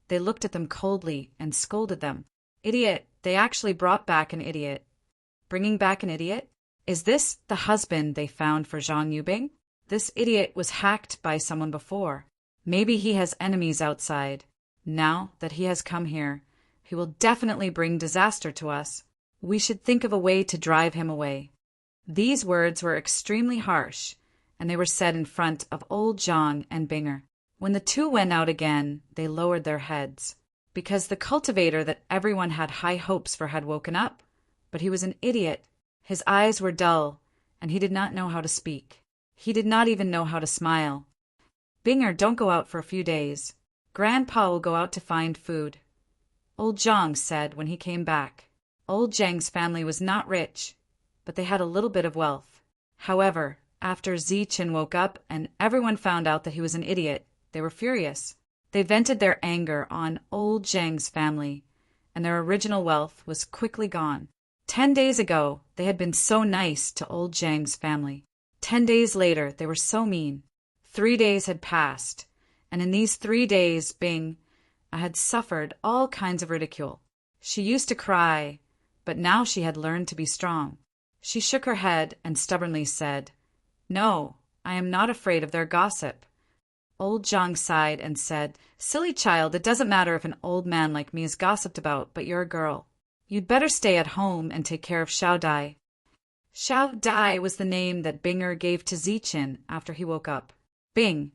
they looked at them coldly and scolded them. Idiot! They actually brought back an idiot. Bringing back an idiot? Is this the husband they found for Zhang Yubing? This idiot was hacked by someone before. Maybe he has enemies outside. Now that he has come here, he will definitely bring disaster to us. We should think of a way to drive him away. These words were extremely harsh, and they were said in front of old Zhang and Binger. When the two went out again, they lowered their heads, because the cultivator that everyone had high hopes for had woken up. But he was an idiot. His eyes were dull, and he did not know how to speak. He did not even know how to smile. Binger, don't go out for a few days. Grandpa will go out to find food, old Zhang said when he came back. Old Zhang's family was not rich, but they had a little bit of wealth. However, after Zichen woke up and everyone found out that he was an idiot, they were furious. They vented their anger on old Zhang's family, and their original wealth was quickly gone. 10 days ago, they had been so nice to old Zhang's family. 10 days later, they were so mean. 3 days had passed, and in these 3 days, Bing had suffered all kinds of ridicule. She used to cry, but now she had learned to be strong. She shook her head and stubbornly said, "No, I am not afraid of their gossip." Old Zhang sighed and said, "Silly child, it doesn't matter if an old man like me is gossiped about, but you're a girl. You'd better stay at home and take care of Xiao Dai." Xiao Dai was the name that Binger gave to Zichen after he woke up. Bing.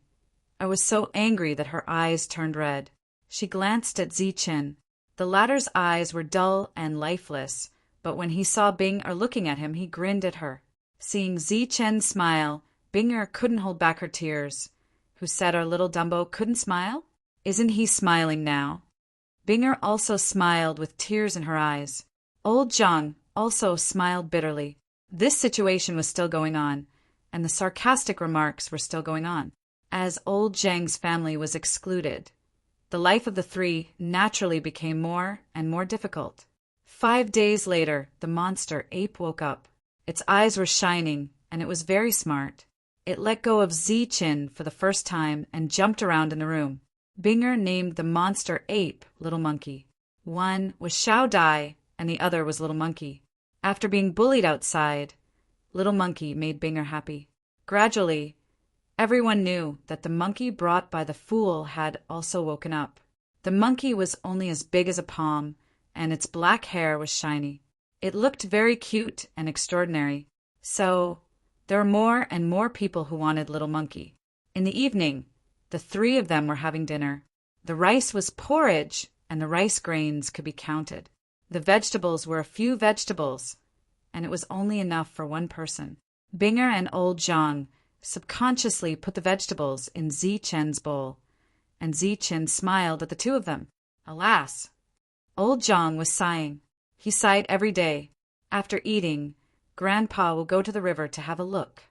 I was so angry that her eyes turned red. She glanced at Zichen. The latter's eyes were dull and lifeless, but when he saw Binger looking at him, he grinned at her. Seeing Zichen smile, Binger couldn't hold back her tears. Who said our little Dumbo couldn't smile? Isn't he smiling now? Binger also smiled with tears in her eyes. Old Zhang also smiled bitterly. This situation was still going on, and the sarcastic remarks were still going on. As old Zhang's family was excluded, the life of the three naturally became more and more difficult. 5 days later, the monster ape woke up. Its eyes were shining, and it was very smart. It let go of Zichen for the first time and jumped around in the room. Binger named the monster ape Little Monkey. One was Xiao Dai, and the other was Little Monkey. After being bullied outside, Little Monkey made Binger happy. Gradually, everyone knew that the monkey brought by the fool had also woken up. The monkey was only as big as a palm, and its black hair was shiny. It looked very cute and extraordinary. So, there were more and more people who wanted Little Monkey. In the evening, the three of them were having dinner. The rice was porridge, and the rice grains could be counted. The vegetables were a few vegetables, and it was only enough for one person. Binger and old Zhang subconsciously put the vegetables in Zichen's bowl, and Zichen smiled at the two of them. Alas! Old Zhang was sighing. He sighed every day. After eating, Grandpa will go to the river to have a look.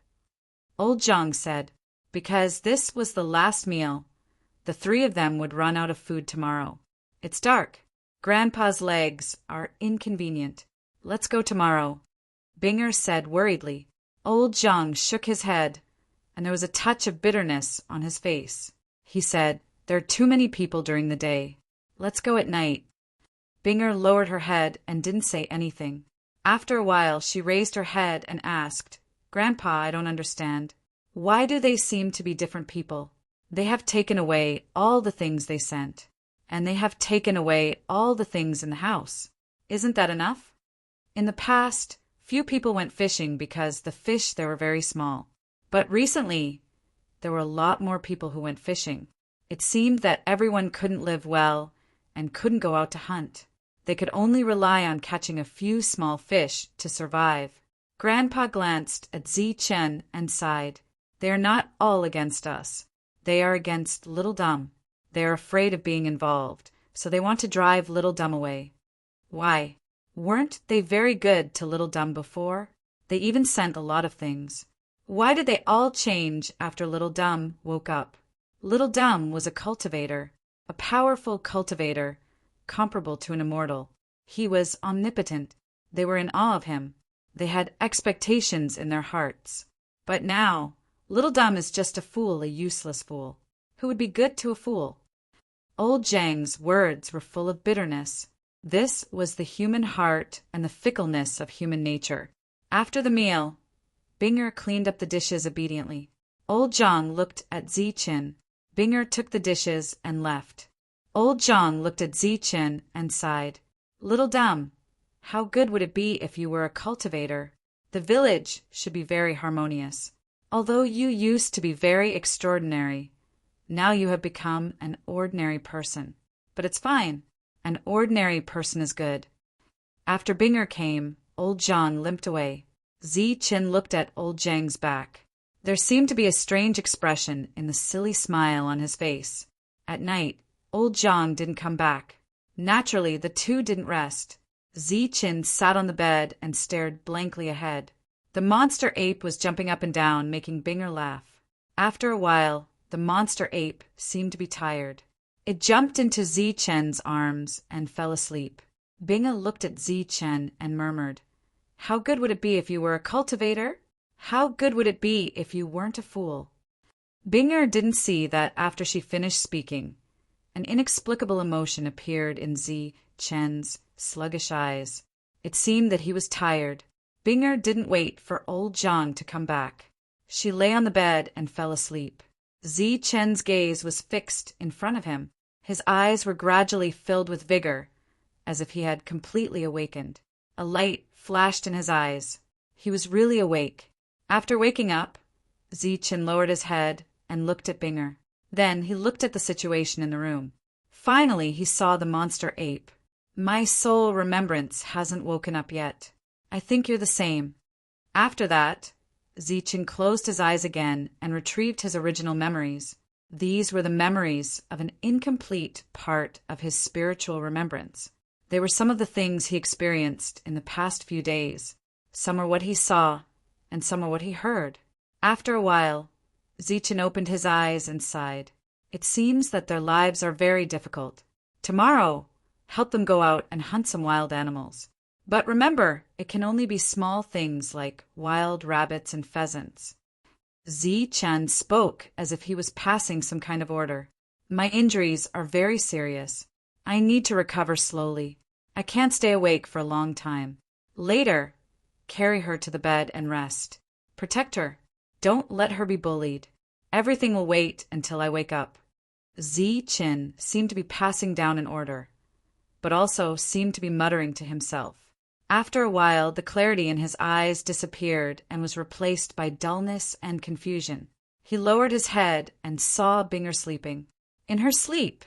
Old Zhang said, because this was the last meal, the three of them would run out of food tomorrow. It's dark. Grandpa's legs are inconvenient. Let's go tomorrow, Binger said worriedly. Old Zhang shook his head, and there was a touch of bitterness on his face. He said, there are too many people during the day. Let's go at night. Binger lowered her head and didn't say anything. After a while, she raised her head and asked, Grandpa, I don't understand. Why do they seem to be different people? They have taken away all the things they sent, and they have taken away all the things in the house. Isn't that enough? In the past, few people went fishing because the fish there were very small. But recently, there were a lot more people who went fishing. It seemed that everyone couldn't live well and couldn't go out to hunt. They could only rely on catching a few small fish to survive. Grandpa glanced at Zichen and sighed. They are not all against us. They are against Little Dumb. They are afraid of being involved, so they want to drive Little Dum away. Why? Weren't they very good to Little Dum before? They even sent a lot of things. Why did they all change after Little Dum woke up? Little Dum was a cultivator, a powerful cultivator, comparable to an immortal. He was omnipotent. They were in awe of him. They had expectations in their hearts. But now, Little Dum is just a fool, a useless fool. Who would be good to a fool? Old Zhang's words were full of bitterness. This was the human heart and the fickleness of human nature. After the meal, Binger cleaned up the dishes obediently. Old Zhang looked at Ziqin. Binger took the dishes and left. Old Zhang looked at Ziqin and sighed. Little Dum, how good would it be if you were a cultivator? The village should be very harmonious. Although you used to be very extraordinary, now you have become an ordinary person. But it's fine. An ordinary person is good. After Binger came, Old Zhang limped away. Ziqin looked at Old Zhang's back. There seemed to be a strange expression in the silly smile on his face. At night, Old Zhang didn't come back. Naturally, the two didn't rest. Ziqin sat on the bed and stared blankly ahead. The monster ape was jumping up and down, making Binger laugh. After a while, the monster ape seemed to be tired. It jumped into Ziqin's arms and fell asleep. Binger looked at Ziqin and murmured, How good would it be if you were a cultivator? How good would it be if you weren't a fool? Binger didn't see that after she finished speaking, an inexplicable emotion appeared in Ziqin's sluggish eyes. It seemed that he was tired. Binger didn't wait for Old Zhang to come back. She lay on the bed and fell asleep. Ziqin's gaze was fixed in front of him. His eyes were gradually filled with vigor, as if he had completely awakened. A light flashed in his eyes. He was really awake. After waking up, Ziqin lowered his head and looked at Binger. Then he looked at the situation in the room. Finally, he saw the monster ape. My soul remembrance hasn't woken up yet. I think you're the same. After that, Ziqin closed his eyes again and retrieved his original memories. These were the memories of an incomplete part of his spiritual remembrance. They were some of the things he experienced in the past few days. Some are what he saw, and some are what he heard. After a while, Ziqin opened his eyes and sighed. It seems that their lives are very difficult. Tomorrow, help them go out and hunt some wild animals. But remember, it can only be small things like wild rabbits and pheasants. Ziqin spoke as if he was passing some kind of order. My injuries are very serious. I need to recover slowly. I can't stay awake for a long time. Later, carry her to the bed and rest. Protect her. Don't let her be bullied. Everything will wait until I wake up. Ziqin seemed to be passing down an order, but also seemed to be muttering to himself. After a while, the clarity in his eyes disappeared and was replaced by dullness and confusion. He lowered his head and saw Binger sleeping. In her sleep,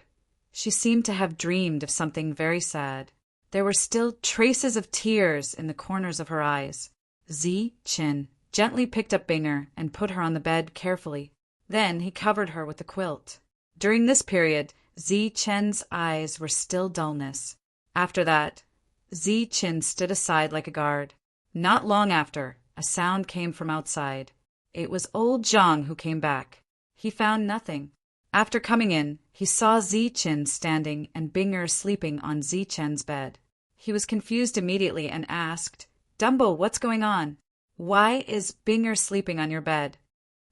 she seemed to have dreamed of something very sad. There were still traces of tears in the corners of her eyes. Ziqin gently picked up Binger and put her on the bed carefully. Then he covered her with a quilt. During this period, Ziqin's eyes were still dullness. After that, Ziqin stood aside like a guard. Not long after, a sound came from outside. It was old Zhang who came back. He found nothing. After coming in, he saw Ziqin standing and Binger sleeping on Ziqin's bed. He was confused immediately and asked, Dumbo, what's going on? Why is Binger sleeping on your bed?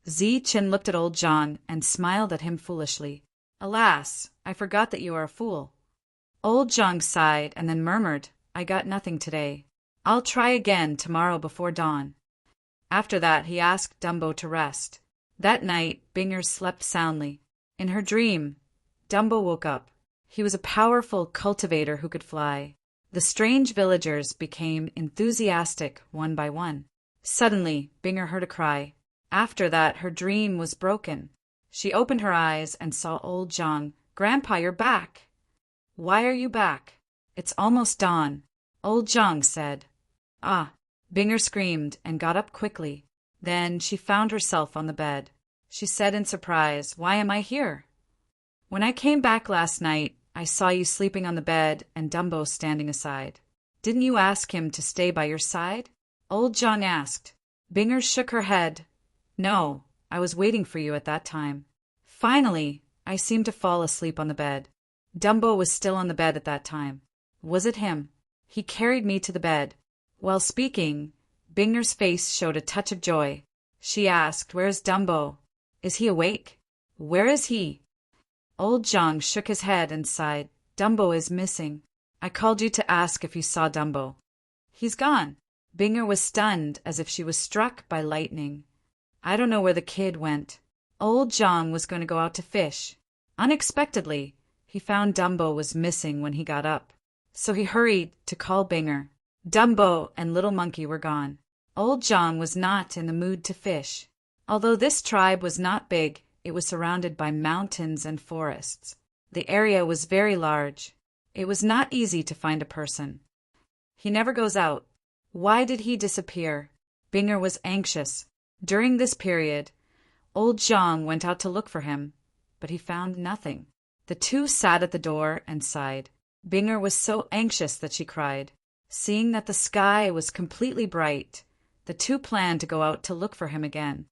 Ziqin looked at old Zhang and smiled at him foolishly. Alas, I forgot that you are a fool. Old Zhang sighed and then murmured, I got nothing today. I'll try again tomorrow before dawn. After that, he asked Dumbo to rest. That night, Binger slept soundly. In her dream, Dumbo woke up. He was a powerful cultivator who could fly. The strange villagers became enthusiastic one by one. Suddenly, Binger heard a cry. After that, her dream was broken. She opened her eyes and saw old Zhang. Grandpa, you're back. Why are you back? It's almost dawn. Old Zhang said. Ah! Binger screamed and got up quickly. Then she found herself on the bed. She said in surprise, Why am I here? When I came back last night, I saw you sleeping on the bed and Dumbo standing aside. Didn't you ask him to stay by your side? Old John asked. Binger shook her head. No, I was waiting for you at that time. Finally, I seemed to fall asleep on the bed. Dumbo was still on the bed at that time. Was it him? He carried me to the bed. While speaking, Binger's face showed a touch of joy. She asked, Where's Dumbo? Is he awake? Where is he? Old John shook his head and sighed. Dumbo is missing. I called you to ask if you saw Dumbo. He's gone. Binger was stunned as if she was struck by lightning. I don't know where the kid went. Old John was going to go out to fish. Unexpectedly, he found Dumbo was missing when he got up. So he hurried to call Binger. Dumbo and Little Monkey were gone. Old John was not in the mood to fish. Although this tribe was not big, it was surrounded by mountains and forests. The area was very large. It was not easy to find a person. He never goes out. Why did he disappear? Binger was anxious. During this period, Old John went out to look for him, but he found nothing. The two sat at the door and sighed. Binger was so anxious that she cried. Seeing that the sky was completely bright, the two planned to go out to look for him again.